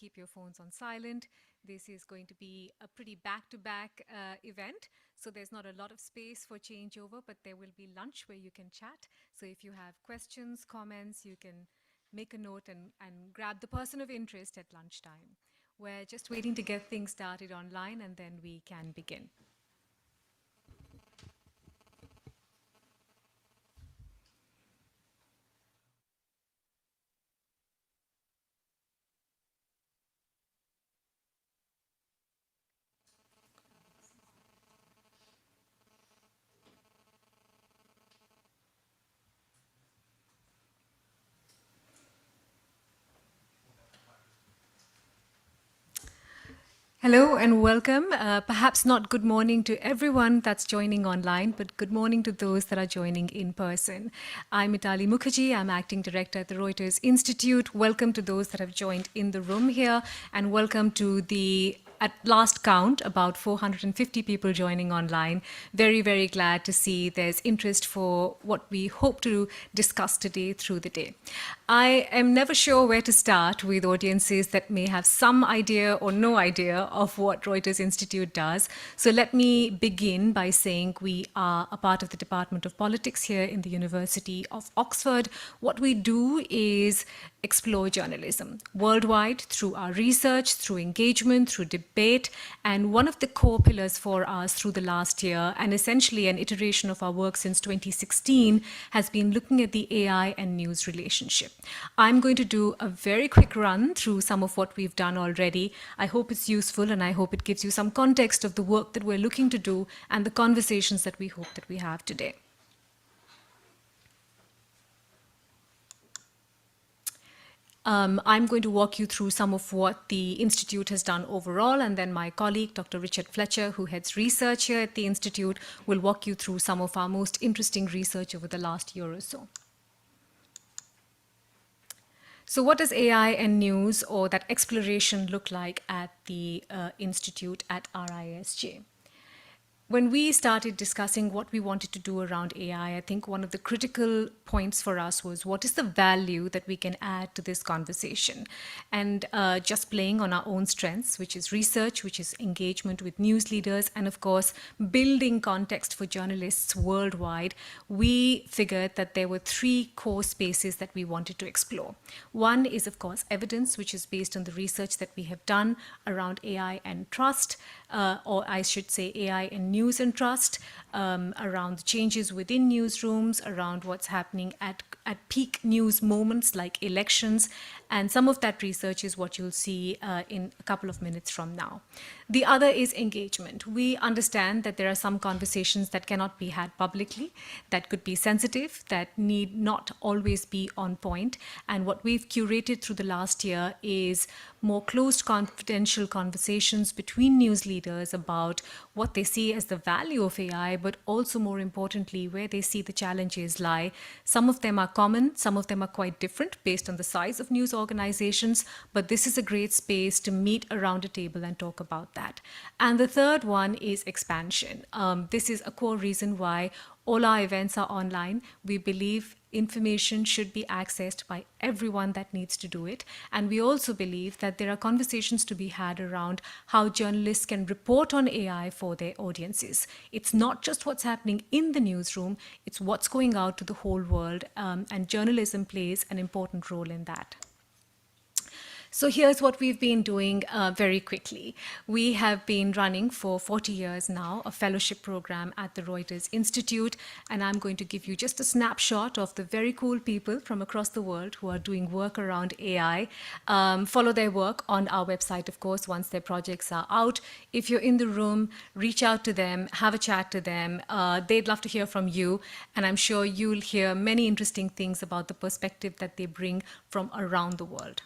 keep your phones on silent. This is going to be a pretty back-to-back event, so there's not a lot of space for changeover, but there will be lunch where you can chat. So if you have questions, comments, you can make a note and grab the person of interest at lunchtime. We're just waiting to get things started online, and then we can begin. Hello and welcome. Perhaps not good morning to everyone that's joining online, but good morning to those that are joining in person. I'm Mitali Mukherjee. I'm Acting Director at the Reuters Institute. Welcome to those that have joined in the room here, and welcome to the at last count, about 450 people joining online. Very, very glad to see there's interest for what we hope to discuss today through the day. I am never sure where to start with audiences that may have some idea or no idea of what Reuters Institute does. So let me begin by saying we are a part of the Department of Politics here in the University of Oxford. What we do is explore journalism worldwide through our research, through engagement, through debate. And one of the core pillars for us through the last year, and essentially an iteration of our work since 2016, has been looking at the AI and news relationship. I'm going to do a very quick run through some of what we've done already. I hope it's useful, and I hope it gives you some context of the work that we're looking to do and the conversations that we hope that we have today. I'm going to walk you through some of what the Institute has done overall, and then my colleague, Dr. Richard Fletcher, who heads research here at the Institute, will walk you through some of our most interesting research over the last year or so. So what does AI and news, or that exploration, look like at the Institute at RISJ? When we started discussing what we wanted to do around AI, I think one of the critical points for us was what is the value that we can add to this conversation? And just playing on our own strengths, which is research, which is engagement with news leaders, and of course, building context for journalists worldwide, we figured that there were three core spaces that we wanted to explore. One is, of course, evidence, which is based on the research that we have done around AI and trust, or I should say AI and news and trust, around the changes within newsrooms, around what's happening at peak news moments like elections. And some of that research is what you'll see in a couple of minutes from now. The other is engagement. We understand that there are some conversations that cannot be had publicly, that could be sensitive, that need not always be on point. And what we've curated through the last year is more closed, confidential conversations between news leaders about what they see as the value of AI, but also more importantly, where they see the challenges lie. Some of them are common, some of them are quite different based on the size of news organizations, but this is a great space to meet around a table and talk about that. And the third one is expansion. This is a core reason why all our events are online. We believe information should be accessed by everyone that needs to do it. And we also believe that there are conversations to be had around how journalists can report on AI for their audiences. It's not just what's happening in the newsroom, it's what's going out to the whole world, and journalism plays an important role in that. So here's what we've been doing very quickly. We have been running for 40 years now a fellowship program at the Reuters Institute, and I'm going to give you just a snapshot of the very cool people from across the world who are doing work around AI. Follow their work on our website, of course, once their projects are out. If you're in the room, reach out to them, have a chat to them. They'd love to hear from you, and I'm sure you'll hear many interesting things about the perspective that they bring from around the world.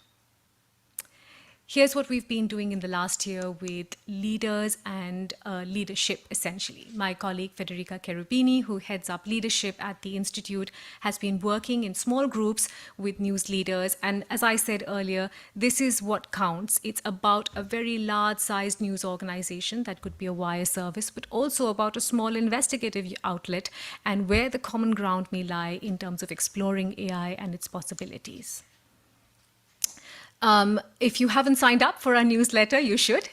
Here's what we've been doing in the last year with leaders and leadership, essentially. My colleague, Federica Cherubini, who heads up leadership at the Institute, has been working in small groups with news leaders. And as I said earlier, this is what counts. It's about a very large-sized news organization that could be a wire service, but also about a small investigative outlet and where the common ground may lie in terms of exploring AI and its possibilities. If you haven't signed up for our newsletter, you should.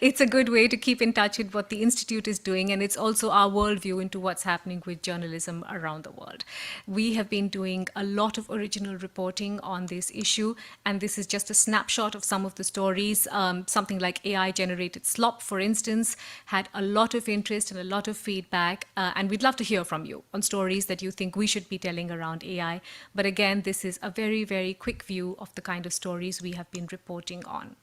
It's a good way to keep in touch with what the Institute is doing, and it's also our worldview into what's happening with journalism around the world. We have been doing a lot of original reporting on this issue, and this is just a snapshot of some of the stories. Something like AI generated slop, for instance, had a lot of interest and a lot of feedback, and we'd love to hear from you on stories that you think we should be telling around AI. But again, this is a very, very quick view of the kind of stories we have been reporting on.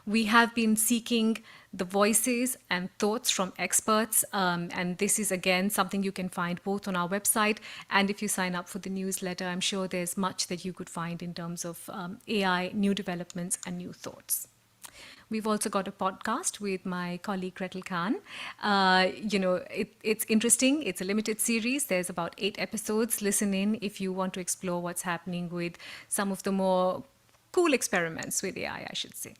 We have been seeking the voices and thoughts from experts, and this is again something you can find both on our website and if you sign up for the newsletter. I'm sure there's much that you could find in terms of AI, new developments, and new thoughts. We've also got a podcast with my colleague Gretel Khan. It's interesting. It's a limited series. There's about 8 episodes. Listen in if you want to explore what's happening with some of the more cool experiments with AI, I should say.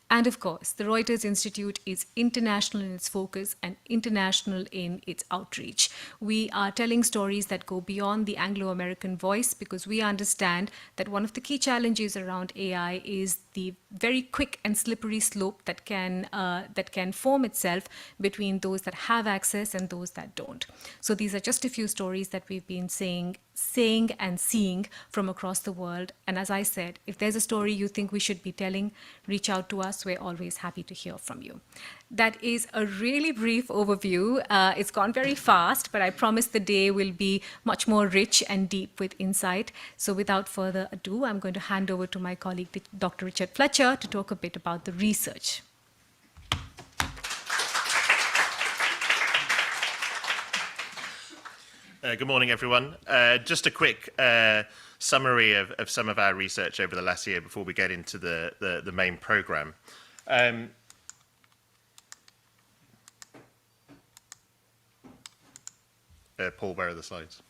And of course, the Reuters Institute is international in its focus and international in its outreach. We are telling stories that go beyond the Anglo-American voice because we understand that one of the key challenges around AI is the very quick and slippery slope that can form itself between those that have access and those that don't. So these are just a few stories that we've been saying and seeing from across the world. And as I said, if there's a story you think we should be telling, reach out to us. We're always happy to hear from you. That is a really brief overview. It's gone very fast, but I promise the day will be much more rich and deep with insight. So without further ado, I'm going to hand over to my colleague, Dr. Richard Fletcher, to talk a bit about the research. Good morning, everyone. Just a quick summary of some of our research over the last year before we get into the main programme. Paul, where are the slides?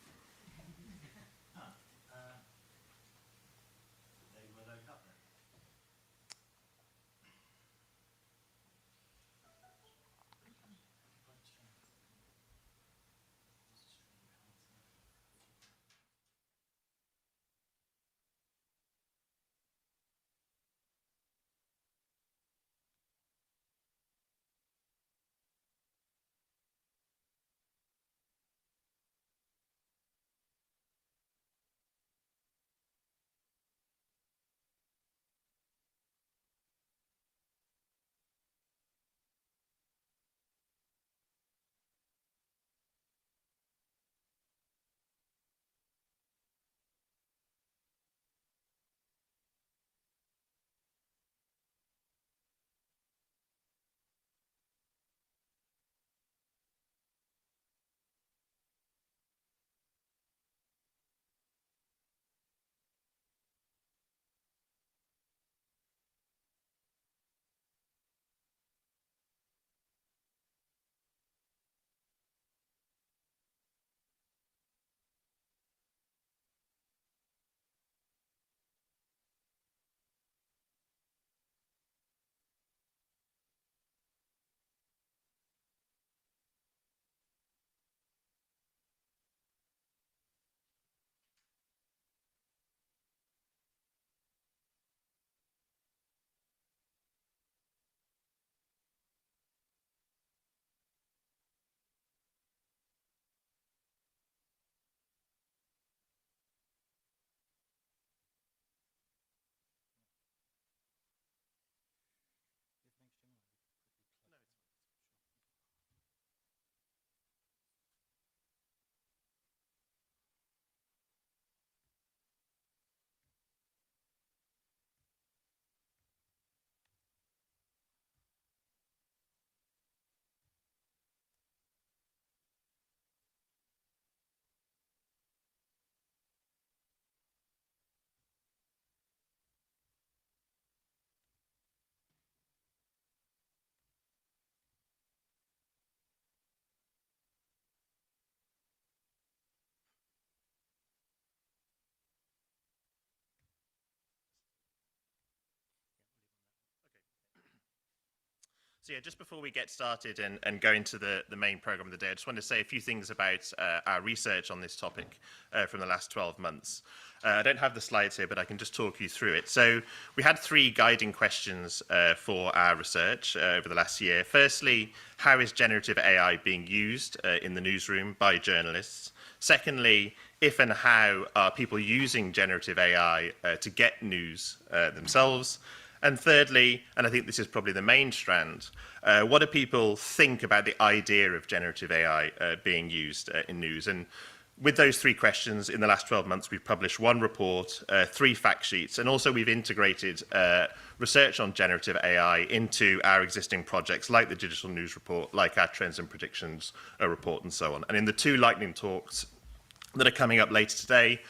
So yeah, just before we get started and go into the main program of the day, I just want to say a few things about our research on this topic from the last 12 months. I don't have the slides here, but I can just talk you through it. So we had three guiding questions for our research over the last year. Firstly, how is generative AI being used in the newsroom by journalists? Secondly, if and how are people using generative AI to get news themselves? And thirdly, and I think this is probably the main strand, what do people think about the idea of generative AI being used in news? And with those three questions, in the last 12 months, we've published one report, three fact sheets, and also we've integrated research on generative AI into our existing projects, like the Digital News Report, like our Trends and Predictions report, and so on. And in the two lightning talks that are coming up later today,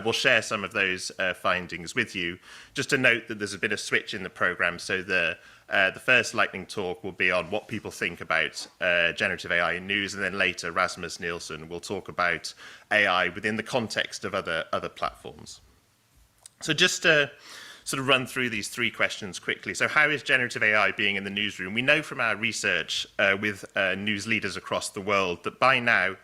we'll share some of those findings with you. Just to note that there's a bit of switch in the programme, so the first lightning talk will be on what people think about generative AI in news, and then later Rasmus Nielsen will talk about AI within the context of other platforms. So just to sort of run through these three questions quickly. So how is generative AI being in the newsroom? We know from our research with news leaders across the world that by now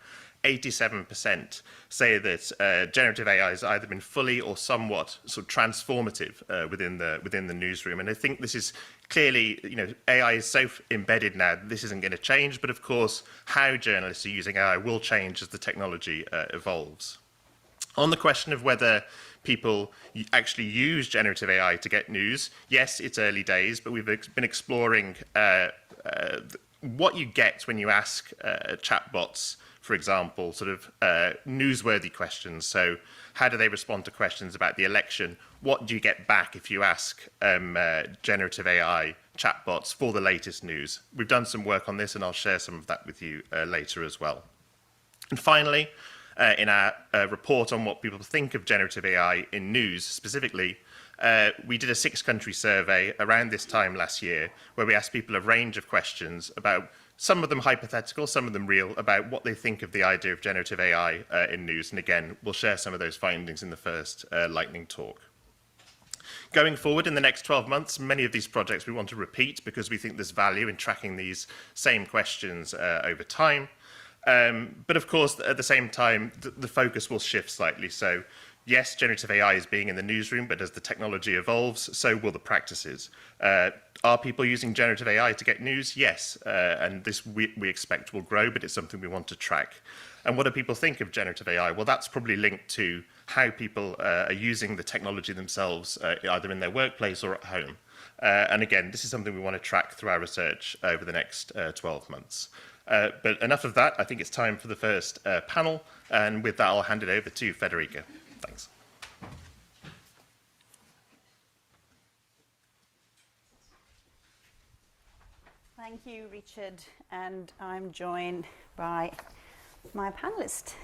87% say that generative AI has either been fully or somewhat sort of transformative within the newsroom. And I think this is clearly, AI is so embedded now that this isn't going to change. But of course, how journalists are using AI will change as the technology evolves. On the question of whether people actually use generative AI to get news, yes, it's early days, but we've been exploring what you get when you ask chatbots, for example, sort of newsworthy questions. So how do they respond to questions about the election? What do you get back if you ask generative AI chatbots for the latest news? We've done some work on this, and I'll share some of that with you later as well. And finally, in our report on what people think of generative AI in news specifically, we did a 6-country survey around this time last year where we asked people a range of questions about, some of them hypothetical, some of them real, about what they think of the idea of generative AI in news. And again, we'll share some of those findings in the first lightning talk. Going forward in the next 12 months, many of these projects we want to repeat because we think there's value in tracking these same questions over time. But of course, at the same time, the focus will shift slightly. So yes, generative AI is being in the newsroom, but as the technology evolves, so will the practices. Are people using generative AI to get news? Yes, and this we expect will grow, but it's something we want to track. And what do people think of generative AI? Well, that's probably linked to how people are using the technology themselves, either in their workplace or at home. And again, this is something we want to track through our research over the next 12 months. But enough of that. I think it's time for the first panel. And with that, I'll hand it over to Federica. Thanks. Thank you, Richard. And I'm joined by my panelist.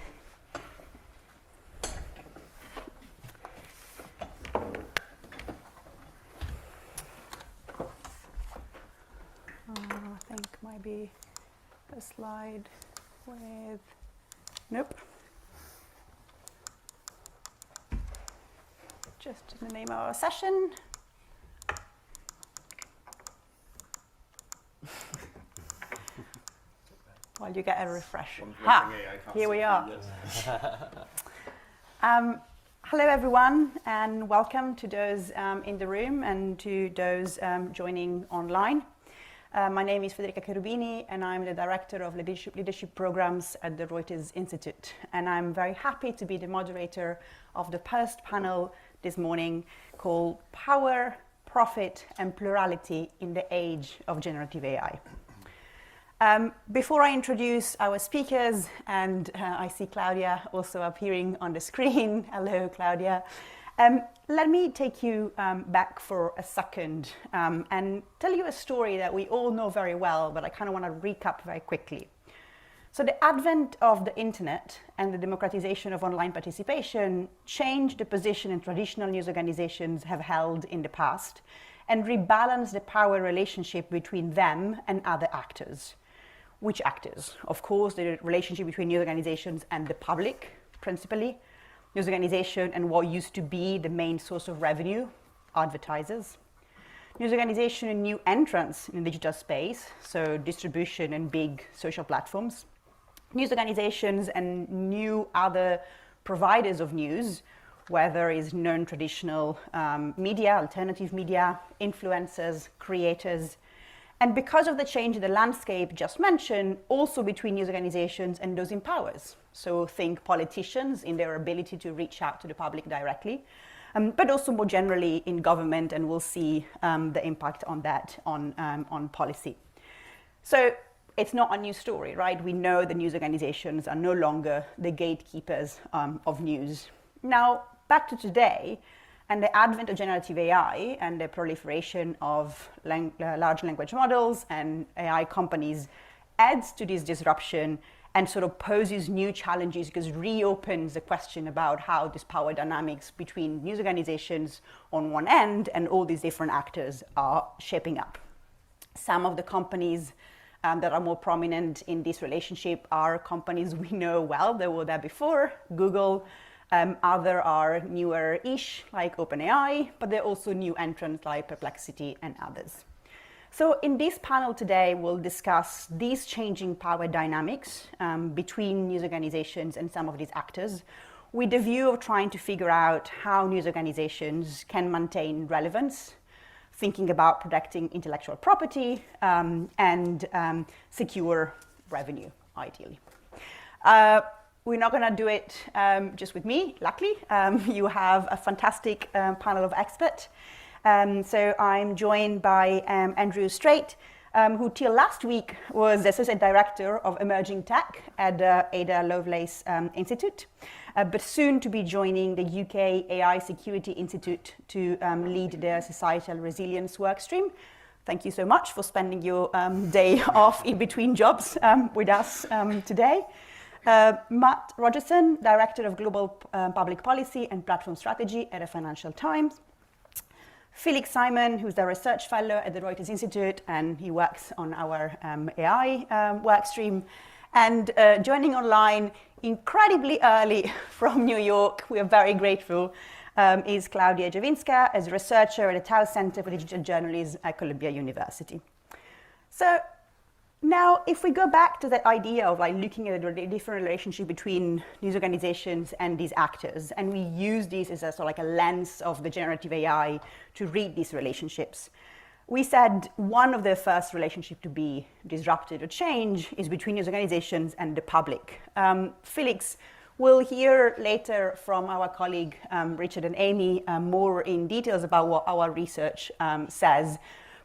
I think might be a slide with, nope. Just in the name of our session. While you get a refresh. Here we are. Hello, everyone, and welcome to those in the room and to those joining online. My name is Federica Cherubini, and I'm the Director of Leadership Programs at the Reuters Institute. And I'm very happy to be the moderator of the first panel this morning called Power, Profit, and Plurality in the Age of Generative AI. Before I introduce our speakers, and I see Claudia also appearing on the screen. Hello, Claudia. Let me take you back for a second and tell you a story that we all know very well, but I kind of want to recap very quickly. So the advent of the internet and the democratization of online participation changed the position in traditional news organizations have held in the past and rebalanced the power relationship between them and other actors. Which actors? Of course, the relationship between news organizations and the public, principally. News organization and what used to be the main source of revenue, advertisers. news organization and new entrants in the digital space, so distribution and big social platforms, news organizations and new other providers of news, whether it's non-traditional media, alternative media, influencers, creators. And because of the change in the landscape just mentioned, also between news organizations and those in powers. So think politicians in their ability to reach out to the public directly, but also more generally in government, and we'll see the impact on that on policy. So it's not a new story, right? We know the news organizations are no longer the gatekeepers of news. Now, back to today, and the advent of generative AI and the proliferation of large language models and AI companies adds to this disruption and sort of poses new challenges, because it reopens the question about how this power dynamics between news organizations on one end and all these different actors are shaping up. Some of the companies that are more prominent in this relationship are companies we know well. They were there before, Google. Other are newer-ish, like OpenAI, but there are also new entrants like Perplexity and others. So in this panel today, we'll discuss these changing power dynamics between news organizations and some of these actors, with the view of trying to figure out how news organizations can maintain relevance, thinking about protecting intellectual property and secure revenue, ideally. We're not going to do it just with me, luckily. You have a fantastic panel of experts. So I'm joined by Andrew Strait, who till last week was the Associate Director of Emerging Tech at the Ada Lovelace Institute, but soon to be joining the UK AI Security Institute to lead their societal resilience workstream. Thank you so much for spending your day off in between jobs with us today. Matt Rogerson, Director of Global Public Policy and Platform Strategy at the Financial Times. Felix Simon, who's the Research Fellow at the Reuters Institute, and he works on our AI workstream. And joining online incredibly early from New York, we are very grateful, is Claudia Javinska, as a researcher at the Tau Center for Digital Journalism at Columbia University. So now, if we go back to that idea of like looking at the different relationship between news organizations and these actors, and we use this as a sort of like a lens of the generative AI to read these relationships, we said one of the first relationships to be disrupted or changed is between news organizations and the public. Felix will hear later from our colleague Richard and Amy more in details about what our research says.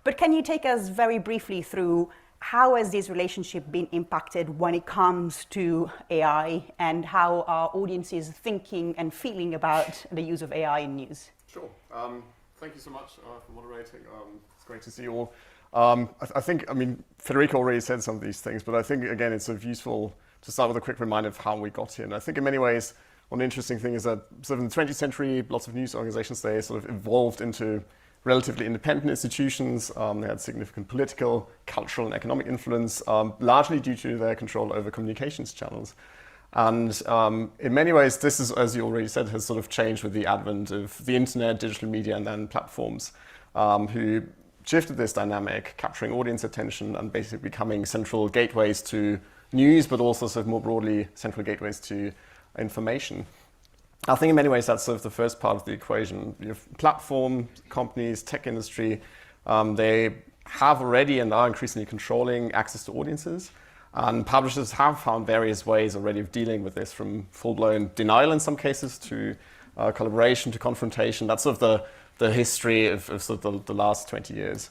But can you take us very briefly through how has this relationship been impacted when it comes to AI, and how are audiences thinking and feeling about the use of AI in news? Sure. Thank you so much for moderating. It's great to see you all. I think, Federica already said some of these things, but I think, again, it's sort of useful to start with a quick reminder of how we got here. And I think in many ways, one interesting thing is that sort of in the 20th century, lots of news organizations, they sort of evolved into relatively independent institutions. They had significant political, cultural, and economic influence, largely due to their control over communications channels. And in many ways, this is, as you already said, has sort of changed with the advent of the internet, digital media, and then platforms, who shifted this dynamic, capturing audience attention and basically becoming central gateways to news, but also sort of more broadly central gateways to information. I think in many ways that's sort of the first part of the equation. You have platform companies, tech industry, they have already and are increasingly controlling access to audiences. And publishers have found various ways already of dealing with this, from full-blown denial in some cases to collaboration to confrontation. That's sort of the history of sort of the last 20 years.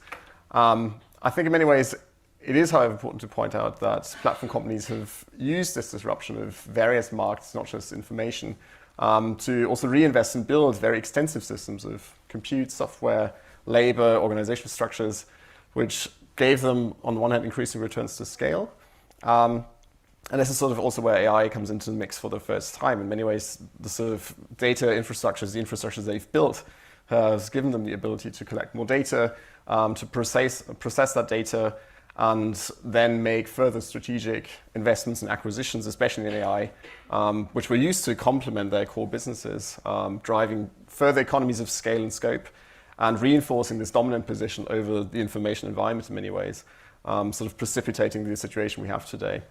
I think in many ways it is, however, important to point out that platform companies have used this disruption of various markets, not just information, to also reinvest and build very extensive systems of compute, software, labor, organizational structures, which gave them, on the one hand, increasing returns to scale. And this is sort of also where AI comes into the mix for the first time. In many ways, the sort of data infrastructures, the infrastructures they've built, has given them the ability to collect more data, to process that data, and then make further strategic investments and acquisitions, especially in AI, which were used to complement their core businesses, driving further economies of scale and scope, and reinforcing this dominant position over the information environment in many ways, sort of precipitating the situation we have today.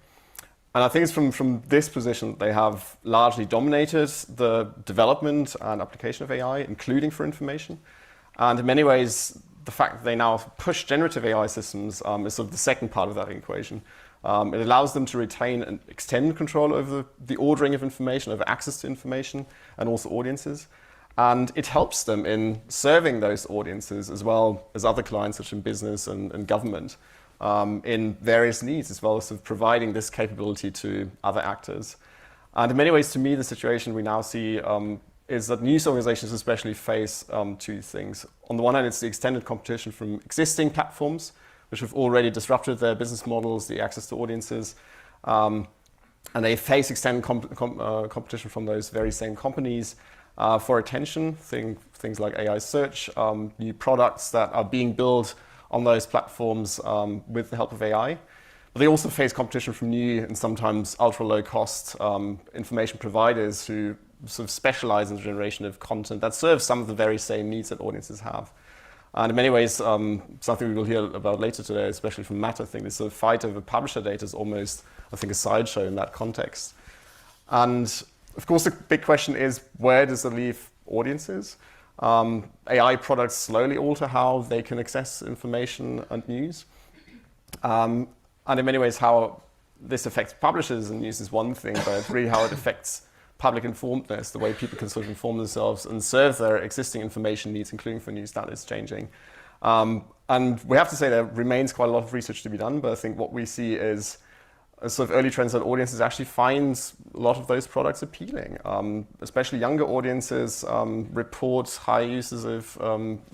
And I think it's from this position that they have largely dominated the development and application of AI, including for information. And in many ways, the fact that they now push generative AI systems is sort of the second part of that equation. It allows them to retain and extend control over the ordering of information, over access to information, and also audiences. And it helps them in serving those audiences as well as other clients, such as in business and government, in various needs, as well as sort of providing this capability to other actors. And in many ways, to me, the situation we now see is that news organizations especially face two things. On the one hand, it's the extended competition from existing platforms, which have already disrupted their business models, the access to audiences, and they face extended competition from those very same companies for attention, things like AI search, new products that are being built on those platforms with the help of AI. But they also face competition from new and sometimes ultra low cost information providers who sort of specialize in the generation of content that serves some of the very same needs that audiences have. And in many ways, something we will hear about later today, especially from Matt, I think this sort of fight over publisher data is almost, I think, a sideshow in that context. And of course, the big question is, where does it leave audiences? AI products slowly alter how they can access information and news. And in many ways, how this affects publishers and news is one thing, but really how it affects public informedness, the way people can sort of inform themselves and serve their existing information needs, including for news, that is changing. And we have to say there remains quite a lot of research to be done, but I think what we see is a sort of early trends that audiences actually find a lot of those products appealing. Especially younger audiences report high uses of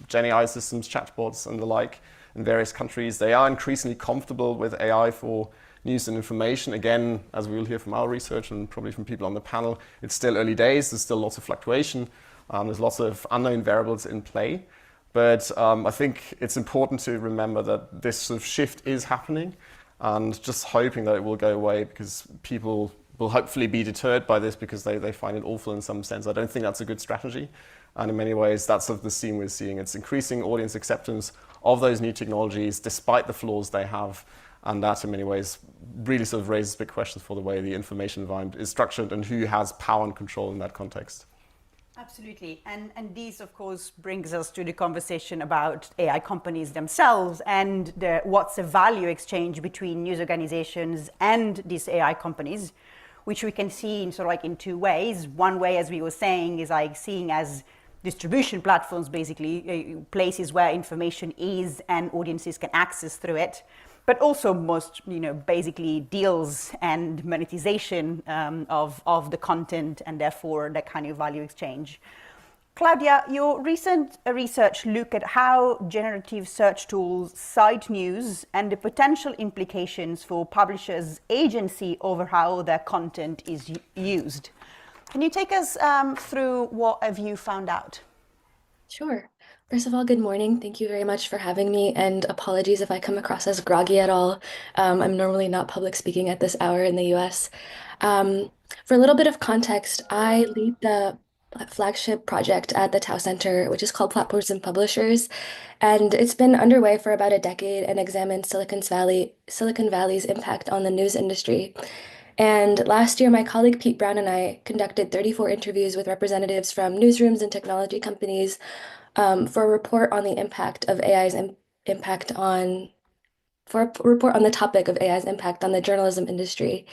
Gen AI systems, chatbots and the like in various countries. They are increasingly comfortable with AI for news and information. Again, as we will hear from our research and probably from people on the panel, it's still early days. There's still lots of fluctuation. There's lots of unknown variables in play. But I think it's important to remember that this sort of shift is happening, and just hoping that it will go away, because people will hopefully be deterred by this because they find it awful in some sense. I don't think that's a good strategy. And in many ways, that's sort of the theme we're seeing. It's increasing audience acceptance of those new technologies despite the flaws they have. And that, in many ways, really sort of raises big questions for the way the information environment is structured and who has power and control in that context. Absolutely. And this, of course, brings us to the conversation about AI companies themselves and what's the value exchange between news organizations and these AI companies, which we can see in sort of like in two ways. One way, as we were saying, is like seeing as distribution platforms, basically places where information is and audiences can access through it. But also most, basically deals and monetization of the content, and therefore that kind of value exchange. Claudia, your recent research looked at how generative search tools cite news and the potential implications for publishers' agency over how their content is used. Can you take us through what have you found out? Sure. First of all, good morning. Thank you very much for having me, and apologies if I come across as groggy at all. I'm normally not public speaking at this hour in the US. For a little bit of context, I lead the flagship project at the Tau Center, which is called Platforms and Publishers, and it's been underway for about a decade and examines Silicon Valley's impact on the news industry. And last year, my colleague Pete Brown and I conducted 34 interviews with representatives from newsrooms and technology companies for a report on the impact of AI's impact on the topic of AI's impact on the journalism industry.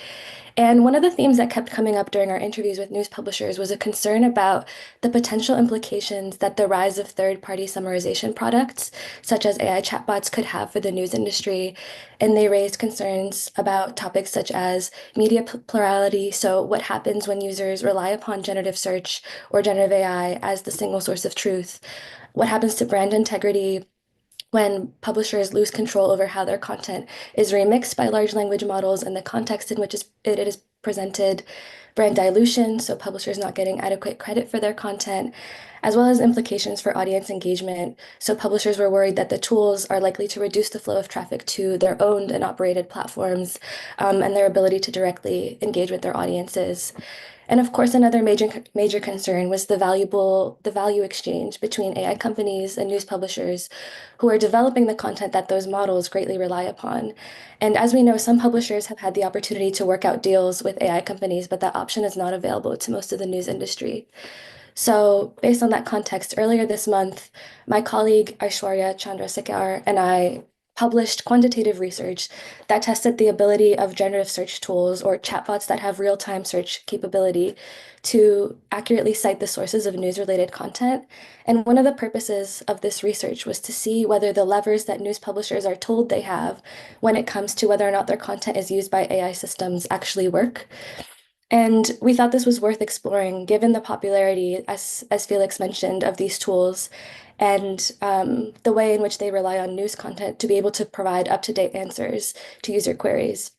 And one of the themes that kept coming up during our interviews with news publishers was a concern about the potential implications that the rise of third-party summarization products, such as AI chatbots, could have for the news industry. And they raised concerns about topics such as media plurality. So what happens when users rely upon generative search or generative AI as the single source of truth? What happens to brand integrity when publishers lose control over how their content is remixed by large language models and the context in which it is presented, brand dilution, so publishers not getting adequate credit for their content, as well as implications for audience engagement. So publishers were worried that the tools are likely to reduce the flow of traffic to their owned and operated platforms and their ability to directly engage with their audiences. And of course, another major concern was the value exchange between AI companies and news publishers who are developing the content that those models greatly rely upon. And as we know, some publishers have had the opportunity to work out deals with AI companies, but that option is not available to most of the news industry. So, based on that context, earlier this month, my colleague Aishwarya Chandrasekhar and I published quantitative research that tested the ability of generative search tools or chatbots that have real-time search capability to accurately cite the sources of news-related content. And one of the purposes of this research was to see whether the levers that news publishers are told they have when it comes to whether or not their content is used by AI systems actually work. And we thought this was worth exploring given the popularity, as Felix mentioned, of these tools and the way in which they rely on news content to be able to provide up-to-date answers to user queries.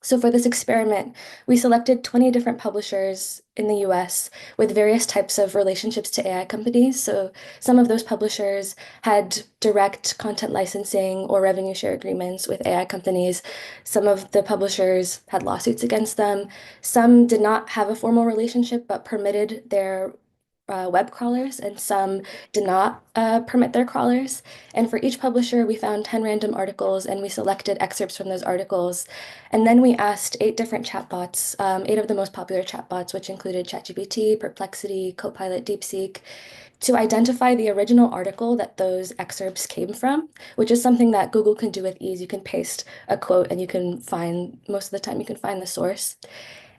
So for this experiment, we selected 20 different publishers in the US with various types of relationships to AI companies. So some of those publishers had direct content licensing or revenue share agreements with AI companies. Some of the publishers had lawsuits against them. Some did not have a formal relationship but permitted their web crawlers, and some did not permit their crawlers. And for each publisher, we found 10 random articles and we selected excerpts from those articles. And then we asked 8 different chatbots, 8 of the most popular chatbots, which included ChatGPT, Perplexity, Copilot, DeepSeek, to identify the original article that those excerpts came from, which is something that Google can do with ease. You can paste a quote and you can find, most of the time, you can find the source.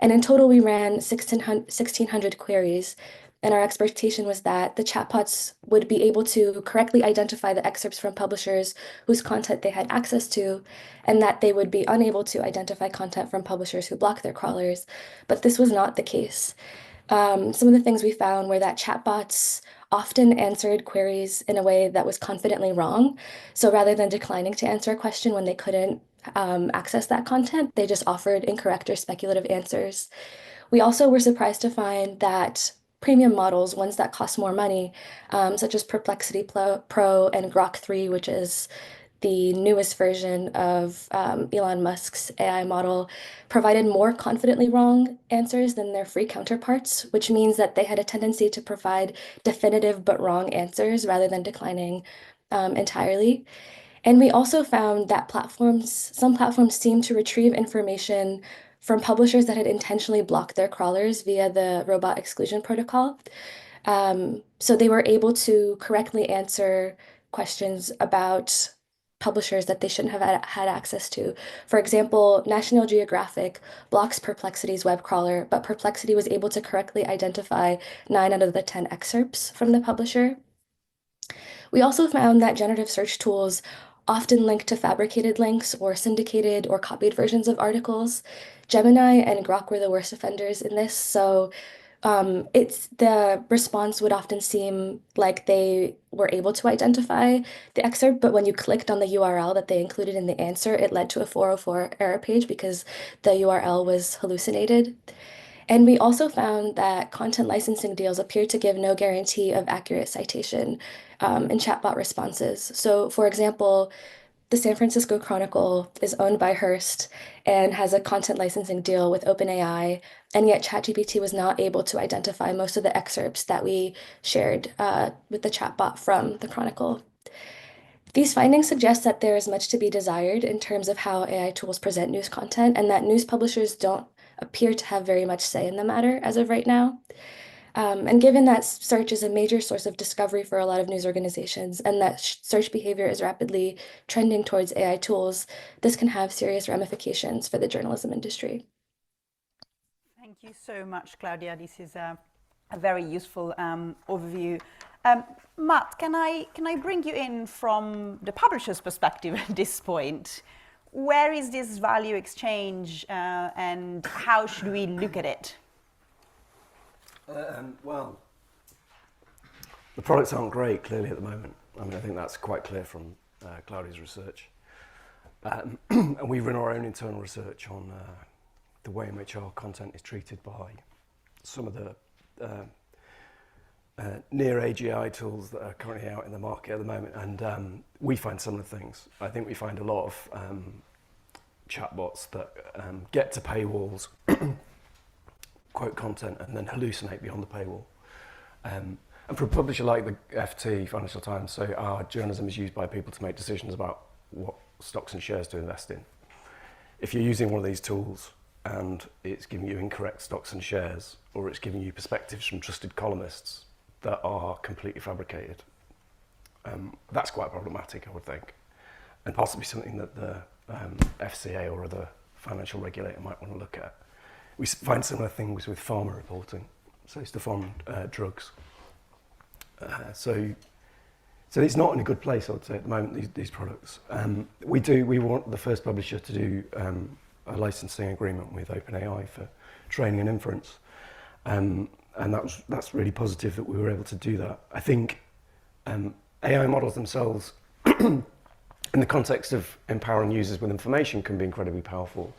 And in total, we ran 1,600 queries. And our expectation was that the chatbots would be able to correctly identify the excerpts from publishers whose content they had access to, and that they would be unable to identify content from publishers who block their crawlers. But this was not the case. Some of the things we found were that chatbots often answered queries in a way that was confidently wrong. So rather than declining to answer a question when they couldn't access that content, they just offered incorrect or speculative answers. We also were surprised to find that premium models, ones that cost more money, such as Perplexity Pro and Grok 3, which is the newest version of Elon Musk's AI model, provided more confidently wrong answers than their free counterparts, which means that they had a tendency to provide definitive but wrong answers rather than declining entirely. And we also found that some platforms seem to retrieve information from publishers that had intentionally blocked their crawlers via the robot exclusion protocol. So they were able to correctly answer questions about publishers that they shouldn't have had access to. For example, National Geographic blocks Perplexity's web crawler, but Perplexity was able to correctly identify 9 out of the 10 excerpts from the publisher. We also found that generative search tools often link to fabricated links or syndicated or copied versions of articles. Gemini and Grok were the worst offenders in this, so it's the response would often seem like they were able to identify the excerpt, but when you clicked on the URL that they included in the answer, it led to a 404 error page because the URL was hallucinated. And we also found that content licensing deals appear to give no guarantee of accurate citation in chatbot responses. So, for example, the San Francisco Chronicle is owned by Hearst and has a content licensing deal with OpenAI, and yet ChatGPT was not able to identify most of the excerpts that we shared with the chatbot from the Chronicle. These findings suggest that there is much to be desired in terms of how AI tools present news content, and that news publishers don't appear to have very much say in the matter as of right now. And given that search is a major source of discovery for a lot of news organizations and that search behavior is rapidly trending towards AI tools, this can have serious ramifications for the journalism industry. Thank you so much, Claudia. This is a very useful overview. Matt, can I bring you in from the publisher's perspective at this point? Where is this value exchange and how should we look at it? Well, the products aren't great, clearly, at the moment. I mean, I think that's quite clear from Claudia's research. And we run our own internal research on the way in which our content is treated by some of the near AGI tools that are currently out in the market at the moment. And we find similar things. I think we find a lot of chatbots that get to paywalls quote content and then hallucinate beyond the paywall. And for a publisher like the FT, Financial Times, so our journalism is used by people to make decisions about what stocks and shares to invest in. If you're using one of these tools and it's giving you incorrect stocks and shares, or it's giving you perspectives from trusted columnists that are completely fabricated, that's quite problematic, I would think, and possibly something that the FCA or other financial regulator might want to look at. We find similar things with pharma reporting, so stuff on drugs. So it's not in a good place, I would say, at the moment, these products. We want the first publisher to do a licensing agreement with OpenAI for training and inference. And that's really positive that we were able to do that. I think AI models themselves, in the context of empowering users with information, can be incredibly powerful.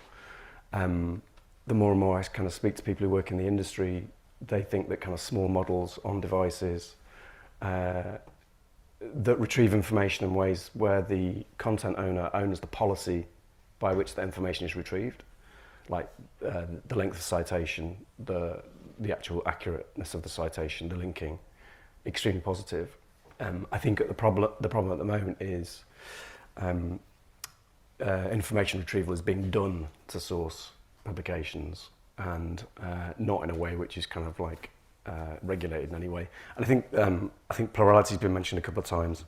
The more and more I kind of speak to people who work in the industry, they think that kind of small models on devices that retrieve information in ways where the content owner owns the policy by which the information is retrieved, like the length of citation, the actual accurateness of the citation, the linking, extremely positive. I think the problem at the moment is information retrieval is being done to source publications and not in a way which is kind of like regulated in any way. And I think plurality has been mentioned a couple of times.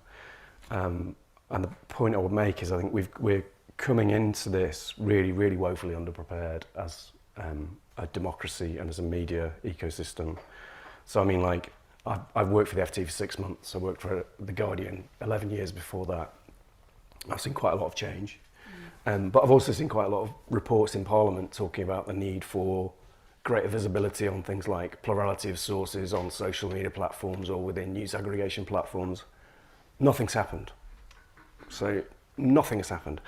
And the point I would make is I think we're coming into this really, really woefully underprepared as a democracy and as a media ecosystem. So I mean, like, I've worked for the FT for 6 months. I worked for The Guardian 11 years before that. I've seen quite a lot of change. But I've also seen quite a lot of reports in Parliament talking about the need for greater visibility on things like plurality of sources on social media platforms or within news aggregation platforms. Nothing's happened. So nothing has happened.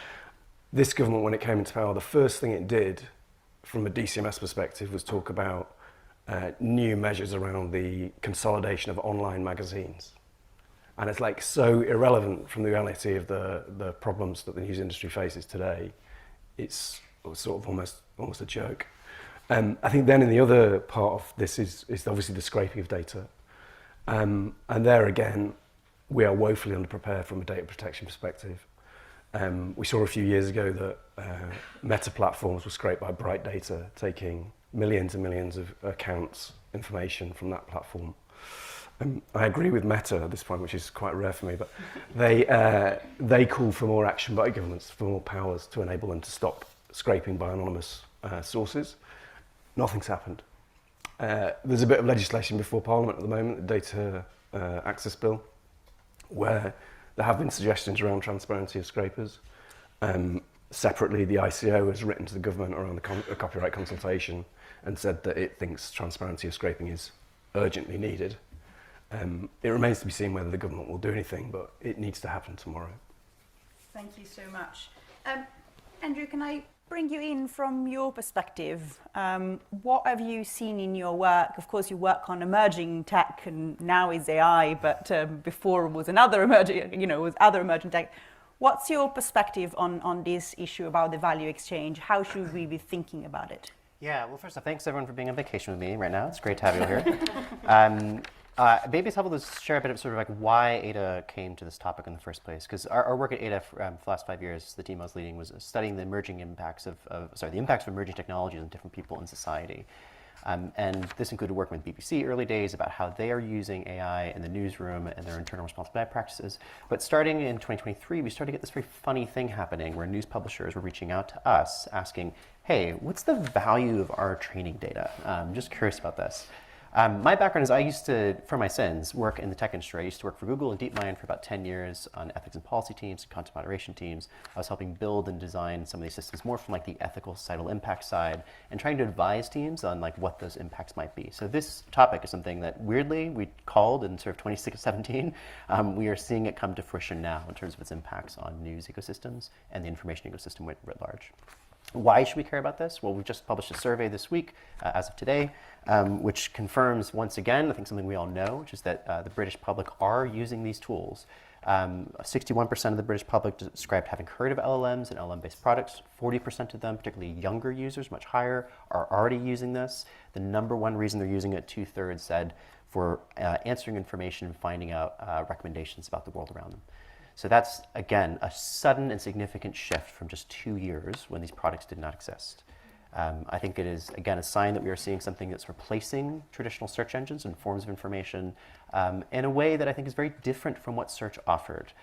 This government, when it came into power, the first thing it did from a DCMS perspective was talk about new measures around the consolidation of online magazines. And it's like so irrelevant from the reality of the problems that the news industry faces today. It's sort of almost a joke. I think then in the other part of this is obviously the scraping of data. And there again, we are woefully underprepared from a data protection perspective. We saw a few years ago that Meta platforms were scraped by Bright Data, taking millions and millions of accounts, information from that platform. I agree with Meta at this point, which is quite rare for me, but they call for more action by governments, for more powers to enable them to stop scraping by anonymous sources. Nothing's happened. There's a bit of legislation before Parliament at the moment, the Data Access Bill, where there have been suggestions around transparency of scrapers. Separately, the ICO has written to the government around the copyright consultation and said that it thinks transparency of scraping is urgently needed. It remains to be seen whether the government will do anything, but it needs to happen tomorrow. Thank you so much. Andrew, can I bring you in from your perspective? What have you seen in your work? Of course, you work on emerging tech, and now is AI, but before was another emerging tech. What's your perspective on this issue about the value exchange? How should we be thinking about it? Yeah, well, first off, thanks everyone for being on vacation with me right now. It's great to have you here. Maybe it's helpful to share a bit of sort of like why ADA came to this topic in the first place. Because our work at ADA for the last 5 years, the team I was leading, was studying the impacts of emerging technologies on different people in society. And this included working with BBC early days about how they are using AI in the newsroom and their internal responsibility practices. But starting in 2023, we started to get this very funny thing happening where news publishers were reaching out to us asking, hey, what's the value of our training data? I'm just curious about this. My background is I used to, for my sins, work in the tech industry. I used to work for Google and DeepMind for about 10 years on ethics and policy teams and content moderation teams. I was helping build and design some of these systems more from like the ethical societal impact side and trying to advise teams on like what those impacts might be. So this topic is something that weirdly we called in sort of 2017. We are seeing it come to fruition now in terms of its impacts on news ecosystems and the information ecosystem writ large. Why should we care about this? Well, we've just published a survey this week, as of today, which confirms once again, I think something we all know, which is that the British public are using these tools 61% of the British public described having heard of LLMs and LLM-based products. 40% of them, particularly younger users, much higher, are already using this. The number one reason they're using it, 2/3 said, for answering information and finding out recommendations about the world around them. So that's, again, a sudden and significant shift from just 2 years when these products did not exist. I think it is, again, a sign that we are seeing something that's replacing traditional search engines and forms of information in a way that I think is very different from what search offered.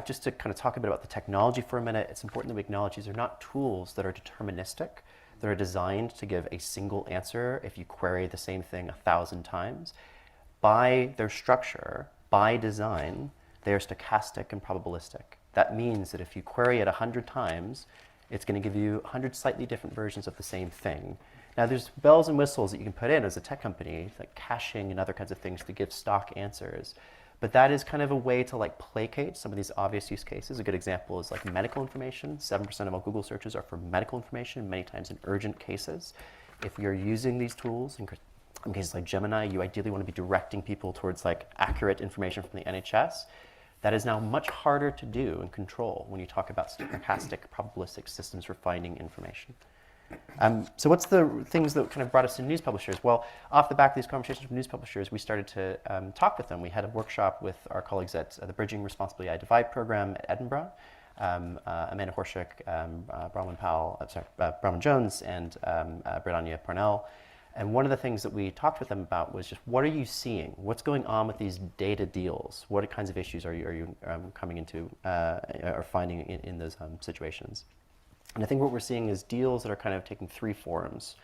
Just to kind of talk a bit about the technology for a minute, it's important that we acknowledge these are not tools that are deterministic. That are designed to give a single answer if you query the same thing 1,000 times. By their structure, by design, they are stochastic and probabilistic. That means that if you query it 100 times, it's going to give you 100 slightly different versions of the same thing. Now, there's bells and whistles that you can put in as a tech company, like caching and other kinds of things to give stock answers. But that is kind of a way to placate some of these obvious use cases. A good example is medical information. 7% of all Google searches are for medical information, many times in urgent cases. If you're using these tools, in cases like Gemini, you ideally want to be directing people towards accurate information from the NHS. That is now much harder to do and control when you talk about stochastic, probabilistic systems for finding information. So what's the things that kind of brought us to news publishers? Well, off the back of these conversations with news publishers, we started to talk with them. We had a workshop with our colleagues at the Bridging Responsible AI Divide program at Edinburgh, Amanda Horschik, Bronwyn Jones, and Britannia Parnell. And one of the things that we talked with them about was just, what are you seeing? What's going on with these data deals? What kinds of issues are you coming into or finding in those situations? And I think what we're seeing is deals that are kind of taking 3 forms.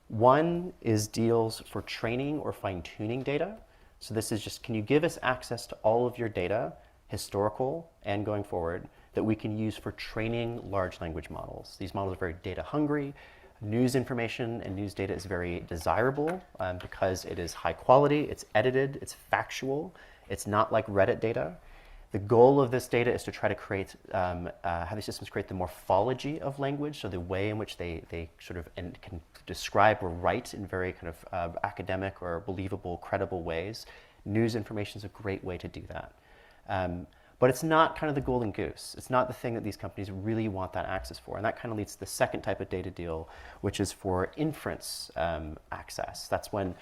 One is deals for training or fine-tuning data. So this is just, can you give us access to all of your data, historical and going forward, that we can use for training large language models? These models are very data hungry. News information and news data is very desirable because it is high quality, it's edited, it's factual, it's not like Reddit data. The goal of this data is to try to create, have these systems create the morphology of language, so the way in which they sort of can describe or write in very kind of academic or believable, credible ways. News information is a great way to do that. But it's not kind of the golden goose. It's not the thing that these companies really want that access for. And that kind of leads to the second type of data deal, which is for inference access. That's when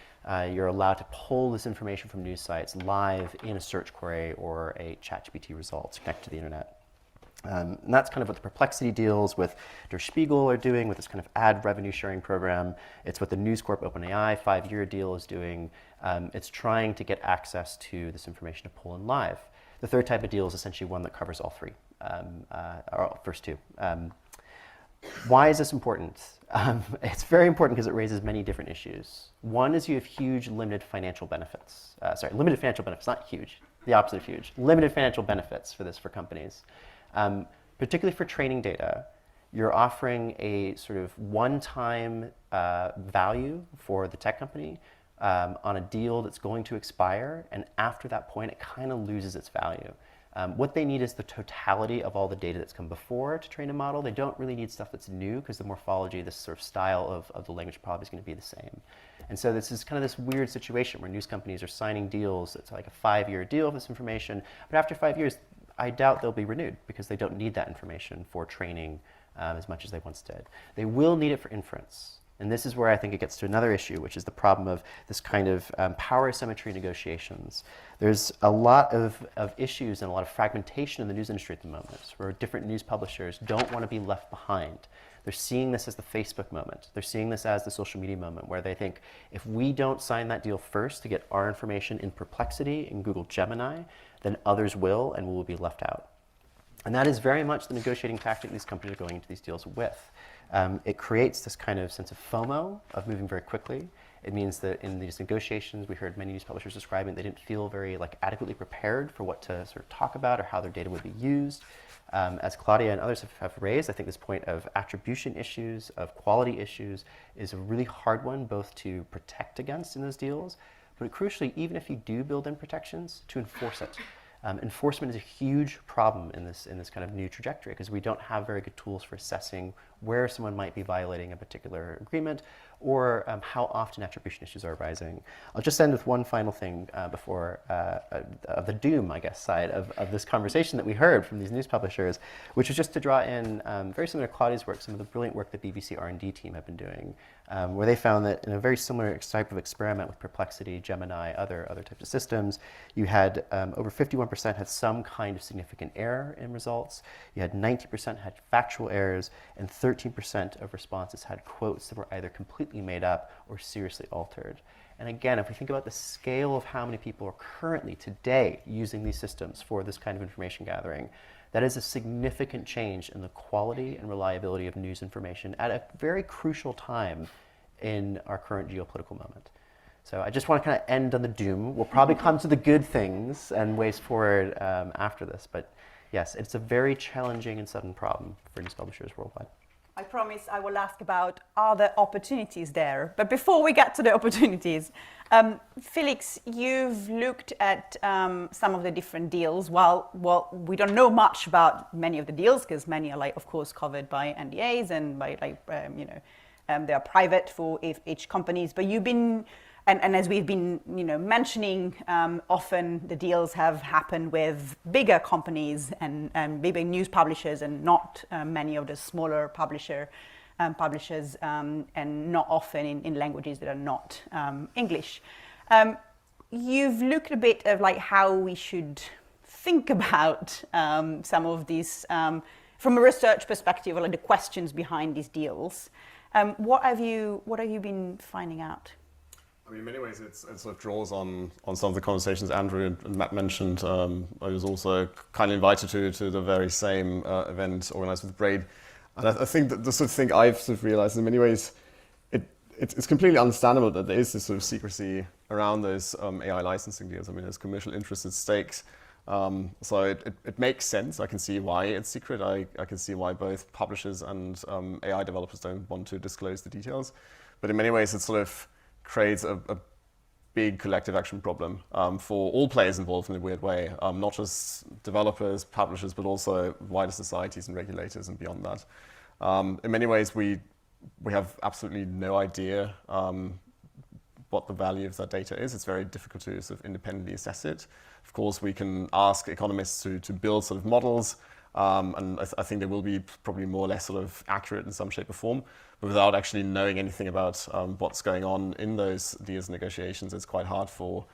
you're allowed to pull this information from news sites live in a search query or a ChatGPT result to connect to the internet. And that's kind of what the Perplexity deals with Der Spiegel are doing with this kind of ad revenue sharing program. It's what the News Corp OpenAI 5-year deal is doing. It's trying to get access to this information to pull in live. The third type of deal is essentially one that covers all 3, or first 2. Why is this important? It's very important because it raises many different issues. One is you have huge limited financial benefits. Limited financial benefits, not huge, the opposite of huge. Limited financial benefits for companies. Particularly for training data, you're offering a sort of one-time value for the tech company on a deal that's going to expire, and after that point, it kind of loses its value. What they need is the totality of all the data that's come before to train a model. They don't really need stuff that's new because the morphology, this sort of style of the language probably is going to be the same. And so this is kind of this weird situation where news companies are signing deals. It's like a 5-year deal of this information, but after 5 years, I doubt they'll be renewed because they don't need that information for training as much as they once did. They will need it for inference. And this is where I think it gets to another issue, which is the problem of this kind of power asymmetry negotiations. There's a lot of issues and a lot of fragmentation in the news industry at the moment, where different news publishers don't want to be left behind. They're seeing this as the Facebook moment. They're seeing this as the social media moment, where they think, if we don't sign that deal first to get our information in Perplexity, in Google Gemini, then others will, and we will be left out. And that is very much the negotiating tactic these companies are going into these deals with. It creates this kind of sense of FOMO, of moving very quickly. It means that in these negotiations, we heard many news publishers describing they didn't feel very adequately prepared for what to sort of talk about or how their data would be used. As Claudia and others have raised, I think this point of attribution issues, of quality issues, is a really hard one both to protect against in those deals, but crucially, even if you do build in protections, to enforce it. Enforcement is a huge problem in this kind of new trajectory because we don't have very good tools for assessing where someone might be violating a particular agreement or how often attribution issues are arising. I'll just end with one final thing before of the doom, I guess, side of this conversation that we heard from these news publishers, which was just to draw in, very similar to Claudia's work, some of the brilliant work that BBC R&D team have been doing, where they found that in a very similar type of experiment with Perplexity, Gemini, other types of systems, you had over 51% had some kind of significant error in results. You had 90% had factual errors, and 13% of responses had quotes that were either completely made up or seriously altered. And again, if we think about the scale of how many people are currently today using these systems for this kind of information gathering, that is a significant change in the quality and reliability of news information at a very crucial time in our current geopolitical moment. So I just want to kind of end on the doom. We'll probably come to the good things and ways forward after this. But yes, it's a very challenging and sudden problem for news publishers worldwide. I promise I will ask about, are there opportunities there? But before we get to the opportunities, Felix, you've looked at some of the different deals. Well, we don't know much about many of the deals because many are, like, of course, covered by NDAs and by, like, they are private for each companies. But you've been, and as we've been, mentioning, often the deals have happened with bigger companies and bigger news publishers, and not many of the smaller publishers, and not often in languages that are not English. You've looked a bit of, like, how we should think about some of these from a research perspective, or like the questions behind these deals. What have you been finding out? I mean, in many ways, it sort of draws on some of the conversations Andrew and Matt mentioned. I was also kindly invited to the very same event organized with Braid. And I think that the sort of thing I've sort of realized in many ways, it's completely understandable that there is this sort of secrecy around those AI licensing deals. I mean, there's commercial interests at stake. So it makes sense. I can see why it's secret. I can see why both publishers and AI developers don't want to disclose the details. But in many ways, it sort of creates a big collective action problem for all players involved in a weird way, not just developers, publishers, but also wider societies and regulators and beyond that. In many ways, we have absolutely no idea what the value of that data is. It's very difficult to sort of independently assess it. Of course, we can ask economists to build sort of models, and I think they will be probably more or less sort of accurate in some shape or form. But without actually knowing anything about what's going on in those deals and negotiations, it's quite hard for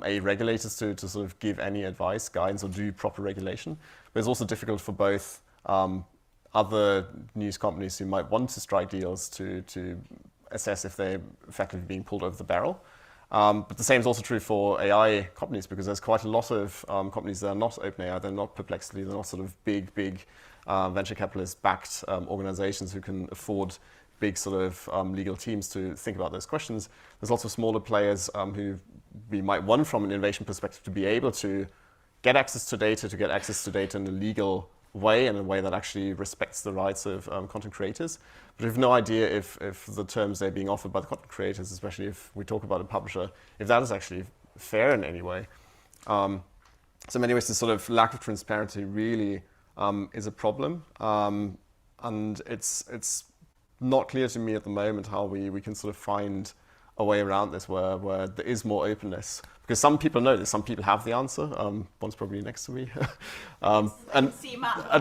regulators to sort of give any advice, guidance, or do proper regulation. But it's also difficult for both other news companies who might want to strike deals to assess if they're effectively being pulled over the barrel. But the same is also true for AI companies, because there's quite a lot of companies that are not OpenAI, they're not Perplexity, they're not sort of big venture capitalist-backed organizations who can afford big sort of legal teams to think about those questions. There's lots of smaller players who we might want, from an innovation perspective, to be able to get access to data in a legal way, in a way that actually respects the rights of content creators. But we have no idea if the terms they're being offered by the content creators, especially if we talk about a publisher, if that is actually fair in any way. So in many ways, this sort of lack of transparency really is a problem. And it's not clear to me at the moment how we can sort of find a way around this where there is more openness. Because some people know this, some people have the answer. One's probably next to me, and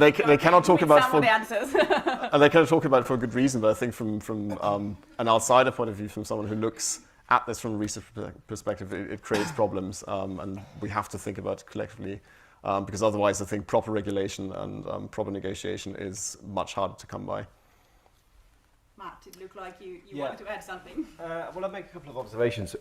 they cannot talk about for and they cannot talk about it for a good reason. But I think from an outsider point of view, from someone who looks at this from a research perspective, it creates problems, and we have to think about it collectively. Because otherwise, I think proper regulation and proper negotiation is much harder to come by. Matt, it looked like you wanted to add something. Well, I'll make a couple of observations.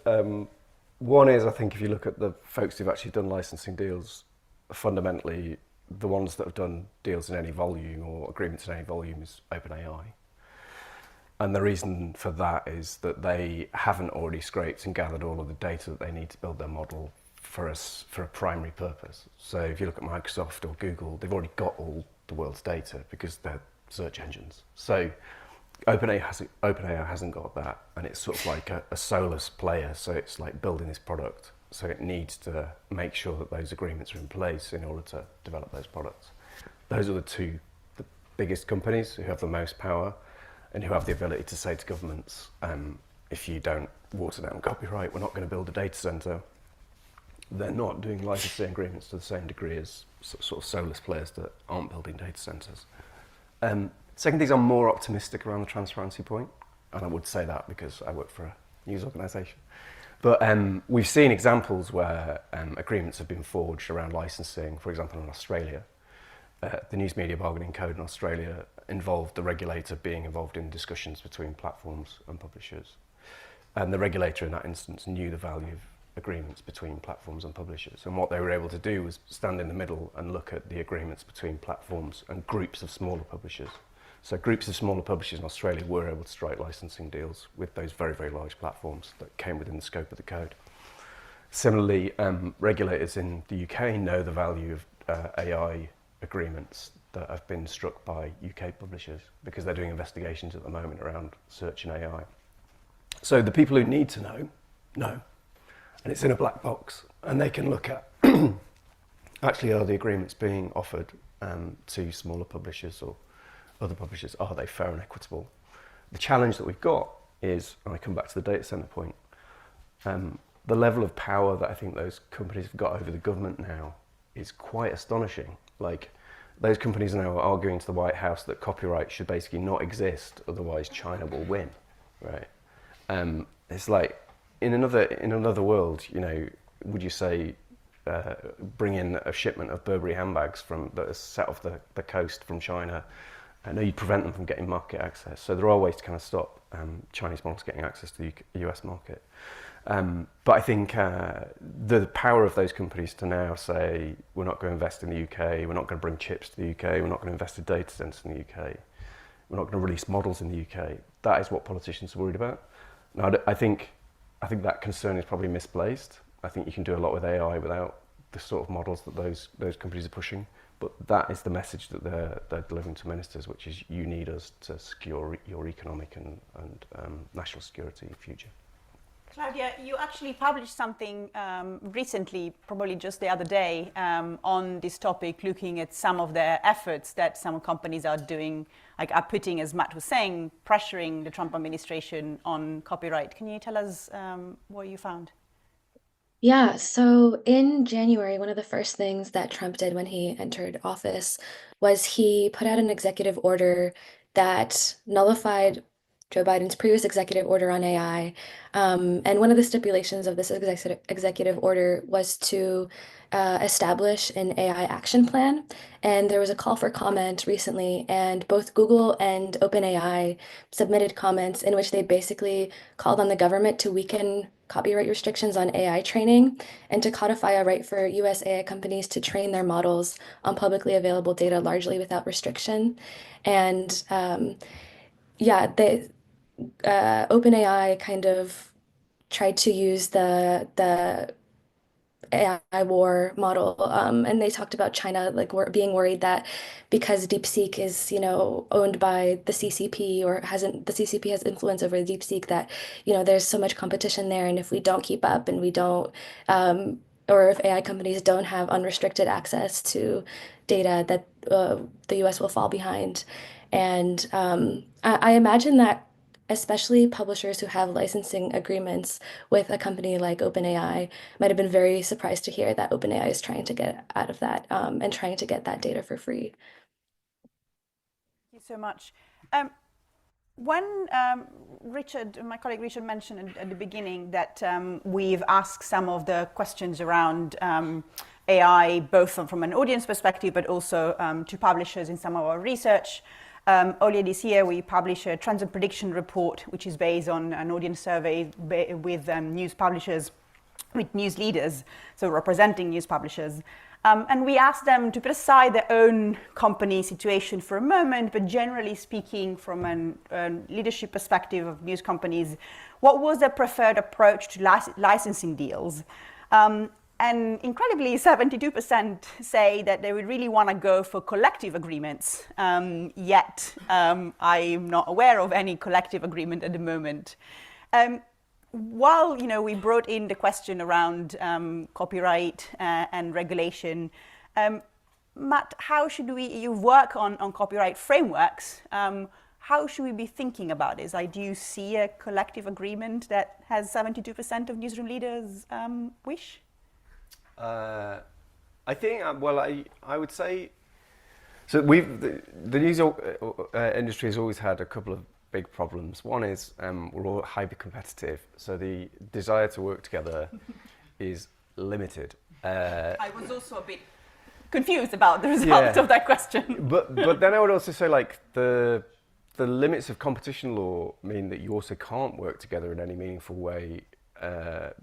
One is, I think if you look at the folks who've actually done licensing deals, fundamentally, the ones that have done deals in any volume or agreements in any volume is OpenAI. And the reason for that is that they haven't already scraped and gathered all of the data that they need to build their model for a primary purpose. So if you look at Microsoft or Google, they've already got all the world's data because they're search engines. So OpenAI hasn't got that, and it's sort of like a soulless player, so it's like building this product. So it needs to make sure that those agreements are in place in order to develop those products. Those are the biggest companies who have the most power. and who have the ability to say to governments, if you don't water down copyright, we're not going to build a data center. They're not doing licensing agreements to the same degree as sort of soulless players that aren't building data centers. Second thing is I'm more optimistic around the transparency point, and I would say that because I work for a news organisation. But we've seen examples where agreements have been forged around licensing, for example in Australia. The News Media Bargaining Code in Australia involved the regulator being involved in discussions between platforms and publishers. And the regulator in that instance knew the value of agreements between platforms and publishers. And what they were able to do was stand in the middle and look at the agreements between platforms and groups of smaller publishers. So groups of smaller publishers in Australia were able to strike licensing deals with those very, very large platforms that came within the scope of the code. Similarly, regulators in the UK know the value of AI agreements that have been struck by UK publishers because they're doing investigations at the moment around search and AI. So the people who need to know, and it's in a black box, and they can look at actually are the agreements being offered to smaller publishers or other publishers, are they fair and equitable? The challenge that we've got is, and I come back to the data center point, the level of power that I think those companies have got over the government now is quite astonishing. Like, those companies now are arguing to the White House that copyright should basically not exist, otherwise China will win, right? It's like, in another world, you know, would you say bring in a shipment of Burberry handbags that are set off the coast from China? I know you'd prevent them from getting market access. So there are ways to kind of stop Chinese models getting access to the US market. But I think the power of those companies to now say, we're not going to invest in the UK, we're not going to bring chips to the UK, we're not going to invest in data centers in the UK, we're not going to release models in the UK, that is what politicians are worried about. Now, I think that concern is probably misplaced. I think you can do a lot with AI without the sort of models that those companies are pushing. But that is the message that they're delivering to ministers, which is you need us to secure your economic and national security future. Claudia, you actually published something recently, probably just the other day, on this topic, looking at some of the efforts that some companies are doing, like are putting, as Matt was saying, pressuring the Trump administration on copyright. Can you tell us what you found? Yeah, so in January, one of the first things that Trump did when he entered office was he put out an executive order that nullified Joe Biden's previous executive order on AI. And one of the stipulations of this executive order was to establish an AI action plan. And there was a call for comment recently, and both Google and OpenAI submitted comments in which they basically called on the government to weaken copyright restrictions on AI training and to codify a right for US AI companies to train their models on publicly available data largely without restriction. And OpenAI kind of tried to use the AI war model, and they talked about China like being worried that because DeepSeek is, owned by the CCP or the CCP has influence over DeepSeek, that, there's so much competition there, and if we don't keep up and we don't, or if AI companies don't have unrestricted access to data, that the US will fall behind. And I imagine that especially publishers who have licensing agreements with a company like OpenAI might have been very surprised to hear that OpenAI is trying to get out of that and trying to get that data for free. Thank you so much. When my colleague Richard mentioned at the beginning that we've asked some of the questions around AI, both from an audience perspective, but also to publishers in some of our research. Earlier this year, we published a trends and prediction report, which is based on an audience survey with news publishers, with news leaders, so representing news publishers. And we asked them to put aside their own company situation for a moment, but generally speaking, from a leadership perspective of news companies, what was their preferred approach to licensing deals? And incredibly, 72% say that they would really want to go for collective agreements. Yet, I'm not aware of any collective agreement at the moment. While we brought in the question around copyright and regulation, Matt, how should you work on copyright frameworks? how should we be thinking about this? Like, do you see a collective agreement that has 72% of newsroom leaders wish? I think, well, I would say, so the news industry has always had a couple of big problems. One is we're all hyper competitive, so the desire to work together is limited. I was also a bit confused about the result of that question. But then I would also say, like, the limits of competition law mean that you also can't work together in any meaningful way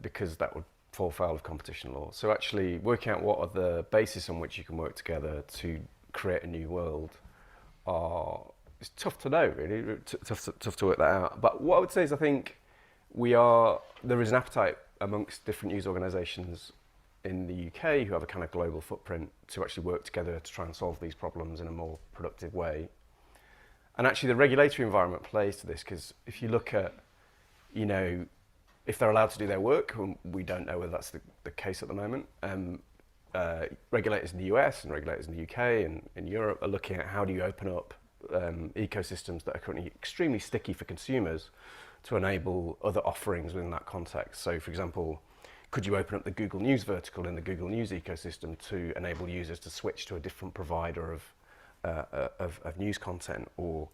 because that would fall foul of competition law. So actually working out what are the basis on which you can work together to create a new world it's tough to know, really. Tough to work that out. But what I would say is I think there is an appetite amongst different news organisations in the UK who have a kind of global footprint to actually work together to try and solve these problems in a more productive way. And actually the regulatory environment plays to this, because if you look at, if they're allowed to do their work, and we don't know whether that's the case at the moment, regulators in the US and regulators in the UK and in Europe are looking at how do you open up ecosystems that are currently extremely sticky for consumers to enable other offerings within that context. So, for example, could you open up the Google News vertical in the Google News ecosystem to enable users to switch to a different provider of news content, or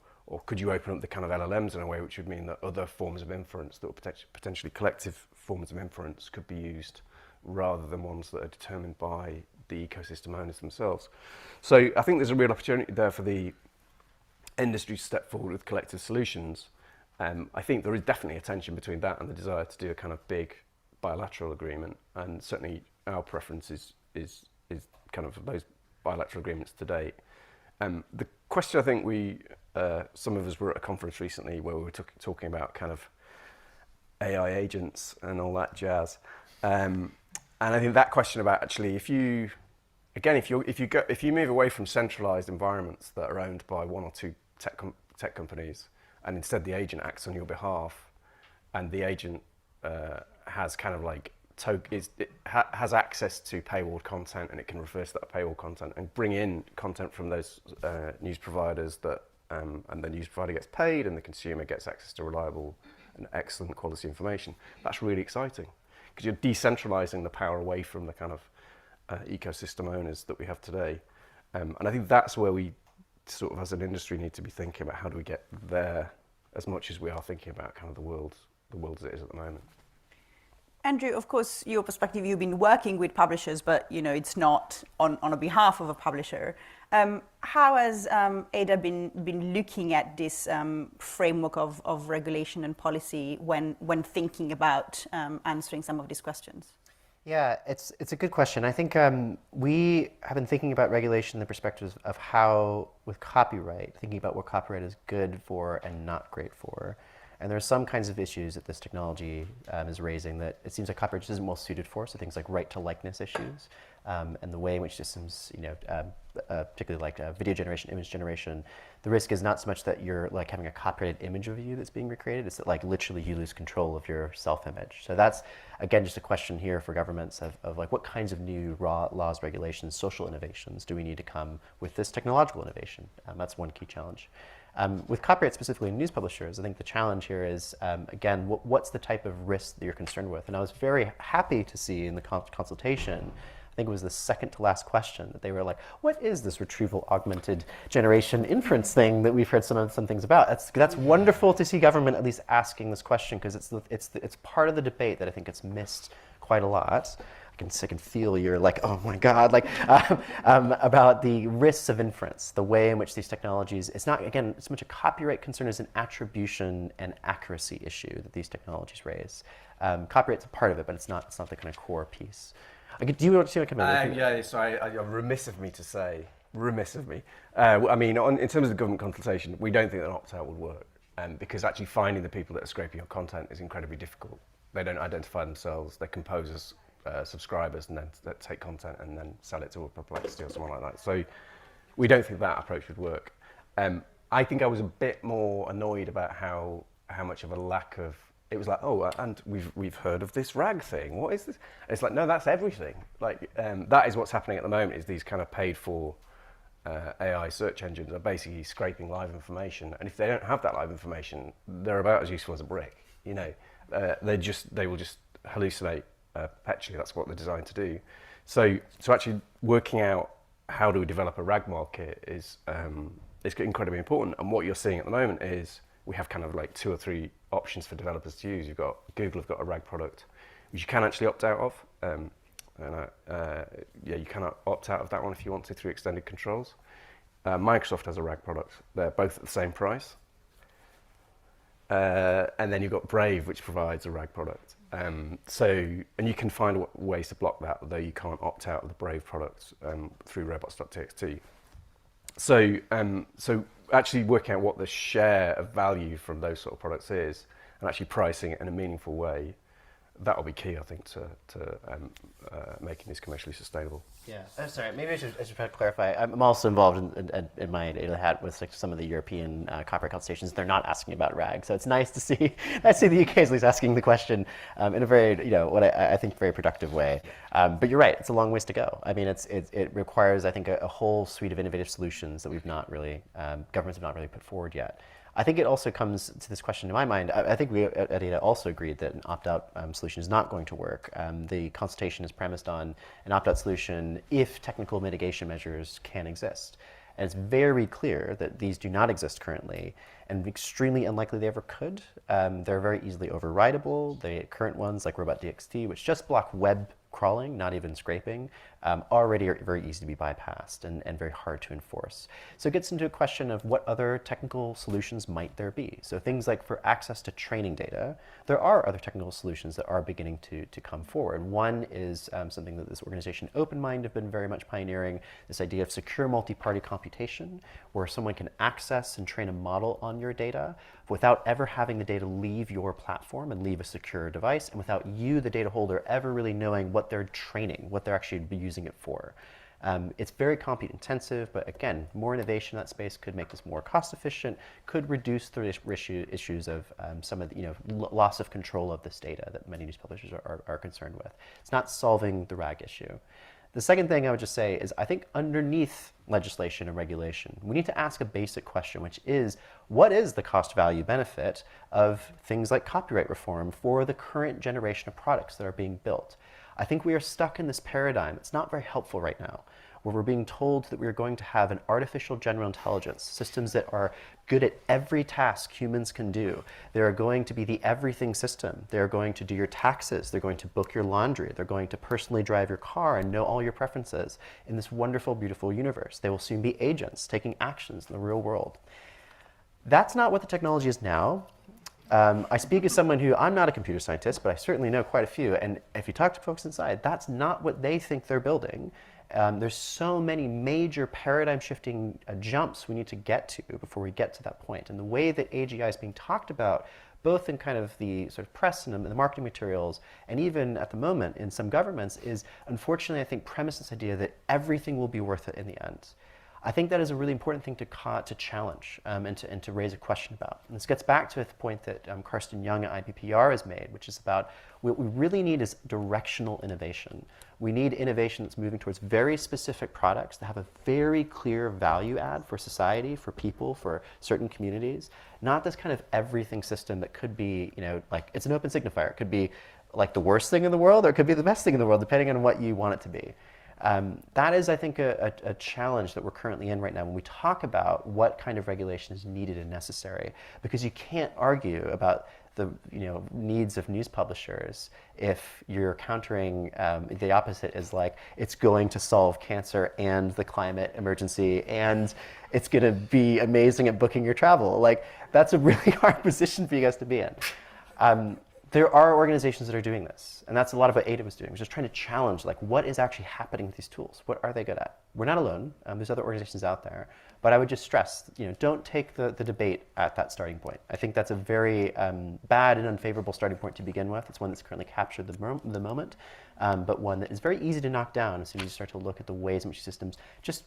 could you open up the kind of LLMs in a way which would mean that other forms of inference that were potentially collective forms of inference could be used rather than ones that are determined by the ecosystem owners themselves. So I think there's a real opportunity there for the industry to step forward with collective solutions. I think there is definitely a tension between that and the desire to do a kind of big bilateral agreement, and certainly our preference is kind of those bilateral agreements to date. The question, I think some of us were at a conference recently where we were talking about kind of AI agents and all that jazz, and I think that question about actually if you move away from centralized environments that are owned by one or two tech companies, and instead the agent acts on your behalf, and the agent has kind of like has access to paywall content, and it can reverse that paywall content and bring in content from those news providers that and the news provider gets paid and the consumer gets access to reliable and excellent quality information. That's really exciting because you're decentralizing the power away from the kind of ecosystem owners that we have today. And I think that's where we sort of as an industry need to be thinking about how do we get there as much as we are thinking about kind of the world as it is at the moment. Andrew, of course, your perspective, you've been working with publishers, but it's not on a behalf of a publisher. How has Ada been looking at this framework of regulation and policy when thinking about answering some of these questions? Yeah, it's a good question. I think we have been thinking about regulation in the perspective of how, with copyright, thinking about what copyright is good for and not great for. And there are some kinds of issues that this technology is raising that it seems like copyright just isn't well suited for. So things like right to likeness issues and the way in which systems, particularly like video generation, image generation, the risk is not so much that you're like having a copyrighted image of you that's being recreated, it's that like literally you lose control of your self-image. So that's, again, just a question here for governments of like what kinds of new laws, regulations, social innovations do we need to come with this technological innovation? That's one key challenge. With copyright specifically in news publishers, I think the challenge here is, again, what's the type of risk that you're concerned with? And I was very happy to see in the consultation, I think it was the second to last question, that they were like, what is this retrieval augmented generation inference thing that we've heard some things about? That's wonderful to see government at least asking this question, because it's part of the debate that I think gets missed quite a lot. I can feel you're like, oh my God, like about the risks of inference, the way in which these technologies, it's not, again, as much a copyright concern as an attribution and accuracy issue that these technologies raise. Copyright's a part of it, but it's not the kind of core piece. Do you want to come in? Yeah, sorry, remiss of me to say, I mean, in terms of the government consultation, we don't think that an opt-out would work, because actually finding the people that are scraping your content is incredibly difficult. They don't identify themselves, they compose as subscribers and then take content and then sell it to a Perplexity or someone like that. So we don't think that approach would work. I think I was a bit more annoyed about how much of a lack of, it was like, oh, and we've heard of this RAG thing. What is this? And it's like, no, that's everything. Like that is what's happening at the moment, is these kind of paid for AI search engines are basically scraping live information, and if they don't have that live information, they're about as useful as a brick. You know, they will just hallucinate perpetually. That's what they're designed to do. So actually working out how do we develop a RAG market is incredibly important. And what you're seeing at the moment is we have kind of like 2 or 3 options for developers to use. You've got Google have got a RAG product, which you can actually opt out of. You cannot opt out of that one if you want to through extended controls. Microsoft has a RAG product. They're both at the same price. And then you've got Brave, which provides a RAG product. And you can find ways to block that, though you can't opt out of the Brave products through robots.txt. So actually working out what the share of value from those sort of products is, and actually pricing it in a meaningful way, that will be key, I think, to making this commercially sustainable. Yeah, I'm sorry. Maybe I should try to clarify. I'm also involved in my data hat with like some of the European copyright consultations. They're not asking about RAG, so it's nice to see. I see the UK is at least asking the question in a very, what I think very productive way. But you're right. It's a long ways to go. I mean, it requires, I think, a whole suite of innovative solutions that we've not really governments have not really put forward yet. I think it also comes to this question in my mind. I think we at ADA also agreed that an opt-out solution is not going to work. The consultation is premised on an opt-out solution if technical mitigation measures can exist. And it's very clear that these do not exist currently, and extremely unlikely they ever could. They're very easily overridable. The current ones, like robot.txt, which just block web crawling, not even scraping, already are very easy to be bypassed and very hard to enforce. So it gets into a question of what other technical solutions might there be. So things like for access to training data, there are other technical solutions that are beginning to come forward. One is something that this organization OpenMind have been very much pioneering, this idea of secure multi-party computation, where someone can access and train a model on your data without ever having the data leave your platform and leave a secure device, and without you, the data holder, ever really knowing what they're training, what they're actually using it for. It's very compute intensive, but again, more innovation in that space could make this more cost efficient, could reduce the issues of some of the loss of control of this data that many news publishers are concerned with. It's not solving the RAG issue. The second thing I would just say is I think underneath legislation and regulation, we need to ask a basic question, which is, what is the cost value benefit of things like copyright reform for the current generation of products that are being built? I think we are stuck in this paradigm. It's not very helpful right now, where we're being told that we are going to have an artificial general intelligence, systems that are good at every task humans can do. They are going to be the everything system. They're going to do your taxes. They're going to book your laundry. They're going to personally drive your car and know all your preferences in this wonderful, beautiful universe. They will soon be agents taking actions in the real world. That's not what the technology is now. I speak as someone who, I'm not a computer scientist, but I certainly know quite a few. And if you talk to folks inside, that's not what they think they're building. There's so many major paradigm shifting jumps we need to get to before we get to that point. And the way that AGI is being talked about, both in kind of the sort of press and the marketing materials, and even at the moment in some governments, is unfortunately, I think, premise this idea that everything will be worth it in the end. I think that is a really important thing to challenge and to raise a question about. And this gets back to the point that Karsten Young at IPPR has made, which is about what we really need is directional innovation. We need innovation that's moving towards very specific products that have a very clear value add for society, for people, for certain communities. Not this kind of everything system that could be, like it's an open signifier. It could be like the worst thing in the world, or it could be the best thing in the world, depending on what you want it to be. That is, I think, a challenge that we're currently in right now when we talk about what kind of regulation is needed and necessary, because you can't argue about the needs of news publishers if you're countering the opposite is like it's going to solve cancer and the climate emergency and it's going to be amazing at booking your travel. Like that's a really hard position for you guys to be in. There are organizations that are doing this, and that's a lot of what ADA was doing, was just trying to challenge, like, what is actually happening with these tools? What are they good at? We're not alone. There's other organizations out there. But I would just stress, don't take the debate at that starting point. I think that's a very bad and unfavorable starting point to begin with. It's one that's currently captured the moment, but one that is very easy to knock down as soon as you start to look at the ways in which systems just,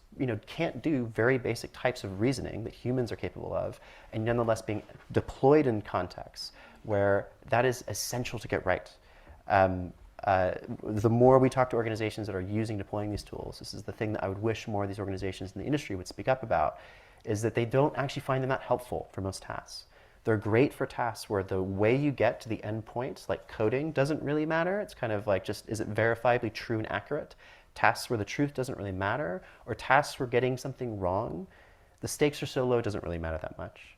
can't do very basic types of reasoning that humans are capable of, and nonetheless being deployed in contexts where that is essential to get right. the more we talk to organizations that are deploying these tools, this is the thing that I would wish more of these organizations in the industry would speak up about, is that they don't actually find them that helpful for most tasks. They're great for tasks where the way you get to the end point, like coding, doesn't really matter. It's kind of like just, is it verifiably true and accurate? Tasks where the truth doesn't really matter, or tasks where getting something wrong, the stakes are so low it doesn't really matter that much.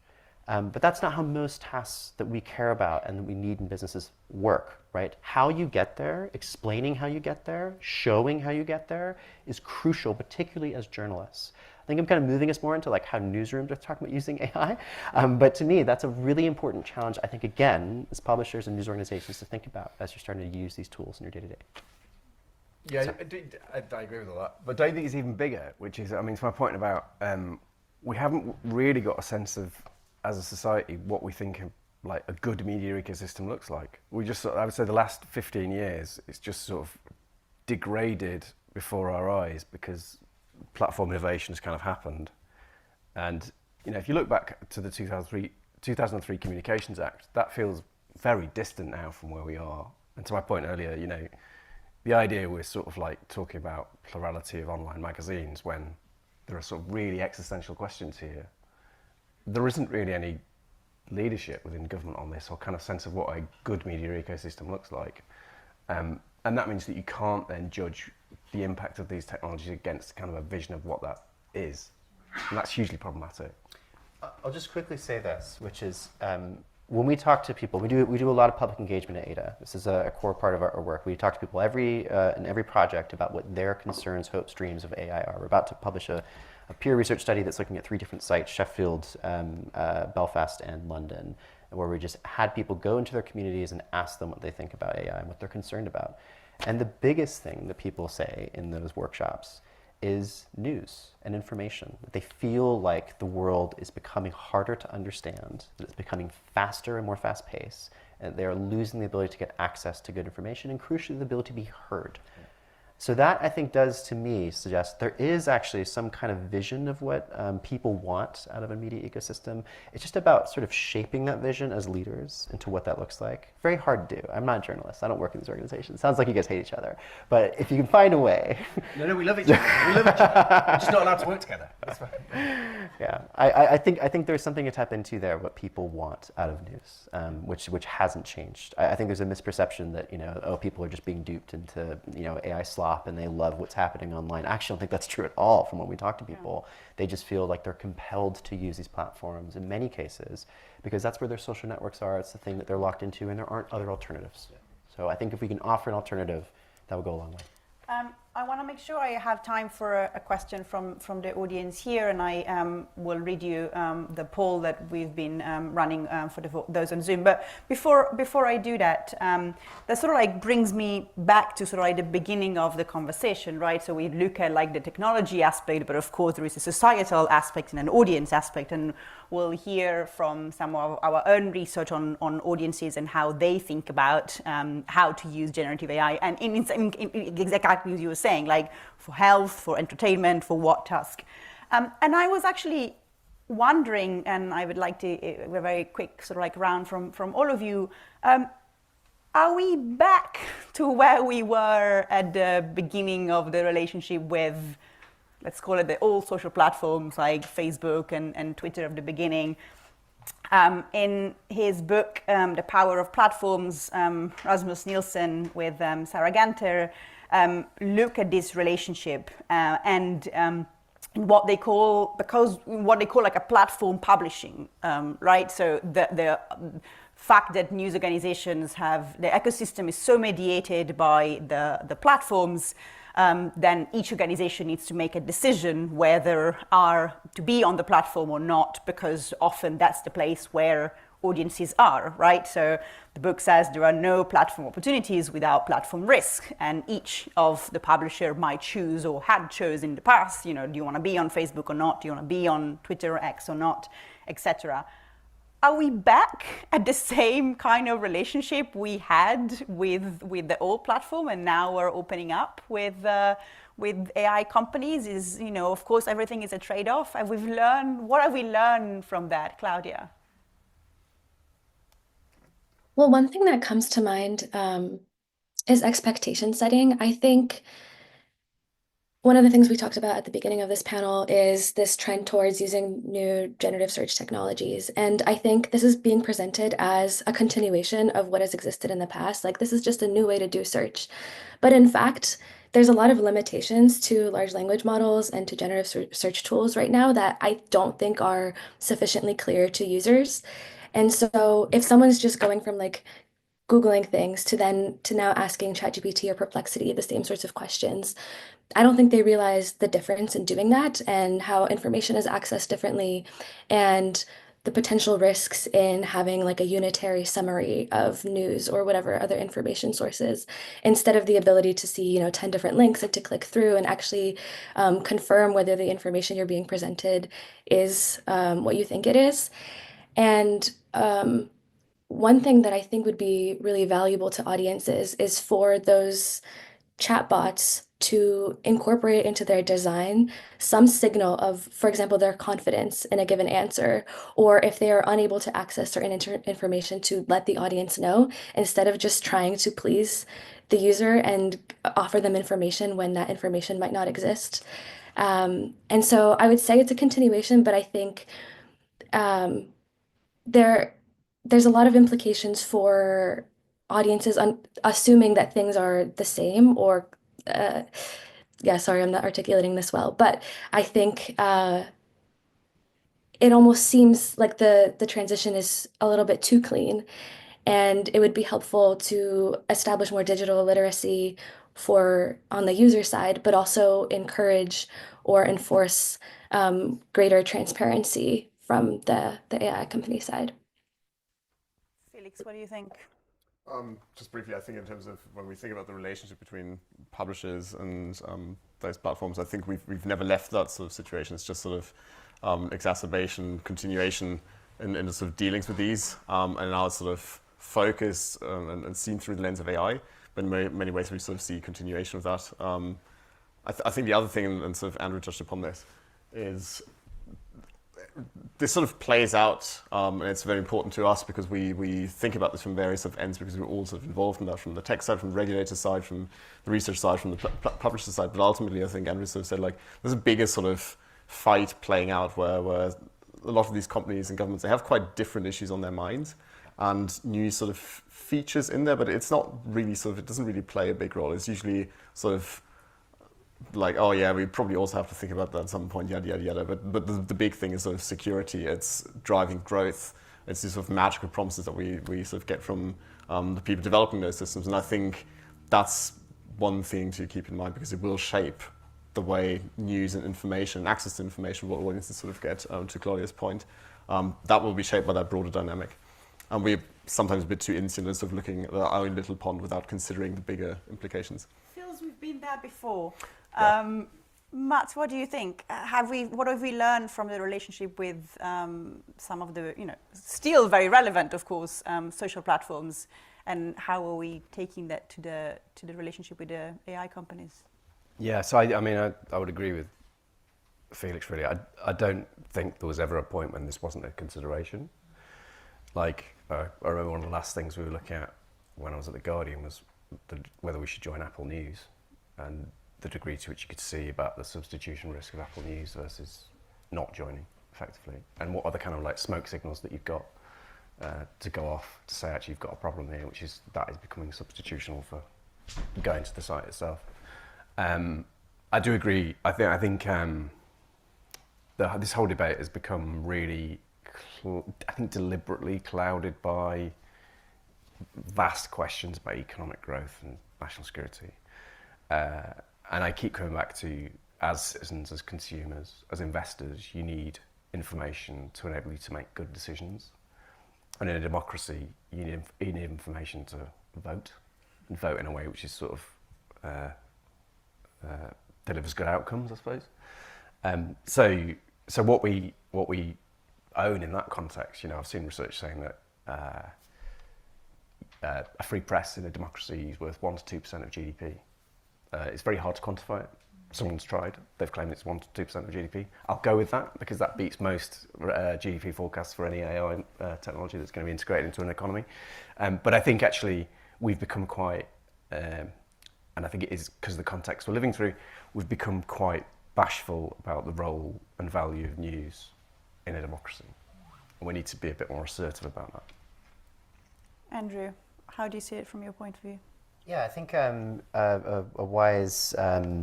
But that's not how most tasks that we care about and that we need in businesses work, right? How you get there, explaining how you get there, showing how you get there is crucial, particularly as journalists. I think I'm kind of moving us more into like how newsrooms are talking about using AI. But to me, that's a really important challenge, I think, again, as publishers and news organizations to think about as you're starting to use these tools in your day-to-day. Yeah, I agree with all that. But don't you think it's even bigger, which is, I mean, to my point about we haven't really got a sense of, as a society, what we think like a good media ecosystem looks like. We just, I would say the last 15 years, it's just sort of degraded before our eyes because platform innovation has kind of happened. And, you know, if you look back to the 2003 Communications Act, that feels very distant now from where we are. And to my point earlier, you know, the idea we're sort of like talking about plurality of online magazines when there are sort of really existential questions here. There isn't really any leadership within government on this or kind of sense of what a good media ecosystem looks like. And that means that you can't then judge the impact of these technologies against kind of a vision of what that is. And that's hugely problematic. I'll just quickly say this, which is when we talk to people, we do a lot of public engagement at Ada. This is a core part of our work. We talk to people in every project about what their concerns, hopes, dreams of AI are. We're about to publish a peer research study that's looking at 3 different sites, Sheffield, Belfast, and London, where we just had people go into their communities and ask them what they think about AI and what they're concerned about. And the biggest thing that people say in those workshops is news and information. They feel like the world is becoming harder to understand, that it's becoming faster and more fast-paced, and they're losing the ability to get access to good information, and crucially, the ability to be heard. So that, I think, does, to me, suggest there is actually some kind of vision of what people want out of a media ecosystem. It's just about sort of shaping that vision as leaders into what that looks like. Very hard to do. I'm not a journalist. I don't work in these organizations. Sounds like you guys hate each other. But if you can find a way... No, we love each other. We love each other. We're just not allowed to work together. That's fine. Yeah, I think there's something to tap into there, what people want out of news, which hasn't changed. I think there's a misperception that, you know, oh, people are just being duped into, you know, AI slop and they love what's happening online. I actually don't think that's true at all from when we talk to people. They just feel like they're compelled to use these platforms in many cases because that's where their social networks are. It's the thing that they're locked into and there aren't other alternatives. So I think if we can offer an alternative, that would go a long way. I want to make sure I have time for a question from the audience here, and I will read you the poll that we've been running for those on Zoom. But before I do that, that sort of like brings me back to sort of like the beginning of the conversation, right? So we look at like the technology aspect, but of course there is a societal aspect and an audience aspect, and we'll hear from some of our own research on audiences and how they think about how to use generative AI, and in exactly as you were saying, like for health, for entertainment, for what task. And I was actually wondering, and I would like to, a very quick sort of like round from all of you, are we back to where we were at the beginning of the relationship with, let's call it the old social platforms like Facebook and Twitter of the beginning? In his book, The Power of Platforms, Rasmus Nielsen with Sarah Ganter look at this relationship and what they call like a platform publishing, right? So the fact that news organizations the ecosystem is so mediated by the platforms, then each organization needs to make a decision whether to be on the platform or not, because often that's the place where audiences are, right? So the book says there are no platform opportunities without platform risk, and each of the publisher might choose or had chosen in the past, you know, do you want to be on Facebook or not? Do you want to be on Twitter or X or not, etc. Are we back at the same kind of relationship we had with the old platform, and now we're opening up with AI companies? Is, you know, of course, everything is a trade-off. And what have we learned from that, Claudia? Well, one thing that comes to mind is expectation setting. I think one of the things we talked about at the beginning of this panel is this trend towards using new generative search technologies. And I think this is being presented as a continuation of what has existed in the past. Like, this is just a new way to do search. But in fact, there's a lot of limitations to large language models and to generative search tools right now that I don't think are sufficiently clear to users. And so if someone's just going from like Googling things to now asking ChatGPT or Perplexity the same sorts of questions, I don't think they realize the difference in doing that and how information is accessed differently and the potential risks in having like a unitary summary of news or whatever other information sources instead of the ability to see, 10 different links and to click through and actually confirm whether the information you're being presented is what you think it is. And one thing that I think would be really valuable to audiences is for those chatbots to incorporate into their design some signal of, for example, their confidence in a given answer, or if they are unable to access certain information to let the audience know, instead of just trying to please the user and offer them information when that information might not exist. And so I would say it's a continuation, but I think um, there there's a lot of implications for audiences assuming that things are the same or uh, yeah, sorry, I'm not articulating this well, but I think it almost seems like the transition is a little bit too clean, and it would be helpful to establish more digital literacy for on the user side, but also encourage or enforce greater transparency from the AI company side. Felix, what do you think? Just briefly, I think in terms of when we think about the relationship between publishers and those platforms, I think we've never left that sort of situation. It's just sort of exacerbation, continuation in the sort of dealings with these, and now it's sort of focused and seen through the lens of AI. But in many ways, we sort of see continuation of that. I think the other thing, and sort of Andrew touched upon this, is this sort of plays out, and it's very important to us because we think about this from various sort of ends because we're all sort of involved in that, from the tech side, from the regulator side, from the research side, from the publisher side. But ultimately, I think Andrew sort of said, like, there's a bigger sort of fight playing out where a lot of these companies and governments, they have quite different issues on their minds and new sort of features in there, but it's not really sort of, it doesn't really play a big role. It's usually sort of like, oh yeah, we probably also have to think about that at some point, yada, yada, yada. But the big thing is sort of security. It's driving growth. It's these sort of magical promises that we sort of get from the people developing those systems. And I think that's one thing to keep in mind because it will shape the way news and information and access to information will audiences sort of get, to Claudia's point. That will be shaped by that broader dynamic. And we're sometimes a bit too insular, sort of looking at our own little pond without considering the bigger implications. Feels we've been there before. Yeah. Matt, what do you think? What have we learned from the relationship with some of the, still very relevant, of course, social platforms, and how are we taking that to the relationship with the AI companies? Yeah, so I would agree with Felix, really. I don't think there was ever a point when this wasn't a consideration. Like, I remember one of the last things we were looking at when I was at The Guardian was whether we should join Apple News, and the degree to which you could see about the substitution risk of Apple News versus not joining, effectively, and what are the kind of like smoke signals that you've got to go off to say, actually, you've got a problem here, which is that is becoming substitutional for going to the site itself. I do agree. I think this whole debate has become really, I think, deliberately clouded by vast questions about economic growth and national security. And I keep coming back to, as citizens, as consumers, as investors, you need information to enable you to make good decisions. And in a democracy, you need information to vote, and vote in a way which is sort of delivers good outcomes, I suppose. So what we own in that context, I've seen research saying that a free press in a democracy is worth 1% to 2% of GDP. It's very hard to quantify it. Someone's tried. They've claimed it's 1% to 2% of GDP. I'll go with that because that beats most GDP forecasts for any AI technology that's going to be integrated into an economy. But I think actually we've become quite and I think it is because of the context we're living through, we've become quite bashful about the role and value of news in a democracy. And we need to be a bit more assertive about that. Andrew, how do you see it from your point of view? Yeah, I think a wise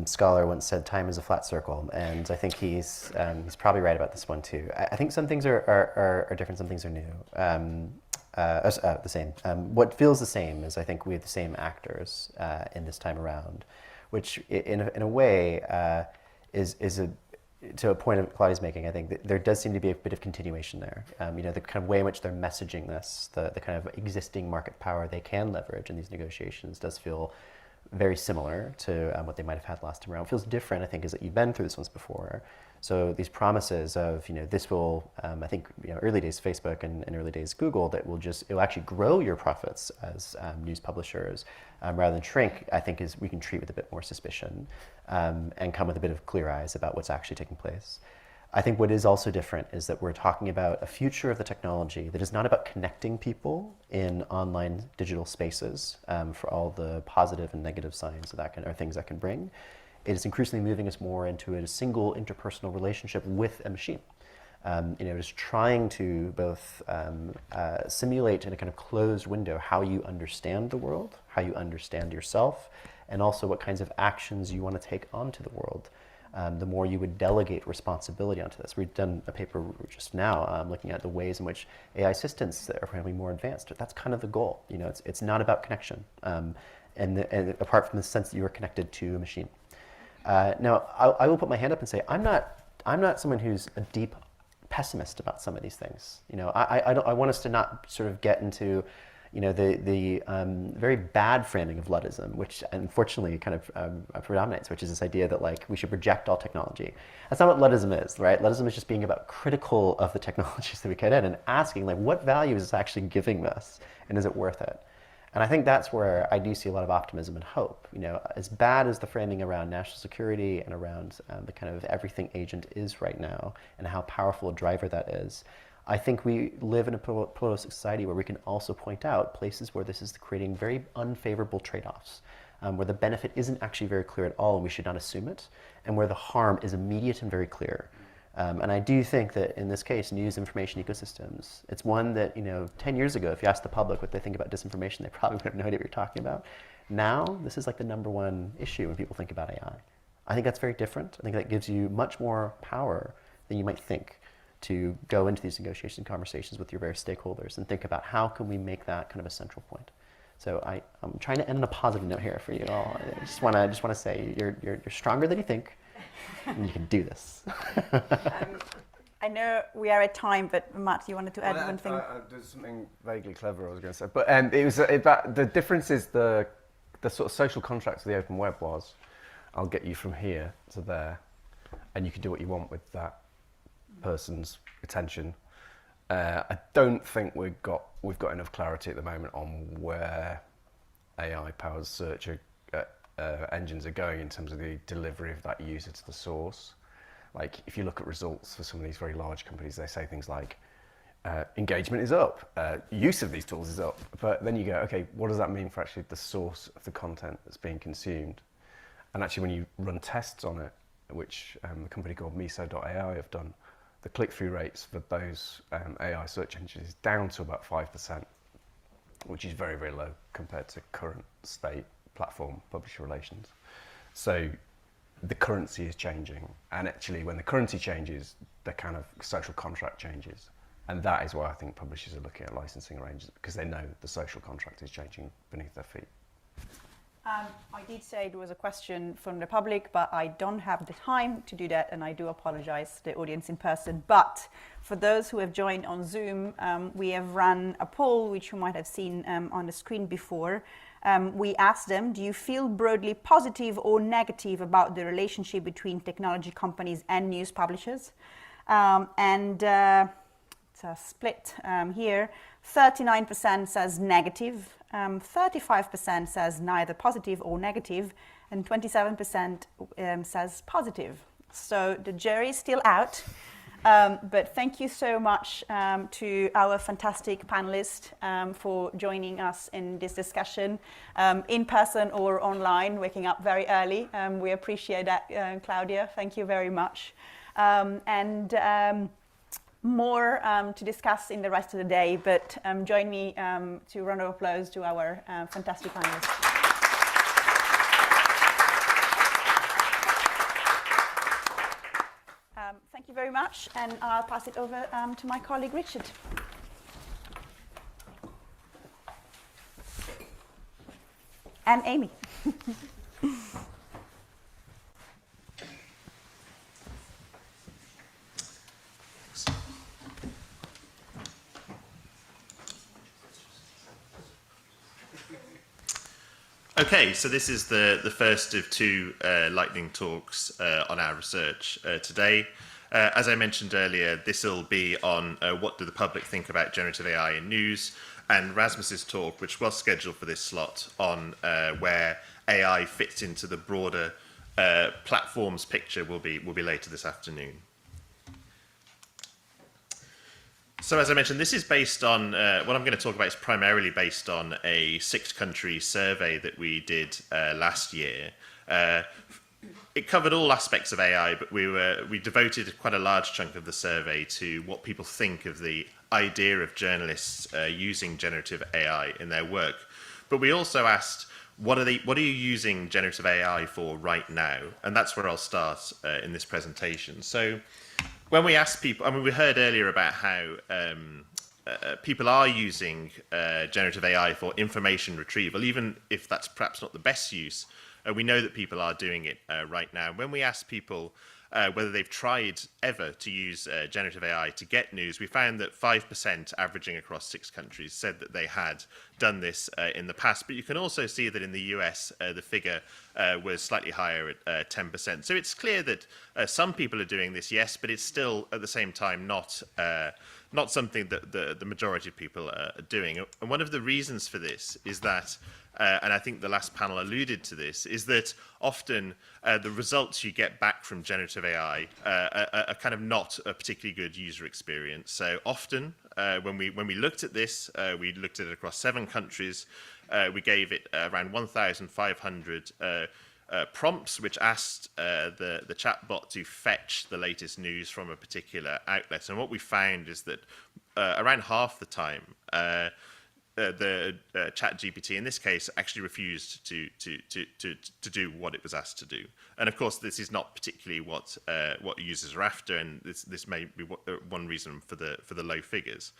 scholar once said time is a flat circle, and I think he's probably right about this one too. I think some things are different, some things are new, the same. What feels the same is I think we have the same actors in this time around, which in a way is to a point of Claudia's making. I think there does seem to be a bit of continuation there. The kind of way in which they're messaging this, the kind of existing market power they can leverage in these negotiations does feel very similar to what they might have had last time around. It feels different, I think, is that you've been through this once before. So these promises of, this will, I think, early days Facebook and early days Google, that it'll actually grow your profits as news publishers rather than shrink, I think we can treat with a bit more suspicion and come with a bit of clear eyes about what's actually taking place. I think what is also different is that we're talking about a future of the technology that is not about connecting people in online digital spaces for all the positive and negative signs or things that can bring. It is increasingly moving us more into a single interpersonal relationship with a machine. It is trying to both simulate in a kind of closed window how you understand the world, how you understand yourself, and also what kinds of actions you want to take onto the world. The more you would delegate responsibility onto this. We've done a paper just now looking at the ways in which AI assistants are becoming more advanced. That's kind of the goal. It's not about connection, and apart from the sense that you are connected to a machine. Now, I will put my hand up and say I'm not someone who's a deep pessimist about some of these things. I want us to not sort of get into the very bad framing of Luddism, which unfortunately kind of predominates, which is this idea that we should reject all technology. That's not what Luddism is, right? Luddism is just being about critical of the technologies that we get in and asking what value is this actually giving us, and is it worth it? And I think that's where I do see a lot of optimism and hope. As bad as the framing around national security and around the kind of everything agent is right now, and how powerful a driver that is, I think we live in a pluralistic society where we can also point out places where this is creating very unfavorable trade-offs, where the benefit isn't actually very clear at all and we should not assume it, and where the harm is immediate and very clear. And I do think that in this case, news information ecosystems, it's one that, 10 years ago, if you asked the public what they think about disinformation, they probably would have no idea what you're talking about. Now, this is the number one issue when people think about AI. I think that's very different. I think that gives you much more power than you might think to go into these negotiation conversations with your various stakeholders and think about how can we make that kind of a central point. So I'm trying to end on a positive note here for you all. I just want to say you're stronger than you think. And you can do this. I know we are at time, but Matt, you wanted to add one thing? There's something vaguely clever I was going to say. But it was the difference is the sort of social contract of the open web was, I'll get you from here to there, and you can do what you want with that person's attention. I don't think we've got enough clarity at the moment on where AI-powered search engines are going in terms of the delivery of that user to the source. If you look at results for some of these very large companies, they say things like, engagement is up, use of these tools is up. But then you go, okay, what does that mean for actually the source of the content that's being consumed? And actually when you run tests on it, which a company called Miso.ai have done, the click-through rates for those AI search engines is down to about 5%, which is very, very low compared to current state platform publisher relations. So the currency is changing, and actually when the currency changes, the kind of social contract changes, and that is why I think publishers are looking at licensing arrangements, because they know the social contract is changing beneath their feet. I did say there was a question from the public, but I don't have the time to do that, and I do apologize to the audience in person. But for those who have joined on Zoom, we have run a poll, which you might have seen on the screen before. We asked them, do you feel broadly positive or negative about the relationship between technology companies and news publishers? It's a split here. 39% says negative, 35% says neither positive or negative, and 27% says positive. So the jury is still out. But thank you so much to our fantastic panelists for joining us in this discussion, in person or online, waking up very early. We appreciate that, Claudia. Thank you very much. More to discuss in the rest of the day, but join me to round of applause to our fantastic panelists. Thank you very much, and I'll pass it over to my colleague Richard. And Amy. Okay, so this is the first of two lightning talks on our research today. As I mentioned earlier, this will be on what do the public think about generative AI in news, and Rasmus's talk, which was scheduled for this slot, on where AI fits into the broader platforms picture will be later this afternoon. So as I mentioned, this is based on, what I'm going to talk about is primarily based on a 6-country survey that we did last year. It covered all aspects of AI, but we devoted quite a large chunk of the survey to what people think of the idea of journalists using generative AI in their work. But we also asked, what are you using generative AI for right now? And that's where I'll start in this presentation. So when we asked people, I mean, we heard earlier about how people are using generative AI for information retrieval, even if that's perhaps not the best use. We know that people are doing it right now. When we asked people whether they've tried ever to use generative AI to get news, we found that 5%, averaging across 6 countries, said that they had done this in the past. But you can also see that in the US, the figure was slightly higher at 10%. So it's clear that some people are doing this, yes, but it's still at the same time not something that the majority of people are doing. And one of the reasons for this is that and I think the last panel alluded to this, is that often the results you get back from generative AI are kind of not a particularly good user experience. So often when we looked at this, we looked at it across 7 countries. We gave it around 1,500 prompts, which asked the chatbot to fetch the latest news from a particular outlet. And what we found is that around half the time, the ChatGPT in this case actually refused to do what it was asked to do. And of course, this is not particularly what users are after, and this may be one reason for the low figures.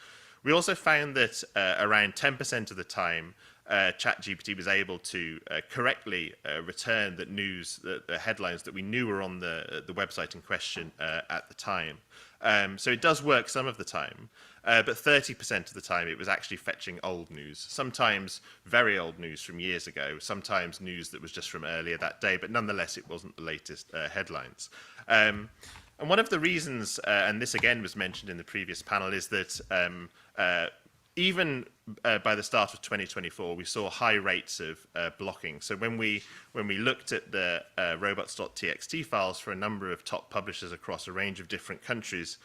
We also found that around 10% of the time, ChatGPT was able to correctly return the headlines that we knew were on the website in question at the time. So it does work some of the time, but 30% of the time it was actually fetching old news, sometimes very old news from years ago, sometimes news that was just from earlier that day, but nonetheless it wasn't the latest headlines. And one of the reasons, and this again was mentioned in the previous panel, is that even by the start of 2024, we saw high rates of blocking. So when we looked at the robots.txt files for a number of top publishers across a range of different countries,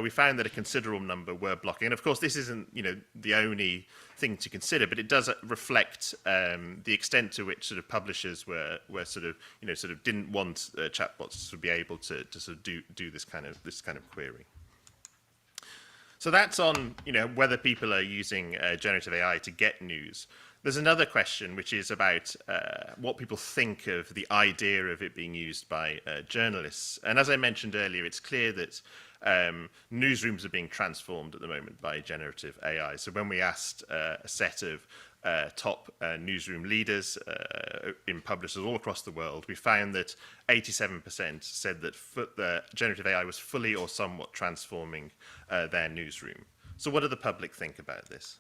we found that a considerable number were blocking. And of course, this isn't the only thing to consider, but it does reflect the extent to which sort of publishers were sort of didn't want chatbots to be able to sort of do this kind of query. So that's on whether people are using generative AI to get news. There's another question which is about what people think of the idea of it being used by journalists. And as I mentioned earlier, it's clear that newsrooms are being transformed at the moment by generative AI. So when we asked a set of top newsroom leaders in publishers all across the world, we found that 87% said that generative AI was fully or somewhat transforming their newsroom. So what do the public think about this?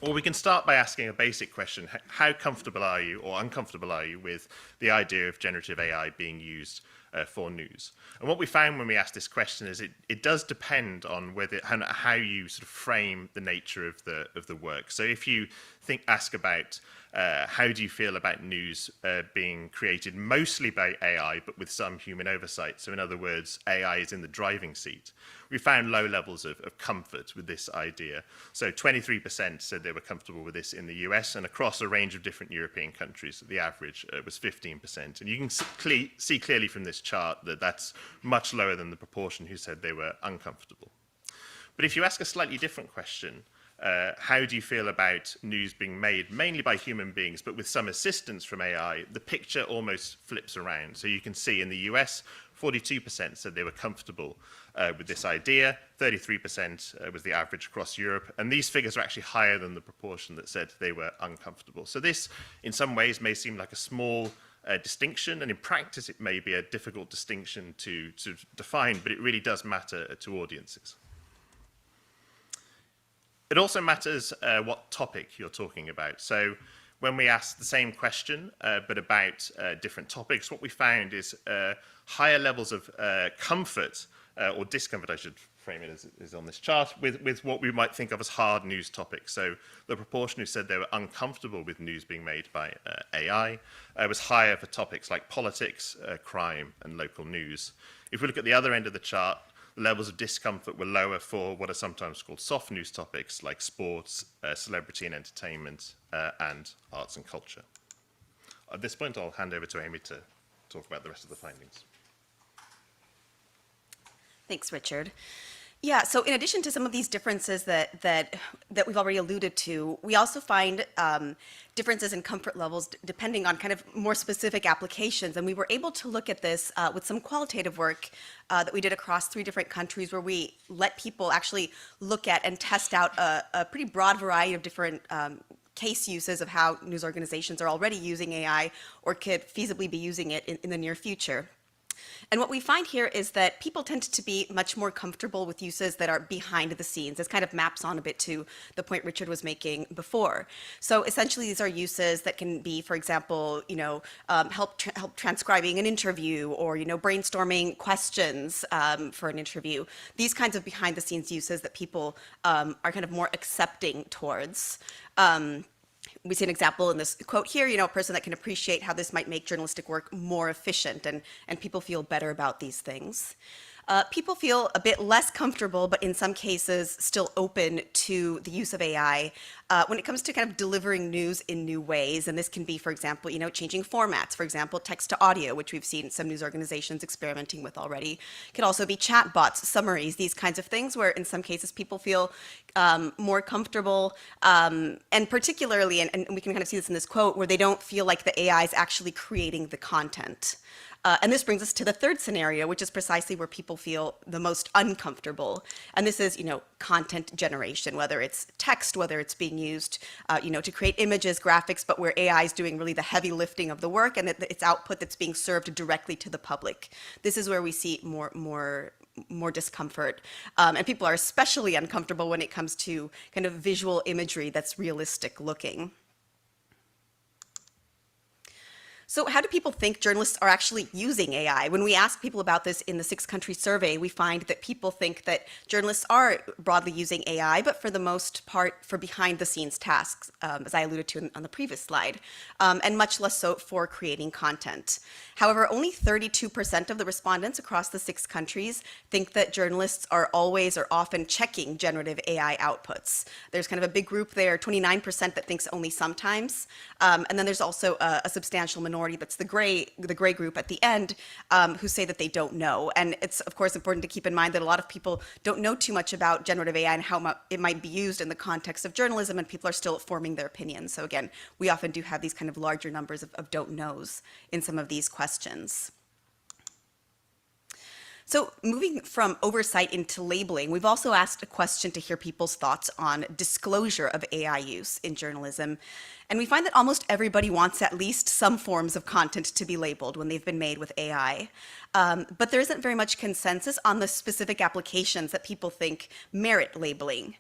Well, we can start by asking a basic question. How comfortable are you or uncomfortable are you with the idea of generative AI being used for news. And what we found when we asked this question is it does depend on how you sort of frame the nature of the work. So if you ask about how do you feel about news being created mostly by AI, but with some human oversight? So in other words, AI is in the driving seat. We found low levels of comfort with this idea. So 23% said they were comfortable with this in the US, and across a range of different European countries, the average was 15%. And you can see clearly from this chart that that's much lower than the proportion who said they were uncomfortable. But if you ask a slightly different question, how do you feel about news being made mainly by human beings, but with some assistance from AI, the picture almost flips around. So you can see in the US, 42% said they were comfortable with this idea, 33% was the average across Europe, and these figures are actually higher than the proportion that said they were uncomfortable. So this, in some ways, may seem like a small distinction, and in practice it may be a difficult distinction to define, but it really does matter to audiences. It also matters what topic you're talking about. So when we asked the same question, but about different topics, what we found is higher levels of comfort or discomfort, I should frame it as is on this chart, with what we might think of as hard news topics. So the proportion who said they were uncomfortable with news being made by AI was higher for topics like politics, crime, and local news. If we look at the other end of the chart, the levels of discomfort were lower for what are sometimes called soft news topics like sports, celebrity and entertainment, and arts and culture. At this point, I'll hand over to Amy to talk about the rest of the findings. Thanks, Richard. Yeah, so in addition to some of these differences that we've already alluded to, we also find differences in comfort levels depending on kind of more specific applications. And we were able to look at this with some qualitative work that we did across 3 different countries where we let people actually look at and test out a pretty broad variety of different case uses of how news organizations are already using AI or could feasibly be using it in the near future. And what we find here is that people tend to be much more comfortable with uses that are behind the scenes. This kind of maps on a bit to the point Richard was making before. So essentially, these are uses that can be, for example, help transcribing an interview or brainstorming questions for an interview. These kinds of behind the scenes uses that people are kind of more accepting towards. We see an example in this quote here, a person that can appreciate how this might make journalistic work more efficient, and people feel better about these things. People feel a bit less comfortable, but in some cases still open to the use of AI when it comes to kind of delivering news in new ways. And this can be, for example, changing formats, for example, text to audio, which we've seen some news organizations experimenting with already. It could also be chat bots, summaries, these kinds of things where in some cases people feel more comfortable, and particularly, and we can kind of see this in this quote, where they don't feel like the AI is actually creating the content. And this brings us to the third scenario, which is precisely where people feel the most uncomfortable. And this is, content generation, whether it's text, whether it's being used, to create images, graphics, but where AI is doing really the heavy lifting of the work and it's output that's being served directly to the public. This is where we see more discomfort. And people are especially uncomfortable when it comes to kind of visual imagery that's realistic looking. So how do people think journalists are actually using AI? When we ask people about this in the 6-country survey, we find that people think that journalists are broadly using AI, but for the most part for behind-the-scenes tasks, as I alluded to on the previous slide, and much less so for creating content. However, only 32% of the respondents across the 6 countries think that journalists are always or often checking generative AI outputs. There's kind of a big group there, 29% that thinks only sometimes, and then there's also a substantial minority, that's the gray group at the end, who say that they don't know. And it's, of course, important to keep in mind that a lot of people don't know too much about generative AI and how it might be used in the context of journalism, and people are still forming their opinions. So again, we often do have these kind of larger numbers of don't knows in some of these questions. So, moving from oversight into labeling, we've also asked a question to hear people's thoughts on disclosure of AI use in journalism. And we find that almost everybody wants at least some forms of content to be labeled when they've been made with AI. But there isn't very much consensus on the specific applications that people think merit labeling.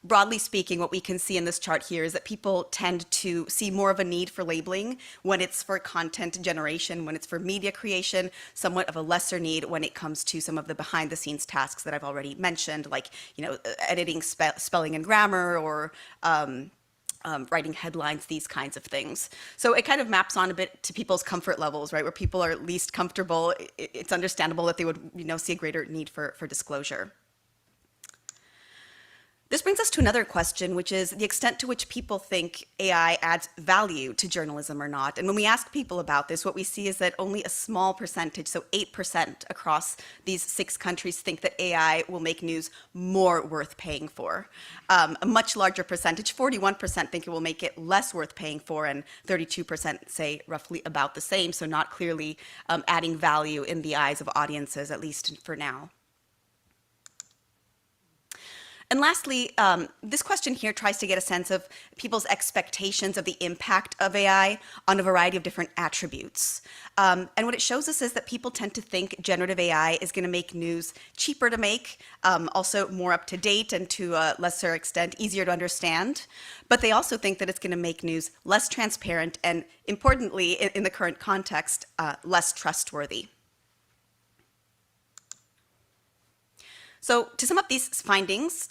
Broadly speaking, what we can see in this chart here is that people tend to see more of a need for labeling when it's for content generation, when it's for media creation, somewhat of a lesser need when it comes to some of the behind the scenes tasks that I've already mentioned, like, editing spelling and grammar, or writing headlines, these kinds of things. So it kind of maps on a bit to people's comfort levels, right? Where people are least comfortable, it's understandable that they would, see a greater need for disclosure. This brings us to another question, which is the extent to which people think AI adds value to journalism or not. And when we ask people about this, what we see is that only a small percentage, so 8% across these 6 countries, think that AI will make news more worth paying for. A much larger percentage, 41%, think it will make it less worth paying for, and 32% say roughly about the same, so not clearly adding value in the eyes of audiences, at least for now. And lastly, this question here tries to get a sense of people's expectations of the impact of AI on a variety of different attributes. And what it shows us is that people tend to think generative AI is going to make news cheaper to make, also more up to date, and to a lesser extent easier to understand. But they also think that it's going to make news less transparent and, importantly, in the current context, less trustworthy. So to sum up these findings,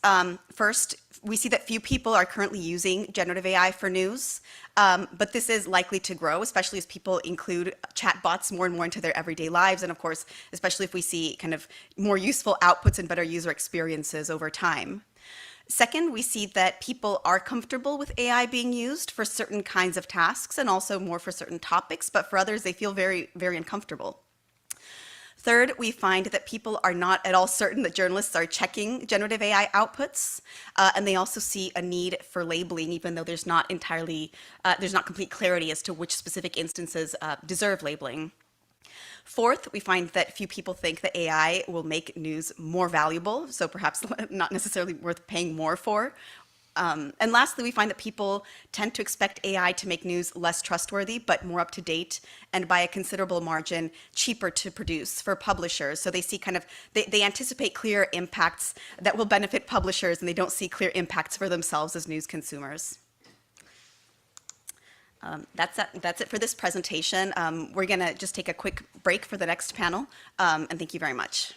first, we see that few people are currently using generative AI for news, but this is likely to grow, especially as people include chatbots more and more into their everyday lives, and of course, especially if we see kind of more useful outputs and better user experiences over time. Second, we see that people are comfortable with AI being used for certain kinds of tasks and also more for certain topics, but for others, they feel very, very uncomfortable. Third, we find that people are not at all certain that journalists are checking generative AI outputs, and they also see a need for labeling, even though there's not complete clarity as to which specific instances deserve labeling. Fourth, we find that few people think that AI will make news more valuable, so perhaps not necessarily worth paying more for. And lastly, we find that people tend to expect AI to make news less trustworthy, but more up to date, and by a considerable margin, cheaper to produce for publishers. So they see they anticipate clear impacts that will benefit publishers, and they don't see clear impacts for themselves as news consumers. That's it for this presentation. We're going to just take a quick break for the next panel, and thank you very much.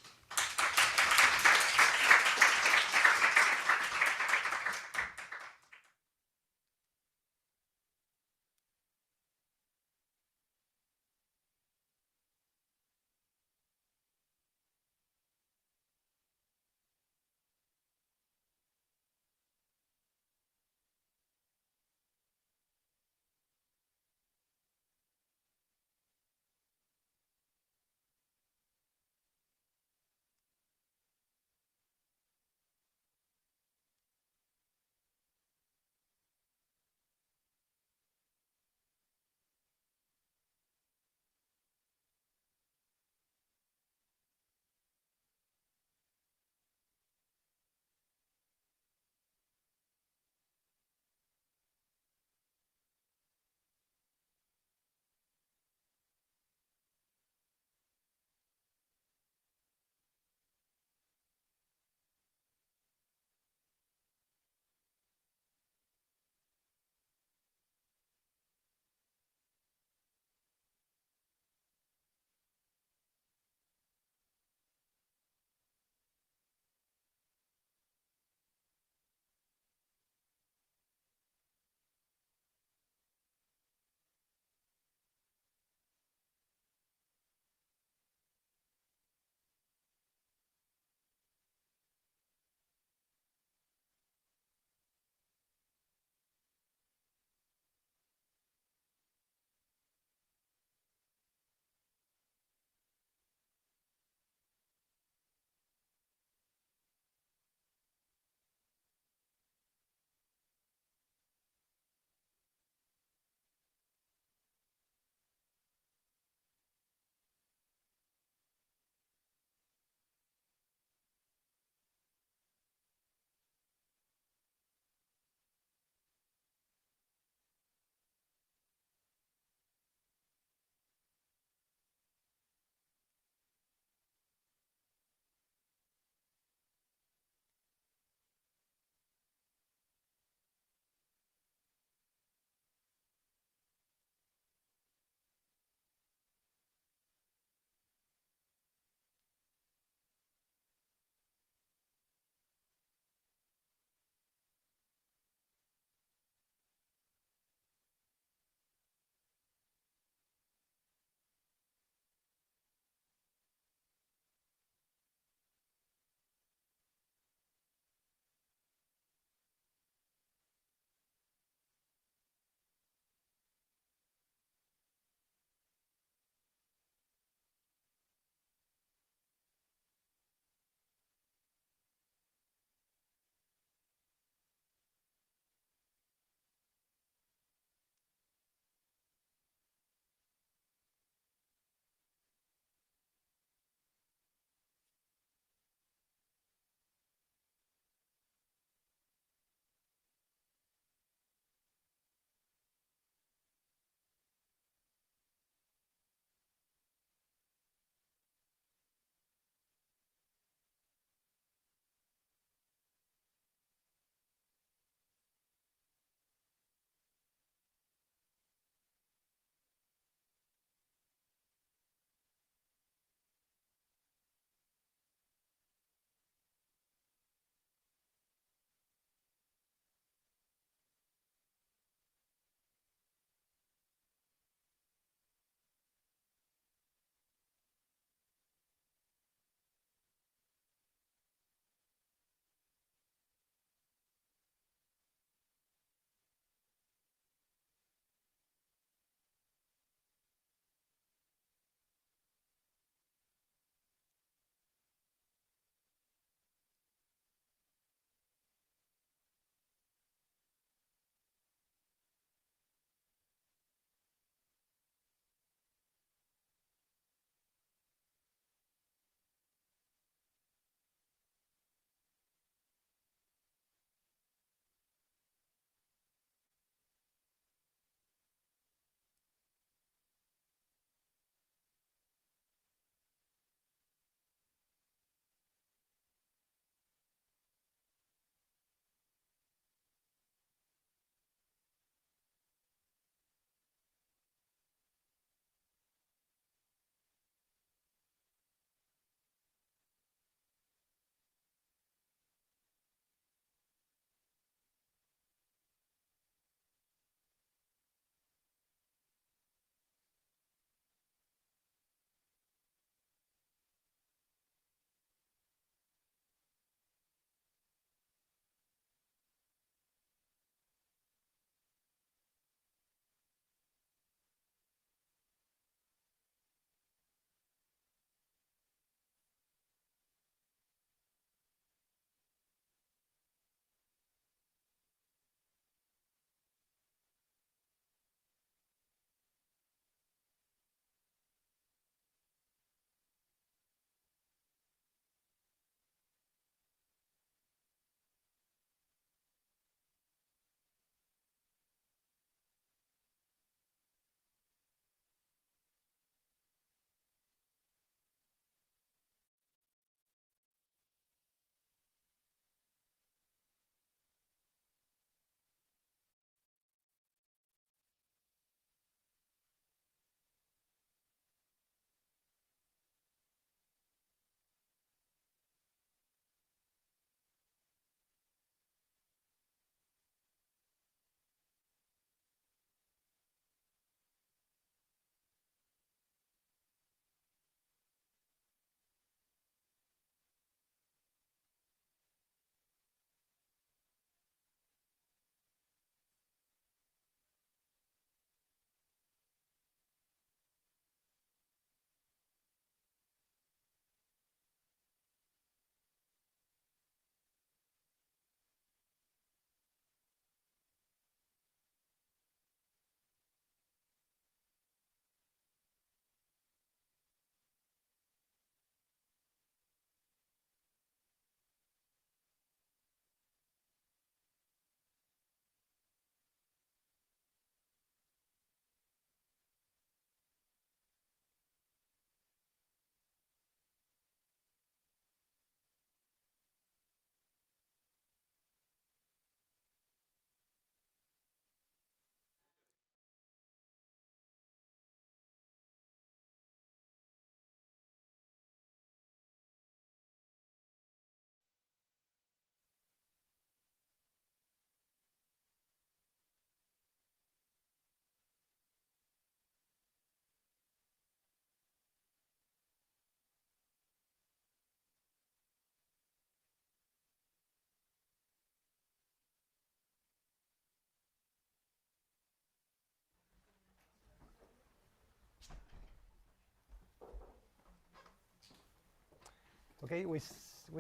Okay, we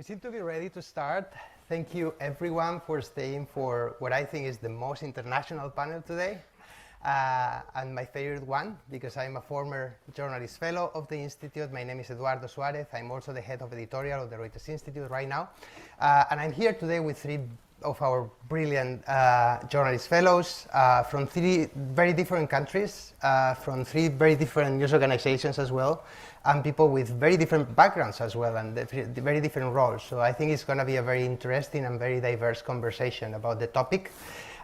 seem to be ready to start. Thank you everyone for staying for what I think is the most international panel today. And my favorite one, because I'm a former journalist fellow of the Institute. My name is Eduardo Suarez. I'm also the head of editorial of the Reuters Institute right now. And I'm here today with three of our brilliant journalist fellows from three very different countries, from three very different news organizations as well, and people with very different backgrounds as well, and very different roles. So I think it's going to be a very interesting and very diverse conversation about the topic.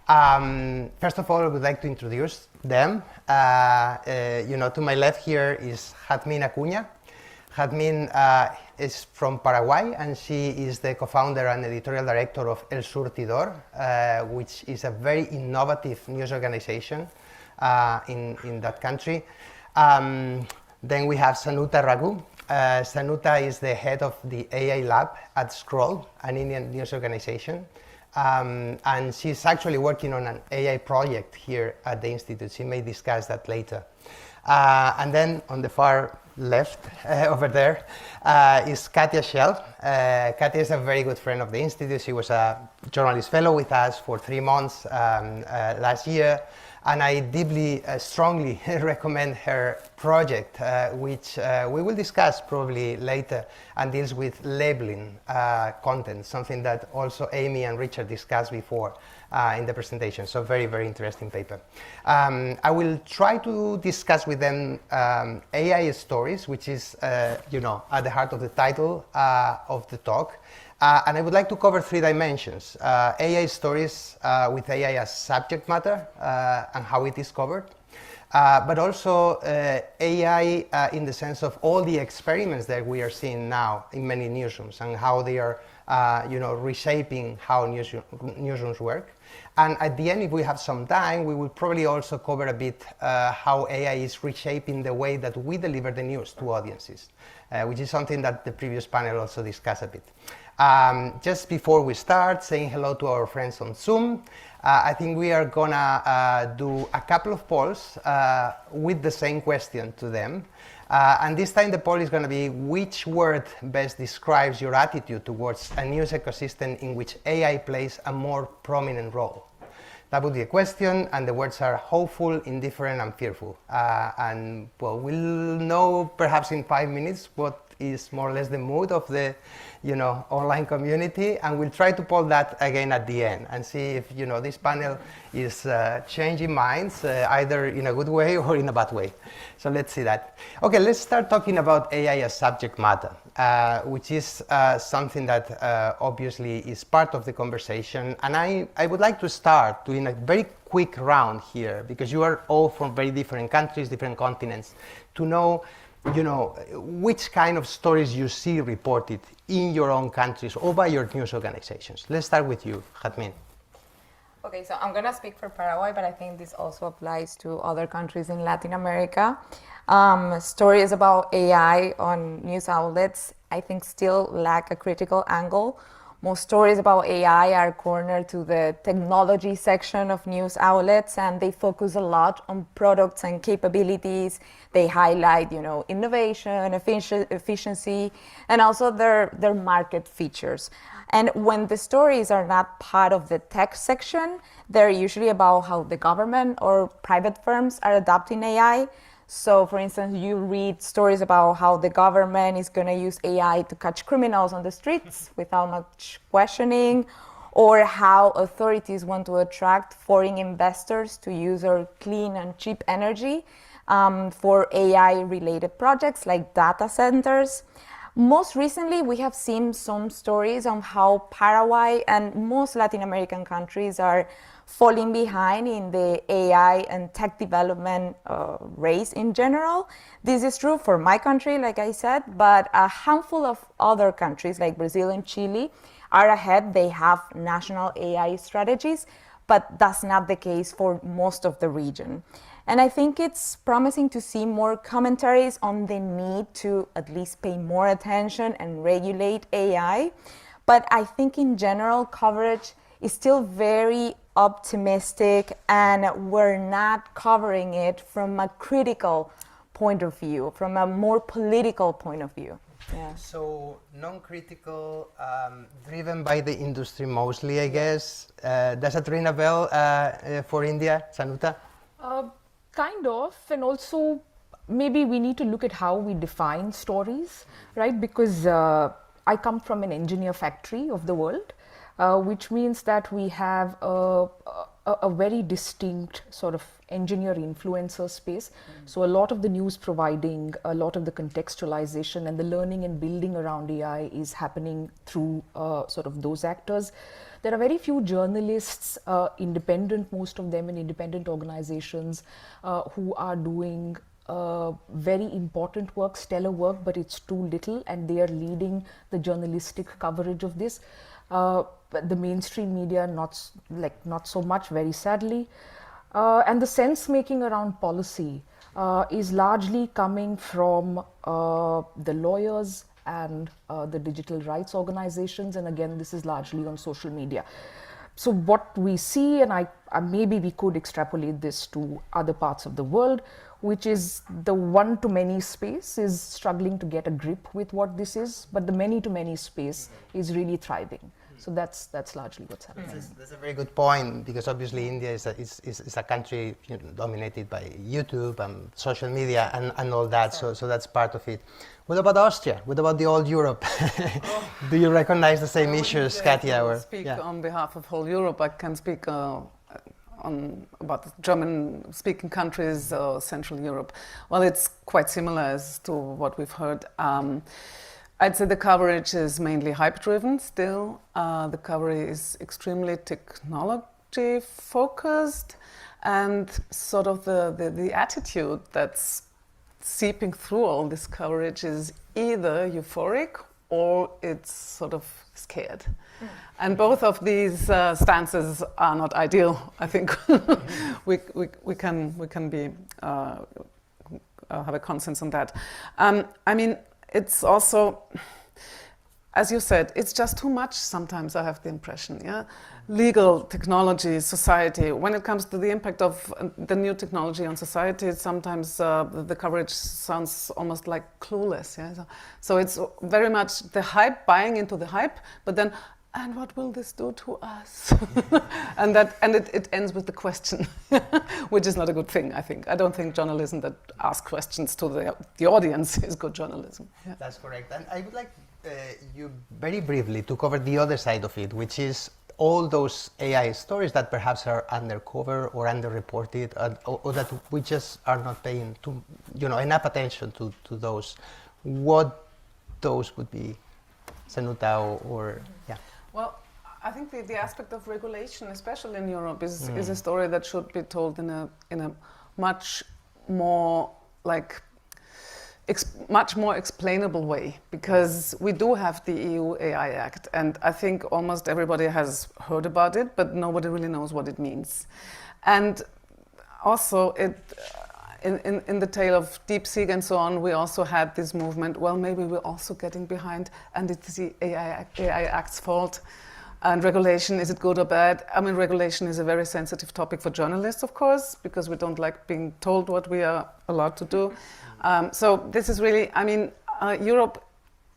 First of all, I would like to introduce them. To my left here is Jazmín Acuña. Jazmín is from Paraguay, and she is the co-founder and editorial director of El Surtidor, which is a very innovative news organization in that country. Then we have Sanuta Raghu. Sanuta is the head of the AI lab at Scroll, an Indian news organization. And she's actually working on an AI project here at the Institute. She may discuss that later. And then on the far left over there is Katja Schell. Katja is a very good friend of the Institute. She was a journalist fellow with us for 3 months last year. And I deeply, strongly recommend her project, which we will discuss probably later, and deals with labeling content, something that also Amy and Richard discussed before in the presentation. So very, very interesting paper. I will try to discuss with them AI stories, which is, at the heart of the title of the talk. And I would like to cover 3 dimensions. AI stories with AI as subject matter and how it is covered. But also AI in the sense of all the experiments that we are seeing now in many newsrooms and how they are reshaping how newsrooms work. And at the end, if we have some time, we will probably also cover a bit how AI is reshaping the way that we deliver the news to audiences, which is something that the previous panel also discussed a bit. Just before we start, saying hello to our friends on Zoom, I think we are gonna do a couple of polls with the same question to them. And this time the poll is gonna be, which word best describes your attitude towards a news ecosystem in which AI plays a more prominent role? That would be a question, and the words are hopeful, indifferent, and fearful. And well, we'll know perhaps in 5 minutes what is more or less the mood of the online community, and we'll try to poll that again at the end and see if this panel is changing minds either in a good way or in a bad way. So let's see that. Okay, let's start talking about AI as subject matter, which is something that obviously is part of the conversation. And I would like to start doing a very quick round here, because you are all from very different countries, different continents, to know which kind of stories you see reported in your own countries or by your news organizations. Let's start with you, Jazmín. Okay, so I'm going to speak for Paraguay, but I think this also applies to other countries in Latin America. Stories about AI on news outlets, I think, still lack a critical angle. Most stories about AI are cornered to the technology section of news outlets, and they focus a lot on products and capabilities. They highlight, innovation, efficiency, and also their market features. And when the stories are not part of the tech section, they're usually about how the government or private firms are adopting AI. So, for instance, you read stories about how the government is going to use AI to catch criminals on the streets without much questioning, or how authorities want to attract foreign investors to use our clean and cheap energy for AI-related projects like data centers. Most recently, we have seen some stories on how Paraguay and most Latin American countries are falling behind in the AI and tech development race in general. This is true for my country, like I said, but a handful of other countries like Brazil and Chile are ahead. They have national AI strategies, but that's not the case for most of the region. And I think it's promising to see more commentaries on the need to at least pay more attention and regulate AI. But I think in general, coverage is still very optimistic, and we're not covering it from a critical point of view, from a more political point of view. Yeah. So non-critical, driven by the industry mostly, I guess. Does that ring a bell for India, Sanuta? Kind of, and also maybe we need to look at how we define stories, right? Because I come from an engineer factory of the world, which means that we have a very distinct sort of engineer influencer space. So a lot of the news providing, a lot of the contextualization and the learning and building around AI is happening through sort of those actors. There are very few journalists, independent, most of them in independent organizations, who are doing very important work, stellar work, but it's too little, and they are leading the journalistic coverage of this. The mainstream media, not so much, very sadly. And the sense making around policy is largely coming from the lawyers and the digital rights organizations, and again, this is largely on social media. So what we see, and maybe we could extrapolate this to other parts of the world, which is the one-to-many space is struggling to get a grip with what this is, but the many-to-many space is really thriving. So that's largely what's happening. That's a very good point, because obviously India is a country dominated by YouTube and social media and all that, so that's part of it. What about Austria? What about the old Europe? Do you recognize the same issues, Katia? I will speak on behalf of whole Europe. I can speak about German-speaking countries, Central Europe. Well, it's quite similar as to what we've heard. I'd say the coverage is mainly hype-driven still. The coverage is extremely technology-focused, and sort of the attitude that's seeping through all this coverage is either euphoric or it's sort of scared. And both of these stances are not ideal, I think. we can be have a consensus on that. I mean, it's also, as you said, it's just too much sometimes, I have the impression, yeah? Legal, technology, society. When it comes to the impact of the new technology on society, sometimes the coverage sounds almost like clueless, yeah? So it's very much the hype, buying into the hype, but then, and what will this do to us? and it ends with the question, which is not a good thing, I think. I don't think journalism that asks questions to the audience is good journalism. Yeah. That's correct. And I would like you very briefly to cover the other side of it, which is all those AI stories that perhaps are undercover or underreported, or that we just are not paying enough attention to those. What those would be, Sanuta, or yeah. Well, I think the aspect of regulation, especially in Europe, is a story that should be told in a much more much more explainable way, because we do have the EU AI Act, and I think almost everybody has heard about it, but nobody really knows what it means. And also, in the tale of DeepSeek and so on, we also had this movement, well, maybe we're also getting behind, and it's the AI Act's fault. And regulation, is it good or bad? I mean, regulation is a very sensitive topic for journalists, of course, because we don't like being told what we are allowed to do. So this is really, I mean, Europe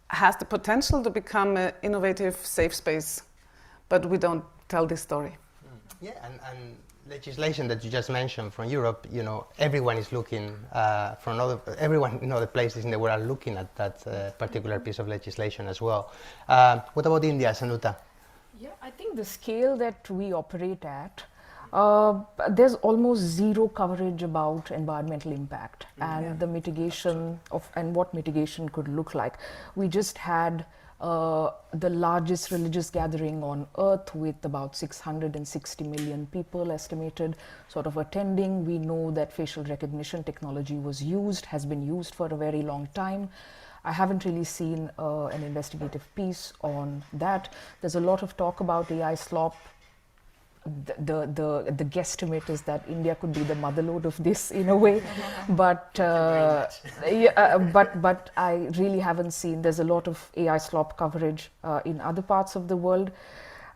has the potential to become an innovative, safe space, but we don't tell this story. Yeah, and legislation that you just mentioned from Europe, everyone is looking everyone in other places in the world are looking at that particular piece of legislation as well. What about India, Sanuta? Yeah, I think the scale that we operate at, there's almost zero coverage about environmental impact and the mitigation and what mitigation could look like. We just had the largest religious gathering on earth with about 660 million people estimated sort of attending. We know that facial recognition technology has been used for a very long time. I haven't really seen an investigative piece on that. There's a lot of talk about AI slop. The guesstimate is that India could be the motherlode of this in a way, but but I really haven't seen. There's a lot of AI slop coverage in other parts of the world,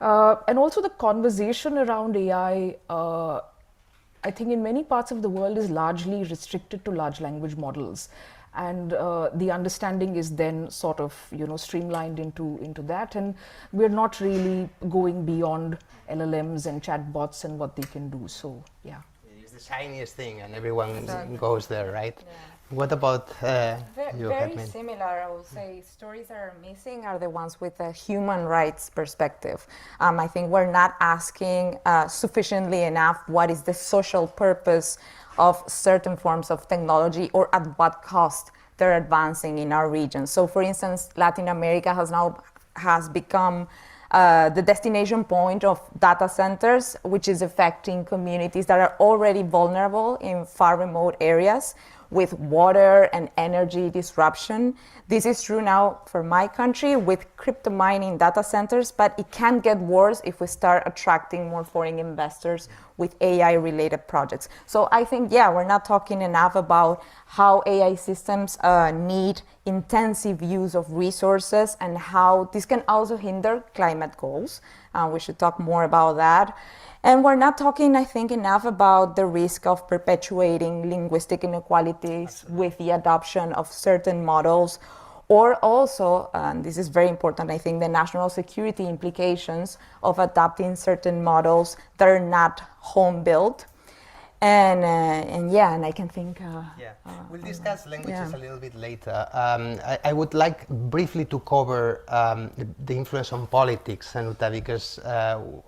and also the conversation around AI. I think in many parts of the world is largely restricted to large language models. and the understanding is then sort of streamlined into that, and we're not really going beyond LLMs and chatbots and what they can do. So yeah, it's the shiniest thing, and everyone goes there, right? Yeah. What about you? Very similar, I would say. Stories that are missing are the ones with a human rights perspective. I think we're not asking sufficiently enough what is the social purpose of certain forms of technology, or at what cost they're advancing in our region. So, for instance, Latin America has become the destination point of data centers, which is affecting communities that are already vulnerable in far remote areas, with water and energy disruption. This is true now for my country with crypto mining data centers, but it can get worse if we start attracting more foreign investors with AI-related projects. So I think, yeah, we're not talking enough about how AI systems need intensive use of resources and how this can also hinder climate goals. We should talk more about that. And we're not talking, I think, enough about the risk of perpetuating linguistic inequalities with the adoption of certain models, or also, and this is very important, I think, the national security implications of adopting certain models that are not home-built. And yeah, and I can think... we'll discuss languages a little bit later. I would like briefly to cover the influence on politics, Anuta, because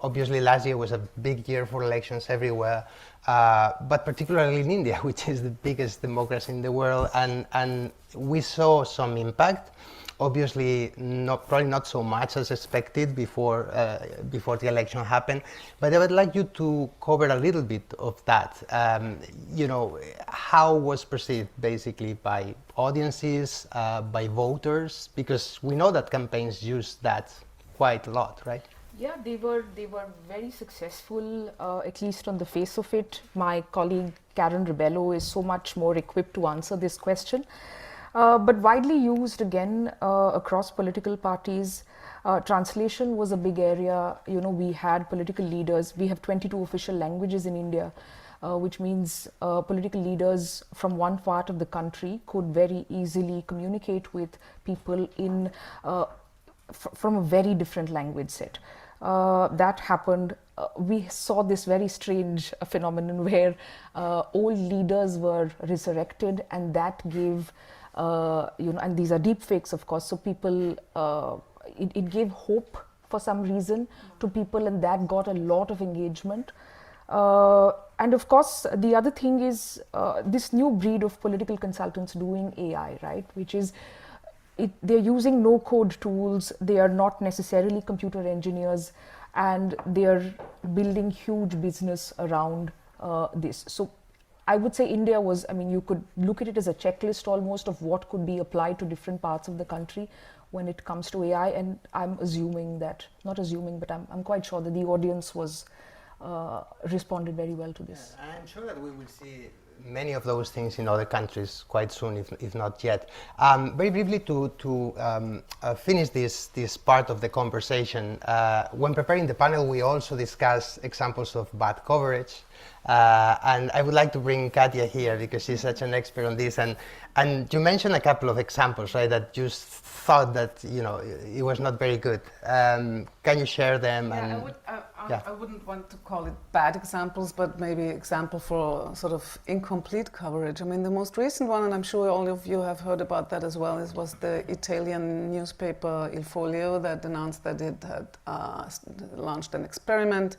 obviously last year was a big year for elections everywhere, but particularly in India, which is the biggest democracy in the world, and we saw some impact. Obviously, probably not so much as expected before the election happened. But I would like you to cover a little bit of that. How was perceived basically by audiences, by voters, because we know that campaigns use that quite a lot, right? Yeah, they were very successful, at least on the face of it. My colleague Karen Rebello is so much more equipped to answer this question. But widely used again across political parties. Translation was a big area. We had political leaders. We have 22 official languages in India, which means political leaders from one part of the country could very easily communicate with people in from a very different language set. That happened. We saw this very strange phenomenon where old leaders were resurrected, and that gave and these are deep fakes, of course, so people, it gave hope for some reason to people, and that got a lot of engagement. And of course, the other thing is this new breed of political consultants doing AI, right, which is, they're using no-code tools, they are not necessarily computer engineers, and they're building huge business around this. So I would say India was, you could look at it as a checklist almost of what could be applied to different parts of the country when it comes to AI, and I'm assuming that, not assuming, but I'm quite sure that the audience was responded very well to this. Yeah, I'm sure that we will see many of those things in other countries quite soon, if not yet. Very briefly to finish this part of the conversation, when preparing the panel, we also discussed examples of bad coverage. And I would like to bring Katya here because she's such an expert on this. And you mentioned a couple of examples, right, that you thought that, it was not very good. Can you share them? I wouldn't want to call it bad examples, but maybe example for sort of incomplete coverage. The most recent one, and I'm sure all of you have heard about that as well, was the Italian newspaper Il Foglio that announced that it had launched an experiment.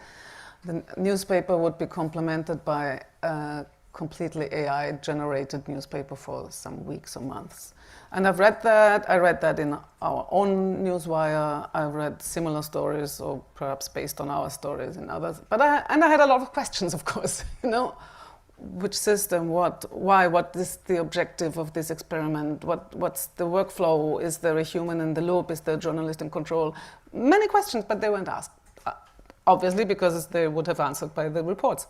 The newspaper would be complemented by a completely AI-generated newspaper for some weeks or months. And I've read that. I read that in our own newswire. I've read similar stories, or perhaps based on our stories in others. But I had a lot of questions, of course. Which system? Why? What is the objective of this experiment? What's the workflow? Is there a human in the loop? Is there a journalist in control? Many questions, but they weren't asked. Obviously, because they would have answered by the reports.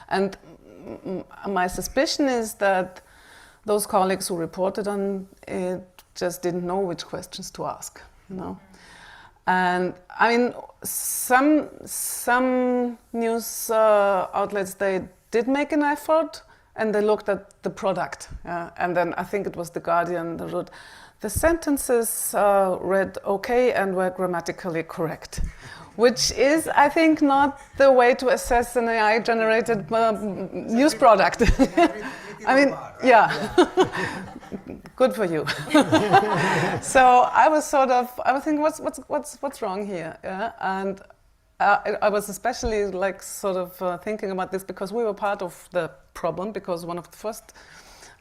And my suspicion is that those colleagues who reported on it just didn't know which questions to ask, And some news outlets, they did make an effort, and they looked at the product. And then I think it was The Guardian that wrote, the sentences read okay and were grammatically correct, which is, I think, not the way to assess an AI-generated news product. I mean, yeah, good for you. So I was thinking, what's wrong here? Yeah? And I was especially thinking about this because we were part of the problem, because one of the first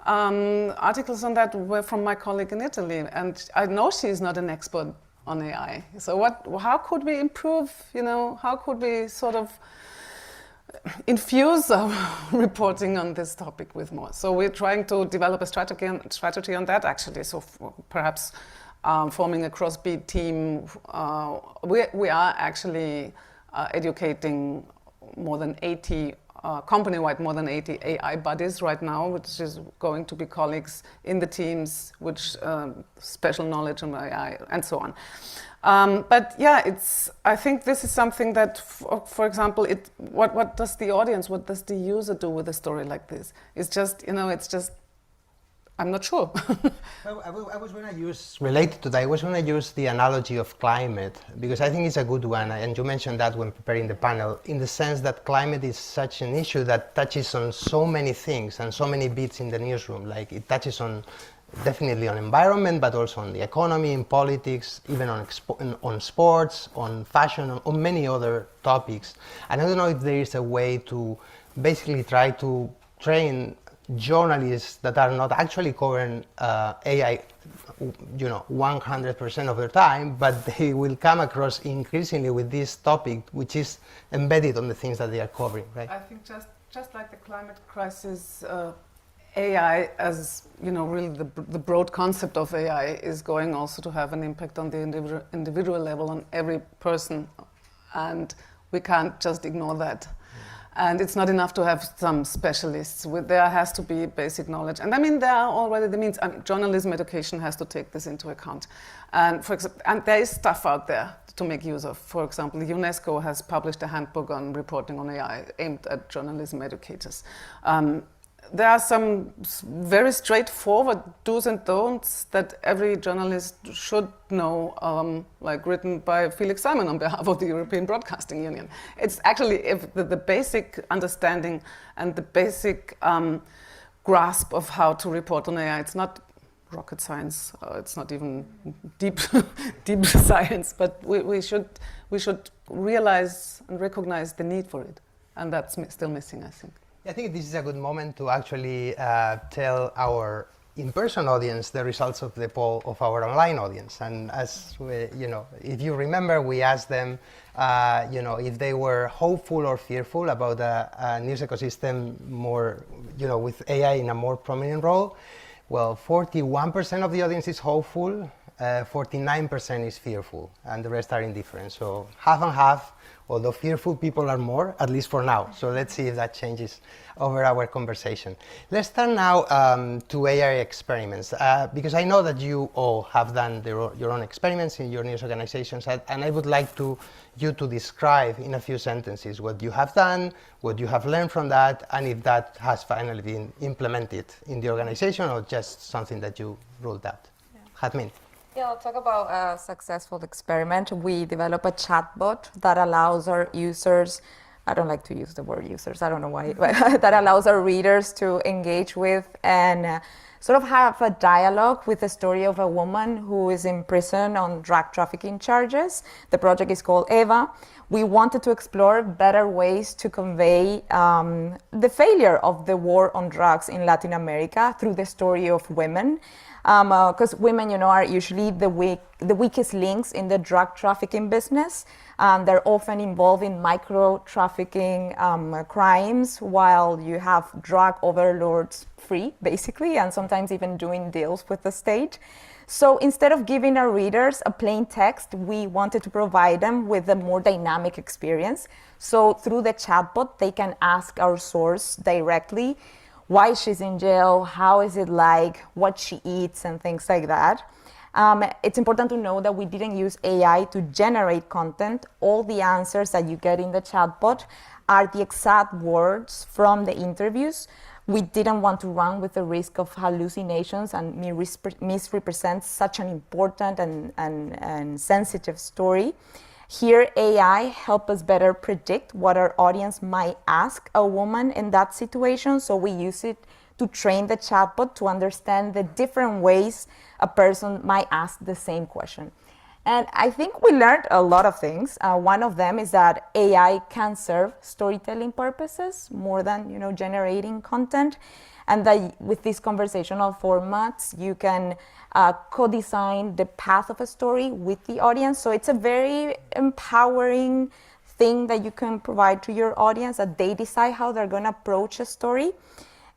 articles on that were from my colleague in Italy, and I know she's not an expert on AI. So how could we improve, how could we sort of infuse our reporting on this topic with more? So we're trying to develop a strategy on that, actually. So perhaps forming a cross-beat team. We are actually educating more than 80 company-wide, more than 80 AI buddies right now, which is going to be colleagues in the teams, which special knowledge on AI and so on. But yeah, I think this is something that, for example, what does the audience, what does the user do with a story like this? It's just, I'm not sure. I was going to use, related to that, I was going to use the analogy of climate, because I think it's a good one, and you mentioned that when preparing the panel, in the sense that climate is such an issue that touches on so many things and so many bits in the newsroom. Like, it touches on, definitely on environment, but also on the economy, in politics, even on sports, on fashion, on many other topics. And I don't know if there is a way to basically try to train journalists that are not actually covering AI 100% of their time, but they will come across increasingly with this topic, which is embedded on the things that they are covering, right? I think just like the climate crisis, AI, as really the broad concept of AI, is going also to have an impact on the individual level, on every person, and we can't just ignore that. And it's not enough to have some specialists. There has to be basic knowledge. And I mean, there are already the means. Journalism education has to take this into account. And for example, and there is stuff out there to make use of. For example, UNESCO has published a handbook on reporting on AI aimed at journalism educators. There are some very straightforward do's and don'ts that every journalist should know, like written by Felix Simon on behalf of the European Broadcasting Union. It's actually the basic understanding and the basic grasp of how to report on AI. It's not rocket science. It's not even deep science. But we should realize and recognize the need for it, and that's still missing, I think. I think this is a good moment to actually tell our in-person audience the results of the poll of our online audience. And as we, if you remember, we asked them, if they were hopeful or fearful about a news ecosystem more, with AI in a more prominent role. Well, 41% of the audience is hopeful, 49% is fearful, and the rest are indifferent. So half and half. Although fearful people are more, at least for now. So let's see if that changes over our conversation. Let's turn now to AI experiments, because I know that you all have done your own experiments in your news organizations, and I would like you to describe in a few sentences what you have done, what you have learned from that, and if that has finally been implemented in the organization or just something that you ruled out. Yeah. Hadmin. Yeah, I'll talk about a successful experiment. We developed a chatbot that allows our users, I don't like to use the word users, I don't know why, but that allows our readers to engage with and sort of have a dialogue with the story of a woman who is in prison on drug trafficking charges. The project is called Eva. We wanted to explore better ways to convey the failure of the war on drugs in Latin America through the story of women. Because women, are usually the weakest links in the drug trafficking business. They're often involved in micro-trafficking crimes, while you have drug overlords free, basically, and sometimes even doing deals with the state. So instead of giving our readers a plain text, we wanted to provide them with a more dynamic experience. So through the chatbot, they can ask our source directly why she's in jail, how is it like, what she eats, and things like that. It's important to know that we didn't use AI to generate content. All the answers that you get in the chatbot are the exact words from the interviews. We didn't want to run with the risk of hallucinations and misrepresent such an important and sensitive story. Here, AI help us better predict what our audience might ask a woman in that situation. So we use it to train the chatbot to understand the different ways a person might ask the same question. And I think we learned a lot of things. One of them is that AI can serve storytelling purposes more than generating content, and that with these conversational formats, you can co-design the path of a story with the audience. So it's a very empowering thing that you can provide to your audience, that they decide how they're going to approach a story.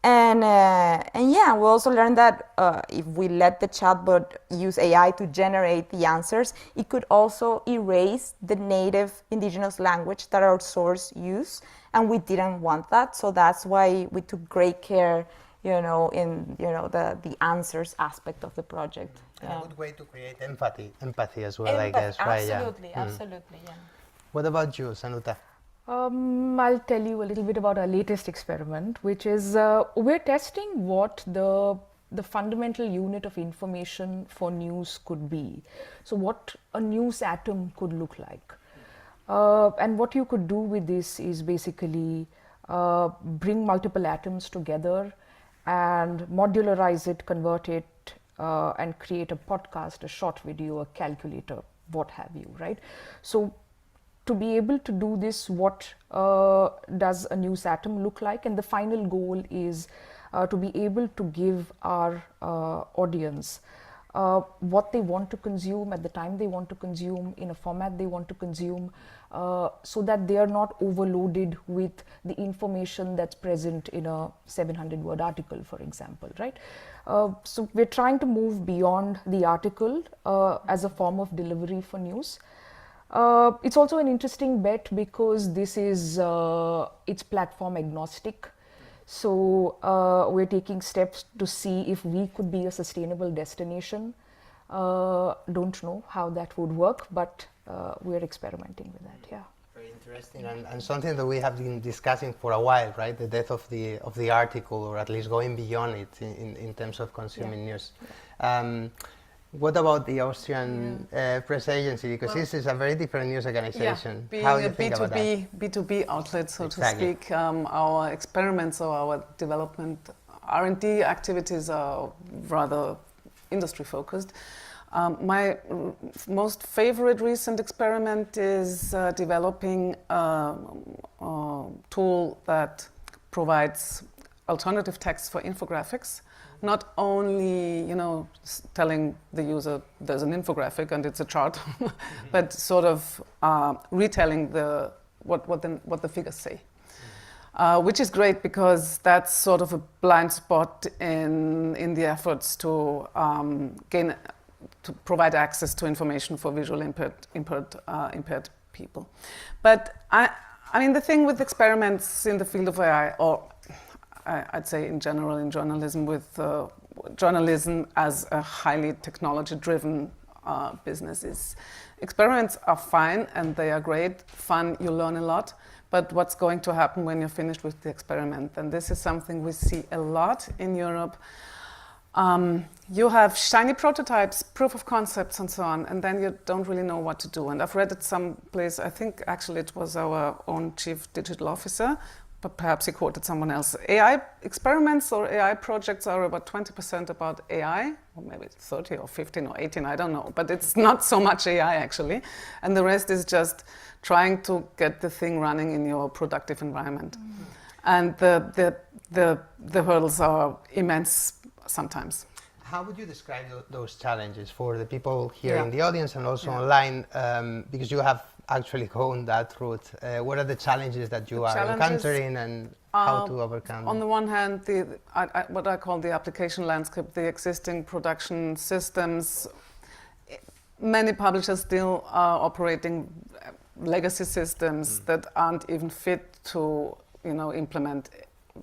And yeah, we also learned that if we let the chatbot use AI to generate the answers, it could also erase the native indigenous language that our source use, and we didn't want that. So that's why we took great care, in the answers aspect of the project. And a good way to create empathy as well, I guess, right? Absolutely, absolutely, yeah. What about you, Sanuta? I'll tell you a little bit about our latest experiment, which is we're testing what the fundamental unit of information for news could be. So what a news atom could look like. And what you could do with this is basically bring multiple atoms together and modularize it, convert it, and create a podcast, a short video, a calculator, what have you, right? So to be able to do this, what does a news atom look like? And the final goal is to be able to give our audience what they want to consume at the time they want to consume, in a format they want to consume, so that they are not overloaded with the information that's present in a 700-word article, for example, right? So we're trying to move beyond the article as a form of delivery for news. It's also an interesting bet because this is it's platform agnostic. So we're taking steps to see if we could be a sustainable destination. Don't know how that would work, but we're experimenting with that. Yeah. Very interesting, and something that we have been discussing for a while, right? The death of the article, or at least going beyond it in terms of consuming news. What about the Austrian press agency? Because this is a very different news organization. Being How do a you think about that? B2B outlet, so Exactly. to speak, our experiments or our development R&D activities are rather industry focused. My most favorite recent experiment is developing a tool that provides alternative text for infographics. Not only, telling the user there's an infographic and it's a chart, but sort of retelling what the figures say, which is great because that's sort of a blind spot in the efforts to provide access to information for visual impaired people. But I mean, the thing with experiments in the field of AI, or I'd say in general in journalism, with journalism as a highly technology-driven business, is experiments are fine and they are great, fun, you learn a lot, but what's going to happen when you're finished with the experiment? And this is something we see a lot in Europe. You have shiny prototypes, proof of concepts and so on, and then you don't really know what to do. And I've read it someplace, I think actually it was our own chief digital officer, but perhaps he quoted someone else. AI experiments or AI projects are about 20% about AI, or maybe 30 or 15 or 18, I don't know. But it's not so much AI actually. And the rest is just trying to get the thing running in your productive environment. Mm-hmm. And the hurdles are immense sometimes. How would you describe those challenges for the people here in the audience and also online, because you have actually gone that route? What are the challenges that you are encountering and how to overcome them? On the one hand, what I call the application landscape, the existing production systems, many publishers still are operating legacy systems that aren't even fit to implement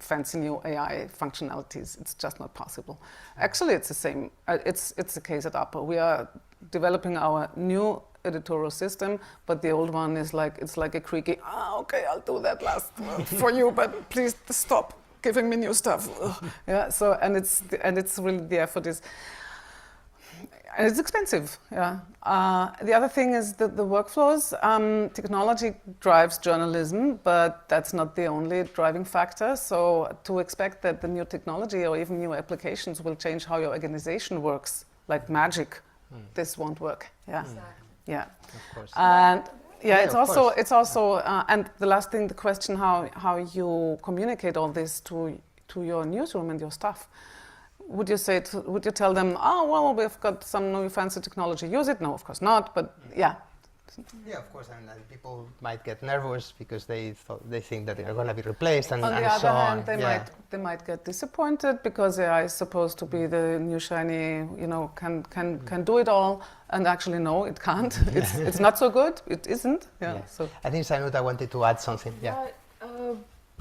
fancy new AI functionalities. It's just not possible. Actually, it's the same. It's the case at Apple. We are developing our new editorial system, but the old one is like, it's like a creaky, okay, I'll do that last for you, but please stop giving me new stuff. Yeah, so, and it's really, the effort is, and it's expensive, yeah. The other thing is that the workflows, technology drives journalism, but that's not the only driving factor. So to expect that the new technology or even new applications will change how your organization works, like magic, this won't work, yeah. Exactly. Yeah, of course. And yeah, Yeah, it's of also course. and the last thing, the question how you communicate all this to your newsroom and your staff. Would you tell them, oh well, we've got some new fancy technology, use it? No, of course not. But yeah. Yeah, of course, and people might get nervous because they think that they are going to be replaced, and on the and other so hand, on. they might get disappointed because AI is supposed to be the new shiny, can do it all, and actually no, it can't. It's not so good. It isn't. Yeah. So I think Sanuta wanted to add something. Yeah.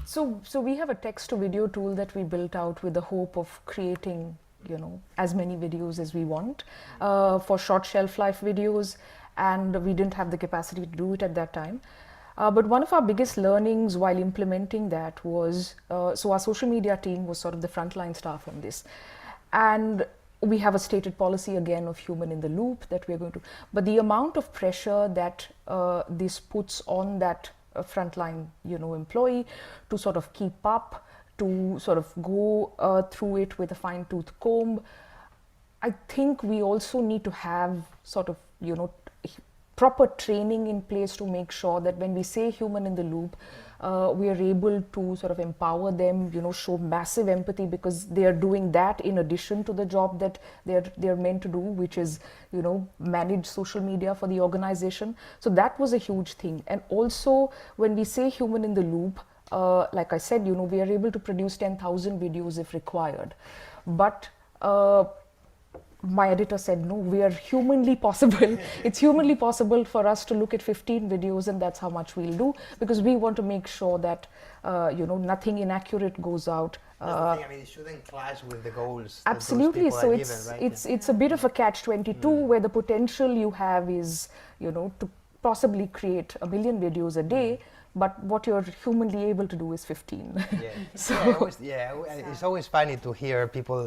So we have a text-to-video tool that we built out with the hope of creating, as many videos as we want for short shelf life videos, and we didn't have the capacity to do it at that time. But one of our biggest learnings while implementing that was, so our social media team was sort of the frontline staff on this. And we have a stated policy again of human in the loop that we're going to, but the amount of pressure that this puts on that frontline, employee to sort of keep up, to sort of go through it with a fine-tooth comb. I think we also need to have sort of, proper training in place to make sure that when we say human in the loop, we are able to sort of empower them, show massive empathy, because they are doing that in addition to the job that they're meant to do, which is, manage social media for the organization. So that was a huge thing. And also when we say human in the loop, like I said, we are able to produce 10,000 videos if required. But my editor said, no, we are humanly possible. It's humanly possible for us to look at 15 videos, and that's how much we'll do, because we want to make sure that, nothing inaccurate goes out. That's the thing. I mean, it shouldn't clash with the goals. Absolutely. That those So people are given, right? it's a bit of a catch-22 where the potential you have is, to possibly create 1 million videos a day, but what you're humanly able to do is 15. Yeah. So It's always funny to hear people,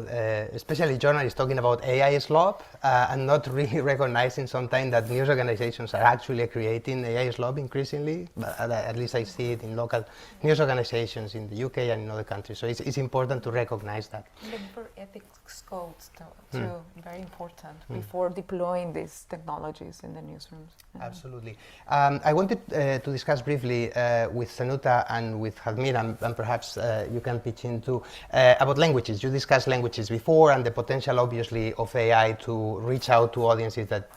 especially journalists, talking about AI slop and not really recognizing sometimes that news organizations are actually creating AI slop increasingly. But at least I see it in local news organizations in the UK and in other countries. So it's important to recognize that. Look for ethics codes too, very important before deploying these technologies in the newsrooms. Absolutely. I wanted to discuss briefly with Sanuta and with Hadmir, and perhaps you can pitch in too, about languages. You discussed languages before, and the potential, obviously, of AI to reach out to audiences that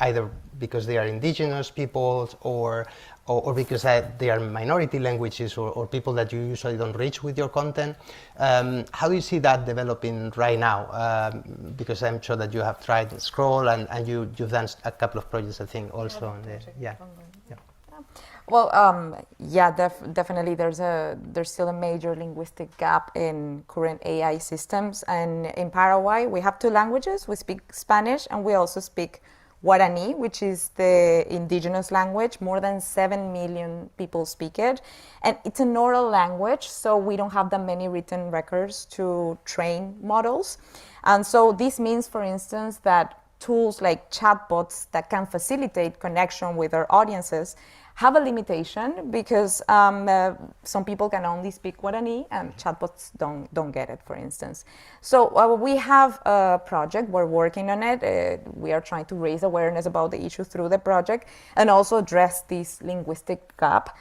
either because they are indigenous peoples or because they are minority languages or people that you usually don't reach with your content. How do you see that developing right now? Because I'm sure that you have tried Scroll and you've done a couple of projects, I think, also on the, yeah. Well, definitely. There's still a major linguistic gap in current AI systems, and in Paraguay we have 2 languages. We speak Spanish, and we also speak Guarani, which is the indigenous language. More than 7 million people speak it, and it's an oral language, so we don't have that many written records to train models. And so this means, for instance, that tools like chatbots that can facilitate connection with our audiences have a limitation, because some people can only speak Guarani and chatbots don't get it, for instance. So we have a project, we're working on it. We are trying to raise awareness about the issue through the project and also address this linguistic gap.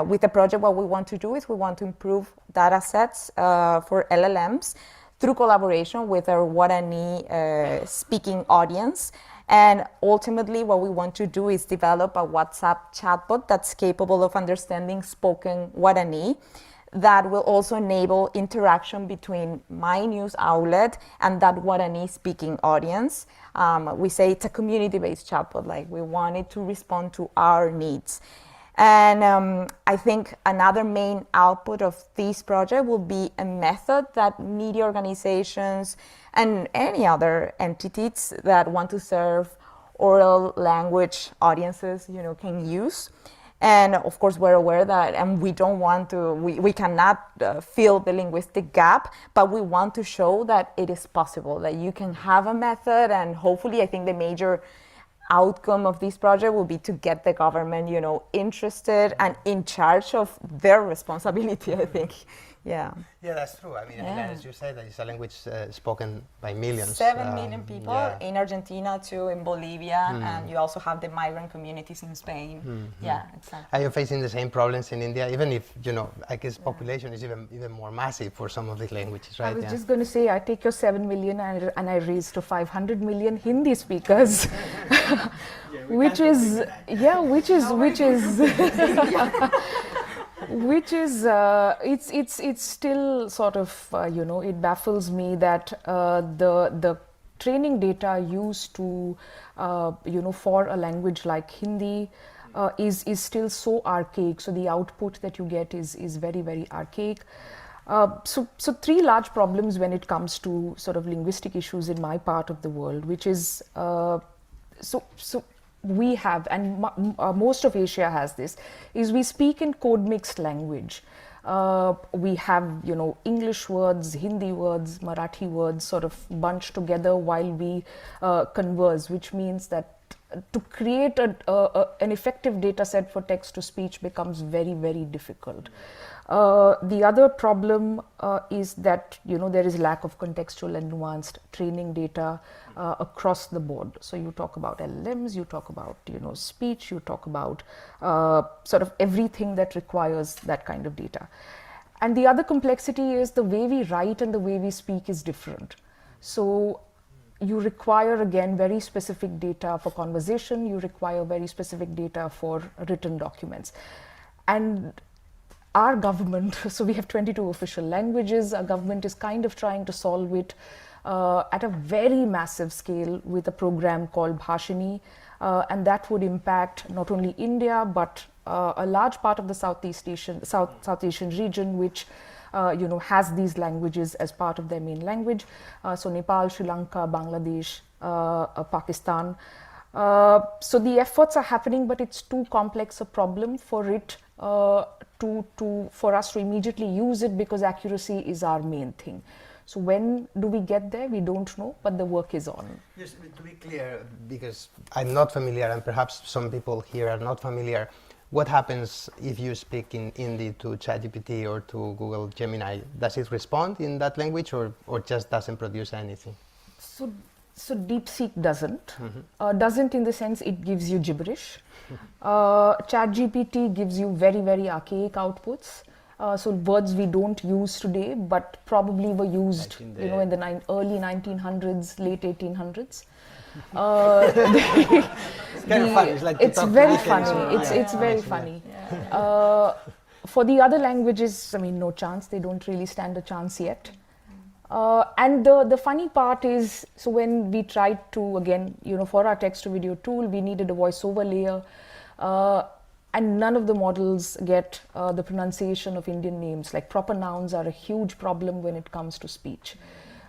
With the project, what we want to do is we want to improve data sets for LLMs through collaboration with our Guarani speaking audience. And ultimately, what we want to do is develop a WhatsApp chatbot that's capable of understanding spoken Guarani, that will also enable interaction between my news outlet and that Guarani speaking audience. We say it's a community-based chatbot, like we want it to respond to our needs. And I think another main output of this project will be a method that media organizations and any other entities that want to serve oral language audiences, can use. And of course, we're aware that, and we don't want to, we cannot fill the linguistic gap, but we want to show that it is possible, that you can have a method, and hopefully, I think the major outcome of this project will be to get the government, interested and in charge of their responsibility, I think. Yeah. Yeah, that's true. I mean, as you said, it's a language spoken by millions. 7 million people in Argentina too, in Bolivia, Mm. and you also have the migrant communities in Spain. Mm-hmm. Yeah, exactly. Are you facing the same problems in India, even if, I guess population is even more massive for some of these languages, right? I was just going to say, I take your 7 million and I raise to 500 million Hindi speakers, which is it's still sort of it baffles me that the training data used to for a language like Hindi is still so archaic. So the output that you get is very, very archaic. So three large problems when it comes to sort of linguistic issues in my part of the world, which is so we have, and most of Asia has this, is we speak in code mixed language. We have, English words, Hindi words, Marathi words sort of bunched together while we converse, which means that to create an effective data set for text to speech becomes very, very difficult. The other problem is that there is lack of contextual and nuanced training data across the board. So you talk about LLMs, you talk about speech, you talk about sort of everything that requires that kind of data. And the other complexity is the way we write and the way we speak is different. So you require, again, very specific data for conversation, you require very specific data for written documents. And our government, so we have 22 official languages, our government is kind of trying to solve it at a very massive scale with a program called Bhashini, and that would impact not only India, but a large part of the South Asian region, which has these languages as part of their main language. So Nepal, Sri Lanka, Bangladesh, Pakistan. So the efforts are happening, but it's too complex a problem for it for us to immediately use it, because accuracy is our main thing. So when do we get there? We don't know, but the work is on. Just to be clear, because I'm not familiar, and perhaps some people here are not familiar, what happens if you speak in Hindi to ChatGPT or to Google Gemini? Does it respond in that language, or just doesn't produce anything? So DeepSeek doesn't. Doesn't in the sense it gives you gibberish. ChatGPT gives you very, very archaic outputs. So words we don't use today, but probably were used, in the early 1900s, late 1800s. It's kind of funny. It's very funny. It's very funny. For the other languages, I mean, no chance. They don't really stand a chance yet. And the funny part is, so when we tried to, again, for our text to video tool, we needed a voiceover layer, and none of the models get the pronunciation of Indian names. Like proper nouns are a huge problem when it comes to speech.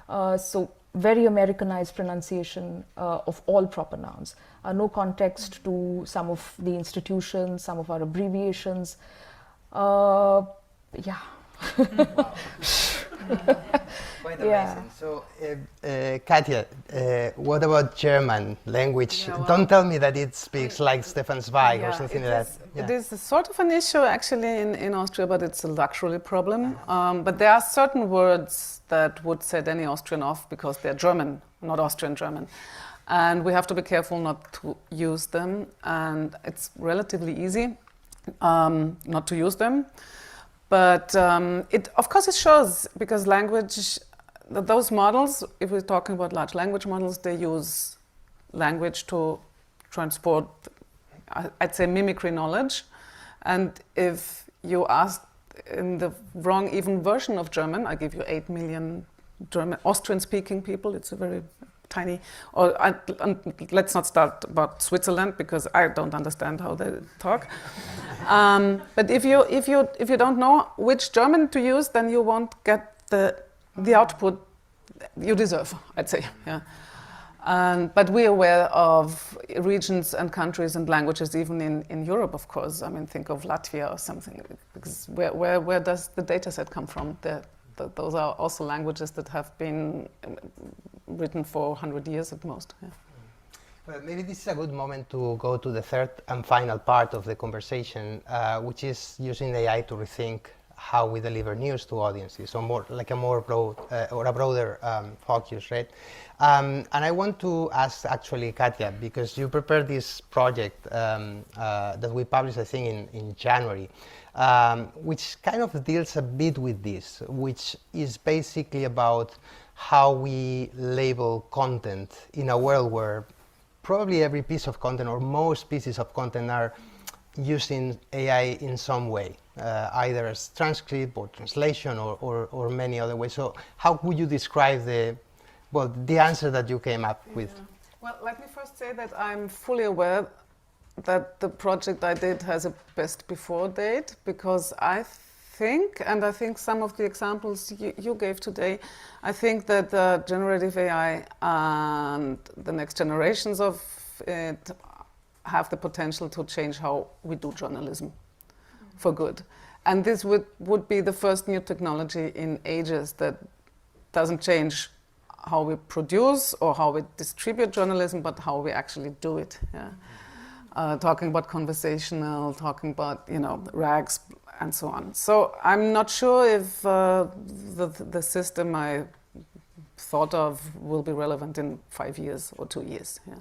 So very Americanized pronunciation of all proper nouns. No context to some of the institutions, some of our abbreviations. Yeah. Quite amazing. So, Katja, what about German language? Yeah, well, don't tell me that it speaks like Stefan Zweig or something like that. It is sort of an issue actually in Austria, but it's a luxury problem. But there are certain words that would set any Austrian off because they're German, not Austrian German. And we have to be careful not to use them. And it's relatively easy not to use them. But of course it shows, because language, those models, if we're talking about large language models, they use language to transport, I'd say, mimicry knowledge. And if you ask in the wrong even version of German, I give you 8 million Austrian-speaking people, it's a very tiny. Or let's not start about Switzerland because I don't understand how they talk. But if you don't know which German to use, then you won't get the output you deserve, I'd say. Yeah. But we're aware of regions and countries and languages, even in Europe, of course. I mean, think of Latvia or something, because where does the data set come from? Those are also languages that have been written for 100 years at most. Yeah. Well, maybe this is a good moment to go to the third and final part of the conversation, which is using AI to rethink how we deliver news to audiences, so more like a more broad or a broader focus, right? And I want to ask actually Katya, because you prepared this project that we published, I think, in January, which kind of deals a bit with this, which is basically about how we label content in a world where probably every piece of content or most pieces of content are using AI in some way, either as transcript or translation or many other ways. So how would you describe the answer that you came up with? Well, let me first say that I'm fully aware that the project I did has a best before date, because I think some of the examples you gave today, I think that generative AI and the next generations of it have the potential to change how we do journalism for good. And this would be the first new technology in ages that doesn't change how we produce or how we distribute journalism, but how we actually do it. Yeah. Talking about conversational, talking about, RAGs and so on. So I'm not sure if the system I thought of will be relevant in 5 years or 2 years. Yeah.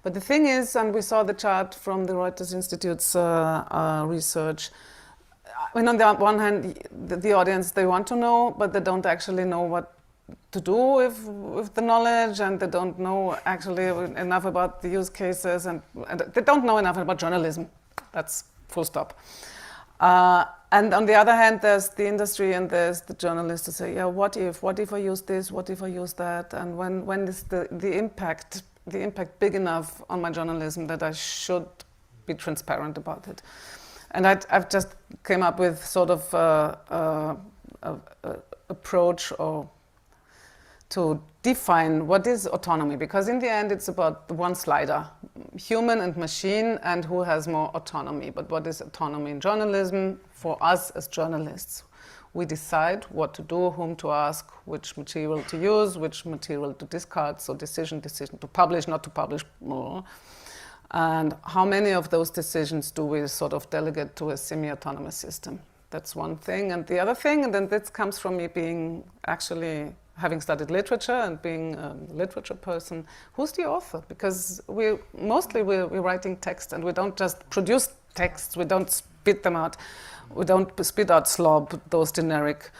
But the thing is, and we saw the chart from the Reuters Institute's research, I mean, on the one hand, the audience, they want to know, but they don't actually know what to do with the knowledge, and they don't know actually enough about the use cases, and they don't know enough about journalism. That's full stop. And on the other hand, there's the industry and there's the journalists to say, yeah, what if I use this, what if I use that, and when is the impact big enough on my journalism that I should be transparent about it. And I've just came up with sort of a approach or to define what is autonomy, because in the end it's about the one slider, human and machine, and who has more autonomy. But what is autonomy in journalism? For us as journalists, we decide what to do, whom to ask, which material to use, which material to discard, so decision to publish, not to publish more. And how many of those decisions do we sort of delegate to a semi-autonomous system? That's one thing. And the other thing, and then this comes from me being actually having studied literature and being a literature person, who's the author? Because we're writing text, and we don't just produce texts, we don't spit them out. We don't spit out slob, those generic,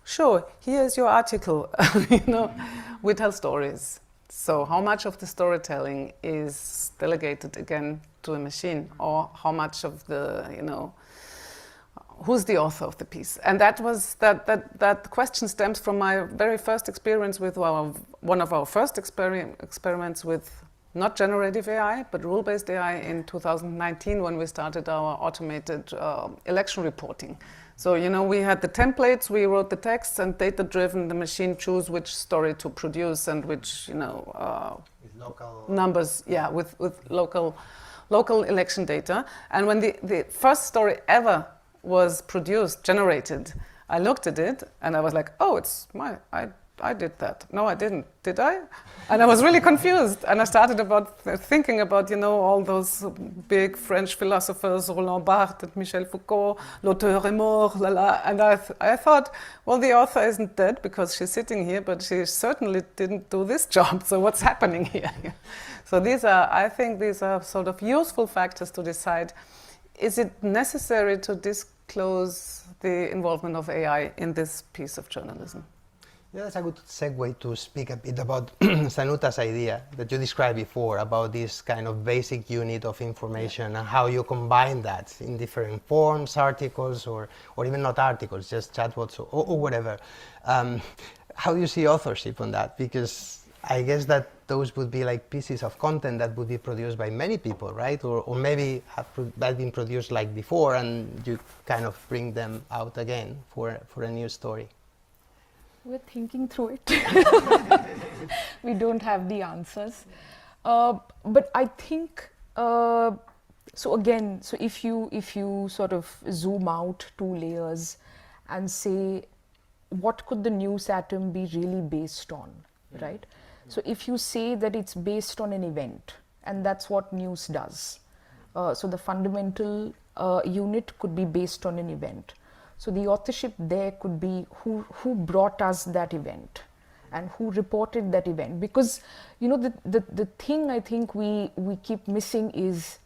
sure, here's your article, we tell stories. So how much of the storytelling is delegated again to a machine, or how much of the, who's the author of the piece? And that question stems from my very first experience with one of our first experiments with not generative AI, but rule-based AI in 2019 when we started our automated election reporting. So, we had the templates, we wrote the texts, and data-driven, the machine chose which story to produce and which, with local numbers, with local election data. And when the first story ever was generated, I looked at it and I was like, oh, it's I did that. No, I didn't. Did I? And I was really confused. And I started thinking about, all those big French philosophers, Roland Barthes and Michel Foucault, l'auteur est mort, la la. And I thought, well, the author isn't dead because she's sitting here, but she certainly didn't do this job. So what's happening here? So I think these are sort of useful factors to decide, is it necessary to disclose the involvement of AI in this piece of journalism? Yeah, that's a good segue to speak a bit about Sanuta's idea that you described before about this kind of basic unit of information and how you combine that in different forms, articles, or even not articles, just chatbots or whatever. How do you see authorship on that? Because I guess that those would be like pieces of content that would be produced by many people, right? Or maybe have been produced like before, and you kind of bring them out again for a new story. We're thinking through it. We don't have the answers. But I think, so again, so if you sort of zoom out 2 layers and say, what could the news atom be really based on, right? So if you say that it's based on an event, and that's what news does. So the fundamental unit could be based on an event. So the authorship there could be who brought us that event and who reported that event. Because, you know, the thing I think we keep missing is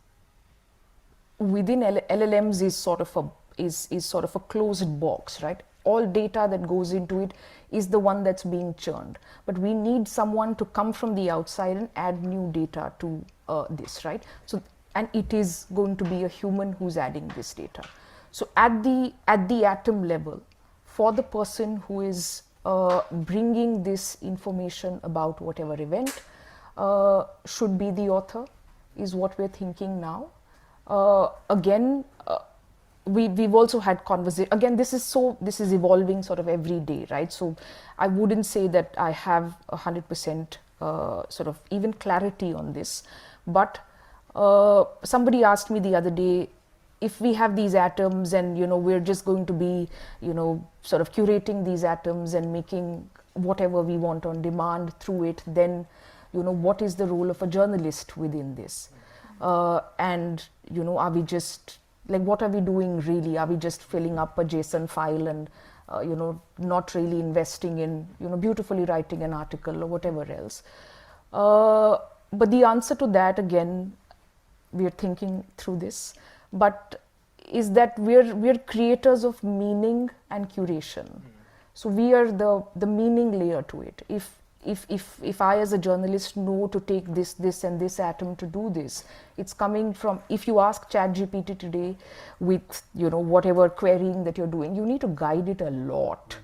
within LLMs is sort of a closed box, right? All data that goes into it is the one that's being churned. But we need someone to come from the outside and add new data to this, right? So, and it is going to be a human who's adding this data. So at the atom level, for the person who is bringing this information about whatever event, should be the author, is what we're thinking now. Again, we've also had conversation. Again, this is evolving sort of every day, right? So I wouldn't say that I have 100% sort of even clarity on this. But somebody asked me the other day, if we have these atoms and, you know, we're just going to be, you know, sort of curating these atoms and making whatever we want on demand through it, then, you know, what is the role of a journalist within this? And, you know, are we just, like, what are we doing really? Are we just filling up a JSON file and, you know, not really investing in, you know, beautifully writing an article or whatever else? But the answer to that, again, we're thinking through this, but is that we're creators of meaning and curation. So we are the meaning layer to it. If I as a journalist know to take this and this atom to do this, it's coming from, if you ask ChatGPT today with, you know, whatever querying that you're doing, you need to guide it a lot.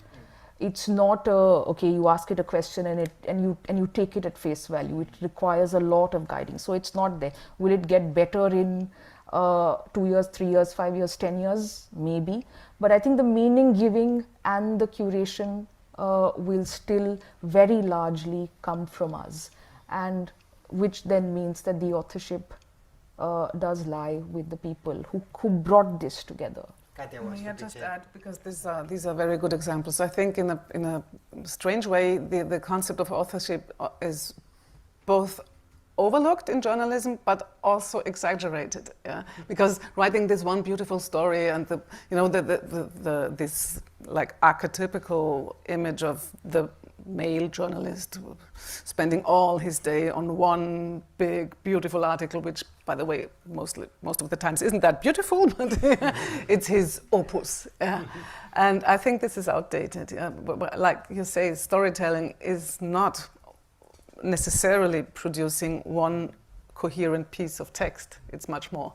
It's not okay, you ask it a question and you take it at face value. It requires a lot of guiding. So it's not there. Will it get better in 2 years, 3 years, 5 years, 10 years? Maybe. But I think the meaning giving and the curation will still very largely come from us, and which then means that the authorship does lie with the people who brought this together. May I just add, because these are very good examples. I think in a strange way, the concept of authorship is both overlooked in journalism, but also exaggerated. Yeah? Because writing this one beautiful story and this like archetypical image of the male journalist spending all his day on one big beautiful article, which, by the way, most of the times isn't that beautiful, but it's his opus. Yeah? And I think this is outdated. Yeah? But like you say, storytelling is not necessarily producing one coherent piece of text. It's much more.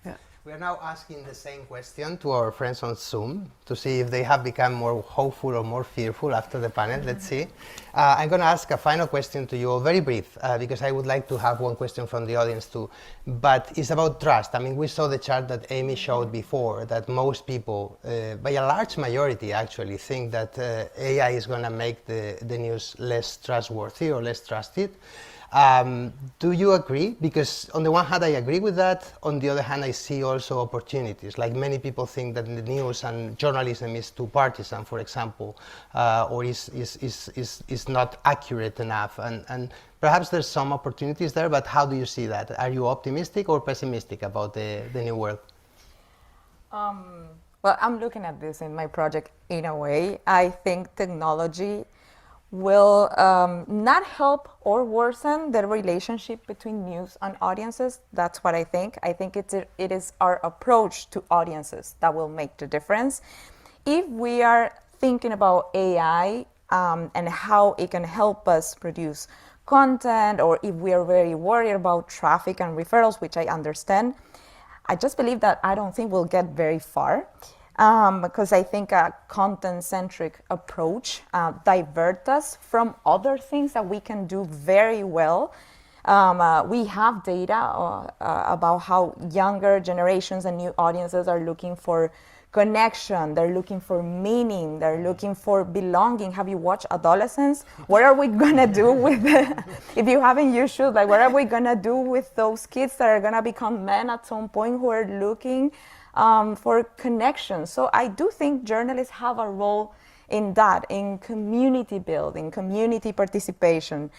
Yeah. We are now asking the same question to our friends on Zoom to see if they have become more hopeful or more fearful after the panel. Let's see. I'm going to ask a final question to you, all very brief, because I would like to have one question from the audience too. But it's about trust. I mean, we saw the chart that Amy showed before, that most people, by a large majority actually, think that AI is going to make the news less trustworthy or less trusted. Do you agree? Because on the one hand, I agree with that. On the other hand, I see also opportunities. Like many people think that the news and journalism is too partisan, for example, or is not accurate enough. And perhaps there's some opportunities there, but how do you see that? Are you optimistic or pessimistic about the new world? Well, I'm looking at this in my project in a way. I think technology will not help or worsen the relationship between news and audiences. That's what I think. I think it is our approach to audiences that will make the difference. If we are thinking about AI and how it can help us produce content, or if we are very worried about traffic and referrals, which I understand, I just believe that I don't think we'll get very far. because I think a content-centric approach divert us from other things that we can do very well. We have data about how younger generations and new audiences are looking for connection, they're looking for meaning, they're looking for belonging. Have you watched Adolescence? What are we gonna do with if you haven't, you should. Like, what are we gonna do with those kids that are gonna become men at some point who are looking for connection? So I do think journalists have a role in that, in community building, community participation.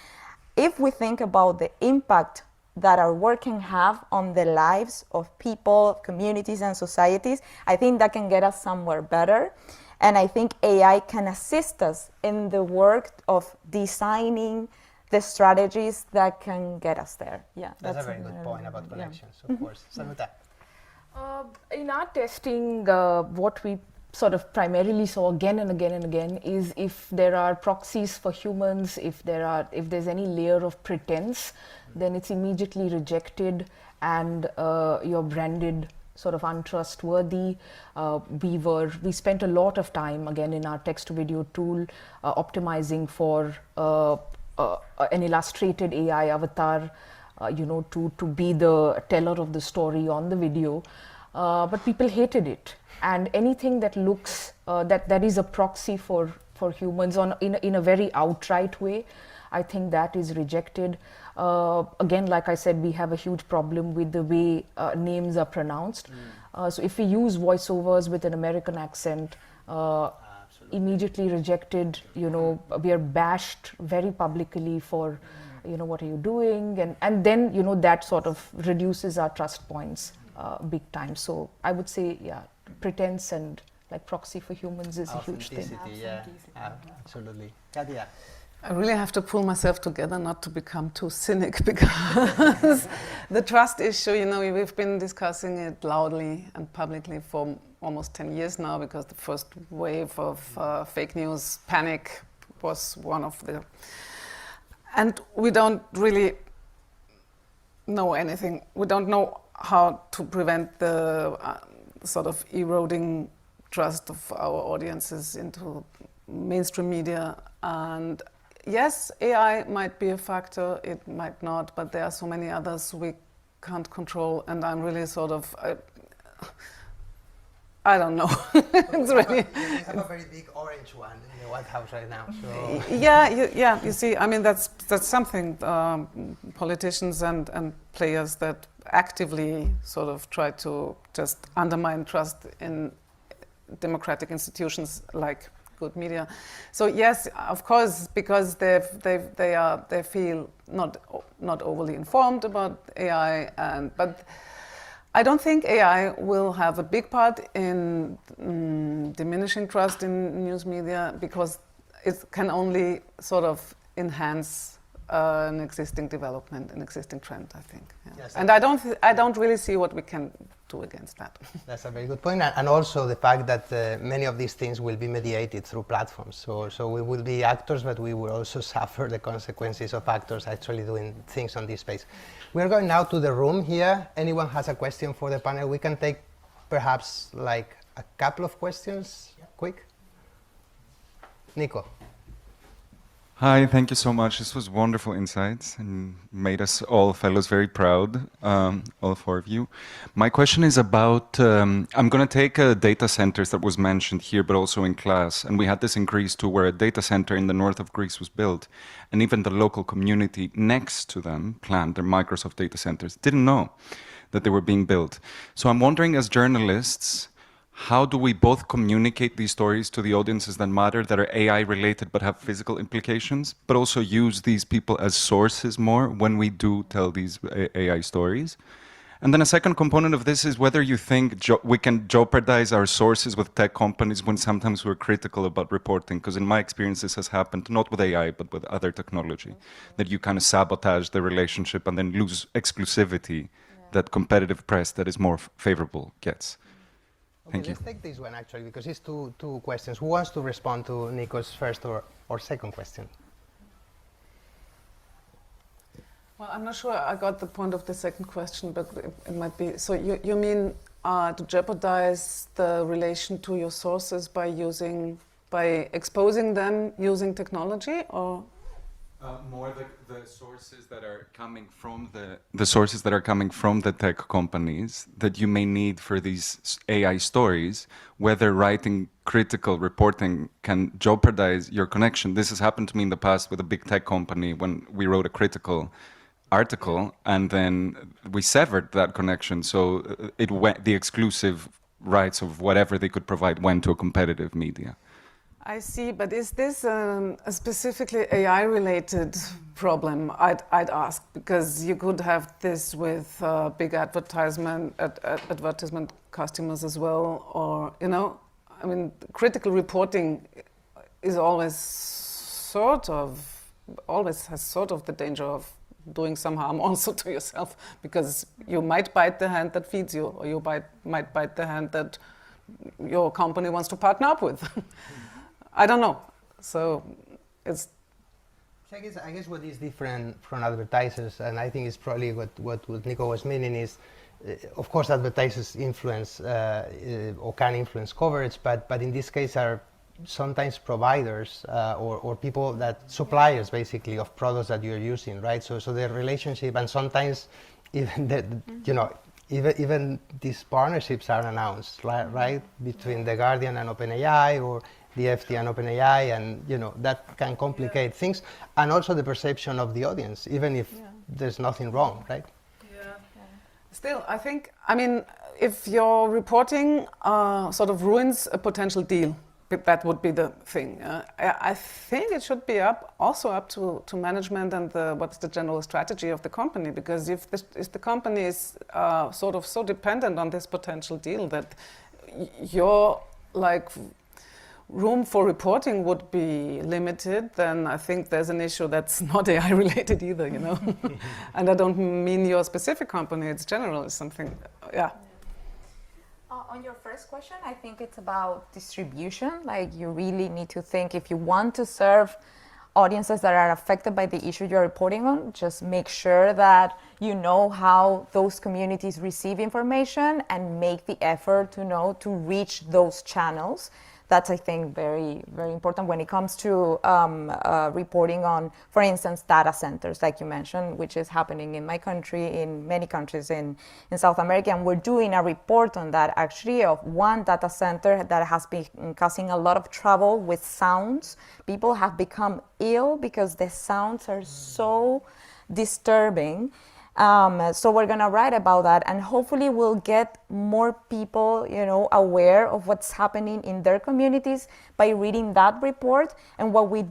If we think about the impact that our work can have on the lives of people, communities, and societies, I think that can get us somewhere better. And I think AI can assist us in the work of designing the strategies that can get us there. Yeah, that's a very good point about connections, of course. Sanuta. In our testing, what we sort of primarily saw again and again and again is if there are proxies for humans, if there's any layer of pretense, then it's immediately rejected and you're branded sort of untrustworthy. We spent a lot of time again in our text to video tool optimizing for an illustrated AI avatar, to be the teller of the story on the video, but people hated it. And anything that looks that is a proxy for humans in a very outright way, I think that is rejected. Again, like I said, we have a huge problem with the way names are pronounced. So if we use voiceovers with an American accent, immediately rejected. We are bashed very publicly for, what are you doing, and then that sort of reduces our trust points big time. So I would say, pretense and like proxy for humans is a huge thing. Yeah, absolutely. Katia. I really have to pull myself together not to become too cynic, because the trust issue, we've been discussing it loudly and publicly for almost 10 years now, because the first wave of fake news panic was one of the... And we don't really know anything. We don't know how to prevent the sort of eroding trust of our audiences into mainstream media. And yes, AI might be a factor, it might not, but there are so many others we can't control, and I'm really sort of, I don't know. It's really... You have a very big orange one in the White House right now. So. Yeah, you see, I mean, that's something politicians and players that actively sort of try to just undermine trust in democratic institutions like good media. So yes, of course, because they feel not overly informed about AI, but I don't think AI will have a big part in diminishing trust in news media, because it can only sort of enhance an existing development, an existing trend, I think. Yeah. Yes, and I don't really see what we can do against that. That's a very good point, and also the fact that many of these things will be mediated through platforms. So we will be actors, but we will also suffer the consequences of actors actually doing things on this space. We're going now to the room here. Anyone has a question for the panel? We can take perhaps like a couple of questions, quick. Nico. Hi, thank you so much. This was wonderful insights and made us all fellows very proud, all four of you. My question is about, I'm going to take data centers that was mentioned here, but also in class. And we had this in Greece too, where a data center in the north of Greece was built. And even the local community next to them planned their Microsoft data centers, didn't know that they were being built. So I'm wondering, as journalists, how do we both communicate these stories to the audiences that matter, that are AI related but have physical implications, but also use these people as sources more when we do tell these AI stories? And then a second component of this is whether you think we can jeopardize our sources with tech companies when sometimes we're critical about reporting, because in my experience this has happened not with AI but with other technology, that you kind of sabotage the relationship and then lose exclusivity that competitive press that is more favorable gets. Okay, let's take this one actually, because it's two questions. Who wants to respond to Nico's first or second question? Well, I'm not sure I got the point of the second question, but it might be. So you mean to jeopardize the relation to your sources by exposing them using technology, or more the sources that are coming from the sources that are coming from the tech companies that you may need for these AI stories, whether writing critical reporting can jeopardize your connection. This has happened to me in the past with a big tech company when we wrote a critical article and then we severed that connection. So it went, the exclusive rights of whatever they could provide went to a competitive media. I see, but is this a specifically AI-related problem? I'd ask, because you could have this with big advertisement customers as well, or I mean, critical reporting is always has sort of the danger of doing some harm also to yourself, because you might bite the hand that feeds you, or you might bite the hand that your company wants to partner up with. I don't know. So it's. I guess what is different from advertisers, and I think it's probably what Nico was meaning is, of course, advertisers influence or can influence coverage, but in this case are sometimes providers or people suppliers basically of products that you're using, right? So the relationship, and sometimes even even these partnerships are announced, right, between The Guardian and OpenAI, or the FT and OpenAI, and that can complicate things, and also the perception of the audience, even if there's nothing wrong, right? Yeah. Still, I mean, if your reporting sort of ruins a potential deal, that would be the thing. I think it should be also up to management and what's the general strategy of the company, because if the company is sort of so dependent on this potential deal that your room for reporting would be limited, then I think there's an issue that's not AI related either, And I don't mean your specific company, it's general, it's something, yeah. On your first question, I think it's about distribution. Like, you really need to think, if you want to serve audiences that are affected by the issue you're reporting on, just make sure that you know how those communities receive information and make the effort to reach those channels. That's, I think, very, very important when it comes to reporting on, for instance, data centers, like you mentioned, which is happening in my country, in many countries in South America. And we're doing a report on that, actually, of one data center that has been causing a lot of trouble with sounds. People have become ill because the sounds are so disturbing. So we're gonna write about that, and hopefully we'll get more people, aware of what's happening in their communities by reading that report. And what we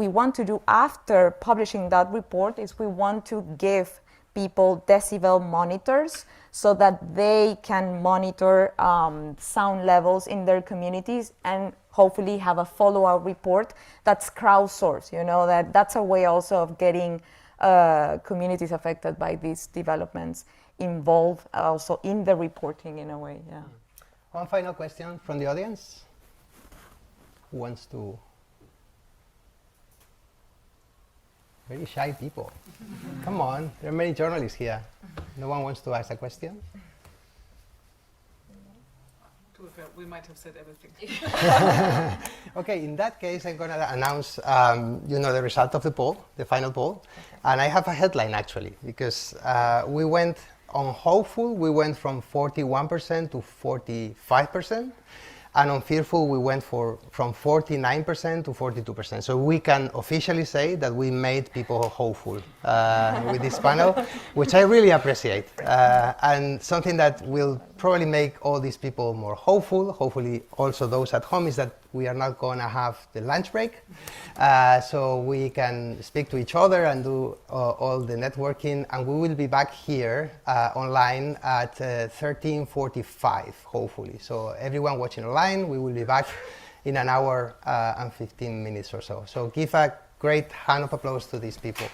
want to do after publishing that report is we want to give people decibel monitors so that they can monitor sound levels in their communities, and hopefully have a follow-up report that's crowdsourced. That's a way also of getting communities affected by these developments involved also in the reporting in a way. Yeah. One final question from the audience. Who wants to? Very shy people. Come on, there are many journalists here. No one wants to ask a question? We might have said everything. Okay, in that case, I'm going to announce, the result of the poll, the final poll. And I have a headline, actually, because we went on hopeful, we went from 41% to 45%. And on fearful, we went from 49% to 42%. So we can officially say that we made people hopeful with this panel, which I really appreciate. And something that will probably make all these people more hopeful, hopefully also those at home, is that we are not going to have the lunch break. So we can speak to each other and do all the networking. And we will be back here online at 13:45, hopefully. So everyone watching online, we will be back in an hour and 15 minutes or so. So give a great hand of applause to these people.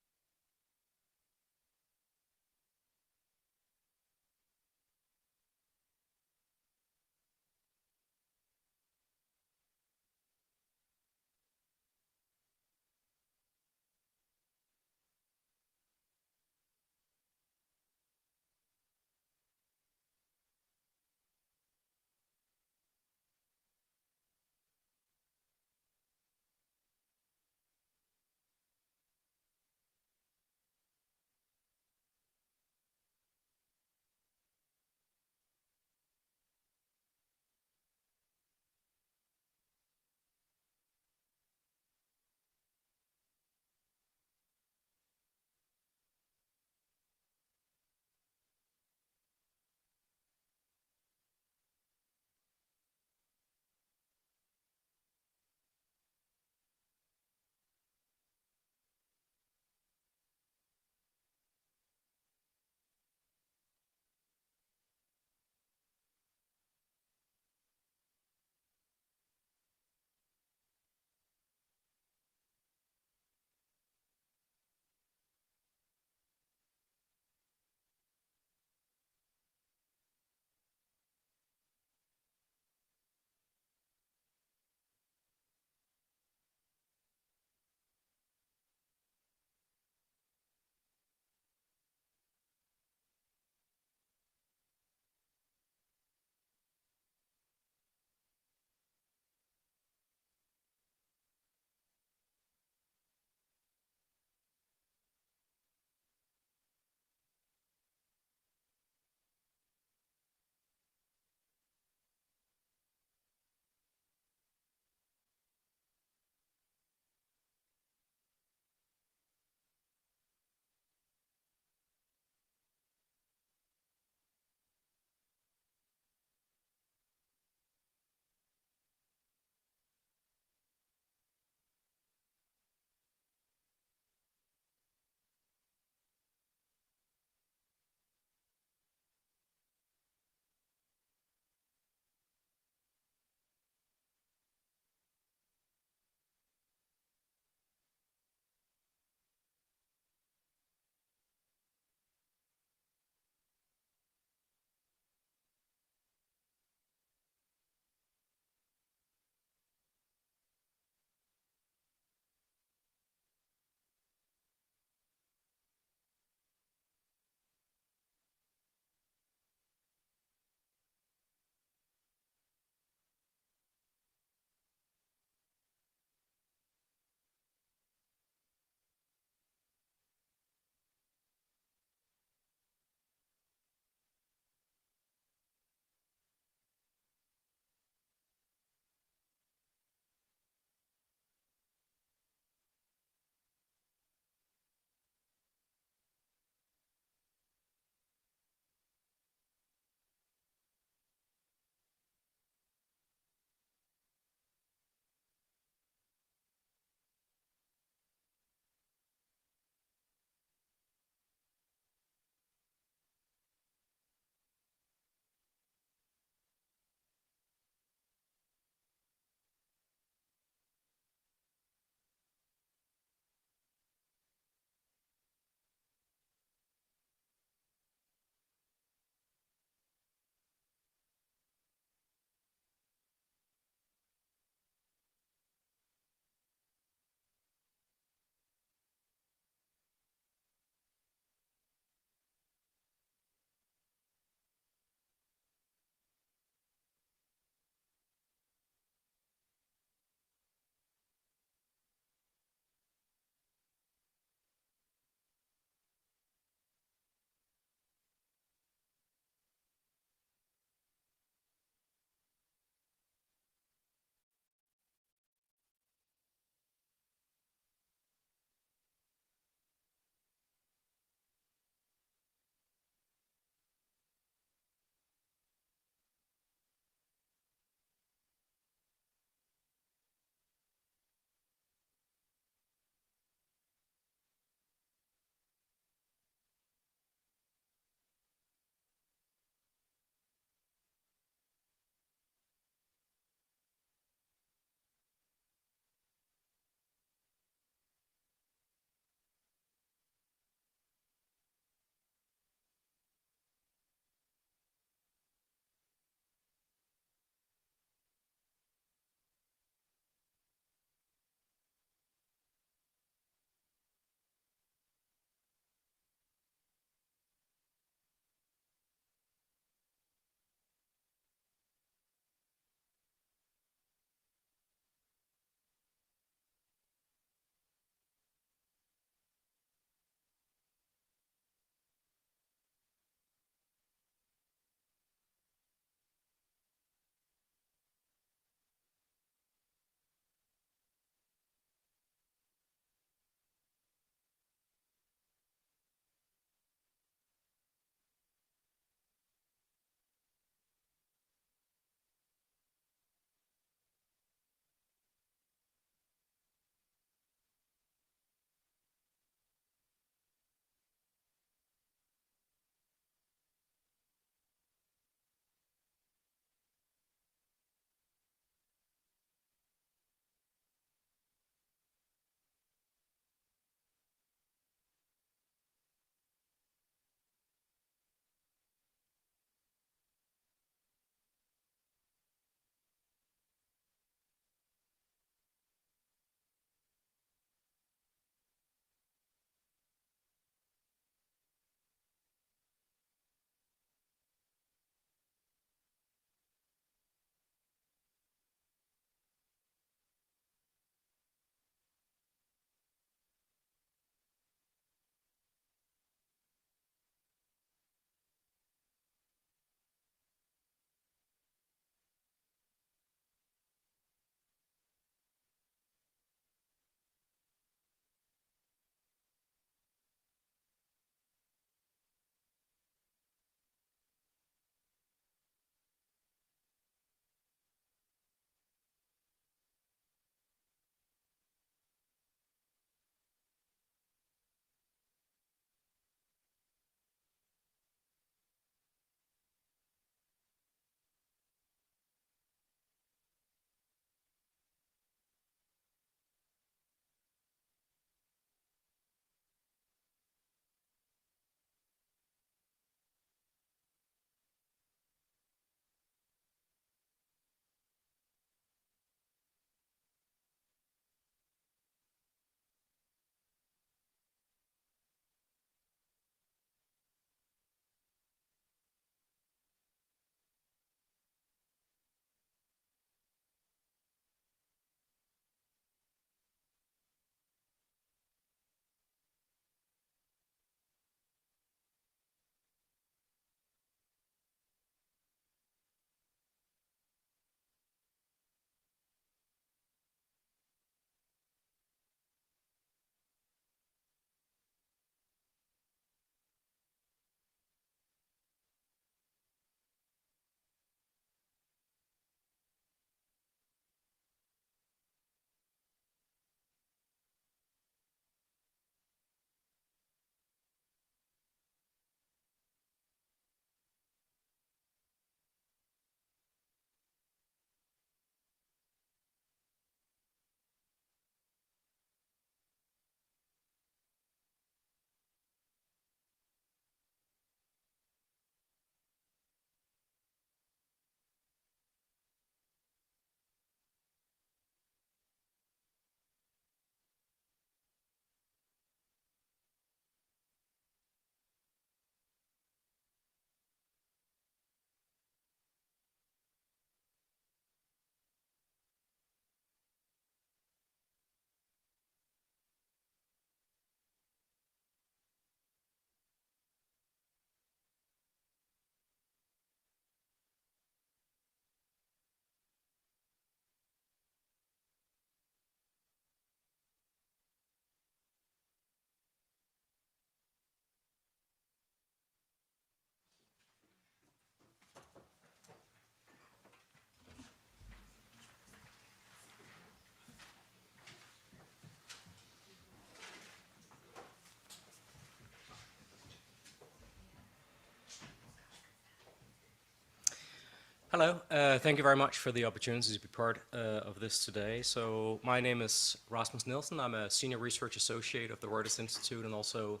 Hello, thank you very much for the opportunity to be part of this today. So my name is Rasmus Nielsen. I'm a senior research associate of the Reuters Institute and also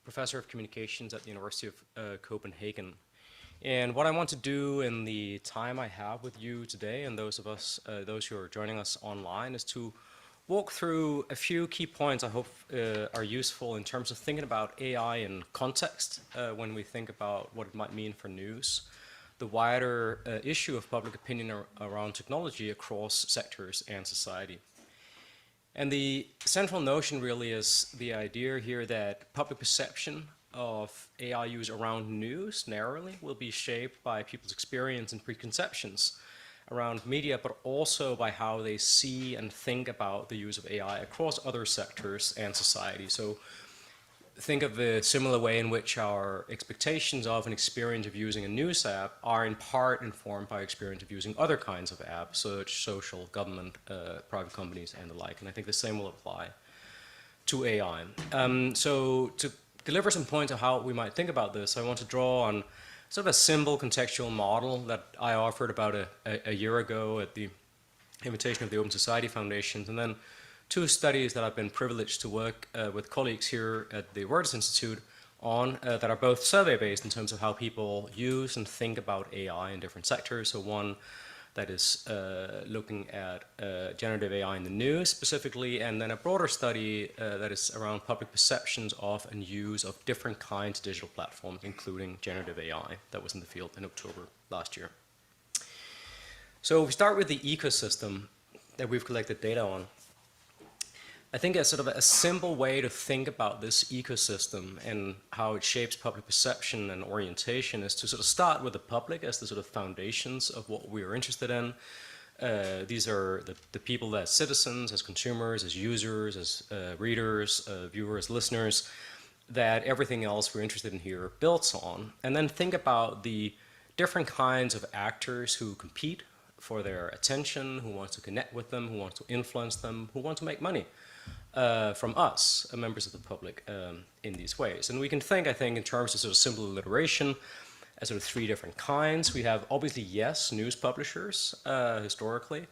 professor of communications at the University of Copenhagen. And what I want to do in the time I have with you today and those who are joining us online is to walk through a few key points I hope are useful in terms of thinking about AI in context when we think about what it might mean for news, the wider issue of public opinion around technology across sectors and society. And the central notion really is the idea here that public perception of AI use around news narrowly will be shaped by people's experience and preconceptions around media, but also by how they see and think about the use of AI across other sectors and society. So think of the similar way in which our expectations of an experience of using a news app are in part informed by experience of using other kinds of apps, search, social, government, private companies, and the like. And I think the same will apply to AI. So to deliver some points of how we might think about this, I want to draw on sort of a simple contextual model that I offered about a year ago at the invitation of the Open Society Foundation, and then two studies that I've been privileged to work with colleagues here at the Reuters Institute on that are both survey-based in terms of how people use and think about AI in different sectors. So one that is looking at generative AI in the news specifically, and then a broader study that is around public perceptions of and use of different kinds of digital platforms, including generative AI, that was in the field in October last year. So if we start with the ecosystem that we've collected data on, I think a sort of a simple way to think about this ecosystem and how it shapes public perception and orientation is to sort of start with the public as the sort of foundations of what we are interested in. These are the people as citizens, as consumers, as users, as readers, viewers, listeners, that everything else we're interested in here builds on. And then think about the different kinds of actors who compete for their attention, who wants to connect with them, who wants to influence them, who want to make money from us, members of the public, in these ways. And we can think, I think, in terms of sort of simple alliteration as sort of three different kinds. We have, obviously, yes, news publishers, historically.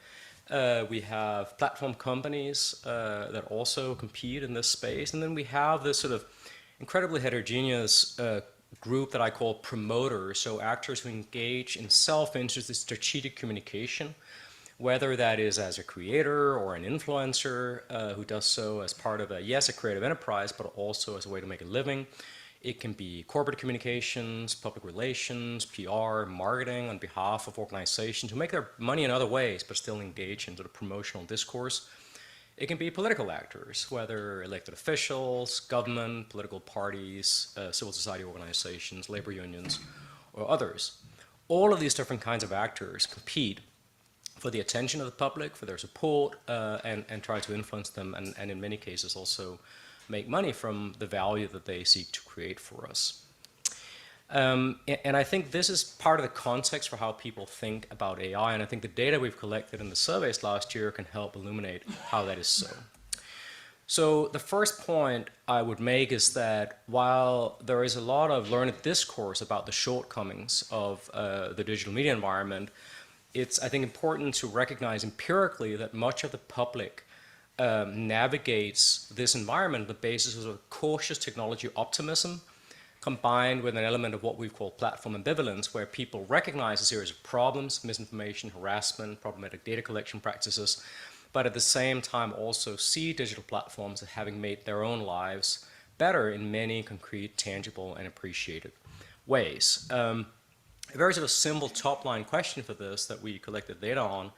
We have platform companies that also compete in this space. And then we have this sort of incredibly heterogeneous group that I call promoters, so actors who engage in self-interested strategic communication, whether that is as a creator or an influencer who does so as part of a creative enterprise, but also as a way to make a living. It can be corporate communications, public relations, PR, marketing on behalf of organizations who make their money in other ways, but still engage in sort of promotional discourse. It can be political actors, whether elected officials, government, political parties, civil society organizations, labor unions, or others. All of these different kinds of actors compete for the attention of the public, for their support, and try to influence them, and in many cases also make money from the value that they seek to create for us. And I think this is part of the context for how people think about AI, and I think the data we've collected in the surveys last year can help illuminate how that is so. So the first point I would make is that while there is a lot of learned discourse about the shortcomings of the digital media environment, it's, I think, important to recognize empirically that much of the public navigates this environment on the basis of cautious technology optimism, combined with an element of what we call platform ambivalence, where people recognize a series of problems, misinformation, harassment, problematic data collection practices, but at the same time also see digital platforms as having made their own lives better in many concrete, tangible, and appreciated ways. A very sort of simple top-line question for this that we collected data on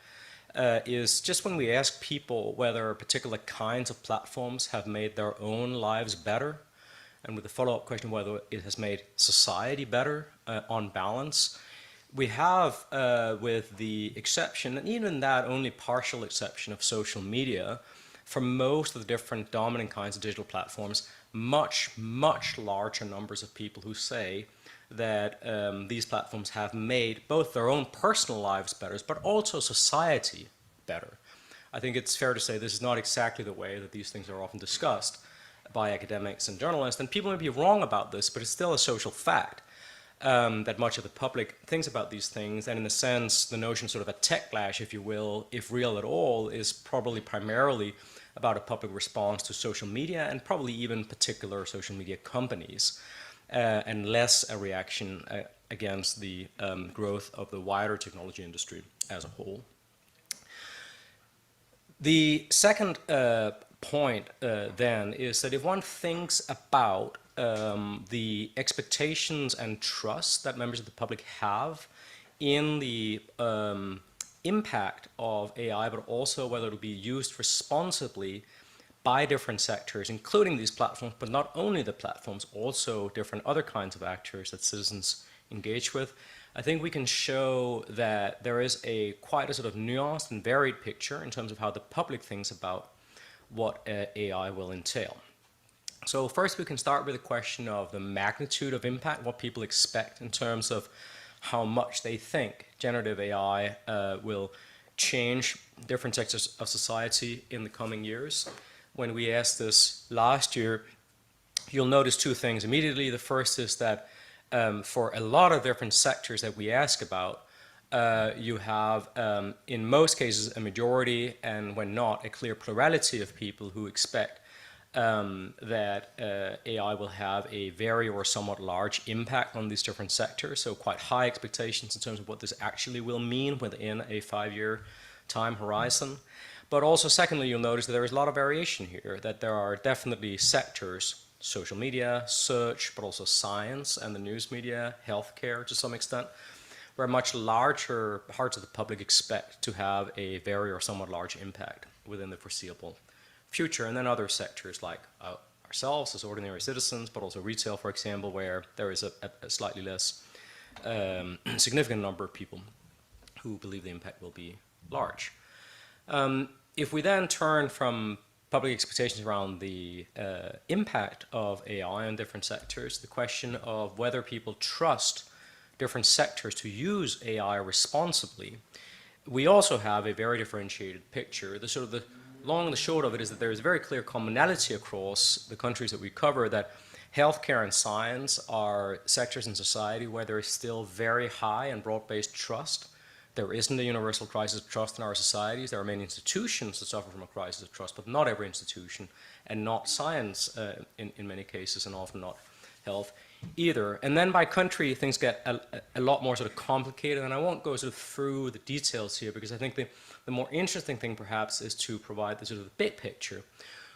is just when we ask people whether particular kinds of platforms have made their own lives better, and with the follow-up question whether it has made society better on balance, we have, with the exception, and even that only partial exception of social media, for most of the different dominant kinds of digital platforms, much, much larger numbers of people who say that these platforms have made both their own personal lives better, but also society better. I think it's fair to say this is not exactly the way that these things are often discussed by academics and journalists, and people may be wrong about this, but it's still a social fact. that much of the public thinks about these things. And in a sense, the notion sort of a tech clash, if you will, if real at all, is probably primarily about a public response to social media and probably even particular social media companies, and less a reaction against the growth of the wider technology industry as a whole. The second point then is that if one thinks about the expectations and trust that members of the public have in the impact of AI, but also whether it'll be used responsibly by different sectors, including these platforms, but not only the platforms, also different other kinds of actors that citizens engage with, I think we can show that there is quite a sort of nuanced and varied picture in terms of how the public thinks about what AI will entail. So first we can start with the question of the magnitude of impact, what people expect in terms of how much they think generative AI will change different sectors of society in the coming years. When we asked this last year, you'll notice two things immediately. The first is that for a lot of different sectors that we ask about, you have, in most cases, a majority, and when not, a clear plurality of people who expect that AI will have a very or somewhat large impact on these different sectors, so quite high expectations in terms of what this actually will mean within a 5-year time horizon. But also, secondly, you'll notice that there is a lot of variation here, that there are definitely sectors, social media, search, but also science and the news media, healthcare to some extent, where much larger parts of the public expect to have a very or somewhat large impact within the foreseeable future. And then other sectors like ourselves as ordinary citizens, but also retail, for example, where there is a slightly less significant number of people who believe the impact will be large. If we then turn from public expectations around the impact of AI on different sectors, the question of whether people trust different sectors to use AI responsibly, we also have a very differentiated picture. The long and the short of it is that there is very clear commonality across the countries that we cover, that healthcare and science are sectors in society where there is still very high and broad-based trust. There isn't a universal crisis of trust in our societies. There are many institutions that suffer from a crisis of trust, but not every institution, and not science in many cases, and often not health either. And then by country, things get a lot more sort of complicated, and I won't go sort of through the details here, because I think the more interesting thing perhaps is to provide the sort of big picture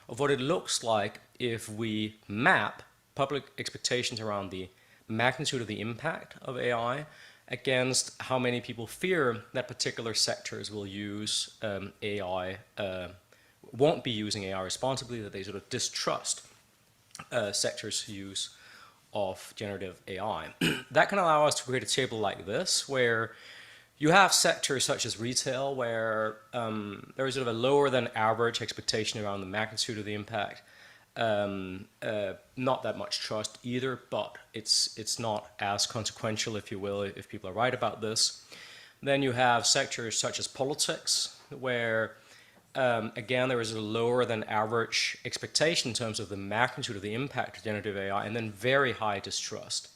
of what it looks like if we map public expectations around the magnitude of the impact of AI against how many people fear that particular sectors will use AI, won't be using AI responsibly, that they sort of distrust sectors' use of generative AI. That can allow us to create a table like this, where you have sectors such as retail, where there is sort of a lower than average expectation around the magnitude of the impact. Not that much trust either, but it's not as consequential, if you will, if people are right about this. Then you have sectors such as politics, where again there is a lower than average expectation in terms of the magnitude of the impact of generative AI, and then very high distrust.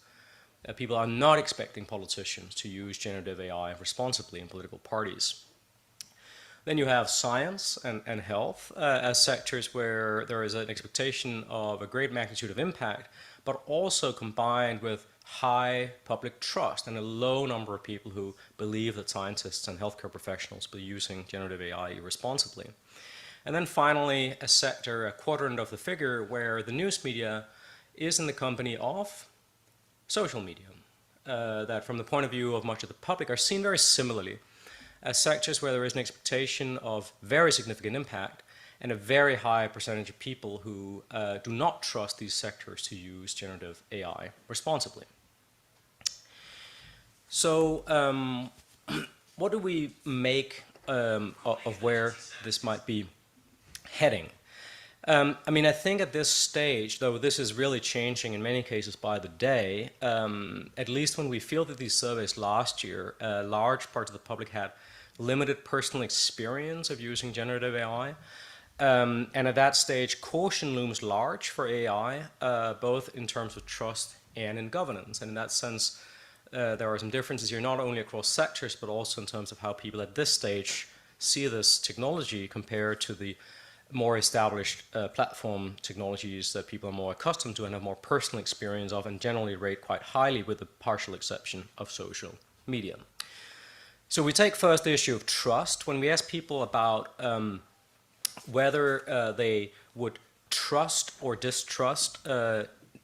People are not expecting politicians to use generative AI responsibly in political parties. Then you have science and health as sectors where there is an expectation of a great magnitude of impact, but also combined with high public trust and a low number of people who believe that scientists and healthcare professionals will be using generative AI responsibly. And then finally, a sector, a quadrant of the figure, where the news media is in the company of social media, that from the point of view of much of the public are seen very similarly as sectors where there is an expectation of very significant impact and a very high percentage of people who do not trust these sectors to use generative AI responsibly. So what do we make of where this might be heading? I mean, I think at this stage, though this is really changing in many cases by the day, at least when we fielded these surveys last year, large parts of the public had limited personal experience of using generative AI. And at that stage, caution looms large for AI, both in terms of trust and in governance. And in that sense, there are some differences here, not only across sectors, but also in terms of how people at this stage see this technology compared to the more established platform technologies that people are more accustomed to and have more personal experience of and generally rate quite highly, with the partial exception of social media. So we take first the issue of trust. When we ask people about whether they would trust or distrust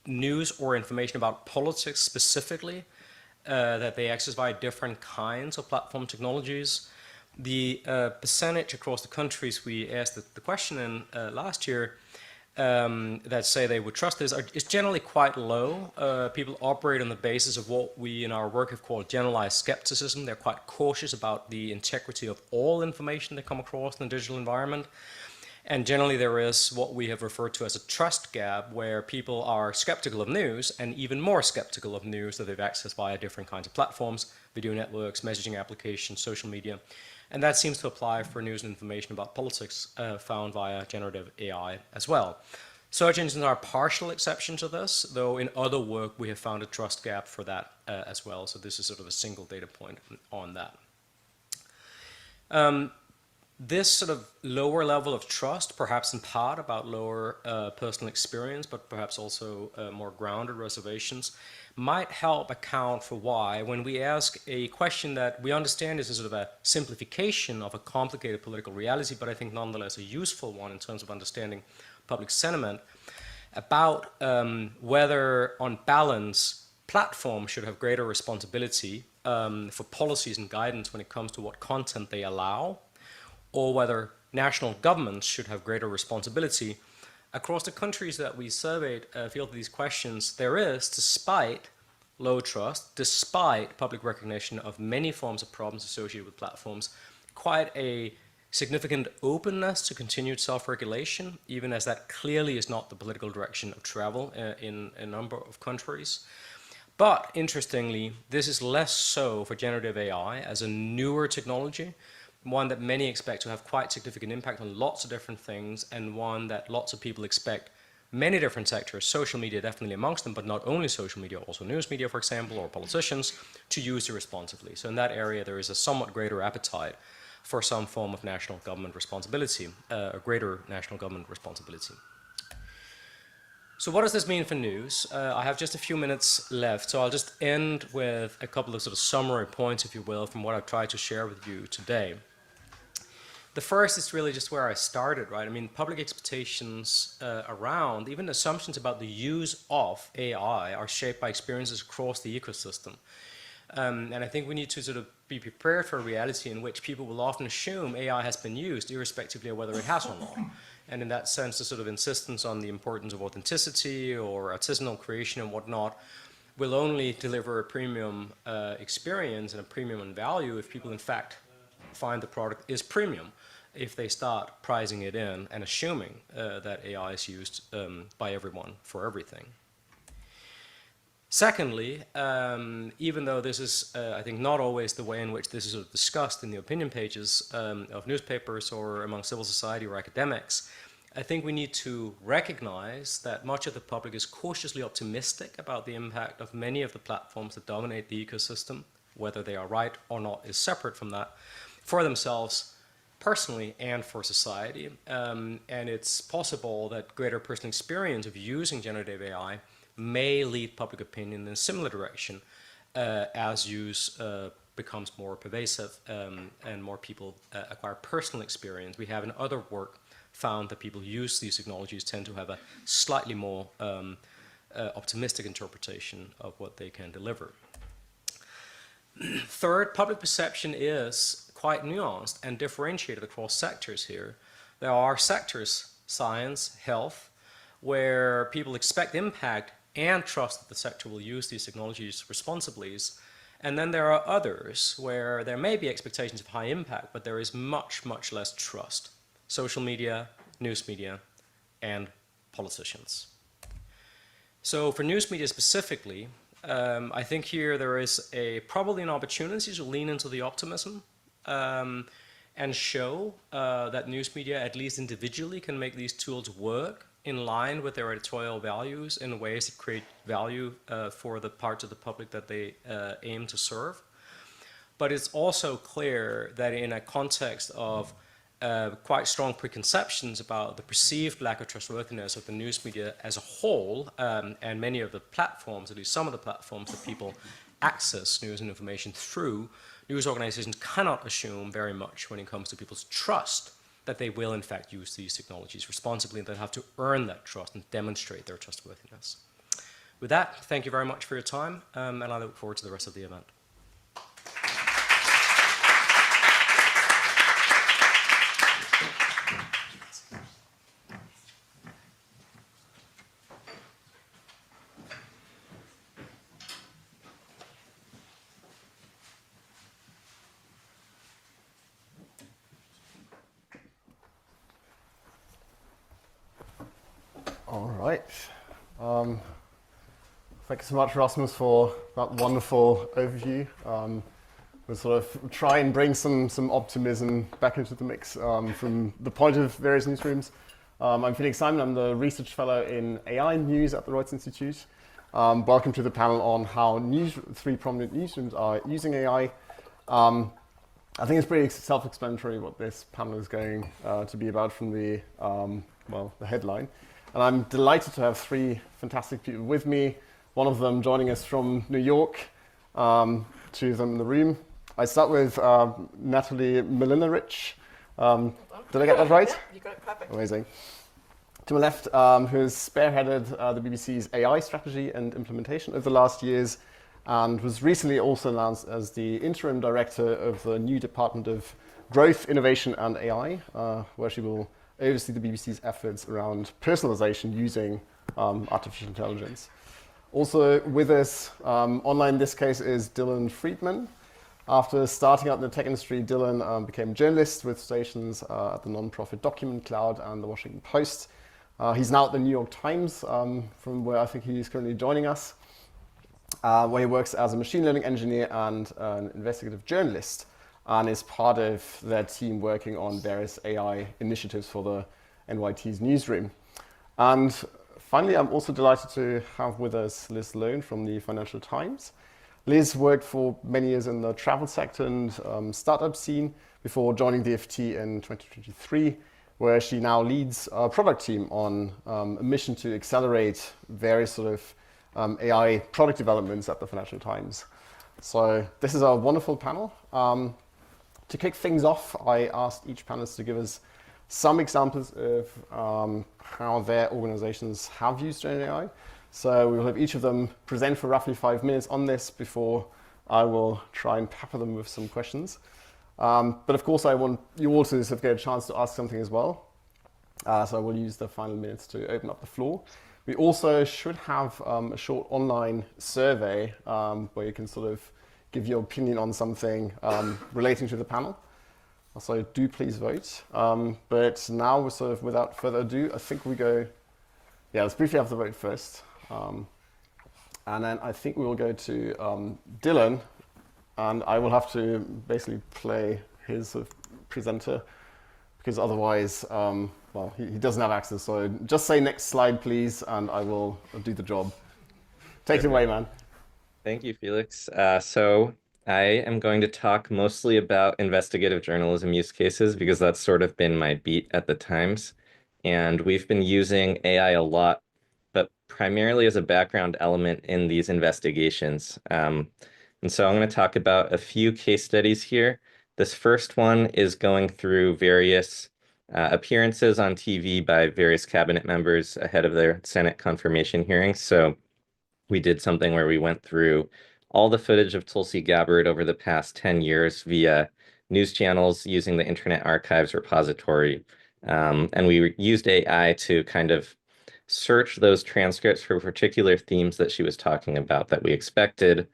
news or information about politics specifically that they access via different kinds of platform technologies, the percentage across the countries we asked the question in last year that say they would trust this is generally quite low. People operate on the basis of what we in our work have called generalized skepticism. They're quite cautious about the integrity of all information they come across in the digital environment. And generally there is what we have referred to as a trust gap, where people are skeptical of news and even more skeptical of news that they've accessed via different kinds of platforms, video networks, messaging applications, social media. And that seems to apply for news and information about politics found via generative AI as well. Search engines are a partial exception to this, though in other work we have found a trust gap for that as well. So this is sort of a single data point on that. This sort of lower level of trust, perhaps in part about lower personal experience, but perhaps also more grounded reservations, might help account for why, when we ask a question that we understand is a sort of a simplification of a complicated political reality, but I think nonetheless a useful one in terms of understanding public sentiment, about whether on balance platforms should have greater responsibility for policies and guidance when it comes to what content they allow, or whether national governments should have greater responsibility. Across the countries that we surveyed field these questions, there is, despite low trust, despite public recognition of many forms of problems associated with platforms, quite a significant openness to continued self-regulation, even as that clearly is not the political direction of travel in a number of countries. But interestingly, this is less so for generative AI as a newer technology, one that many expect to have quite significant impact on lots of different things, and one that lots of people expect many different sectors, social media definitely amongst them, but not only social media, also news media, for example, or politicians, to use irresponsibly. So in that area, there is a somewhat greater appetite for some form of national government responsibility, a greater national government responsibility. So what does this mean for news? I have just a few minutes left, so I'll just end with a couple of sort of summary points, if you will, from what I've tried to share with you today. The first is really just where I started, right? I mean, public expectations around, even assumptions about the use of AI are shaped by experiences across the ecosystem. And I think we need to sort of be prepared for a reality in which people will often assume AI has been used, irrespectively of whether it has or not. And in that sense, the sort of insistence on the importance of authenticity or artisanal creation and whatnot will only deliver a premium experience and a premium in value if people, in fact, find the product is premium, if they start pricing it in and assuming that AI is used by everyone for everything. Secondly, even though this is, I think, not always the way in which this is sort of discussed in the opinion pages of newspapers or among civil society or academics, I think we need to recognize that much of the public is cautiously optimistic about the impact of many of the platforms that dominate the ecosystem. Whether they are right or not is separate from that, for themselves personally and for society. And it's possible that greater personal experience of using generative AI may lead public opinion in a similar direction as use becomes more pervasive and more people acquire personal experience. We have in other work found that people who use these technologies tend to have a slightly more optimistic interpretation of what they can deliver. Third, public perception is quite nuanced and differentiated across sectors here. There are sectors, science, health, where people expect impact and trust that the sector will use these technologies responsibly. And then there are others where there may be expectations of high impact, but there is much, much less trust. Social media, news media, and politicians. So for news media specifically, I think here there is probably an opportunity to lean into the optimism and show that news media, at least individually, can make these tools work in line with their editorial values in ways that create value for the parts of the public that they aim to serve. But it's also clear that in a context of quite strong preconceptions about the perceived lack of trustworthiness of the news media as a whole, and many of the platforms, at least some of the platforms that people access news and information through, news organizations cannot assume very much when it comes to people's trust that they will in fact use these technologies responsibly, and they have to earn that trust and demonstrate their trustworthiness. With that, thank you very much for your time, and I look forward to the rest of the event. All right. Thank you so much, Rasmus, for that wonderful overview. We'll sort of try and bring some optimism back into the mix from the point of various newsrooms. I'm Felix Simon. I'm the research fellow in AI news at the Reuters Institute. Welcome to the panel on how three prominent newsrooms are using AI. I think it's pretty self-explanatory what this panel is going to be about from the headline. And I'm delighted to have three fantastic people with me. One of them joining us from New York, two of them in the room. I start with Natalie Milinarich. Did I get that right? Yeah, you got it perfect. Amazing. To my left, who's spearheaded the BBC's AI strategy and implementation over the last years, and was recently also announced as the interim director of the new Department of Growth, Innovation and AI, where she will oversee the BBC's efforts around personalization using artificial intelligence. Also with us online in this case is Dylan Friedman. After starting out in the tech industry, Dylan became a journalist with stations at the nonprofit Document Cloud and the Washington Post. He's now at the New York Times, from where I think he's currently joining us, where he works as a machine learning engineer and an investigative journalist, and is part of their team working on various AI initiatives for the NYT's newsroom. And finally, I'm also delighted to have with us Liz Loan from the Financial Times. Liz worked for many years in the travel sector and startup scene before joining the FT in 2023, where she now leads a product team on a mission to accelerate various sort of AI product developments at the Financial Times. So this is a wonderful panel. To kick things off, I asked each panelist to give us some examples of how their organizations have used Gen AI. So we'll have each of them present for roughly 5 minutes on this before I will try and pepper them with some questions. But of course, I want you all to get a chance to ask something as well. So I will use the final minutes to open up the floor. We also should have a short online survey where you can sort of give your opinion on something relating to the panel. So do please vote. But now, sort of without further ado, I think we go, let's briefly have the vote first. And then I think we will go to Dylan, and I will have to basically play his sort of presenter, because otherwise, he doesn't have access. So just say next slide, please, and I will do the job. Take it away, man. Thank you, Felix. So I am going to talk mostly about investigative journalism use cases because that's sort of been my beat at the Times. And we've been using AI a lot, but primarily as a background element in these investigations. And so I'm going to talk about a few case studies here. This first one is going through various appearances on TV by various cabinet members ahead of their Senate confirmation hearings. So we did something where we went through all the footage of Tulsi Gabbard over the past 10 years via news channels using the Internet Archives repository. And we used AI to kind of search those transcripts for particular themes that she was talking about that we expected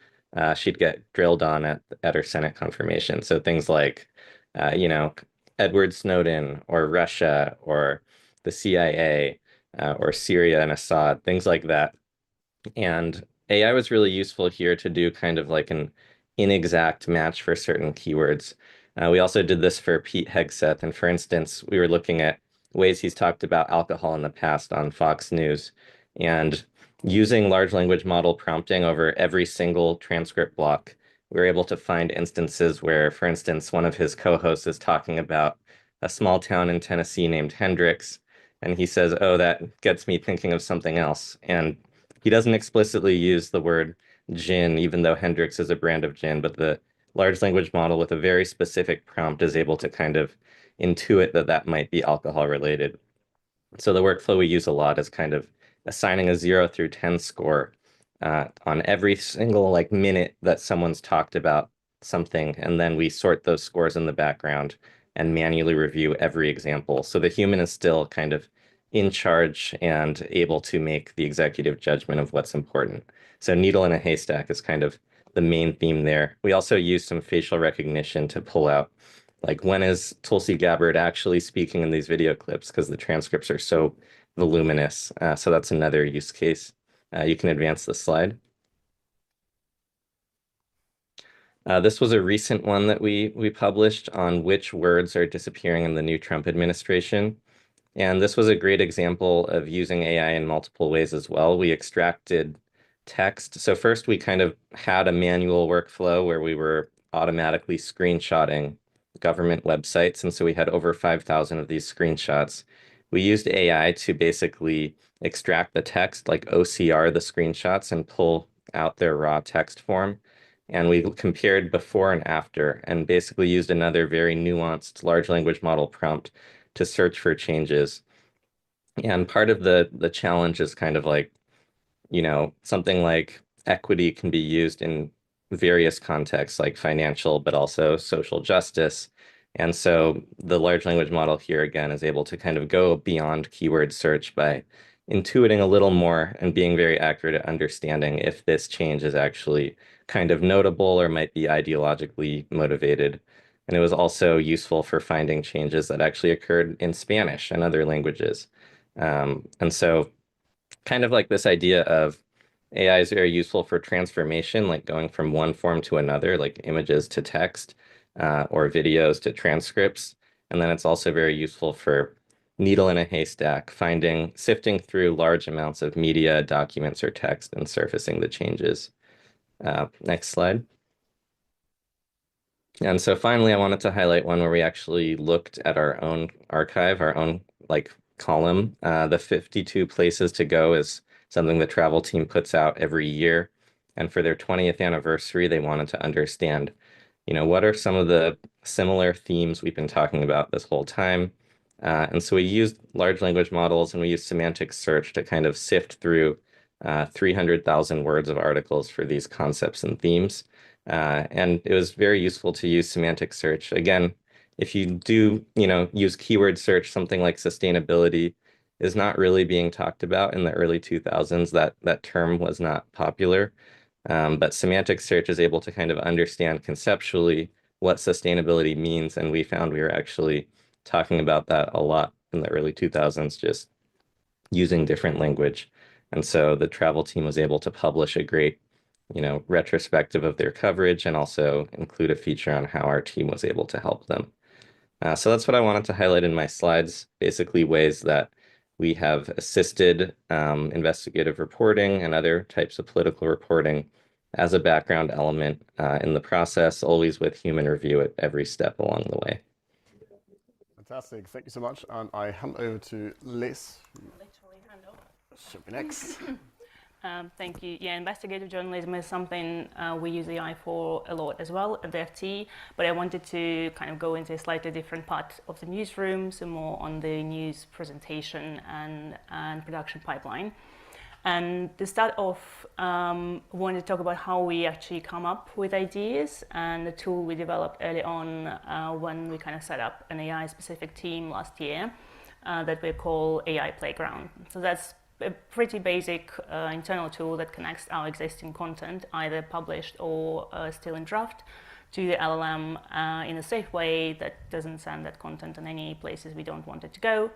she'd get drilled on at her Senate confirmation. So things like, Edward Snowden or Russia or the CIA or Syria and Assad, things like that. And AI was really useful here to do kind of like an inexact match for certain keywords. We also did this for Pete Hegseth. And for instance, we were looking at ways he's talked about alcohol in the past on Fox News. And using large language model prompting over every single transcript block, we were able to find instances where, for instance, one of his co-hosts is talking about a small town in Tennessee named Hendricks. And he says, oh, that gets me thinking of something else. And he doesn't explicitly use the word gin, even though Hendricks is a brand of gin, but the large language model with a very specific prompt is able to kind of intuit that that might be alcohol related. So the workflow we use a lot is kind of assigning a 0 through 10 score on every single minute that someone's talked about something, and then we sort those scores in the background and manually review every example. So the human is still kind of in charge and able to make the executive judgment of what's important. So needle in a haystack is kind of the main theme there. We also use some facial recognition to pull out when is Tulsi Gabbard actually speaking in these video clips, because the transcripts are so voluminous. So that's another use case. You can advance the slide. This was a recent one that we published on which words are disappearing in the new Trump administration. And this was a great example of using AI in multiple ways as well. We extracted text. So first we kind of had a manual workflow where we were automatically screenshotting government websites. And so we had over 5,000 of these screenshots. We used AI to basically extract the text, like OCR the screenshots and pull out their raw text form. And we compared before and after and basically used another very nuanced large language model prompt to search for changes. And part of the challenge is kind of something like equity can be used in various contexts, like financial, but also social justice. And so the large language model here, again, is able to kind of go beyond keyword search by intuiting a little more and being very accurate at understanding if this change is actually kind of notable or might be ideologically motivated. And it was also useful for finding changes that actually occurred in Spanish and other languages. And so kind of like this idea of AI is very useful for transformation, like going from one form to another, like images to text or videos to transcripts. And then it's also very useful for needle in a haystack, sifting through large amounts of media, documents, or text and surfacing the changes. Next slide. And so finally, I wanted to highlight one where we actually looked at our own archive, our own column. The 52 places to go is something the travel team puts out every year. And for their 20th anniversary, they wanted to understand, what are some of the similar themes we've been talking about this whole time? And so we used large language models and we used semantic search to kind of sift through 300,000 words of articles for these concepts and themes. And it was very useful to use semantic search. Again, if you do, use keyword search, something like sustainability is not really being talked about in the early 2000s. That term was not popular. But semantic search is able to kind of understand conceptually what sustainability means. And we found we were actually talking about that a lot in the early 2000s, just using different language. And so the travel team was able to publish a great, retrospective of their coverage and also include a feature on how our team was able to help them. So that's what I wanted to highlight in my slides, basically ways that we have assisted investigative reporting and other types of political reporting as a background element in the process, always with human review at every step along the way. Fantastic, thank you so much. And I hand over to Liz. Should be next. Thank you. Yeah, investigative journalism is something we use AI for a lot as well at the FT, but I wanted to kind of go into a slightly different part of the newsroom, so more on the news presentation and production pipeline. And to start off, I wanted to talk about how we actually come up with ideas and the tool we developed early on when we kind of set up an AI-specific team last year that we call AI Playground. So that's a pretty basic internal tool that connects our existing content, either published or still in draft, to the LLM in a safe way that doesn't send that content in any places we don't want it to go,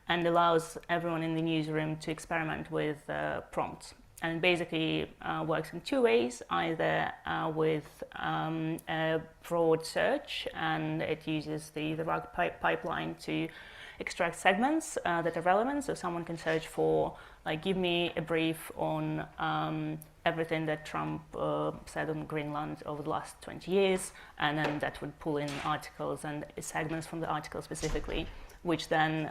and allows everyone in the newsroom to experiment with prompts. and basically works in two ways, either with a broad search, and it uses the RAG pipeline to extract segments that are relevant. So someone can search for, like, give me a brief on everything that Trump said on Greenland over the last 20 years, and then that would pull in articles and segments from the article specifically, which then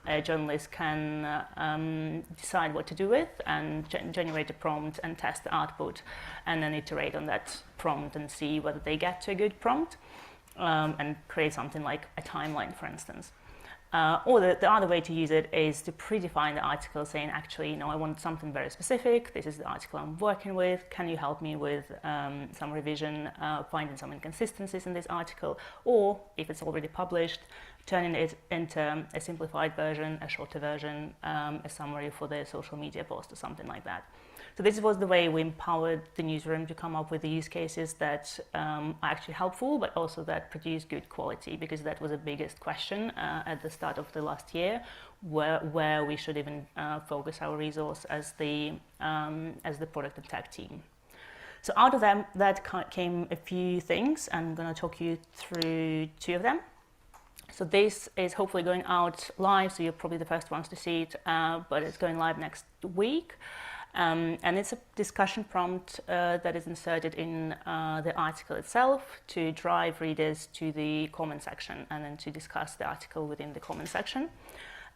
a journalist can decide what to do with and generate a prompt and test the output, and then iterate on that prompt and see whether they get to a good prompt, and create something like a timeline, for instance. Or the other way to use it is to predefine the article, saying, actually, I want something very specific. This is the article I'm working with. Can you help me with some revision, finding some inconsistencies in this article? Or, if it's already published, turning it into a simplified version, a shorter version, a summary for the social media post or something like that. So this was the way we empowered the newsroom to come up with the use cases that are actually helpful, but also that produce good quality, because that was the biggest question at the start of the last year, where we should even focus our resource as the product and tech team. So out of that came a few things. I'm going to talk you through two of them. So this is hopefully going out live, so you're probably the first ones to see it, but it's going live next week. And it's a discussion prompt that is inserted in the article itself to drive readers to the comment section and then to discuss the article within the comment section.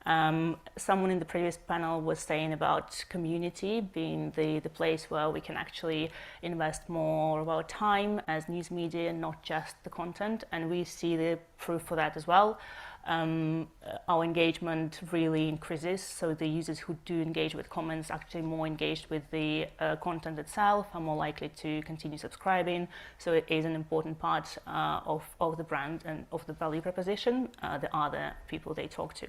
Someone in the previous panel was saying about community being the place where we can actually invest more of our time as news media, not just the content, and we see the proof for that as well. Our engagement really increases, so the users who do engage with comments are actually more engaged with the content itself, are more likely to continue subscribing, so it is an important part of the brand and of the value proposition, the other people they talk to.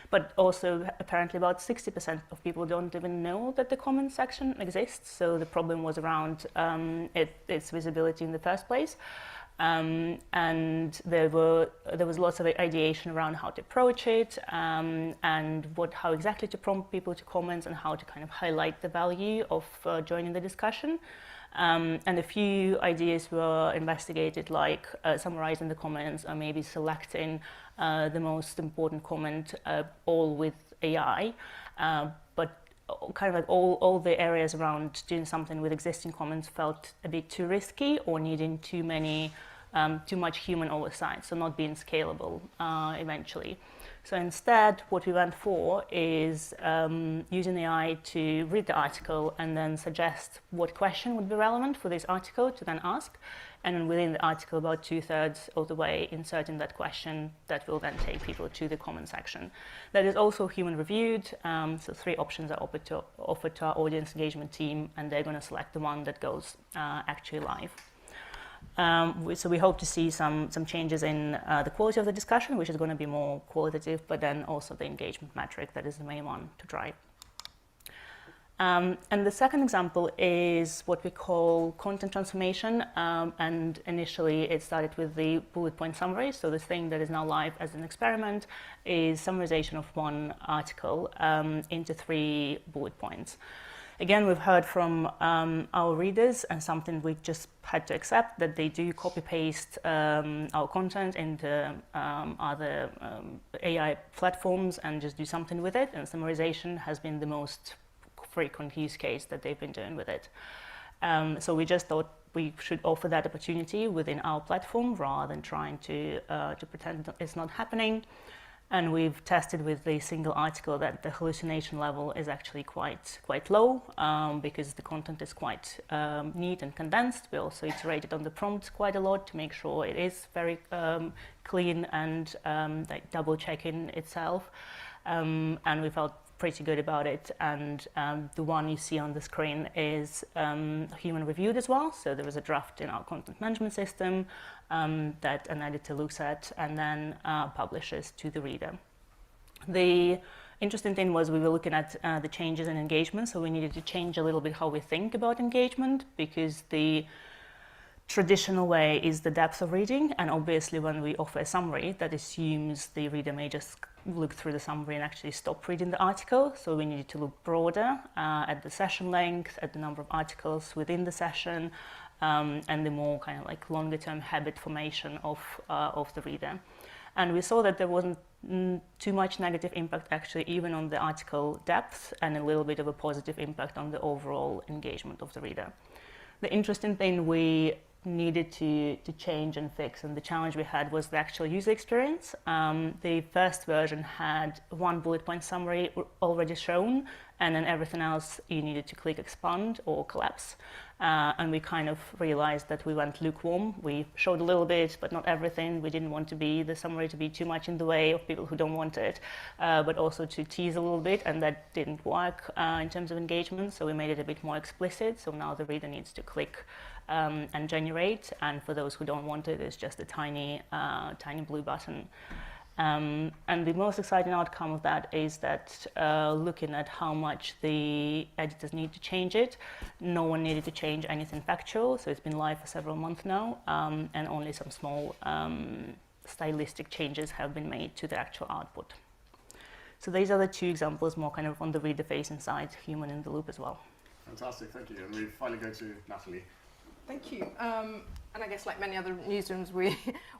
But also, apparently about 60% of people don't even know that the comment section exists, so the problem was around its visibility in the first place. And there was lots of ideation around how to approach it, and how exactly to prompt people to comments, and how to kind of highlight the value of joining the discussion. And a few ideas were investigated, like summarizing the comments, or maybe selecting the most important comment, all with AI. But kind of like all the areas around doing something with existing comments felt a bit too risky, or needing too much human oversight, so not being scalable eventually. So instead, what we went for is using AI to read the article and then suggest what question would be relevant for this article to then ask, and then within the article, about 2/3 of the way, inserting that question that will then take people to the comment section. That is also human reviewed, so 3 options are offered to our audience engagement team, and they're going to select the one that goes actually live. So we hope to see some changes in the quality of the discussion, which is going to be more qualitative, but then also the engagement metric that is the main one to drive. And the second example is what we call content transformation, and initially it started with the bullet point summary. So this thing that is now live as an experiment is summarization of one article into 3 bullet points. Again, we've heard from our readers, and something we just had to accept, that they do copy-paste our content into other AI platforms and just do something with it, and summarization has been the most frequent use case that they've been doing with it. So we just thought we should offer that opportunity within our platform, rather than trying to pretend it's not happening. And we've tested with the single article that the hallucination level is actually quite low, because the content is quite neat and condensed. We also iterated on the prompt quite a lot to make sure it is very clean and like double checking itself. And we felt pretty good about it. And the one you see on the screen is human reviewed as well. So there was a draft in our content management system that an editor looks at and then publishes to the reader. The interesting thing was we were looking at the changes in engagement, so we needed to change a little bit how we think about engagement, because the traditional way is the depth of reading, and obviously when we offer a summary, that assumes the reader may just look through the summary and actually stop reading the article. So we needed to look broader at the session length, at the number of articles within the session, and the more kind of like longer term habit formation of the reader. And we saw that there wasn't too much negative impact actually even on the article depth, and a little bit of a positive impact on the overall engagement of the reader. The interesting thing we needed to change and fix, and the challenge we had, was the actual user experience. The first version had one bullet point summary already shown, and then everything else you needed to click expand or collapse. And we kind of realized that we went lukewarm. We showed a little bit, but not everything. We didn't want the summary to be too much in the way of people who don't want it, but also to tease a little bit, and that didn't work in terms of engagement, so we made it a bit more explicit. So now the reader needs to click and generate, and for those who don't want it, it's just a tiny blue button. And the most exciting outcome of that is that looking at how much the editors need to change it, no one needed to change anything factual, so it's been live for several months now, and only some small stylistic changes have been made to the actual output. So these are the two examples, more kind of on the reader-facing side, human in the loop as well. Fantastic, thank you. And we finally go to Natalie. Thank you. And I guess like many other newsrooms,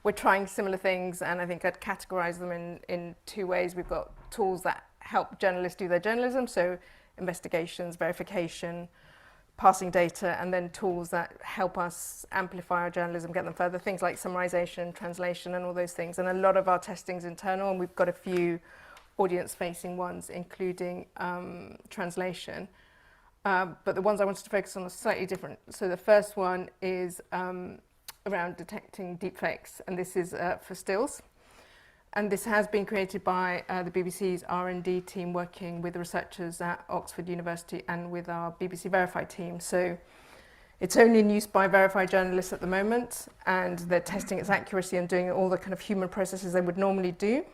we're trying similar things, and I think I'd categorize them in two ways. We've got tools that help journalists do their journalism, so investigations, verification, parsing data, and then tools that help us amplify our journalism, get them further, things like summarization, translation, and all those things. And a lot of our testing's internal, and we've got a few audience-facing ones, including translation. But the ones I wanted to focus on are slightly different. So the first one is around detecting deepfakes, and this is for stills. And this has been created by the BBC's R&D team working with the researchers at Oxford University and with our BBC Verify team. So it's only in use by verified journalists at the moment, and they're testing its accuracy and doing all the kind of human processes they would normally do.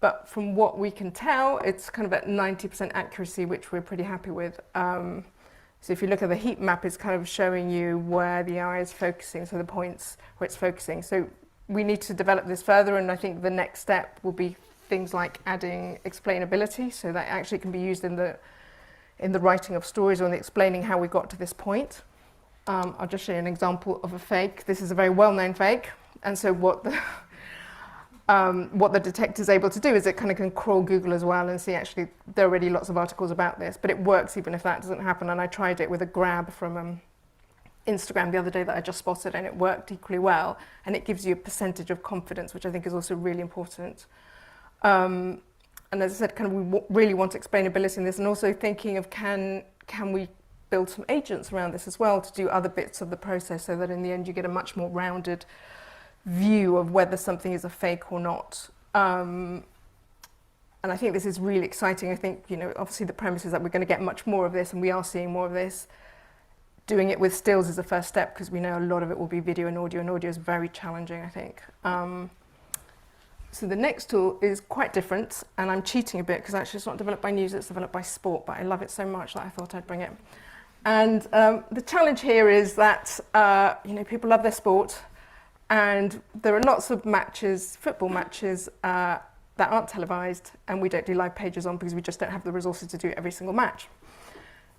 But from what we can tell, it's kind of at 90% accuracy, which we're pretty happy with. So if you look at the heat map, it's kind of showing you where the eye is focusing, so the points where it's focusing. So we need to develop this further, and I think the next step will be things like adding explainability, so that actually can be used in the writing of stories or in explaining how we got to this point. I'll just show you an example of a fake. This is a very well-known fake, and so what the detector is able to do is it kind of can crawl Google as well and see actually there are already lots of articles about this, but it works even if that doesn't happen. And I tried it with a grab from Instagram the other day that I just spotted, and it worked equally well, and it gives you a percentage of confidence, which I think is also really important. And as I said, kind of we really want explainability in this, and also thinking of can we build some agents around this as well to do other bits of the process, so that in the end you get a much more rounded view of whether something is a fake or not. And I think this is really exciting. I think, obviously the premise is that we're going to get much more of this, and we are seeing more of this. Doing it with stills is the first step, because we know a lot of it will be video and audio is very challenging, I think. So the next tool is quite different, and I'm cheating a bit because actually it's not developed by news, it's developed by sport, but I love it so much that I thought I'd bring it. And the challenge here is that people love their sport, and there are lots of matches, football matches, that aren't televised, and we don't do live pages on because we just don't have the resources to do every single match.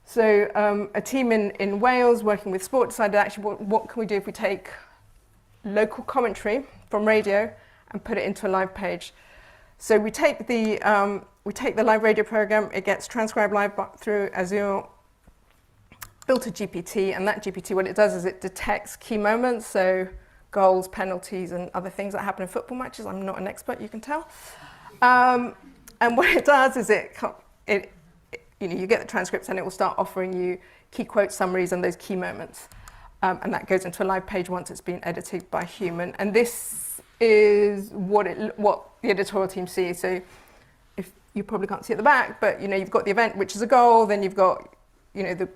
So a team in Wales working with sport decided actually what can we do if we take local commentary from radio and put it into a live page. So we take the live radio program, it gets transcribed live through Azure, built a GPT, and that GPT, what it does is it detects key moments, so goals, penalties, and other things that happen in football matches. I'm not an expert, you can tell. And what it does is you get the transcripts, and it will start offering you key quote summaries and those key moments. And that goes into a live page once it's been edited by a human. And this is what the editorial team sees. So if you probably can't see at the back, but you've got the event, which is a goal, then you've got the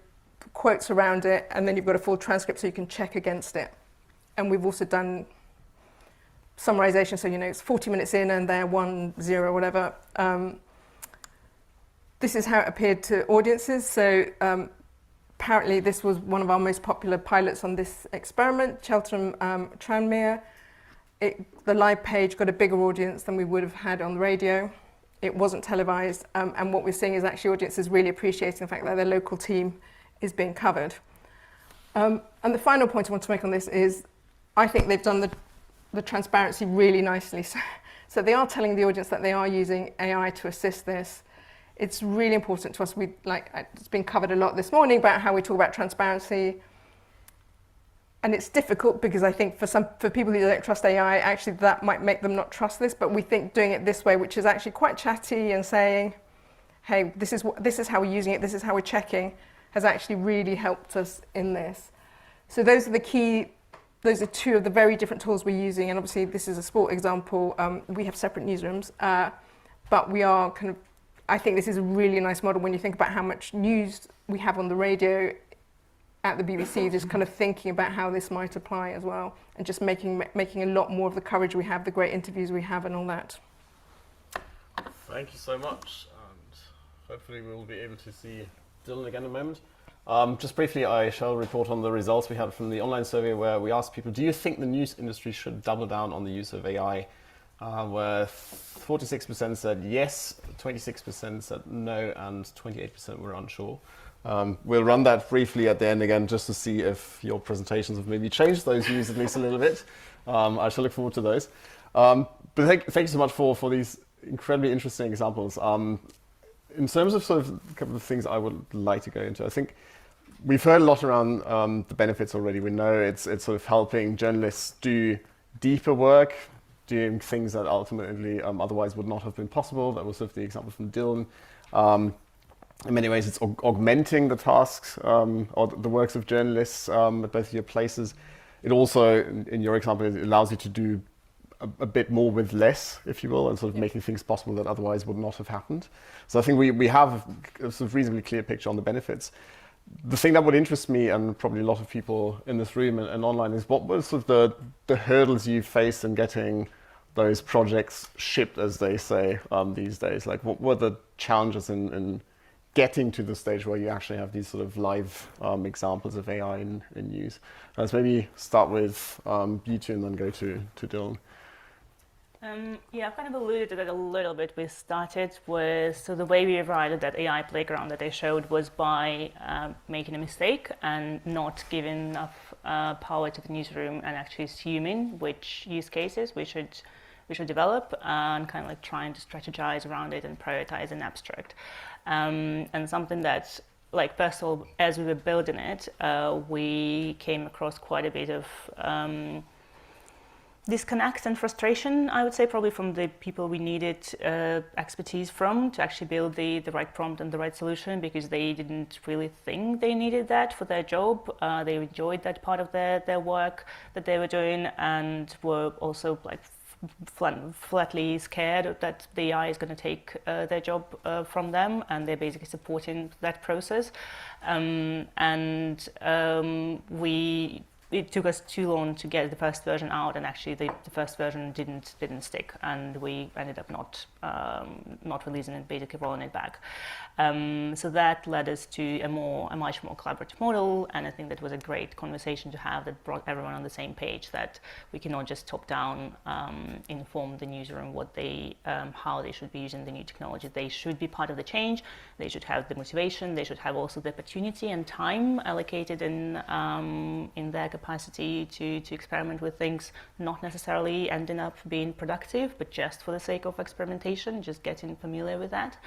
quotes around it, and then you've got a full transcript so you can check against it. And we've also done summarization, so it's 40 minutes in and they're 1-0, whatever. This is how it appeared to audiences. So apparently this was one of our most popular pilots on this experiment, Cheltenham Tranmere. The live page got a bigger audience than we would have had on the radio. It wasn't televised, and what we're seeing is actually audiences really appreciating the fact that their local team is being covered. And the final point I want to make on this is, I think they've done the transparency really nicely. So they are telling the audience that they are using AI to assist this. It's really important to us. It's been covered a lot this morning about how we talk about transparency. And it's difficult because I think for people who don't trust AI, actually that might make them not trust this. But we think doing it this way, which is actually quite chatty and saying, hey, this is how we're using it, this is how we're checking, has actually really helped us in this. So those are two of the very different tools we're using. And obviously this is a sport example. We have separate newsrooms, but we are I think this is a really nice model when you think about how much news we have on the radio at the BBC, just kind of thinking about how this might apply as well, and just making a lot more of the coverage we have, the great interviews we have and all that. Thank you so much, and hopefully we'll be able to see Dylan again in a moment. Just briefly, I shall report on the results we had from the online survey where we asked people, do you think the news industry should double down on the use of AI? Where 46% said yes, 26% said no, and 28% were unsure. We'll run that briefly at the end again just to see if your presentations have maybe changed those views at least a little bit. I shall look forward to those. But thank you so much for these incredibly interesting examples. In terms of sort of a couple of things I would like to go into, I think we've heard a lot around the benefits already. We know it's sort of helping journalists do deeper work, doing things that ultimately otherwise would not have been possible. That was sort of the example from Dylan. In many ways, it's augmenting the tasks or the works of journalists at both of your places. It also, in your example, it allows you to do a bit more with less, if you will, and sort of making things possible that otherwise would not have happened. So I think we have a sort of reasonably clear picture on the benefits. The thing that would interest me, and probably a lot of people in this room and online, is what were sort of the hurdles you faced in getting those projects shipped, as they say these days? Like, what were the challenges in getting to the stage where you actually have these sort of live examples of AI in news? Let's maybe start with you two and then go to Dylan. Yeah, I've kind of alluded to that a little bit. We started with, so the way we arrived at that AI playground that I showed was by making a mistake and not giving enough power to the newsroom and actually assuming which use cases we should develop and kind of like trying to strategize around it and prioritize in abstract. And something that, like, first of all, as we were building it, we came across quite a bit of disconnect and frustration, I would say, probably from the people we needed expertise from to actually build the right prompt and the right solution, because they didn't really think they needed that for their job. They enjoyed that part of their work that they were doing and were also like flatly scared that the AI is going to take their job from them, and they're basically supporting that process. It took us too long to get the first version out, and actually the first version didn't stick, and we ended up not releasing it, basically rolling it back. So that led us to a much more collaborative model, and I think that was a great conversation to have that brought everyone on the same page, that we cannot just top down inform the newsroom how they should be using the new technology. They should be part of the change. They should have the motivation. They should have also the opportunity and time allocated in their capacity to experiment with things, not necessarily ending up being productive, but just for the sake of experimentation, just getting familiar with that.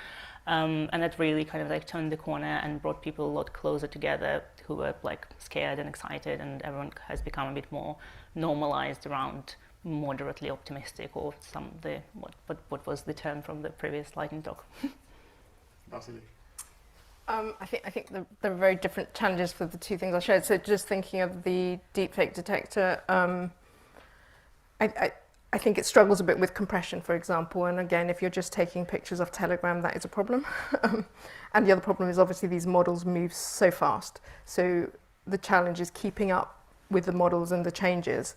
And that really kind of like turned the corner and brought people a lot closer together who were like scared and excited, and everyone has become a bit more normalized around moderately optimistic, or what was the term from the previous lightning talk. Absolutely. I think there are very different challenges for the two things I shared. So just thinking of the deepfake detector, I think it struggles a bit with compression, for example. And again, if you're just taking pictures of Telegram, that is a problem. And the other problem is obviously these models move so fast. So the challenge is keeping up with the models and the changes.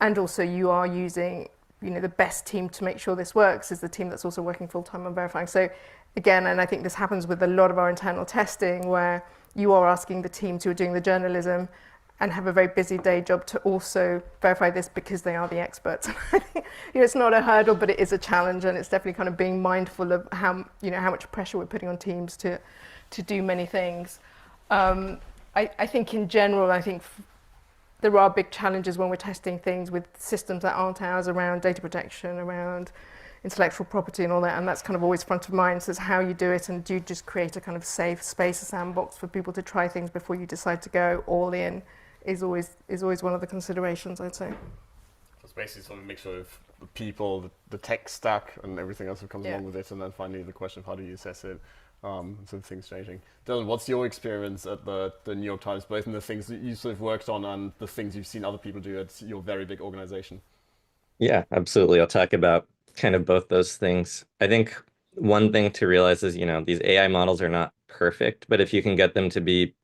And also you are using, the best team to make sure this works is the team that's also working full time on verifying. So again, and I think this happens with a lot of our internal testing, where you are asking the teams who are doing the journalism and have a very busy day job to also verify this because they are the experts. It's not a hurdle, but it is a challenge, and it's definitely kind of being mindful of how much pressure we're putting on teams to do many things. I think in general, there are big challenges when we're testing things with systems that aren't ours around data protection, around intellectual property and all that, and that's kind of always front of mind. So it's how you do it, and do you just create a kind of safe space, a sandbox for people to try things before you decide to go all in, is always one of the considerations, I'd say. It's basically sort of a mixture of the people, the tech stack, and everything else that comes along with it, and then finally the question of how do you assess it. Some things changing. Dylan, what's your experience at the New York Times, both in the things that you sort of worked on and the things you've seen other people do at your very big organization? Yeah, absolutely. I'll talk about kind of both those things. I think one thing to realize is, these AI models are not perfect, but if you can get them to be,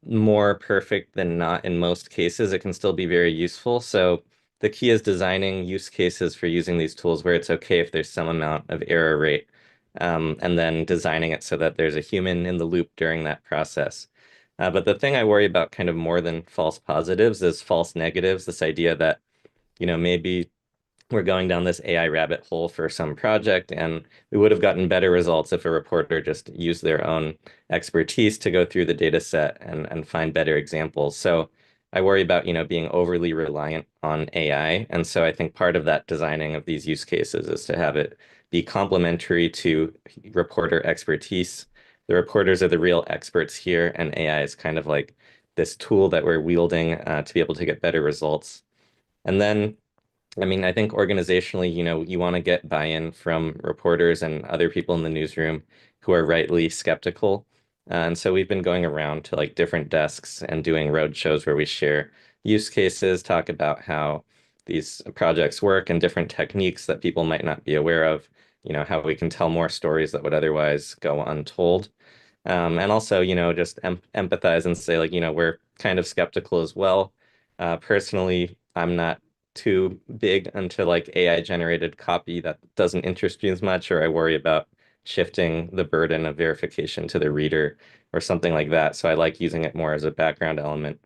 more perfect than not in most cases, it can still be very useful. So the key is designing use cases for using these tools where it's okay if there's some amount of error rate, and then designing it so that there's a human in the loop during that process. But the thing I worry about kind of more than false positives is false negatives, this idea that, maybe we're going down this AI rabbit hole for some project, and we would have gotten better results if a reporter just used their own expertise to go through the data set and find better examples. So I worry about, being overly reliant on AI. And so I think part of that designing of these use cases is to have it be complementary to reporter expertise. The reporters are the real experts here, and AI is kind of like this tool that we're wielding to be able to get better results. And then I think organizationally, you want to get buy-in from reporters and other people in the newsroom who are rightly skeptical. And so we've been going around to like different desks and doing road shows where we share use cases, talk about how these projects work and different techniques that people might not be aware of, how we can tell more stories that would otherwise go untold. And also, just empathize and say, like, we're kind of skeptical as well. Personally, I'm not too big into like AI generated copy that doesn't interest me as much, or I worry about shifting the burden of verification to the reader or something like that. So I like using it more as a background element.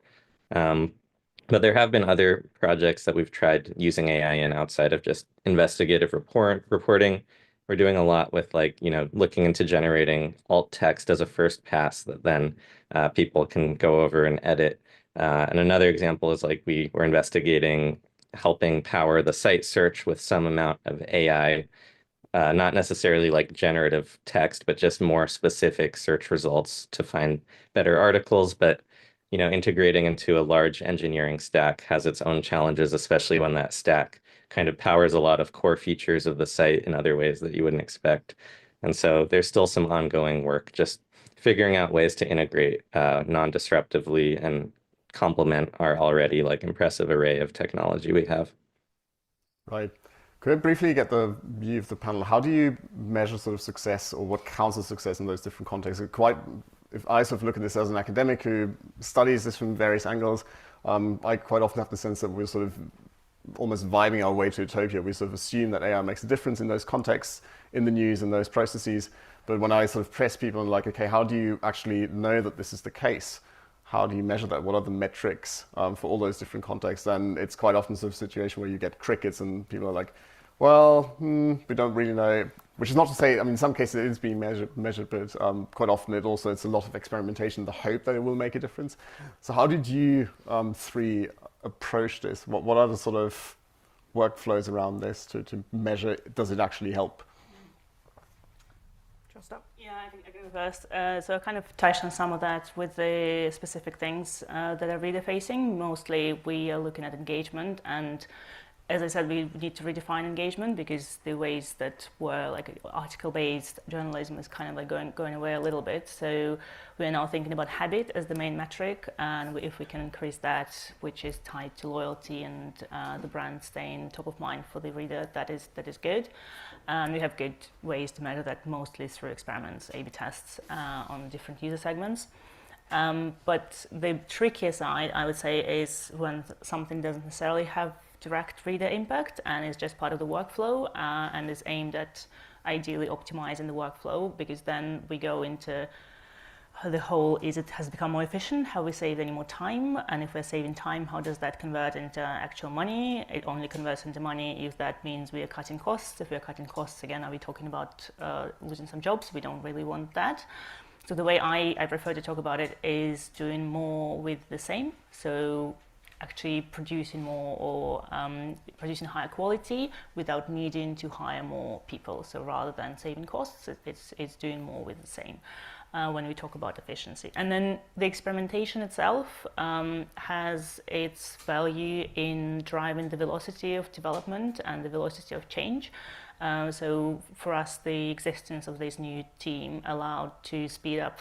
But there have been other projects that we've tried using AI in outside of just investigative reporting. We're doing a lot with like, looking into generating alt text as a first pass that then people can go over and edit. And another example is like we were investigating helping power the site search with some amount of AI, not necessarily like generative text, but just more specific search results to find better articles. But, integrating into a large engineering stack has its own challenges, especially when that stack kind of powers a lot of core features of the site in other ways that you wouldn't expect. And so there's still some ongoing work, just figuring out ways to integrate non-disruptively and complement our already like impressive array of technology we have. Right. Could I briefly get the view of the panel? How do you measure sort of success, or what counts as success in those different contexts? If I sort of look at this as an academic who studies this from various angles, I quite often have the sense that we're sort of almost vibing our way to utopia. We sort of assume that AI makes a difference in those contexts, in the news and those processes. But when I sort of press people and like, okay, how do you actually know that this is the case? How do you measure that? What are the metrics for all those different contexts? And it's quite often sort of a situation where you get crickets and people are like, well, we don't really know. Which is not to say, in some cases it is being measured, but quite often it's a lot of experimentation, the hope that it will make a difference. So how did you three approach this? What are the sort of workflows around this to measure, does it actually help? Yeah, I think I go first. So I kind of touched on some of that with the specific things that are reader facing. Mostly we are looking at engagement, and as I said, we need to redefine engagement because the ways that were like article-based journalism is kind of like going away a little bit. So we're now thinking about habit as the main metric, and if we can increase that, which is tied to loyalty and the brand staying top of mind for the reader, that is good. And we have good ways to measure that, mostly through experiments, A/B tests on different user segments. But the trickier side, I would say, is when something doesn't necessarily have direct reader impact and is just part of the workflow and is aimed at ideally optimizing the workflow, because then we go into the whole is it has become more efficient, have we saved any more time, and if we're saving time, how does that convert into actual money? It only converts into money if that means we are cutting costs. If we are cutting costs, again, are we talking about losing some jobs? We don't really want that. So the way I prefer to talk about it is doing more with the same. So actually producing more or producing higher quality without needing to hire more people. So rather than saving costs, it's doing more with the same when we talk about efficiency. And then the experimentation itself has its value in driving the velocity of development and the velocity of change. So for us, the existence of this new team allowed to speed up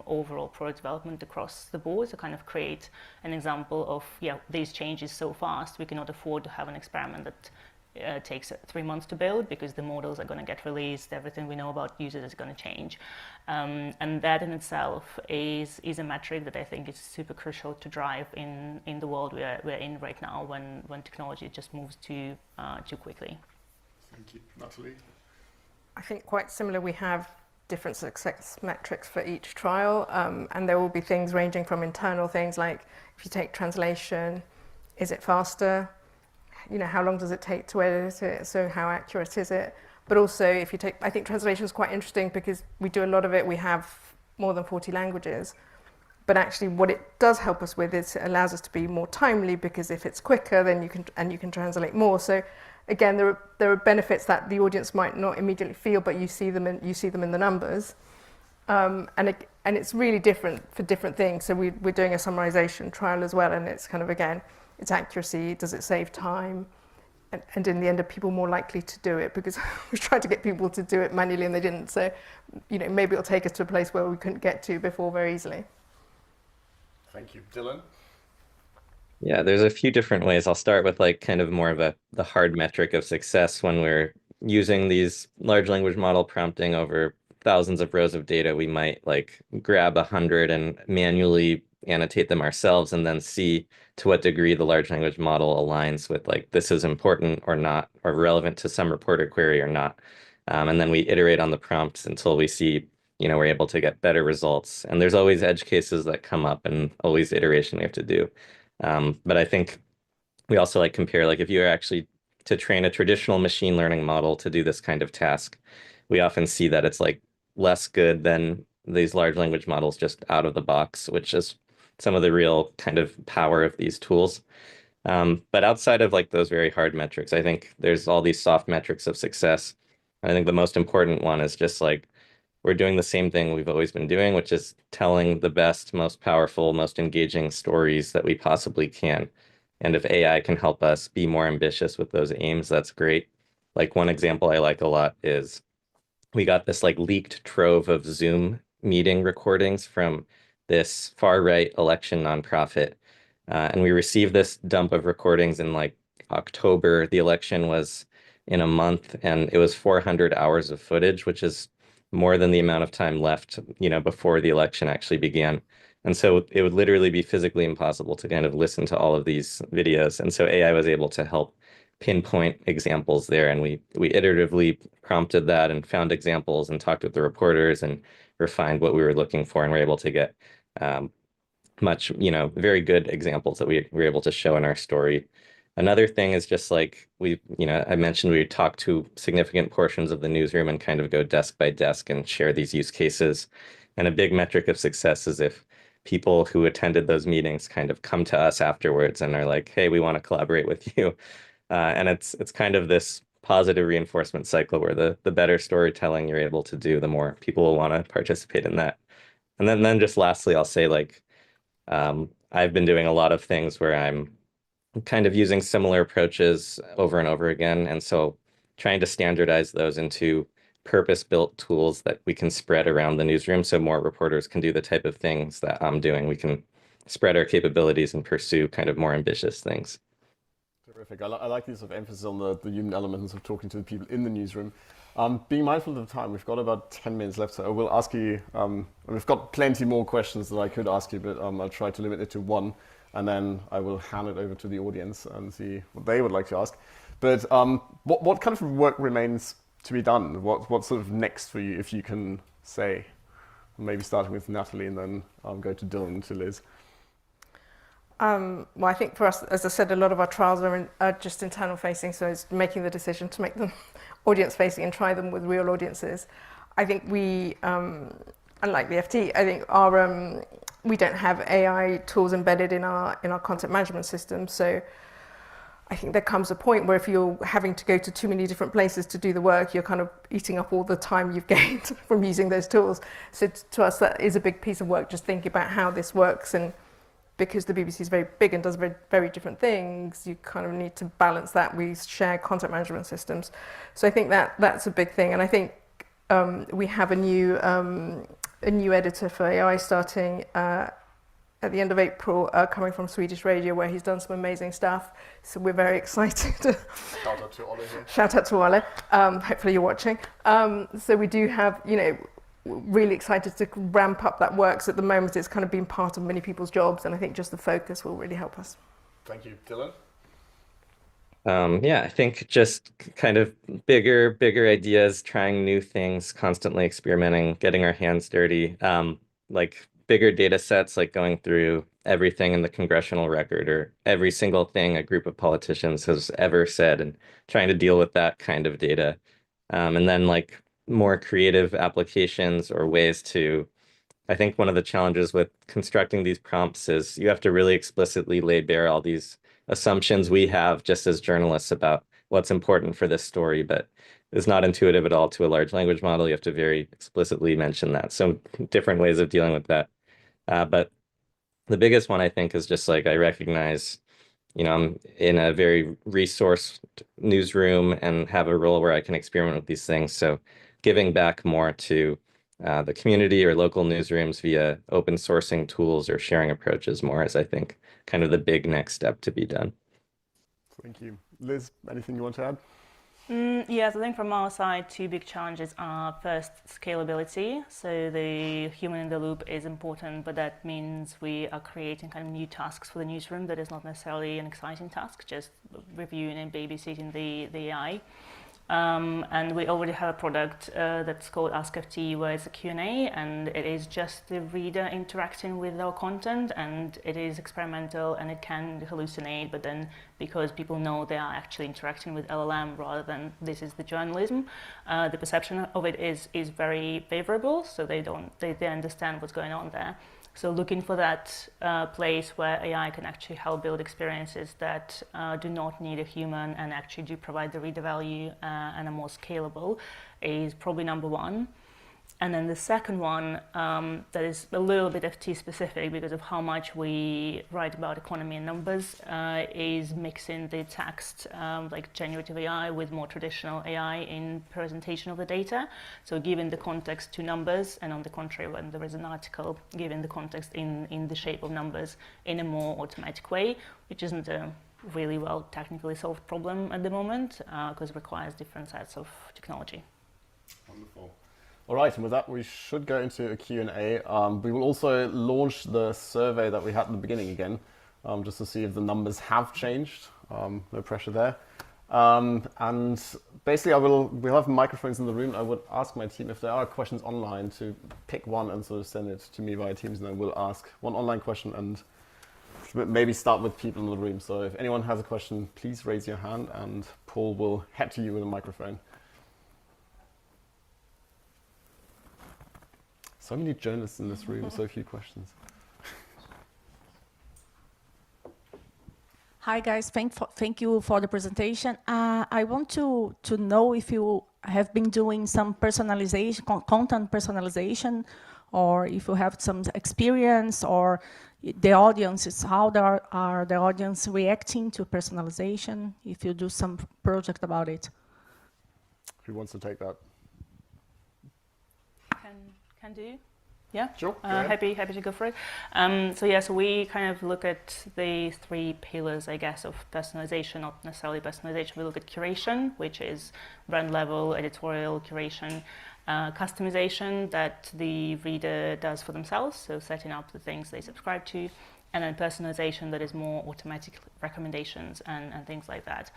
overall product development across the board, to kind of create an example of, yeah, these changes so fast, we cannot afford to have an experiment that takes 3 months to build, because the models are going to get released, everything we know about users is going to change. And that in itself is a metric that I think is super crucial to drive in the world we're in right now, when technology just moves too quickly. Thank you. Natalie? I think quite similar. We have different success metrics for each trial, and there will be things ranging from internal things like, if you take translation, is it faster? You know, how long does it take to edit it? So how accurate is it? But also, if you take, I think translation is quite interesting because we do a lot of it. We have more than 40 languages. But actually what it does help us with is it allows us to be more timely, because if it's quicker, then you can translate more. So again, there are benefits that the audience might not immediately feel, but you see them in the numbers. And it's really different for different things. So we're doing a summarization trial as well, and it's kind of, again, it's accuracy, does it save time? And in the end, are people more likely to do it? Because we tried to get people to do it manually and they didn't. So, you know, maybe it'll take us to a place where we couldn't get to before very easily. Thank you. Dylan? Yeah, there's a few different ways. I'll start with like kind of more of the hard metric of success. When we're using these large language model prompting over thousands of rows of data, we might like grab 100 and manually annotate them ourselves, and then see to what degree the large language model aligns with like, this is important or not, or relevant to some reporter query or not. And then we iterate on the prompts until we see, you know, we're able to get better results. And there's always edge cases that come up, and always iteration we have to do. But I think we also like compare, like if you are actually to train a traditional machine learning model to do this kind of task, we often see that it's like less good than these large language models just out of the box, which is some of the real kind of power of these tools. But outside of like those very hard metrics, I think there's all these soft metrics of success. I think the most important one is just like, we're doing the same thing we've always been doing, which is telling the best, most powerful, most engaging stories that we possibly can. And if AI can help us be more ambitious with those aims, that's great. Like one example I like a lot is we got this like leaked trove of Zoom meeting recordings from this far-right election nonprofit. And we received this dump of recordings in like October. The election was in a month, and it was 400 hours of footage, which is more than the amount of time left, you know, before the election actually began. And so it would literally be physically impossible to kind of listen to all of these videos. And so AI was able to help pinpoint examples there. And we iteratively prompted that and found examples and talked with the reporters and refined what we were looking for. And we're able to get much, you know, very good examples that we were able to show in our story. Another thing is just like I mentioned, we talk to significant portions of the newsroom and kind of go desk by desk and share these use cases. And a big metric of success is if people who attended those meetings kind of come to us afterwards and are like, hey, we want to collaborate with you. And it's kind of this positive reinforcement cycle where the better storytelling you're able to do, the more people will want to participate in that. And then just lastly, I'll say like, I've been doing a lot of things where I'm kind of using similar approaches over and over again. And so trying to standardize those into purpose-built tools that we can spread around the newsroom so more reporters can do the type of things that I'm doing. We can spread our capabilities and pursue kind of more ambitious things. Terrific. I like this sort of emphasis on the human elements of talking to the people in the newsroom. Being mindful of the time, we've got about 10 minutes left, so I will ask you, we've got plenty more questions that I could ask you, but I'll try to limit it to one, and then I will hand it over to the audience and see what they would like to ask. But what kind of work remains to be done? What's sort of next for you, if you can say? Maybe starting with Natalie and then go to Dylan, to Liz. Well, I think for us, as I said, a lot of our trials are just internal facing, so it's making the decision to make them audience facing and try them with real audiences. I think we, unlike the FT, I think we don't have AI tools embedded in our content management system. So I think there comes a point where if you're having to go to too many different places to do the work, you're kind of eating up all the time you've gained from using those tools. So to us, that is a big piece of work, just thinking about how this works. And because the BBC is very big and does very, very different things, you kind of need to balance that. We share content management systems. So I think that's a big thing. And I think we have a new editor for AI starting at the end of April, coming from Swedish Radio, where he's done some amazing stuff. So we're very excited. Shout out to Ole here. Shout out to Ole. Hopefully you're watching. So we do have, really excited to ramp up that work. So at the moment, it's kind of been part of many people's jobs, and I think just the focus will really help us. Thank you. Dylan? Yeah, I think just kind of bigger ideas, trying new things, constantly experimenting, getting our hands dirty, like bigger data sets, like going through everything in the congressional record or every single thing a group of politicians has ever said and trying to deal with that kind of data. And then like more creative applications or ways to, I think one of the challenges with constructing these prompts is you have to really explicitly lay bare all these assumptions we have just as journalists about what's important for this story, but is not intuitive at all to a large language model. You have to very explicitly mention that. So different ways of dealing with that. But the biggest one, I think, is just like I recognize, I'm in a very resourced newsroom and have a role where I can experiment with these things. So giving back more to the community or local newsrooms via open sourcing tools or sharing approaches more is, I think, kind of the big next step to be done. Thank you. Liz, anything you want to add? Yes, I think from our side, two big challenges are first scalability. So the human in the loop is important, but that means we are creating kind of new tasks for the newsroom that is not necessarily an exciting task, just reviewing and babysitting the AI. And we already have a product that's called Ask FT, where it's a Q&A, and it is just the reader interacting with our content, and it is experimental and it can hallucinate, but then because people know they are actually interacting with LLM rather than this is the journalism, the perception of it is very favorable, so they understand what's going on there. So looking for that place where AI can actually help build experiences that do not need a human and actually do provide the reader value and are more scalable is probably number one. And then the second one that is a little bit FT specific because of how much we write about economy and numbers is mixing the text like generative AI with more traditional AI in presentation of the data. So giving the context to numbers, and on the contrary, when there is an article, giving the context in the shape of numbers in a more automatic way, which isn't a really well technically solved problem at the moment because it requires different sets of technology. Wonderful. All right, and with that, we should go into a Q&A. We will also launch the survey that we had at the beginning again, just to see if the numbers have changed. No pressure there. And basically, we'll have microphones in the room. I would ask my team if there are questions online to pick one and sort of send it to me via Teams, and then we'll ask one online question and maybe start with people in the room. So if anyone has a question, please raise your hand, and Paul will head to you with a microphone. So many journalists in this room, so few questions. Hi guys, thank you for the presentation. I want to know if you have been doing some personalization, content personalization, or if you have some experience, or the audiences, how are the audience reacting to personalization, if you do some project about it. Who wants to take that? Can do. Yeah, sure. Happy to go for it. So we kind of look at the three pillars, I guess, of personalization. Not necessarily personalization. We look at curation, which is brand level editorial curation, customization that the reader does for themselves, so setting up the things they subscribe to, and then personalization that is more automatic recommendations and things like that.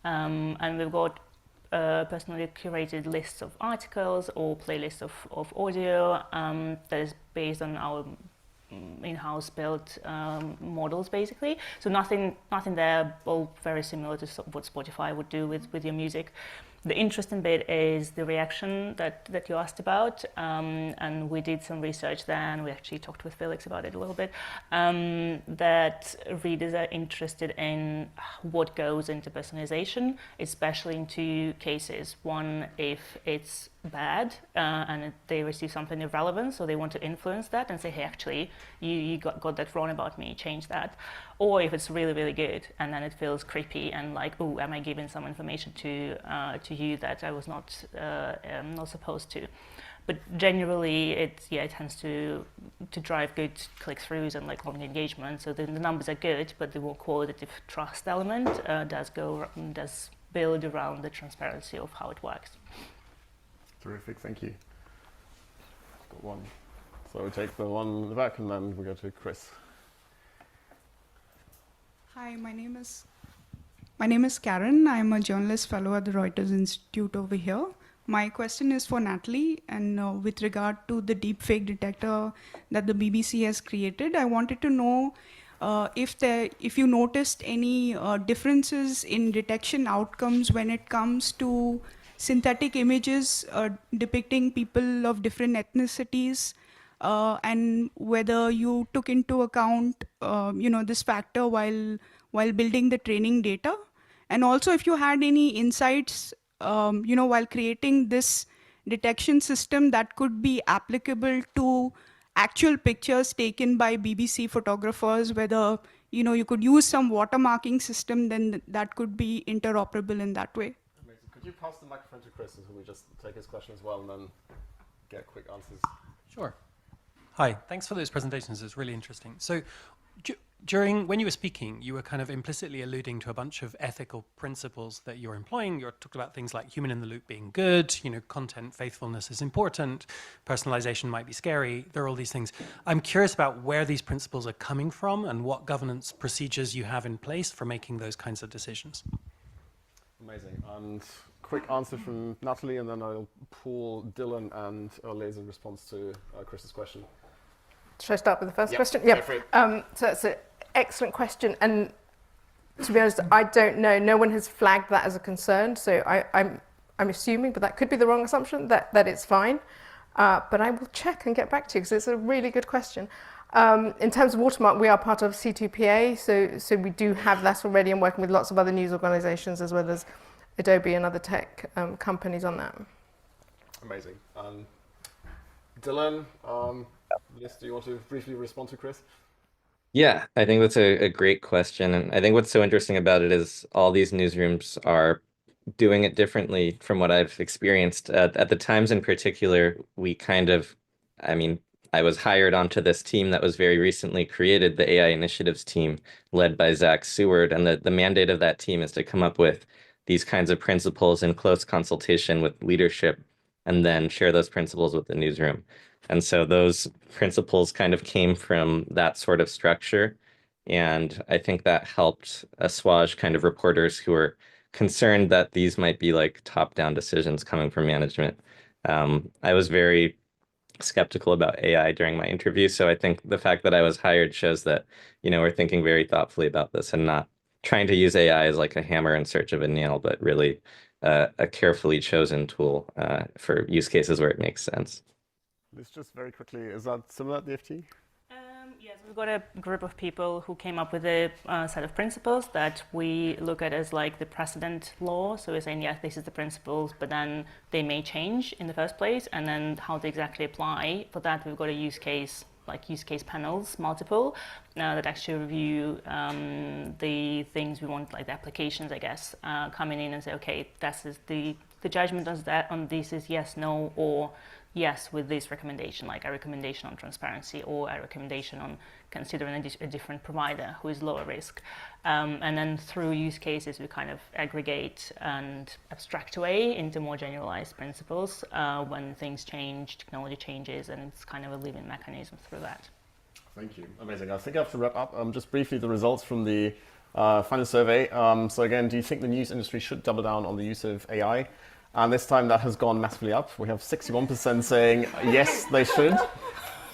And we've got personally curated lists of articles or playlists of audio that is based on our in-house built models, basically. So nothing there, all very similar to what Spotify would do with your music. The interesting bit is the reaction that you asked about, and we did some research there, and we actually talked with Felix about it a little bit, that readers are interested in what goes into personalization, especially in two cases. One, if it's bad and they receive something irrelevant, so they want to influence that and say, hey, actually, you got that wrong about me, change that. Or if it's really, really good, and then it feels creepy and like, oh, am I giving some information to you that I was not supposed to? But generally, it tends to drive good click-throughs and like long engagement. So the numbers are good, but the more qualitative trust element does build around the transparency of how it works. Terrific, thank you. Got one. So we take the one in the back, and then we go to Chris. Hi, my name is Karen. I'm a journalist fellow at the Reuters Institute over here. My question is for Natalie, and with regard to the deepfake detector that the BBC has created, I wanted to know if you noticed any differences in detection outcomes when it comes to synthetic images depicting people of different ethnicities, and whether you took into account this factor while building the training data, and also if you had any insights while creating this detection system that could be applicable to actual pictures taken by BBC photographers, whether you could use some watermarking system, then that could be interoperable in that way. Amazing. Could you pass the microphone to Chris, and we just take his question as well, and then get quick answers? Sure. Hi, thanks for those presentations. It's really interesting. So when you were speaking, you were kind of implicitly alluding to a bunch of ethical principles that you're employing. You talked about things like human in the loop being good, content faithfulness is important, personalization might be scary. There are all these things. I'm curious about where these principles are coming from and what governance procedures you have in place for making those kinds of decisions. Amazing. And quick answer from Natalie, and then I'll pull Dylan and Liz in response to Chris's question. Should I start with the first question? Yeah. So that's an excellent question, and to be honest, I don't know. No one has flagged that as a concern, so I'm assuming, but that could be the wrong assumption, that it's fine. But I will check and get back to you because it's a really good question. In terms of watermark, we are part of C2PA, so we do have that already, and working with lots of other news organizations as well as Adobe and other tech companies on that. Amazing. Dylan, Liz, do you want to briefly respond to Chris? Yeah, I think that's a great question. And I think what's so interesting about it is all these newsrooms are doing it differently from what I've experienced. At the Times in particular, I was hired onto this team that was very recently created, the AI initiatives team led by Zach Seward. And the mandate of that team is to come up with these kinds of principles in close consultation with leadership and then share those principles with the newsroom. And so those principles kind of came from that sort of structure. And I think that helped assuage kind of reporters who were concerned that these might be like top-down decisions coming from management. I was very skeptical about AI during my interview. So I think the fact that I was hired shows that, we're thinking very thoughtfully about this and not trying to use AI as like a hammer in search of a nail, but really a carefully chosen tool for use cases where it makes sense. This just very quickly, is that similar at the FT? Yes, we've got a group of people who came up with a set of principles that we look at as like the precedent law. So we're saying, yes, this is the principles, but then they may change in the first place, and then how they exactly apply. For that, we've got a use case panels, multiple, that actually review the things we want, like the applications, I guess, coming in and say, okay, this is the judgment on this is yes, no, or yes with this recommendation, like a recommendation on transparency or a recommendation on considering a different provider who is lower risk. And then through use cases, we kind of aggregate and abstract away into more generalized principles when things change, technology changes, and it's kind of a living mechanism through that. Thank you. Amazing. I think I have to wrap up. Just briefly, the results from the final survey. So again, do you think the news industry should double down on the use of AI? And this time that has gone massively up. We have 61% saying yes, they should.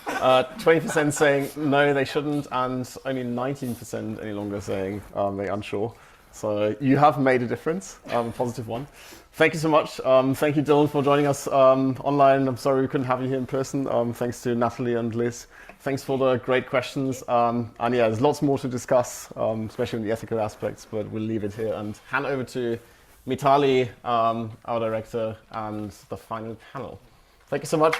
20% saying no, they shouldn't, and only 19% any longer saying they're unsure. So you have made a difference, a positive one. Thank you so much. Thank you, Dylan, for joining us online. I'm sorry we couldn't have you here in person. Thanks to Natalie and Liz. Thanks for the great questions. And yeah, there's lots more to discuss, especially in the ethical aspects, but we'll leave it here and hand over to Mitali, our director, and the final panel. Thank you so much.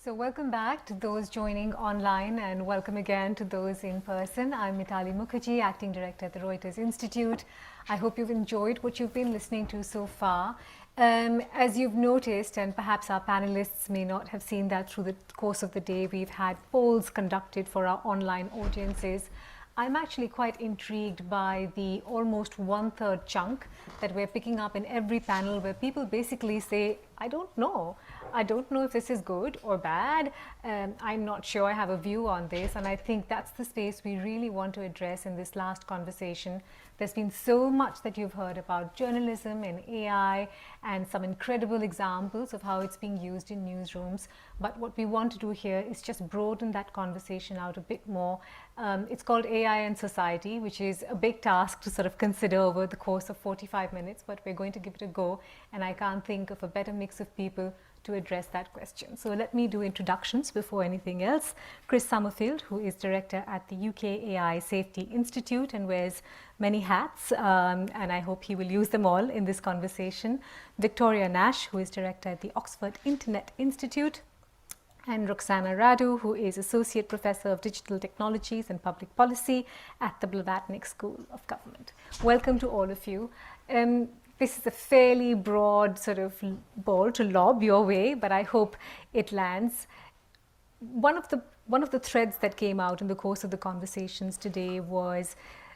So welcome back to those joining online, and welcome again to those in person. I'm Mitali Mukherjee, Acting Director at the Reuters Institute. I hope you've enjoyed what you've been listening to so far. As you've noticed, and perhaps our panelists may not have seen that through the course of the day, we've had polls conducted for our online audiences. I'm actually quite intrigued by the almost 1/3 chunk that we're picking up in every panel, where people basically say, I don't know. I don't know if this is good or bad. I'm not sure I have a view on this. And I think that's the space we really want to address in this last conversation. There's been so much that you've heard about journalism and AI and some incredible examples of how it's being used in newsrooms. But what we want to do here is just broaden that conversation out a bit more. It's called AI and Society, which is a big task to sort of consider over the course of 45 minutes, but we're going to give it a go. And I can't think of a better mix of people to address that question. So let me do introductions before anything else. Chris Summerfield, who is director at the UK AI Safety Institute and wears many hats, and I hope he will use them all in this conversation. Victoria Nash, who is director at the Oxford Internet Institute. And Roxana Radu, who is Associate Professor of Digital Technologies and Public Policy at the Blavatnik School of Government. Welcome to all of you. This is a fairly broad sort of ball to lob your way, but I hope it lands. One of the threads that came out in the course of the conversations today was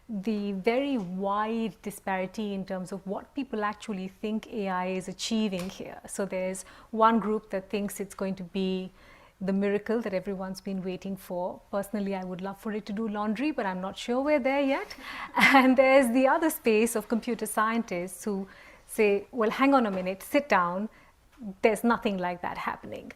the very wide disparity in terms of what people actually think AI is achieving here. So there's one group that thinks it's going to be the miracle that everyone's been waiting for. Personally, I would love for it to do laundry, but I'm not sure we're there yet. And there's the other space of computer scientists who say, well, hang on a minute, sit down. There's nothing like that happening.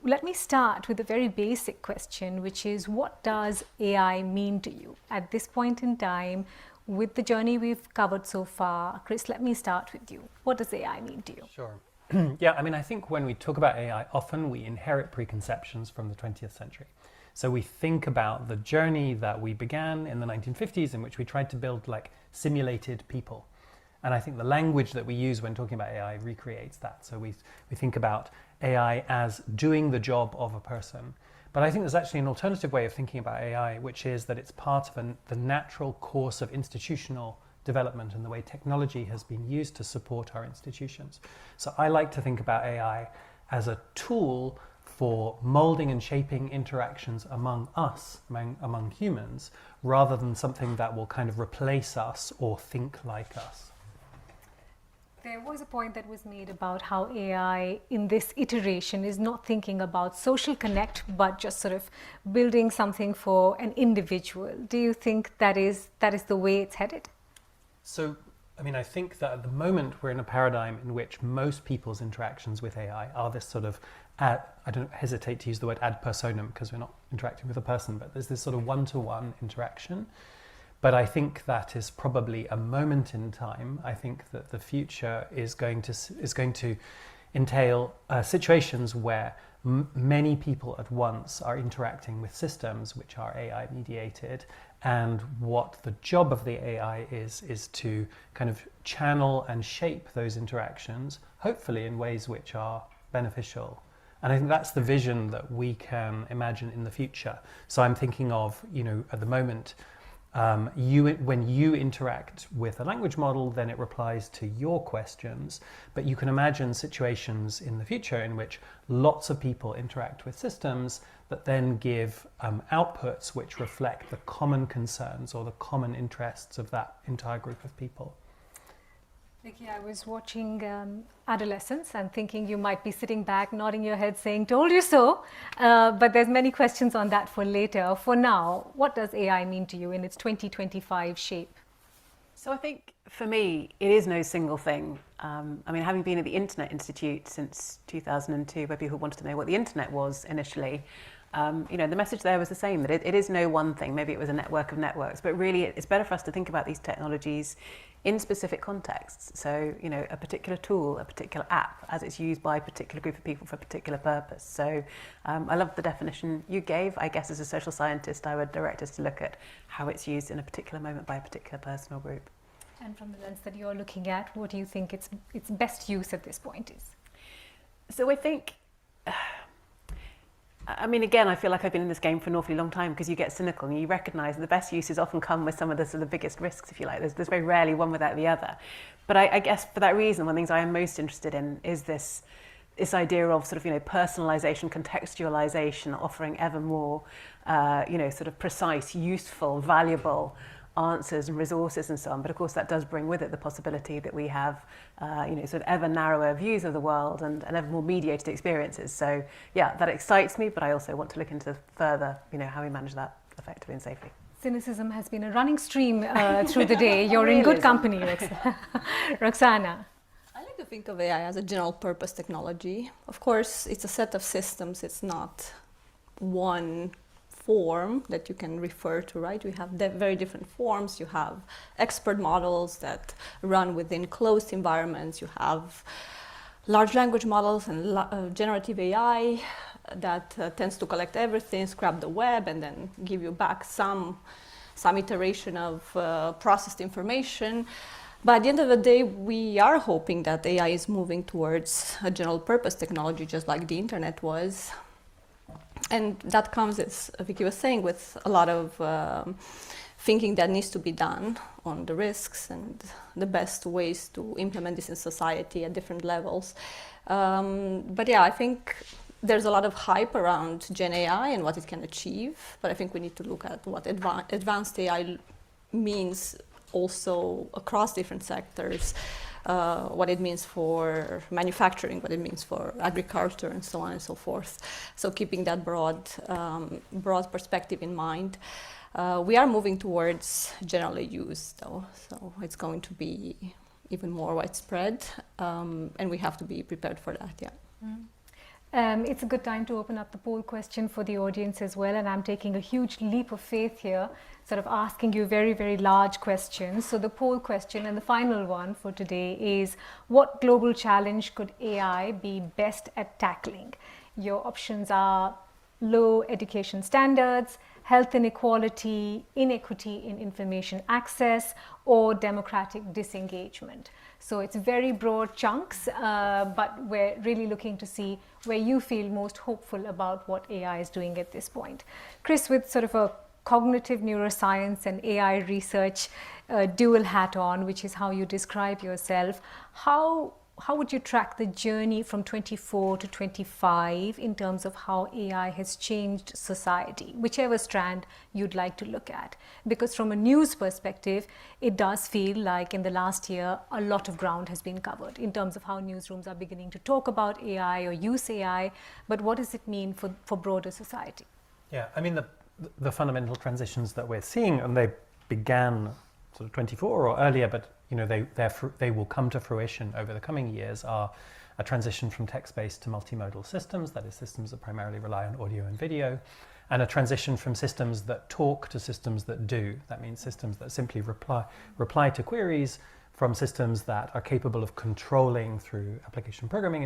Let me start with a very basic question, which is, what does AI mean to you at this point in time with the journey we've covered so far? Chris, let me start with you. What does AI mean to you? Sure. Yeah, I mean, I think when we talk about AI, often we inherit preconceptions from the 20th century. So we think about the journey that we began in the 1950s, in which we tried to build like simulated people. And I think the language that we use when talking about AI recreates that. So we think about AI as doing the job of a person. But I think there's actually an alternative way of thinking about AI, which is that it's part of the natural course of institutional development and the way technology has been used to support our institutions. So I like to think about AI as a tool for molding and shaping interactions among us, among humans, rather than something that will kind of replace us or think like us. There was a point that was made about how AI in this iteration is not thinking about social connect, but just sort of building something for an individual. Do you think that is the way it's headed? So, I mean, I think that at the moment we're in a paradigm in which most people's interactions with AI are this sort of, I don't hesitate to use the word ad personam because we're not interacting with a person, but there's this sort of one-to-one interaction. But I think that is probably a moment in time. I think that the future is going to entail situations where many people at once are interacting with systems which are AI mediated, and what the job of the AI is to kind of channel and shape those interactions, hopefully in ways which are beneficial. And I think that's the vision that we can imagine in the future. So I'm thinking of, at the moment, when you interact with a language model, then it replies to your questions. But you can imagine situations in the future in which lots of people interact with systems that then give outputs which reflect the common concerns or the common interests of that entire group of people. Vicky, I was watching Adolescence and thinking you might be sitting back, nodding your head, saying, told you so. But there's many questions on that for later. For now, what does AI mean to you in its 2025 shape? So I think for me, it is no single thing. I mean, having been at the Internet Institute since 2002, where people wanted to know what the internet was initially, the message there was the same, that it is no one thing. Maybe it was a network of networks, but really it's better for us to think about these technologies in specific contexts. So, a particular tool, a particular app, as it's used by a particular group of people for a particular purpose. So I love the definition you gave. I guess as a social scientist, I would direct us to look at how it's used in a particular moment by a particular person or group. And from the lens that you're looking at, what do you think its best use at this point is? So I think I mean, again, I feel like I've been in this game for an awfully long time because you get cynical and you recognise that the best uses often come with some of the sort of biggest risks, if you like. There's very rarely one without the other. But I guess for that reason, one of the things I am most interested in is this idea of sort of, personalisation, contextualisation, offering ever more, sort of precise, useful, valuable answers and resources and so on. But of course that does bring with it the possibility that we have sort of ever narrower views of the world and ever more mediated experiences. So yeah, that excites me, but I also want to look into further how we manage that effectively and safely. Cynicism has been a running stream through the day. You're in good company, Roxana. I like to think of AI as a general purpose technology. Of course, it's a set of systems. It's not one form that you can refer to, right? We have very different forms. You have expert models that run within closed environments. You have large language models and generative AI that tends to collect everything, scrap the web, and then give you back some iteration of processed information. But at the end of the day, we are hoping that AI is moving towards a general purpose technology, just like the internet was. And that comes, as Vicky was saying, with a lot of thinking that needs to be done on the risks and the best ways to implement this in society at different levels. But yeah, I think there's a lot of hype around Gen AI and what it can achieve. But I think we need to look at what advanced AI means also across different sectors. What it means for manufacturing, what it means for agriculture, and so on and so forth. So keeping that broad perspective in mind. We are moving towards generally used, though, so it's going to be even more widespread, and we have to be prepared for that, yeah. It's a good time to open up the poll question for the audience as well, and I'm taking a huge leap of faith here, sort of asking you very, very large questions. So the poll question and the final one for today is, what global challenge could AI be best at tackling? Your options are low education standards, health inequality, inequity in information access, or democratic disengagement. So it's very broad chunks, but we're really looking to see where you feel most hopeful about what AI is doing at this point. Chris, with sort of a cognitive neuroscience and AI research dual hat on, which is how you describe yourself, how would you track the journey from 24 to 25 in terms of how AI has changed society, whichever strand you'd like to look at? Because from a news perspective, it does feel like in the last year, a lot of ground has been covered in terms of how newsrooms are beginning to talk about AI or use AI, but what does it mean for broader society? Yeah, I mean, the fundamental transitions that we're seeing, and they began sort of 24 or earlier, but they will come to fruition over the coming years, are a transition from text-based to multimodal systems, that is systems that primarily rely on audio and video, and a transition from systems that talk to systems that do. That means systems that simply reply to queries, from systems that are capable of controlling through application programming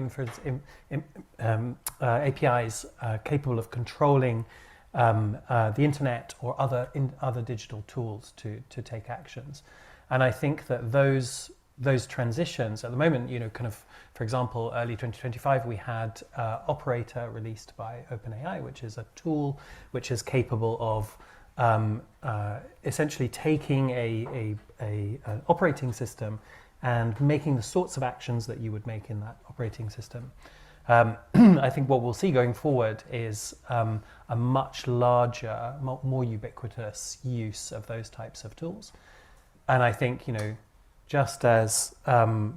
APIs, capable of controlling the internet or other digital tools to take actions. And I think that those transitions at the moment, kind of, for example, early 2025, we had Operator released by OpenAI, which is a tool which is capable of essentially taking an operating system and making the sorts of actions that you would make in that operating system. I think what we'll see going forward is a much larger, more ubiquitous use of those types of tools. And I think, just as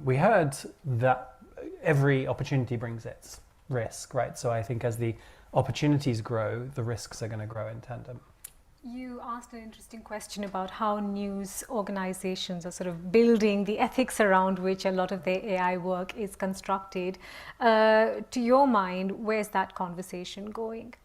we heard, that every opportunity brings its risk, right? So I think as the opportunities grow, the risks are going to grow in tandem. You asked an interesting question about how news organizations are sort of building the ethics around which a lot of their AI work is constructed. To your mind, where's that conversation going?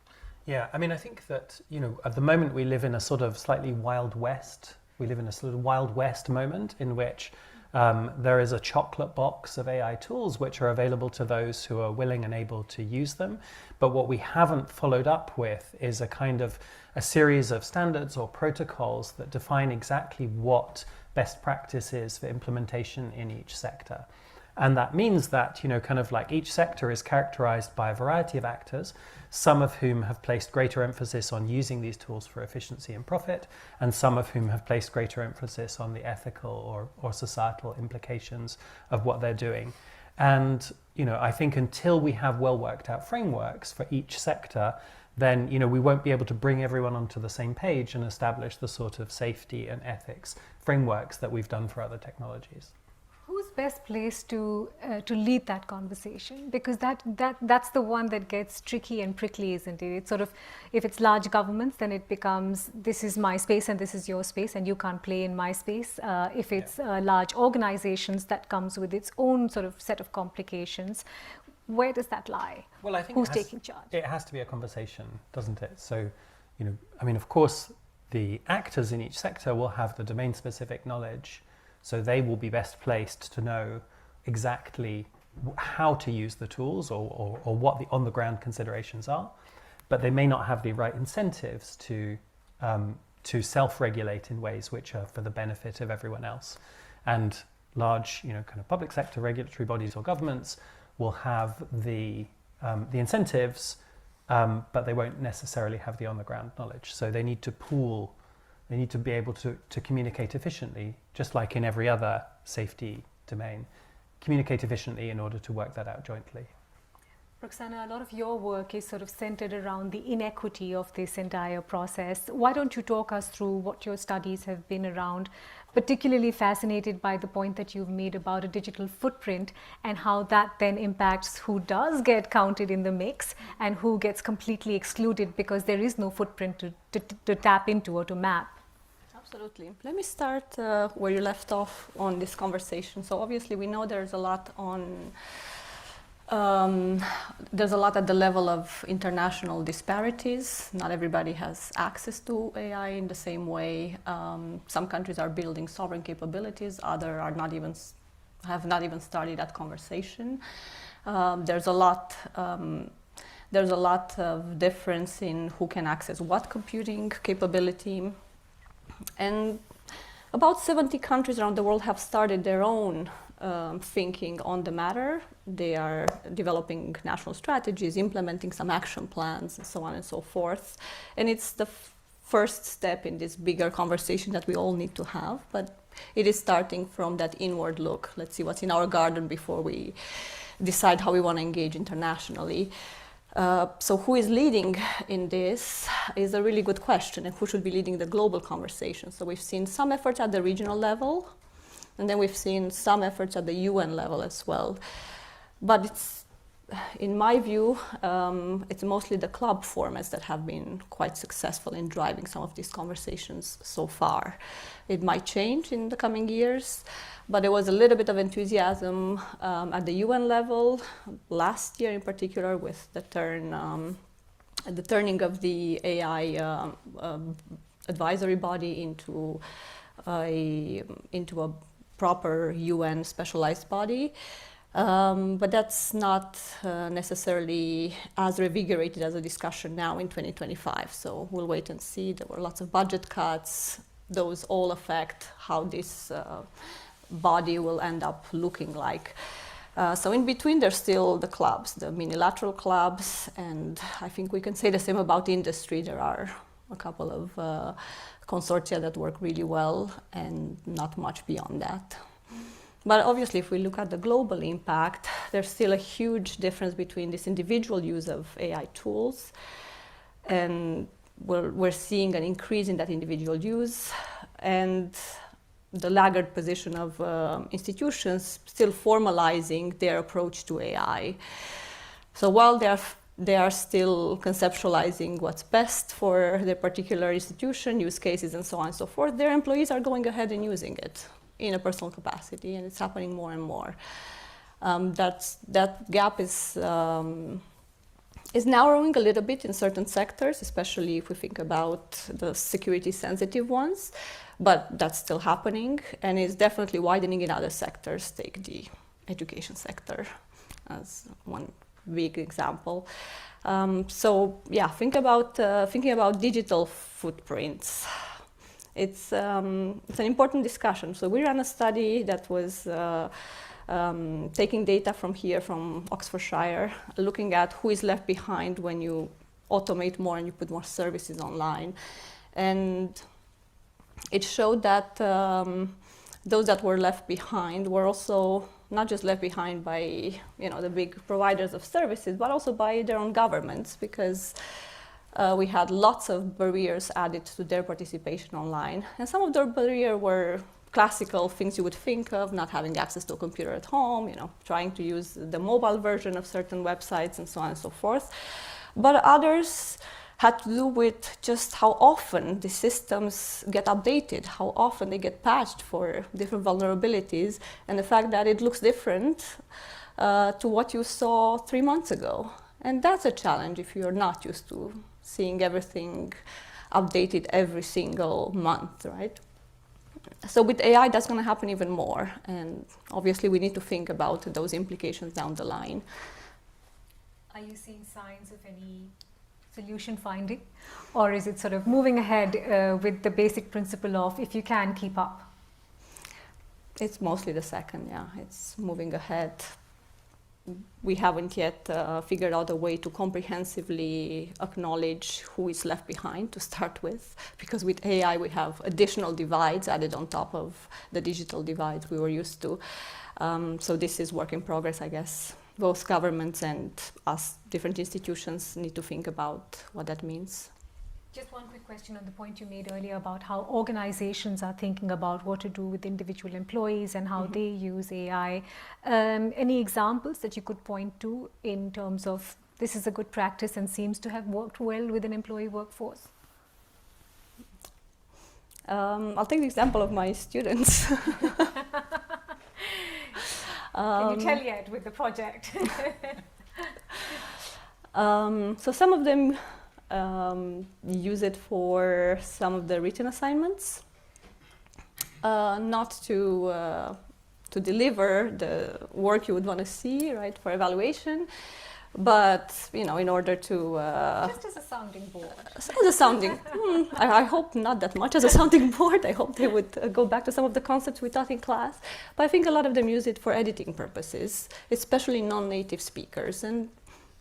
Yeah, I mean, I think that, at the moment we live in a sort of slightly Wild West. We live in a sort of Wild West moment in which there is a chocolate box of AI tools which are available to those who are willing and able to use them. But what we haven't followed up with is a series of standards or protocols that define exactly what best practice is for implementation in each sector. And that means that, kind of like each sector is characterized by a variety of actors, some of whom have placed greater emphasis on using these tools for efficiency and profit, and some of whom have placed greater emphasis on the ethical or societal implications of what they're doing. And, I think until we have well worked out frameworks for each sector, then, we won't be able to bring everyone onto the same page and establish the sort of safety and ethics frameworks that we've done for other technologies. Who's best placed to lead that conversation? Because that's the one that gets tricky and prickly, isn't it? It's sort of, if it's large governments, then it becomes, this is my space and this is your space and you can't play in my space. If it's large organizations, that comes with its own sort of set of complications. Where does that lie? Well, I think who's taking charge? It has to be a conversation, doesn't it? So, of course, the actors in each sector will have the domain-specific knowledge, so they will be best placed to know exactly how to use the tools or what the on-the-ground considerations are, but they may not have the right incentives to self-regulate in ways which are for the benefit of everyone else. And large, kind of public sector regulatory bodies or governments will have the incentives, but they won't necessarily have the on-the-ground knowledge. So they need to pool. They need to be able to communicate efficiently, just like in every other safety domain, communicate efficiently in order to work that out jointly. Roxana, a lot of your work is sort of centered around the inequity of this entire process. Why don't you talk us through what your studies have been around? Particularly fascinated by the point that you've made about a digital footprint and how that then impacts who does get counted in the mix and who gets completely excluded because there is no footprint to tap into or to map. Absolutely. Let me start where you left off on this conversation. So obviously we know there's a lot at the level of international disparities. Not everybody has access to AI in the same way. Some countries are building sovereign capabilities, others have not even started that conversation. There's a lot of difference in who can access what computing capability. And about 70 countries around the world have started their own thinking on the matter. They are developing national strategies, implementing some action plans, and so on and so forth. And it's the first step in this bigger conversation that we all need to have. But it is starting from that inward look. Let's see what's in our garden before we decide how we want to engage internationally. So who is leading in this is a really good question, and who should be leading the global conversation. So we've seen some efforts at the regional level, and then we've seen some efforts at the UN level as well. But it's, in my view, it's mostly the club formats that have been quite successful in driving some of these conversations so far. It might change in the coming years, but there was a little bit of enthusiasm at the UN level last year, in particular, with the turning of the AI advisory body into a proper UN specialized body. But that's not necessarily as revigorated as a discussion now in 2025. So we'll wait and see. There were lots of budget cuts. Those all affect how this body will end up looking like. So in between, there's still the clubs, the minilateral clubs, and I think we can say the same about industry. There are a couple of consortia that work really well, and not much beyond that. But obviously, if we look at the global impact, there's still a huge difference between this individual use of AI tools, and we're seeing an increase in that individual use, and the laggard position of institutions still formalizing their approach to AI. So while they are still conceptualizing what's best for their particular institution, use cases, and so on and so forth, their employees are going ahead and using it in a personal capacity, and it's happening more and more. That gap is narrowing a little bit in certain sectors, especially if we think about the security-sensitive ones, but that's still happening, and is definitely widening in other sectors. Take the education sector as one big example. So yeah, thinking about digital footprints. It's an important discussion. So we ran a study that was taking data from here, from Oxfordshire, looking at who is left behind when you automate more and you put more services online. And it showed that those that were left behind were also not just left behind by the big providers of services, but also by their own governments, because we had lots of barriers added to their participation online. And some of their barriers were classical things you would think of, not having access to a computer at home, trying to use the mobile version of certain websites and so on and so forth. But others had to do with just how often the systems get updated, how often they get patched for different vulnerabilities, and the fact that it looks different to what you saw 3 months ago. And that's a challenge if you're not used to seeing everything updated every single month, right? So with AI, that's going to happen even more. And obviously, we need to think about those implications down the line. Are you seeing signs of any solution finding? Or is it sort of moving ahead with the basic principle of if you can, keep up? It's mostly the second, yeah. It's moving ahead. We haven't yet figured out a way to comprehensively acknowledge who is left behind to start with, because with AI we have additional divides added on top of the digital divides we were used to. So this is work in progress, I guess. Both governments and us, different institutions, need to think about what that means. Just one quick question on the point you made earlier about how organizations are thinking about what to do with individual employees and how they use AI. Any examples that you could point to in terms of this is a good practice and seems to have worked well with an employee workforce? I'll take the example of my students. Can you tell yet with the project? So some of them use it for some of the written assignments, not to deliver the work you would want to see, right, for evaluation, but in order to just as a sounding board. As a sounding, I hope not that much as a sounding board. I hope they would go back to some of the concepts we taught in class. But I think a lot of them use it for editing purposes, especially non-native speakers, and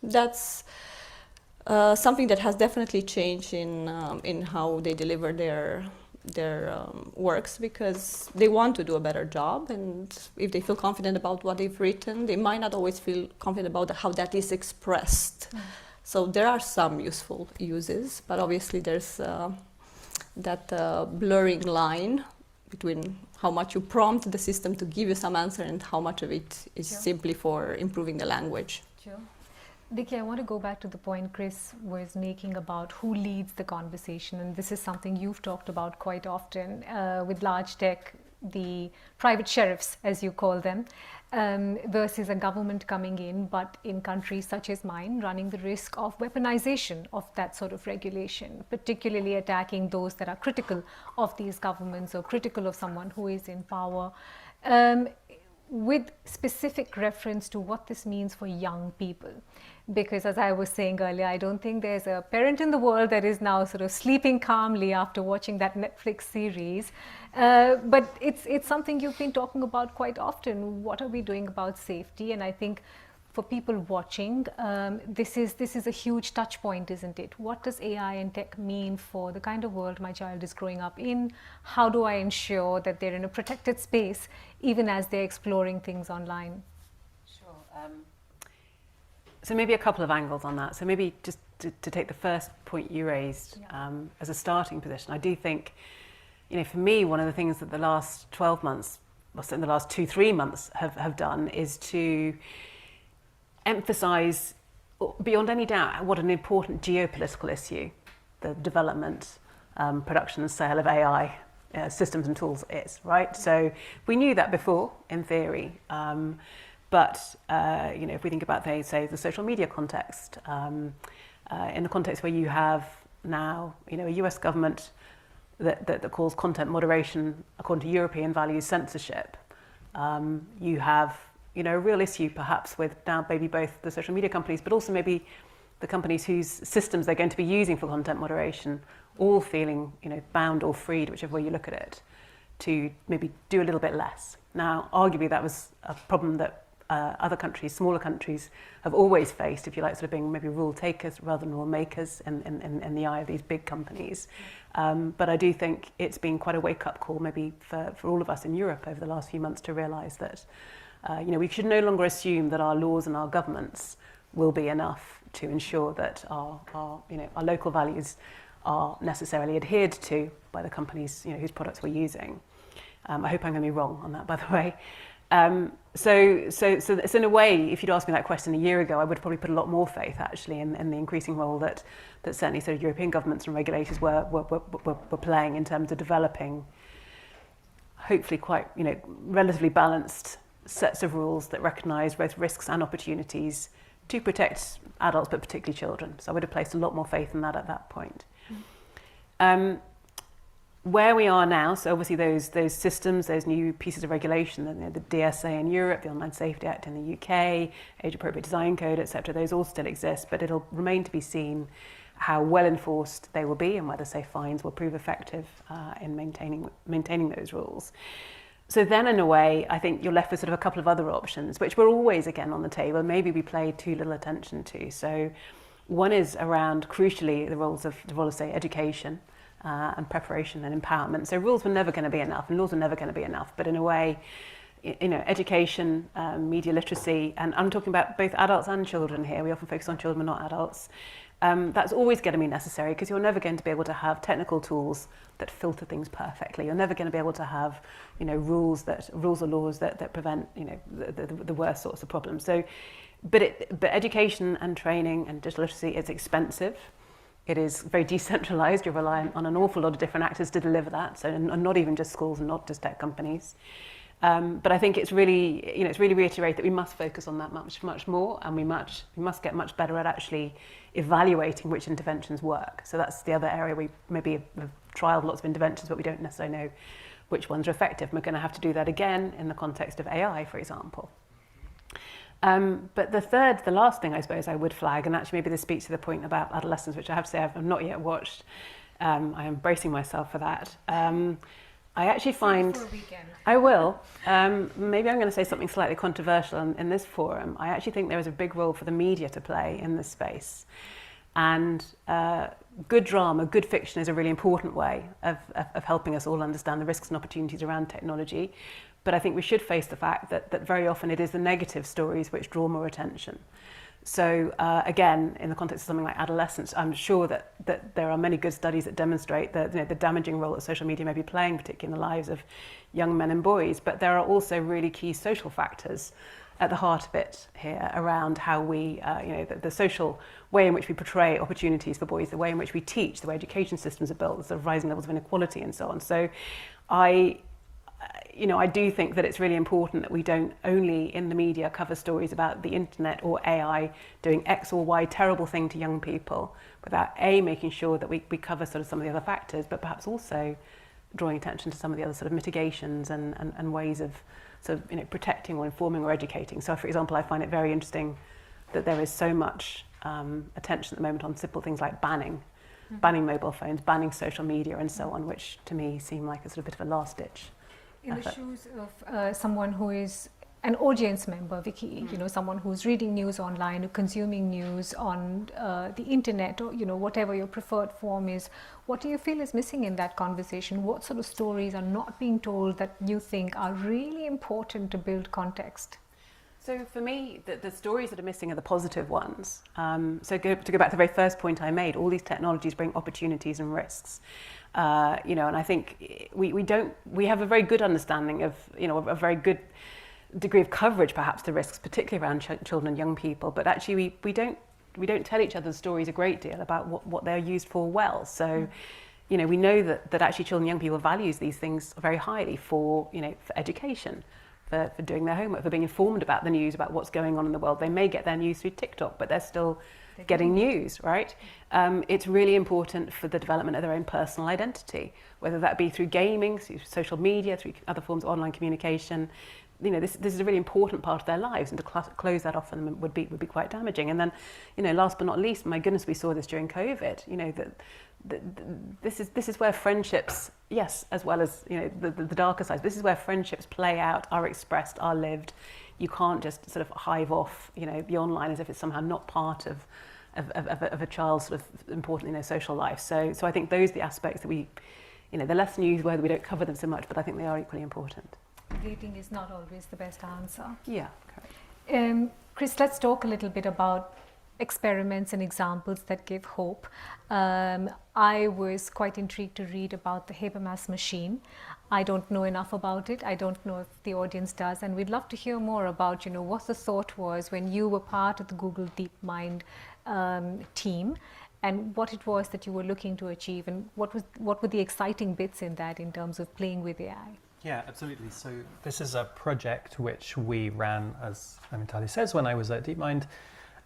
that's something that has definitely changed in how they deliver their works, because they want to do a better job, and if they feel confident about what they've written, they might not always feel confident about how that is expressed. So there are some useful uses, but obviously there's that blurring line between how much you prompt the system to give you some answer and how much of it is simply for improving the language. Sure. Vicky, I want to go back to the point Chris was making about who leads the conversation, and this is something you've talked about quite often with large tech, the private sheriffs, as you call them, versus a government coming in, but in countries such as mine, running the risk of weaponization of that sort of regulation, particularly attacking those that are critical of these governments or critical of someone who is in power. With specific reference to what this means for young people. Because as I was saying earlier, I don't think there's a parent in the world that is now sort of sleeping calmly after watching that Netflix series. But it's something you've been talking about quite often. What are we doing about safety? And I think for people watching, this is a huge touch point, isn't it? What does AI and tech mean for the kind of world my child is growing up in? How do I ensure that they're in a protected space, even as they're exploring things online? Sure. So maybe a couple of angles on that. So maybe just to take the first point you raised as a starting position, I do think, for me, one of the things that the last 12 months, or in the last 2-3 months have done is to emphasize beyond any doubt what an important geopolitical issue the development, production and sale of AI systems and tools is, right? So we knew that before, in theory, but if we think about, say, the social media context, in the context where you have now, a US government that calls content moderation, according to European values, censorship, you have a real issue perhaps with now maybe both the social media companies, but also maybe the companies whose systems they're going to be using for content moderation, all feeling bound or freed, whichever way you look at it, to maybe do a little bit less. Now, arguably, that was a problem that other countries, smaller countries, have always faced, if you like, sort of being maybe rule takers rather than rule makers in the eye of these big companies. But I do think it's been quite a wake-up call maybe for all of us in Europe over the last few months to realise that we should no longer assume that our laws and our governments will be enough to ensure that our local values are necessarily adhered to by the companies whose products we're using. I hope I'm going to be wrong on that, by the way. So in a way, if you'd asked me that question a year ago, I would have probably put a lot more faith actually in the increasing role that certainly sort of European governments and regulators were playing in terms of developing hopefully quite relatively balanced sets of rules that recognise both risks and opportunities to protect adults, but particularly children. So I would have placed a lot more faith in that at that point. Where we are now, so obviously those systems, those new pieces of regulation, the DSA in Europe, the Online Safety Act in the UK, Age-Appropriate Design Code, etc., those all still exist, but it'll remain to be seen how well enforced they will be and whether, say, fines will prove effective in maintaining those rules. So then, in a way, I think you're left with sort of a couple of other options, which were always, again, on the table, maybe we paid too little attention to. So one is around, crucially, the role of, say, education, and preparation and empowerment. So rules were never going to be enough and laws were never going to be enough. But in a way, education, media literacy, and I'm talking about both adults and children here. We often focus on children, not adults. That's always going to be necessary because you're never going to be able to have technical tools that filter things perfectly. You're never going to be able to have, rules or laws that prevent, the worst sorts of problems. So, but education and training and digital literacy is expensive. It is very decentralized. You're reliant on an awful lot of different actors to deliver that. So, and not even just schools and not just tech companies. But I think it's really, it's really reiterate that we must focus on that much more, and we must get much better at actually evaluating which interventions work. So that's the other area we maybe have trialed lots of interventions, but we don't necessarily know which ones are effective. We're going to have to do that again in the context of AI, for example. But the last thing I suppose I would flag, and actually maybe this speaks to the point about adolescence, which I have to say I've not yet watched. I am bracing myself for that. I actually find I will. Maybe I'm going to say something slightly controversial in this forum. I actually think there is a big role for the media to play in this space, and good drama, good fiction is a really important way of helping us all understand the risks and opportunities around technology. But I think we should face the fact that very often it is the negative stories which draw more attention. So again, in the context of something like adolescence, I'm sure that there are many good studies that demonstrate that the damaging role that social media may be playing, particularly in the lives of young men and boys. But there are also really key social factors at the heart of it here around how we, the social way in which we portray opportunities for boys, the way in which we teach, the way education systems are built, the sort of rising levels of inequality and so on. So I do think that it's really important that we don't only in the media cover stories about the internet or AI doing X or Y terrible thing to young people without making sure that we cover sort of some of the other factors, but perhaps also drawing attention to some of the other sort of mitigations and ways of sort of protecting or informing or educating. So for example, I find it very interesting that there is so much attention at the moment on simple things like banning mobile phones, banning social media and so on, which to me seem like a sort of bit of a last ditch. In the shoes of someone who is an audience member, Vicky, someone who's reading news online, or consuming news on the internet, or whatever your preferred form is, what do you feel is missing in that conversation? What sort of stories are not being told that you think are really important to build context? So for me, the stories that are missing are the positive ones. To go back to the very first point I made, all these technologies bring opportunities and risks. And I think we have a very good understanding of, a very good degree of coverage, perhaps the risks, particularly around children and young people. But actually, we don't tell each other's stories a great deal about what they're used for well. So, we know that actually children and young people values these things very highly for education, for doing their homework, for being informed about the news, about what's going on in the world. They may get their news through TikTok, but they're still getting news, right? It's really important for the development of their own personal identity, whether that be through gaming, through social media, through other forms of online communication. This is a really important part of their lives, and to close that off for them would be quite damaging. And then, last but not least, my goodness, we saw this during COVID. this is where friendships, yes, as well as the darker sides. This is where friendships play out, are expressed, are lived. You can't just sort of hive off, the online as if it's somehow not part of a child's sort of important, social life. So I think those are the aspects that we, they're less newsworthy. We don't cover them so much, but I think they are equally important. Dating is not always the best answer. Yeah, correct. Chris, let's talk a little bit about experiments and examples that give hope. I was quite intrigued to read about the Habermas machine. I don't know enough about it. I don't know if the audience does, and we'd love to hear more about, what the thought was when you were part of the Google DeepMind team, and what it was that you were looking to achieve, and what were the exciting bits in that in terms of playing with AI. Yeah, absolutely. So this is a project which we ran, as Natalie says, when I was at DeepMind.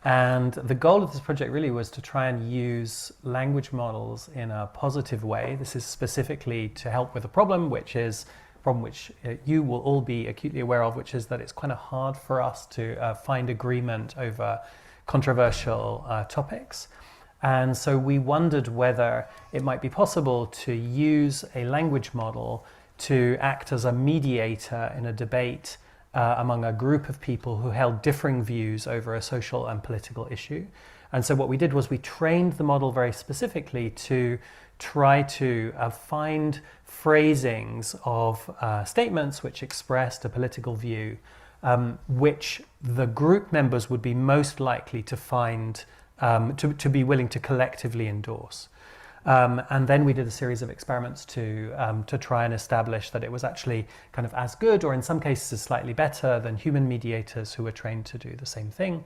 And the goal of this project really was to try and use language models in a positive way. This is specifically to help with a problem, which is a problem which you will all be acutely aware of, which is that it's kind of hard for us to find agreement over controversial topics. And so we wondered whether it might be possible to use a language model to act as a mediator in a debate among a group of people who held differing views over a social and political issue. And so what we did was we trained the model very specifically to try to find phrasings of statements which expressed a political view, which the group members would be most likely to find, to be willing to collectively endorse. And then we did a series of experiments to try and establish that it was actually kind of as good, or in some cases slightly better, than human mediators who were trained to do the same thing.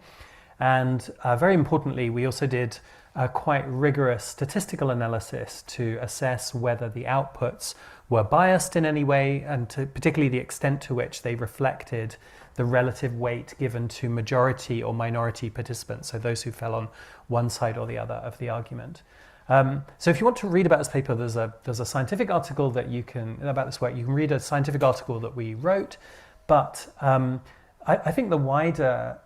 And very importantly, we also did a quite rigorous statistical analysis to assess whether the outputs were biased in any way, and particularly the extent to which they reflected the relative weight given to majority or minority participants, so those who fell on one side or the other of the argument. So if you want to read about this paper, there's a scientific article that you can, about this work, you can read a scientific article that we wrote, but I think the wider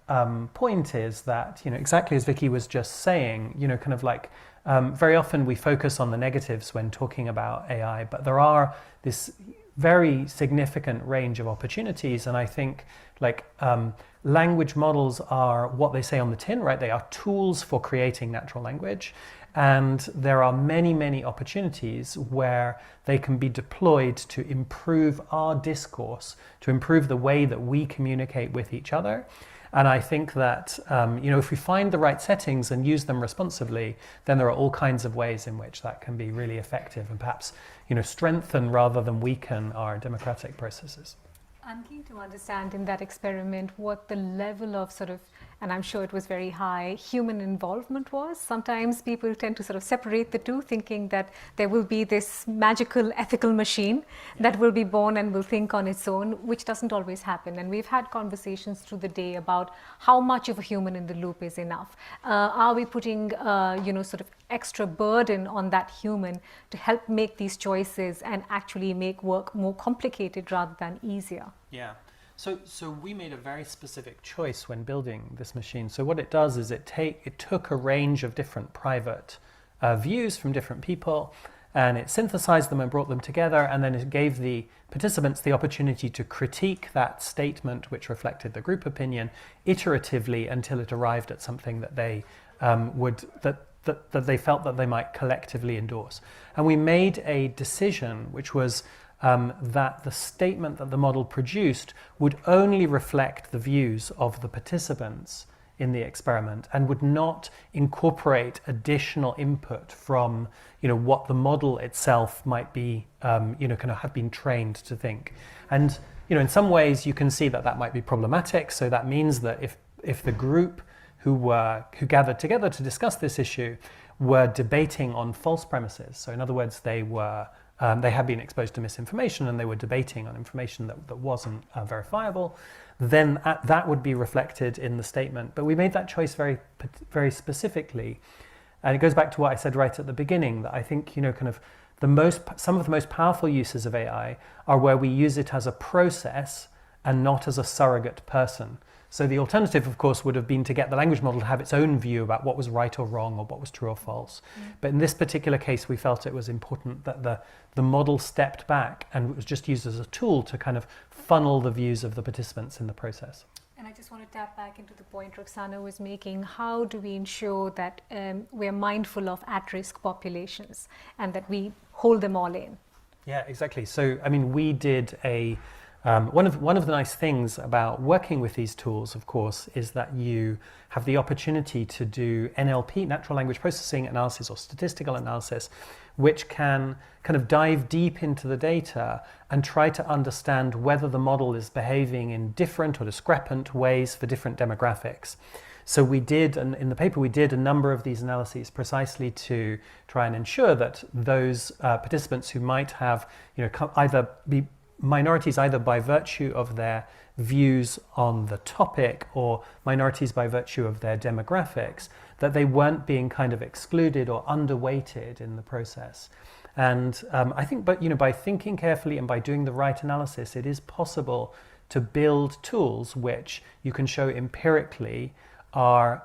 point is that, exactly as Vicky was just saying, kind of like, very often we focus on the negatives when talking about AI, but there are this very significant range of opportunities, and I think language models are what they say on the tin, right? They are tools for creating natural language. And there are many, many opportunities where they can be deployed to improve our discourse, to improve the way that we communicate with each other. And I think that, if we find the right settings and use them responsibly, then there are all kinds of ways in which that can be really effective and perhaps, strengthen rather than weaken our democratic processes. I'm keen to understand in that experiment what the level of and I'm sure it was very high, human involvement was. Sometimes people tend to sort of separate the two, thinking that there will be this magical ethical machine that will be born and will think on its own, which doesn't always happen. And we've had conversations through the day about how much of a human in the loop is enough. Are we putting, sort of extra burden on that human to help make these choices and actually make work more complicated rather than easier? Yeah. So we made a very specific choice when building this machine. So what it does is it took a range of different private views from different people, and it synthesized them and brought them together, and then it gave the participants the opportunity to critique that statement, which reflected the group opinion, iteratively until it arrived at something that they that they felt that they might collectively endorse. And we made a decision, which was that the statement that the model produced would only reflect the views of the participants in the experiment and would not incorporate additional input from, what the model itself might be, kind of have been trained to think. And, in some ways you can see that that might be problematic. So that means that if the group who gathered together to discuss this issue were debating on false premises, so in other words, they had been exposed to misinformation and they were debating on information that wasn't verifiable, then that would be reflected in the statement. But we made that choice very, very specifically. And it goes back to what I said right at the beginning, that I think, kind of some of the most powerful uses of AI are where we use it as a process and not as a surrogate person. So the alternative, of course, would have been to get the language model to have its own view about what was right or wrong or what was true or false. But in this particular case, we felt it was important that the model stepped back and was just used as a tool to kind of funnel the views of the participants in the process. And I just want to tap back into the point Roxana was making. How do we ensure that we're mindful of at-risk populations and that we hold them all in? Yeah, exactly. So, I mean, we did one of the nice things about working with these tools, of course, is that you have the opportunity to do NLP, natural language processing analysis, or statistical analysis, which can kind of dive deep into the data and try to understand whether the model is behaving in different or discrepant ways for different demographics. So we did, and in the paper we did a number of these analyses precisely to try and ensure that those participants who might have, either be minorities either by virtue of their views on the topic or minorities by virtue of their demographics, that they weren't being kind of excluded or underweighted in the process. And I think, by thinking carefully and by doing the right analysis, it is possible to build tools which you can show empirically are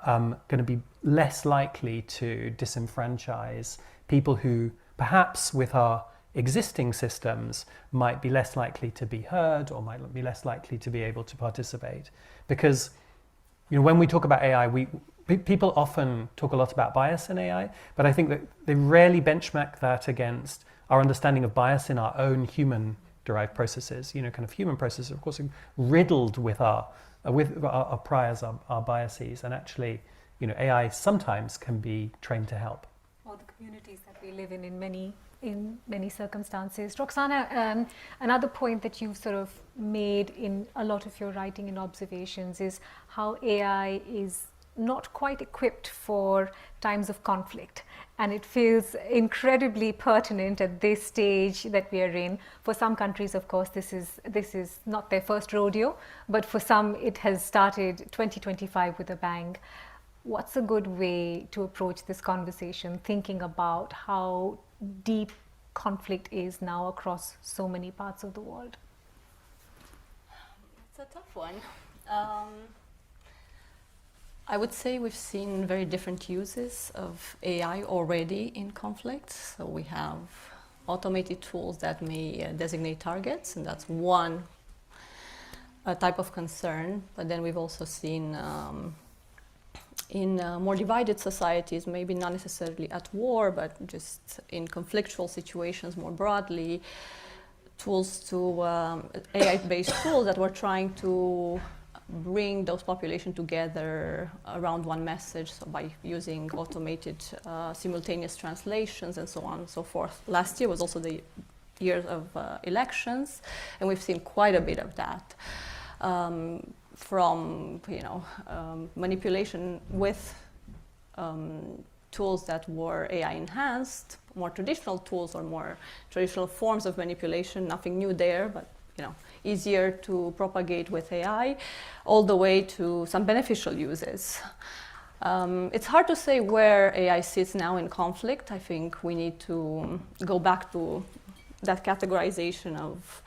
going to be less likely to disenfranchise people who perhaps with our existing systems might be less likely to be heard or might be less likely to be able to participate. Because when we talk about AI, people often talk a lot about bias in AI, but I think that they rarely benchmark that against our understanding of bias in our own human-derived processes. Kind of human processes, of course, are riddled with our priors, our biases, and actually, AI sometimes can be trained to help. Or the communities that we live in many circumstances. Roxana, another point that you've sort of made in a lot of your writing and observations is how AI is not quite equipped for times of conflict. And it feels incredibly pertinent at this stage that we are in. For some countries, of course, this is not their first rodeo, but for some it has started 2025 with a bang. What's a good way to approach this conversation, thinking about how deep conflict is now across so many parts of the world? It's a tough one. I would say we've seen very different uses of AI already in conflicts. So we have automated tools that may designate targets, and that's one type of concern. But then we've also seen in more divided societies, maybe not necessarily at war, but just in conflictual situations more broadly, tools to AI-based tools that were trying to bring those populations together around one message, so by using automated simultaneous translations and so on and so forth. Last year was also the year of elections, and we've seen quite a bit of that. From manipulation with tools that were AI enhanced, more traditional tools or more traditional forms of manipulation, nothing new there, but easier to propagate with AI, all the way to some beneficial uses. It's hard to say where AI sits now in conflict. I think we need to go back to that categorization of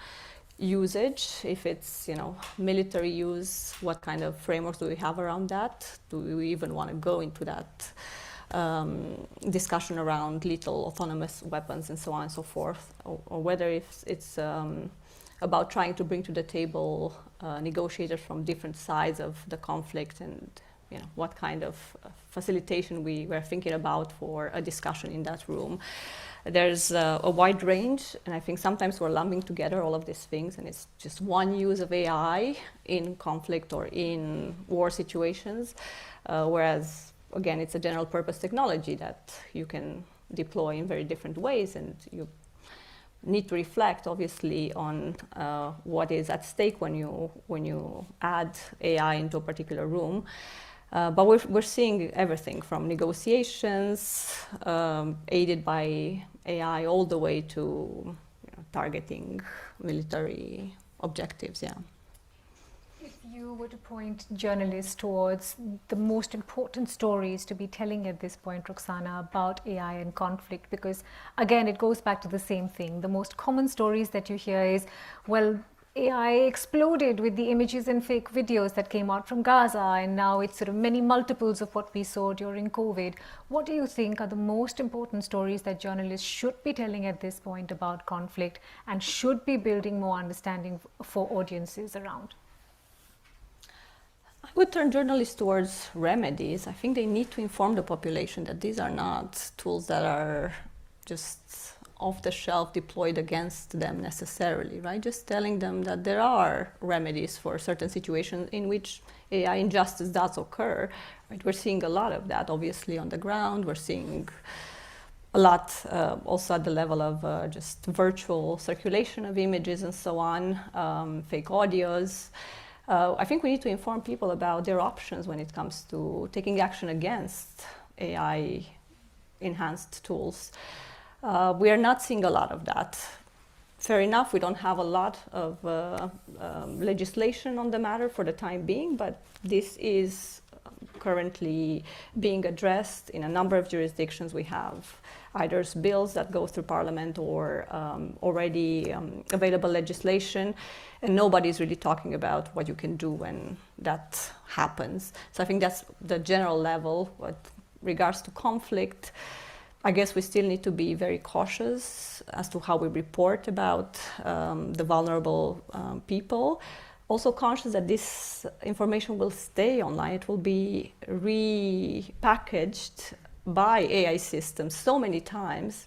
usage. If it's military use, what kind of frameworks do we have around that? Do we even want to go into that discussion around lethal autonomous weapons and so on and so forth, or whether it's about trying to bring to the table negotiators from different sides of the conflict, and what kind of facilitation we were thinking about for a discussion in that room. There's a wide range, and I think sometimes we're lumping together all of these things, and it's just one use of AI in conflict or in war situations, whereas, again, it's a general purpose technology that you can deploy in very different ways, and you need to reflect, obviously, on what is at stake when you add AI into a particular room. But we're seeing everything from negotiations aided by AI all the way to targeting military objectives. Yeah. If you were to point journalists towards the most important stories to be telling at this point, Roxana, about AI and conflict, because again, it goes back to the same thing. The most common stories that you hear is, well, AI exploded with the images and fake videos that came out from Gaza, and now it's sort of many multiples of what we saw during COVID. What do you think are the most important stories that journalists should be telling at this point about conflict and should be building more understanding for audiences around? I would turn journalists towards remedies. I think they need to inform the population that these are not tools that are just off the shelf deployed against them necessarily, right? Just telling them that there are remedies for certain situations in which AI injustice does occur. Right? We're seeing a lot of that, obviously, on the ground. We're seeing a lot also at the level of just virtual circulation of images and so on, fake audios. I think we need to inform people about their options when it comes to taking action against AI-enhanced tools. We are not seeing a lot of that. Fair enough, we don't have a lot of legislation on the matter for the time being, but this is currently being addressed in a number of jurisdictions. We have either bills that go through Parliament or already available legislation, and nobody's really talking about what you can do when that happens. So I think that's the general level. With regards to conflict, I guess we still need to be very cautious as to how we report about the vulnerable people. Also conscious that this information will stay online. It will be repackaged by AI systems so many times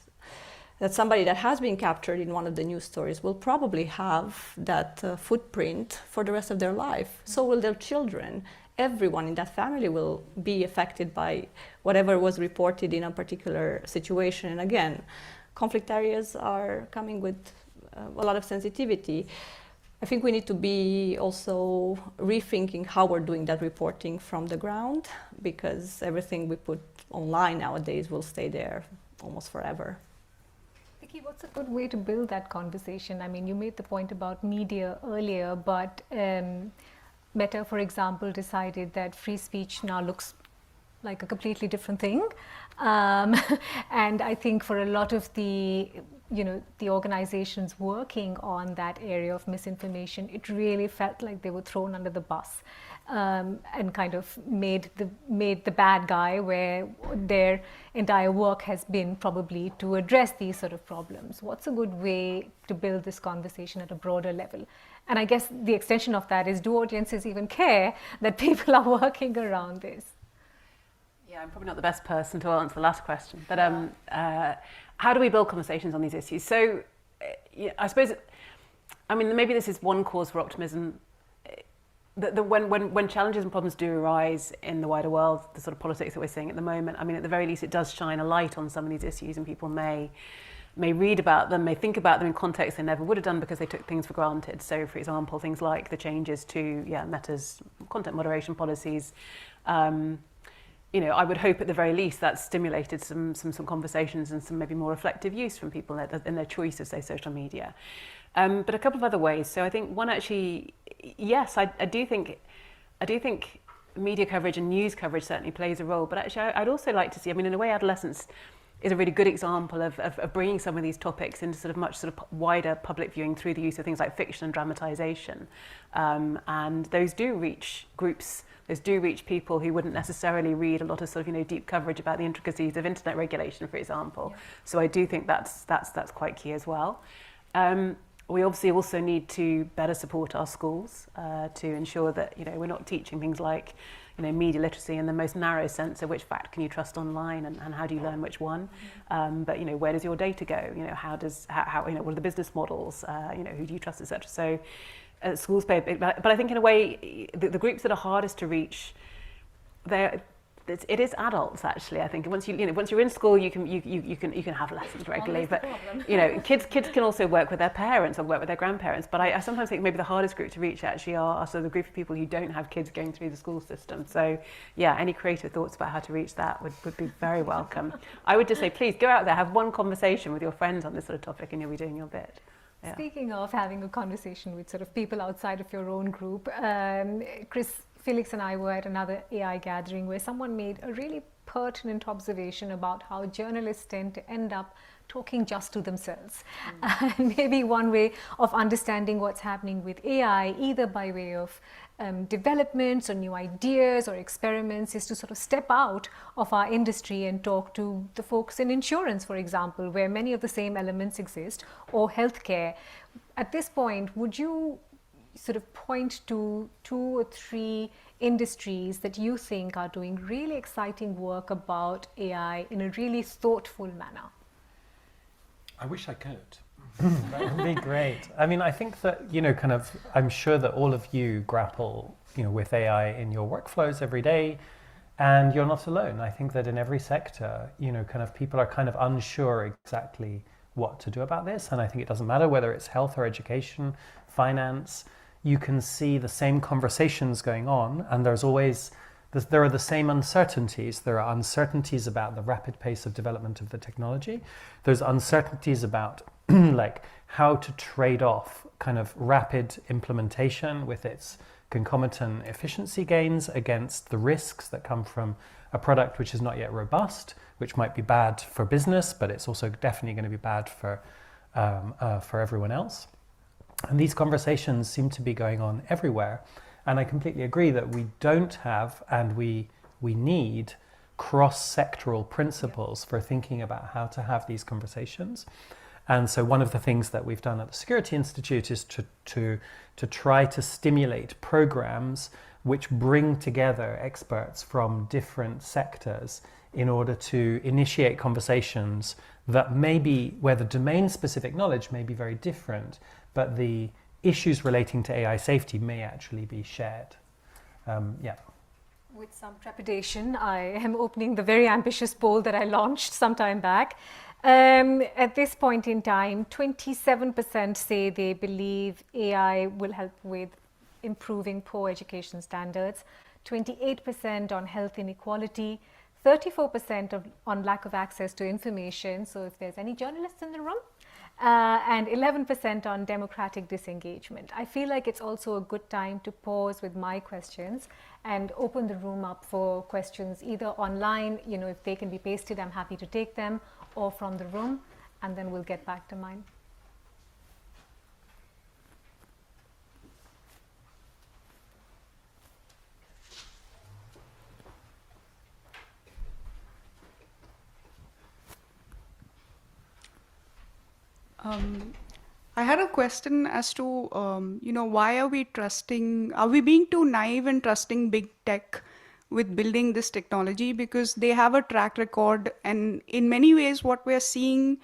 that somebody that has been captured in one of the news stories will probably have that footprint for the rest of their life. So will their children. Everyone in that family will be affected by whatever was reported in a particular situation. And again, conflict areas are coming with a lot of sensitivity. I think we need to be also rethinking how we're doing that reporting from the ground, because everything we put online nowadays will stay there almost forever. Vicky, what's a good way to build that conversation? I mean, you made the point about media earlier, but Meta, for example, decided that free speech now looks like a completely different thing. And I think for a lot of the organizations working on that area of misinformation, it really felt like they were thrown under the bus and kind of made the bad guy, where their entire work has been probably to address these sort of problems. What's a good way to build this conversation at a broader level? And I guess the extension of that is, do audiences even care that people are working around this? Yeah, I'm probably not the best person to answer the last question, but how do we build conversations on these issues? So I suppose, I mean, maybe this is one cause for optimism. When challenges and problems do arise in the wider world, the sort of politics that we're seeing at the moment, I mean, at the very least, it does shine a light on some of these issues, and people may read about them, may think about them in context they never would have done because they took things for granted. So, for example, things like the changes to Meta's content moderation policies. I would hope at the very least that stimulated some conversations and some maybe more reflective use from people in their choice of, say, social media. But a couple of other ways. So I think one, actually, yes, I do think media coverage and news coverage certainly plays a role. But actually, I'd also like to see, I mean, in a way, adolescence is a really good example of bringing some of these topics into sort of much sort of wider public viewing through the use of things like fiction and dramatization. And those do reach groups. Those do reach people who wouldn't necessarily read a lot of sort of deep coverage about the intricacies of internet regulation, for example. Yeah. So I do think that's quite key as well. We obviously also need to better support our schools to ensure that we're not teaching things like media literacy in the most narrow sense of which fact can you trust online and how do you learn which one. But where does your data go? How what are the business models? Who do you trust, etc. So schools play a big, but I think in a way the groups that are hardest to reach, it is adults actually. I think once you're in school, you can have lessons regularly, but kids can also work with their parents or work with their grandparents. But I sometimes think maybe the hardest group to reach actually are sort of the group of people who don't have kids going through the school system. So yeah, any creative thoughts about how to reach that would be very welcome. I would just say, please go out there, have one conversation with your friends on this sort of topic, and you'll be doing your bit. Yeah. Speaking of having a conversation with sort of people outside of your own group, Felix and I were at another AI gathering where someone made a really pertinent observation about how journalists tend to end up talking just to themselves. And maybe one way of understanding what's happening with AI, either by way of developments or new ideas or experiments, is to sort of step out of our industry and talk to the folks in insurance, for example, where many of the same elements exist, or healthcare. At this point, would you sort of point to 2 or 3 industries that you think are doing really exciting work about AI in a really thoughtful manner? I wish I could. That would be great. I mean, I think that, I'm sure that all of you grapple, with AI in your workflows every day, and you're not alone. I think that in every sector, people are kind of unsure exactly what to do about this. And I think it doesn't matter whether it's health or education, finance, you can see the same conversations going on, and there are the same uncertainties. There are uncertainties about the rapid pace of development of the technology. There's uncertainties about like how to trade off kind of rapid implementation with its concomitant efficiency gains against the risks that come from a product which is not yet robust, which might be bad for business, but it's also definitely going to be bad for everyone else. And these conversations seem to be going on everywhere. And I completely agree that we don't have, and we need, cross-sectoral principles for thinking about how to have these conversations. And so one of the things that we've done at the Security Institute is to try to stimulate programs which bring together experts from different sectors in order to initiate conversations that maybe, where the domain-specific knowledge may be very different, but the issues relating to AI safety may actually be shared. With some trepidation, I am opening the very ambitious poll that I launched some time back. At this point in time, 27% say they believe AI will help with improving poor education standards, 28% on health inequality, 34% on lack of access to information, so if there's any journalists in the room, and 11% on democratic disengagement. I feel like it's also a good time to pause with my questions and open the room up for questions either online, if they can be pasted, I'm happy to take them, or from the room, and then we'll get back to mine. I had a question as to, why are we being too naive and trusting big tech with building this technology? Because they have a track record, and in many ways what we're seeing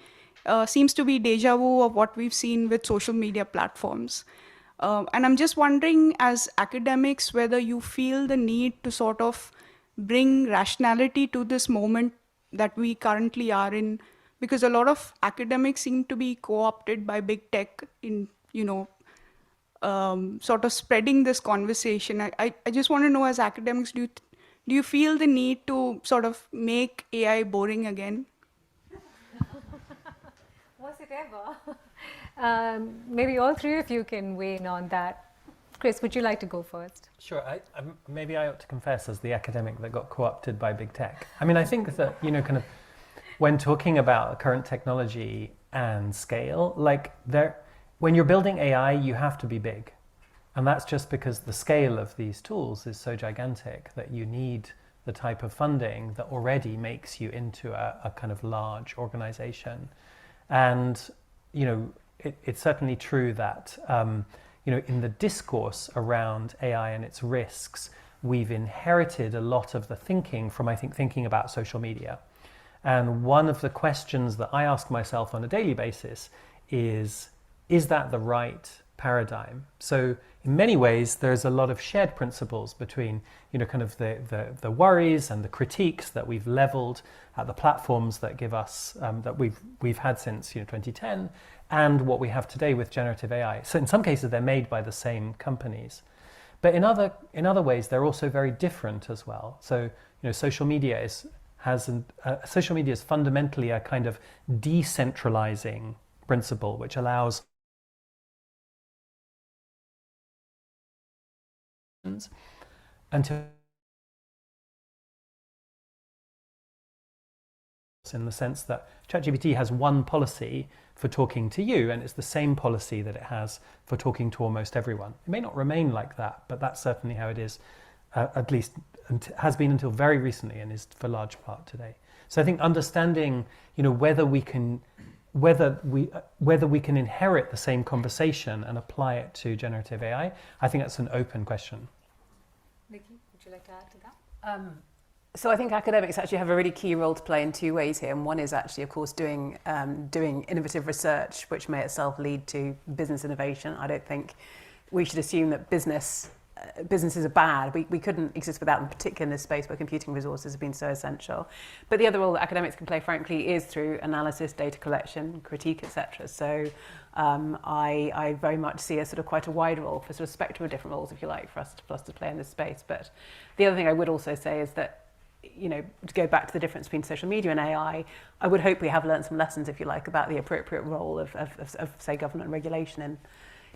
seems to be deja vu of what we've seen with social media platforms. And I'm just wondering, as academics, whether you feel the need to sort of bring rationality to this moment that we currently are in, because a lot of academics seem to be co-opted by big tech in, sort of spreading this conversation. I just want to know, as academics, do you feel the need to sort of make AI boring again? Was it ever? Maybe all 3 of you can weigh in on that. Chris, would you like to go first? Sure. Maybe I ought to confess as the academic that got co-opted by big tech. I mean, I think that, when talking about current technology and scale, when you're building AI, you have to be big. And that's just because the scale of these tools is so gigantic that you need the type of funding that already makes you into a kind of large organization. And, it's certainly true that, in the discourse around AI and its risks, we've inherited a lot of the thinking from, thinking about social media. And one of the questions that I ask myself on a daily basis is that the right paradigm? So in many ways, there's a lot of shared principles between, kind of the worries and the critiques that we've leveled at the platforms that give us, that we've had since 2010, and what we have today with generative AI. So in some cases, they're made by the same companies. But in other ways, they're also very different as well. So, social media is fundamentally a kind of decentralizing principle, which allows until in the sense that ChatGPT has one policy for talking to you, and it's the same policy that it has for talking to almost everyone. It may not remain like that, but that's certainly how it is, at least has been until very recently, and is for large part today. So I think understanding, whether we can inherit the same conversation and apply it to generative AI, I think that's an open question. Nikki, would you like to add to that? So I think academics actually have a really key role to play in two ways here. And one is actually, of course, doing innovative research, which may itself lead to business innovation. I don't think we should assume that businesses are bad. We couldn't exist without them, particularly in this space where computing resources have been so essential. But the other role that academics can play, frankly, is through analysis, data collection, critique, etc. So I very much see a sort of quite a wide role, for sort of spectrum of different roles, if you like, for us to play in this space. But the other thing I would also say is that, to go back to the difference between social media and AI, I would hope we have learned some lessons, if you like, about the appropriate role of say, government and regulation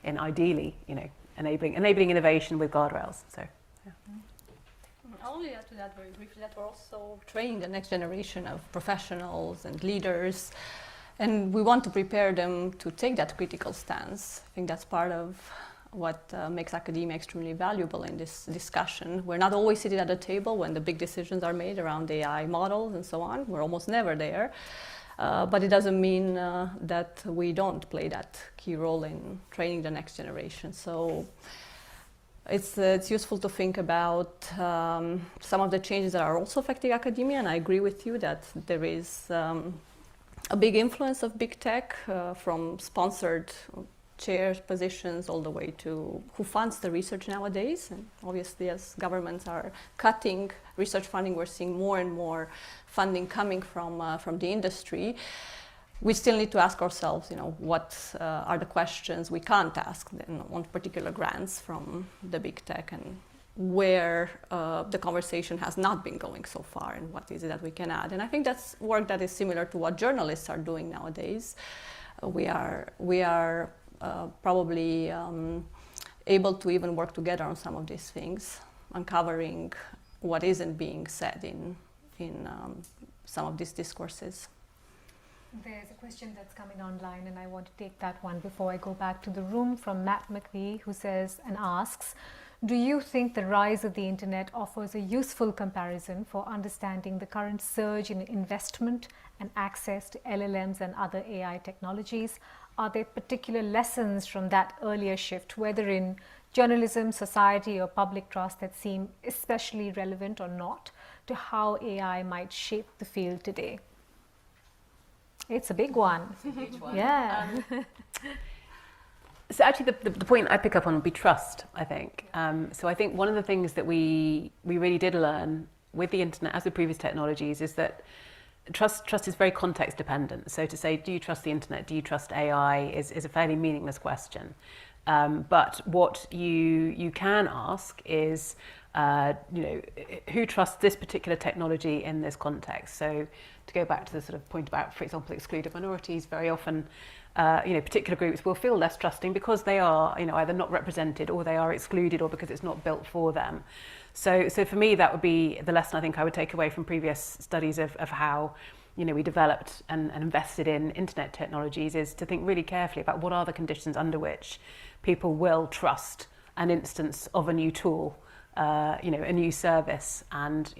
in ideally, enabling innovation with guardrails. So, yeah. I'll only add to that very briefly that we're also training the next generation of professionals and leaders, and we want to prepare them to take that critical stance. I think that's part of what makes academia extremely valuable in this discussion. We're not always sitting at the table when the big decisions are made around AI models and so on. We're almost never there. But it doesn't mean that we don't play that key role in training the next generation. So it's useful to think about some of the changes that are also affecting academia, and I agree with you that there is a big influence of big tech from sponsored chair positions all the way to who funds the research nowadays. And obviously, as governments are cutting research funding, we're seeing more and more funding coming from the industry. We still need to ask ourselves, what are the questions we can't ask on particular grants from the big tech, and where the conversation has not been going so far, and what is it that we can add. And I think that's work that is similar to what journalists are doing nowadays. We are probably able to even work together on some of these things, uncovering what isn't being said in some of these discourses. There's a question that's coming online, and I want to take that one before I go back to the room, from Matt McVie, who says and asks, do you think the rise of the internet offers a useful comparison for understanding the current surge in investment and access to LLMs and other AI technologies? Are there particular lessons from that earlier shift, whether in journalism, society, or public trust, that seem especially relevant or not to how AI might shape the field today? It's a big one. It's a huge one. Yeah. So actually, the point I pick up on would be trust, I think. So I think one of the things that we really did learn with the internet, as with previous technologies, is that trust is very context dependent. So to say, do you trust the internet, do you trust AI, is a fairly meaningless question. But what you can ask is, who trusts this particular technology in this context? So to go back to the sort of point about, for example, excluded minorities, very often, particular groups will feel less trusting because they are, either not represented, or they are excluded, or because it's not built for them. So for me, that would be the lesson I think I would take away from previous studies of how, we developed and invested in internet technologies, is to think really carefully about what are the conditions under which people will trust an instance of a new tool, a new service, and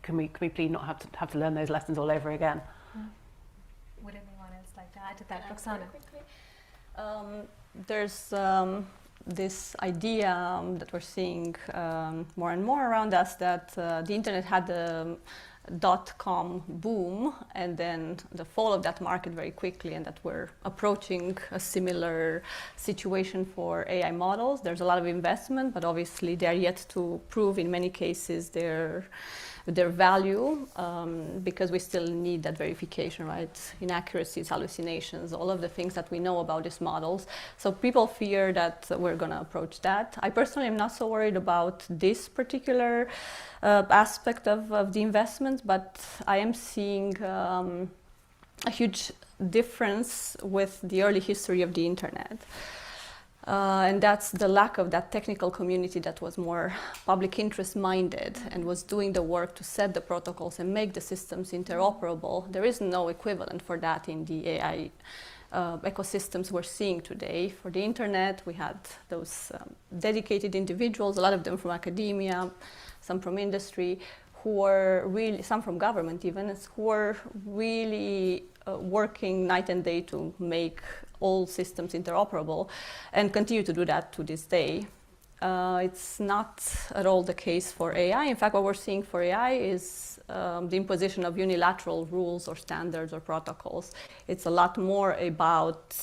can we please not have to learn those lessons all over again? Would anyone else like to add to that, Roxana? There's this idea that we're seeing more and more around us, that the internet had the .com boom and then the fall of that market very quickly, and that we're approaching a similar situation for AI models. There's a lot of investment, but obviously they're yet to prove in many cases their value, because we still need that verification, right? Inaccuracies, hallucinations, all of the things that we know about these models. So people fear that we're going to approach that. I personally am not so worried about this particular aspect of the investment, but I am seeing a huge difference with the early history of the internet. And that's the lack of that technical community that was more public interest minded and was doing the work to set the protocols and make the systems interoperable. There is no equivalent for that in the AI ecosystems we're seeing today. For the internet, we had those dedicated individuals, a lot of them from academia, some from industry, who were really, some from government even, who were really working night and day to make all systems interoperable and continue to do that to this day. It's not at all the case for AI. In fact, what we're seeing for AI is the imposition of unilateral rules or standards or protocols. It's a lot more about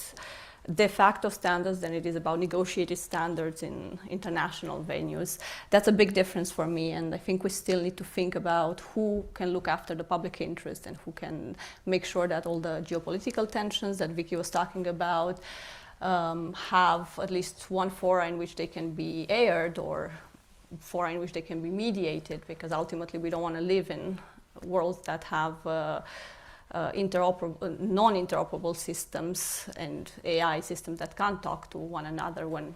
de facto standards than it is about negotiated standards in international venues. That's a big difference for me, and I think we still need to think about who can look after the public interest and who can make sure that all the geopolitical tensions that Vicky was talking about have at least one fora in which they can be aired or fora in which they can be mediated, because ultimately we don't want to live in worlds that have non-interoperable systems and AI systems that can't talk to one another when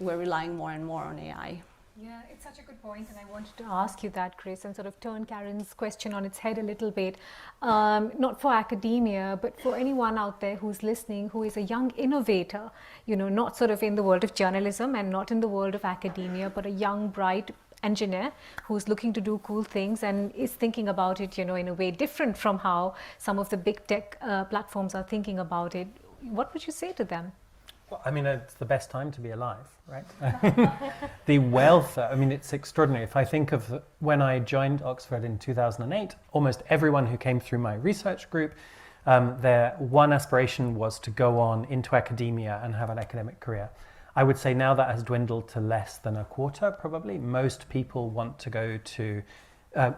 we're relying more and more on AI. Yeah, it's such a good point, and I wanted to ask you that, Chris, and sort of turn Karen's question on its head a little bit. Not for academia, but for anyone out there who's listening, who is a young innovator, you know, not sort of in the world of journalism and not in the world of academia, but a young, bright engineer who's looking to do cool things and is thinking about it, you know, in a way different from how some of the big tech platforms are thinking about it. What would you say to them? Well, I mean, it's the best time to be alive, right? The wealth, I mean, it's extraordinary. If I think of when I joined Oxford in 2008, almost everyone who came through my research group, their one aspiration was to go on into academia and have an academic career. I would say now that has dwindled to less than a quarter, probably. Most people want to go to,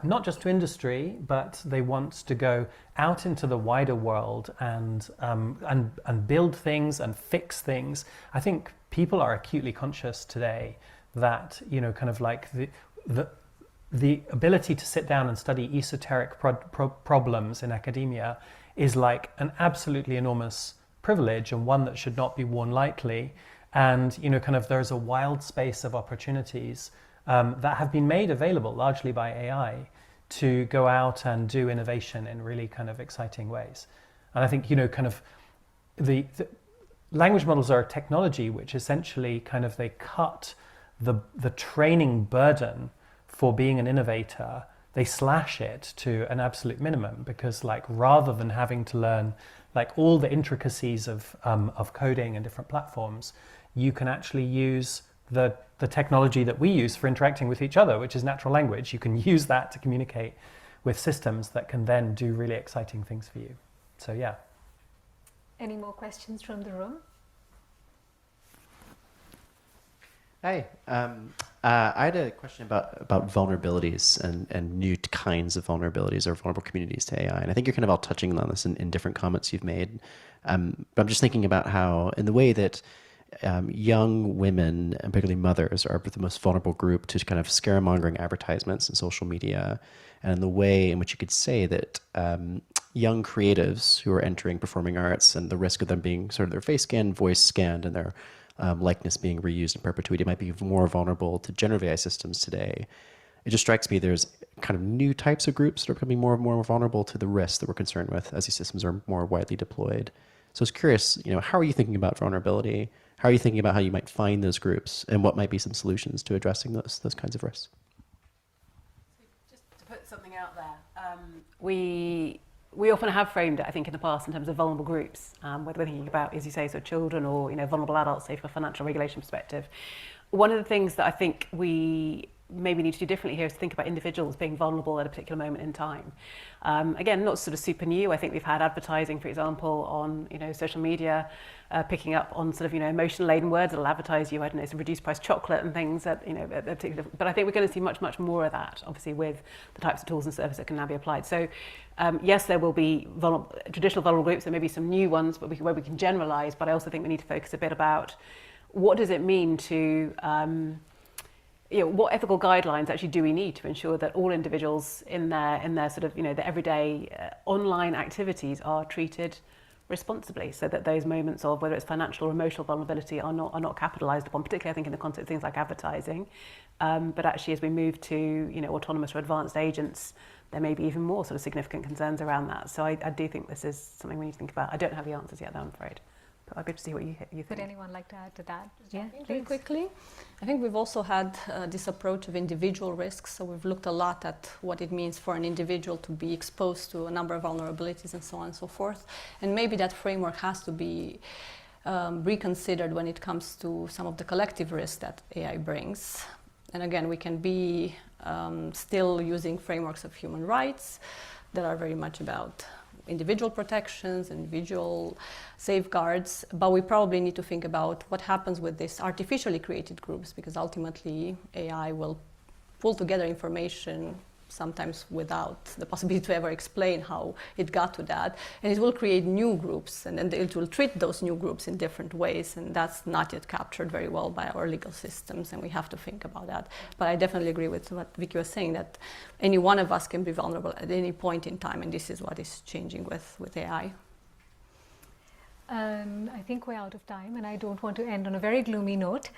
not just to industry, but they want to go out into the wider world and build things and fix things. I think people are acutely conscious today that, you know, kind of like the ability to sit down and study esoteric problems in academia is like an absolutely enormous privilege and one that should not be worn lightly. And, you know, kind of there's a wild space of opportunities that have been made available largely by AI to go out and do innovation in really kind of exciting ways. And I think, you know, kind of the language models are a technology which essentially kind of they cut the training burden for being an innovator. They slash it to an absolute minimum because, like, rather than having to learn like all the intricacies of coding and different platforms, you can actually use the technology that we use for interacting with each other, which is natural language. You can use that to communicate with systems that can then do really exciting things for you. So yeah. Any more questions from the room? Hi. I had a question about vulnerabilities and new kinds of vulnerabilities or vulnerable communities to AI. And I think you're kind of all touching on this in different comments you've made. But I'm just thinking about how, in the way that young women, and particularly mothers, are the most vulnerable group to kind of scaremongering advertisements and social media, and in the way in which you could say that young creatives who are entering performing arts and the risk of them being sort of their face scanned, voice scanned, and their likeness being reused in perpetuity might be more vulnerable to generative AI systems today. It just strikes me there's kind of new types of groups that are becoming more and more vulnerable to the risks that we're concerned with as these systems are more widely deployed. So I was curious, you know, how are you thinking about vulnerability? How are you thinking about how you might find those groups, and what might be some solutions to addressing those kinds of risks? Just to put something out there, we often have framed it, I think, in the past in terms of vulnerable groups, whether we're thinking about, as you say, sort of children or, you know, vulnerable adults, say, from a financial regulation perspective. One of the things that I think we maybe need to do differently here is to think about individuals being vulnerable at a particular moment in time. Again, not sort of super new. I think we've had advertising, for example, on, you know, social media, picking up on sort of, you know, emotion-laden words that'll advertise you, I don't know, some reduced price chocolate and things that, you know, but I think we're going to see much, much more of that, obviously, with the types of tools and services that can now be applied. So, yes, there will be traditional vulnerable groups, there may be some new ones where we can generalize, but I also think we need to focus a bit about what does it mean to, you know, what ethical guidelines actually do we need to ensure that all individuals in their sort of, you know, the everyday online activities are treated responsibly, so that those moments of whether it's financial or emotional vulnerability are not capitalized upon, particularly I think in the context of things like advertising. But actually, as we move to autonomous or advanced agents, there may be even more sort of significant concerns around that. So I do think this is something we need to think about. I don't have the answers yet, though, I'm afraid. But I'd be interested to see what you think. Would anyone like to add to that? Yeah, really quickly. I think we've also had this approach of individual risks. So we've looked a lot at what it means for an individual to be exposed to a number of vulnerabilities and so on and so forth. And maybe that framework has to be reconsidered when it comes to some of the collective risks that AI brings. And again, we can be still using frameworks of human rights that are very much about individual protections, individual safeguards, but we probably need to think about what happens with these artificially created groups, because ultimately AI will pull together information sometimes without the possibility to ever explain how it got to that, and it will create new groups, and then it will treat those new groups in different ways, and that's not yet captured very well by our legal systems, and we have to think about that. But I definitely agree with what Vicky was saying, that any one of us can be vulnerable at any point in time, and this is what is changing with AI. I think we're out of time, and I don't want to end on a very gloomy note.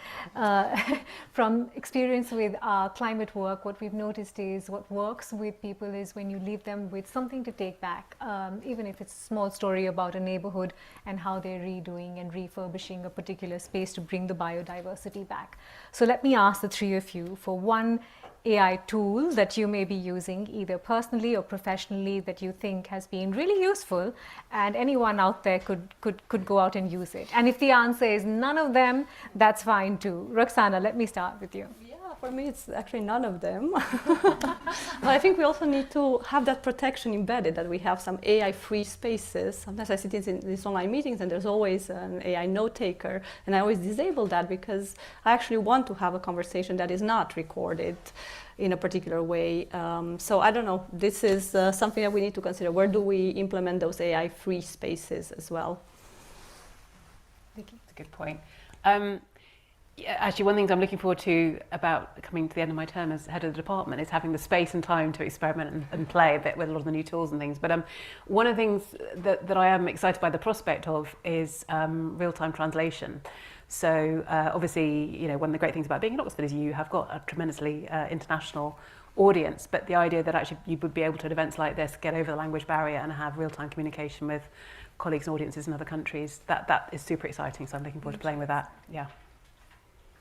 From experience with our climate work, what we've noticed is what works with people is when you leave them with something to take back, even if it's a small story about a neighborhood and how they're redoing and refurbishing a particular space to bring the biodiversity back. So let me ask the three of you for one AI tool that you may be using either personally or professionally that you think has been really useful, and anyone out there could go out and use it. And if the answer is none of them, that's fine too. Roxana, let me start with you. Yeah, for me it's actually none of them. But I think we also need to have that protection embedded, that we have some AI-free spaces. Sometimes I sit in these online meetings and there's always an AI note taker, and I always disable that because I actually want to have a conversation that is not recorded in a particular way. So I don't know, this is something that we need to consider. Where do we implement those AI-free spaces as well? Vicky? That's a good point. Yeah, actually, one of the things I'm looking forward to about coming to the end of my term as head of the department is having the space and time to experiment and play a bit with a lot of the new tools and things. But one of the things that I am excited by the prospect of is real-time translation. So obviously, one of the great things about being in Oxford is you have got a tremendously international audience, but the idea that actually you would be able to at events like this get over the language barrier and have real-time communication with colleagues and audiences in other countries, that is super exciting. So I'm looking forward to playing with that. Yeah.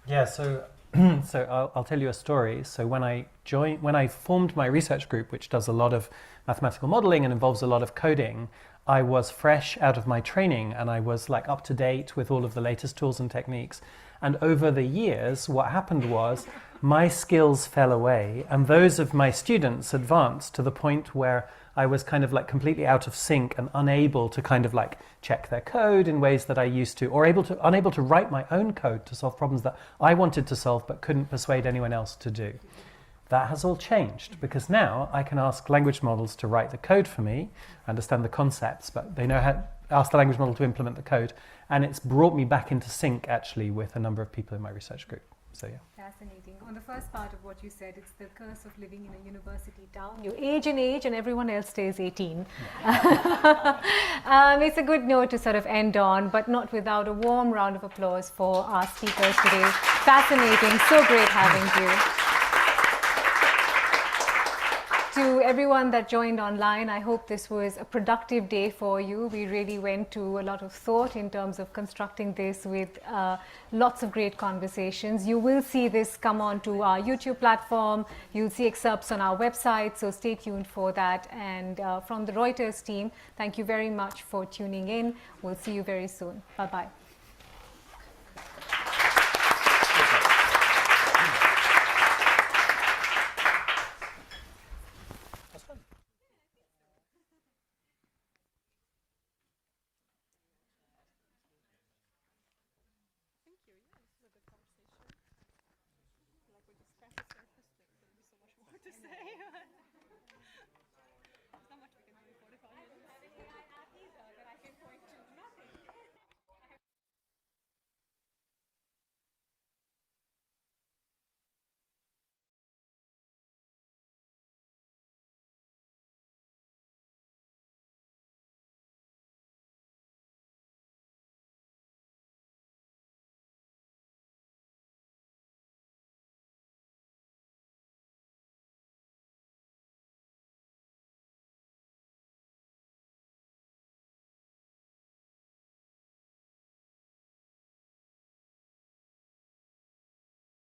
Yeah, so I'll tell you a story. So when I formed my research group, which does a lot of mathematical modeling and involves a lot of coding, I was fresh out of my training and I was like up to date with all of the latest tools and techniques. And over the years, what happened was my skills fell away and those of my students advanced to the point where I was kind of like completely out of sync and unable to kind of like check their code in ways that I used to, or unable to write my own code to solve problems that I wanted to solve but couldn't persuade anyone else to do. That has all changed because now I can ask language models to write the code for me, understand the concepts, but they know how to ask the language model to implement the code. And it's brought me back into sync actually with a number of people in my research group. So yeah. Fascinating. On the first part of what you said, it's the curse of living in a university town. You age and everyone else stays 18. It's a good note to sort of end on, but not without a warm round of applause for our speakers today. Fascinating. So great having you. To everyone that joined online, I hope this was a productive day for you. We really went to a lot of thought in terms of constructing this with lots of great conversations. You will see this come on to our YouTube platform. You'll see excerpts on our website, so stay tuned for that. And from the Reuters team, thank you very much for tuning in. We'll see you very soon. Bye-bye. To say.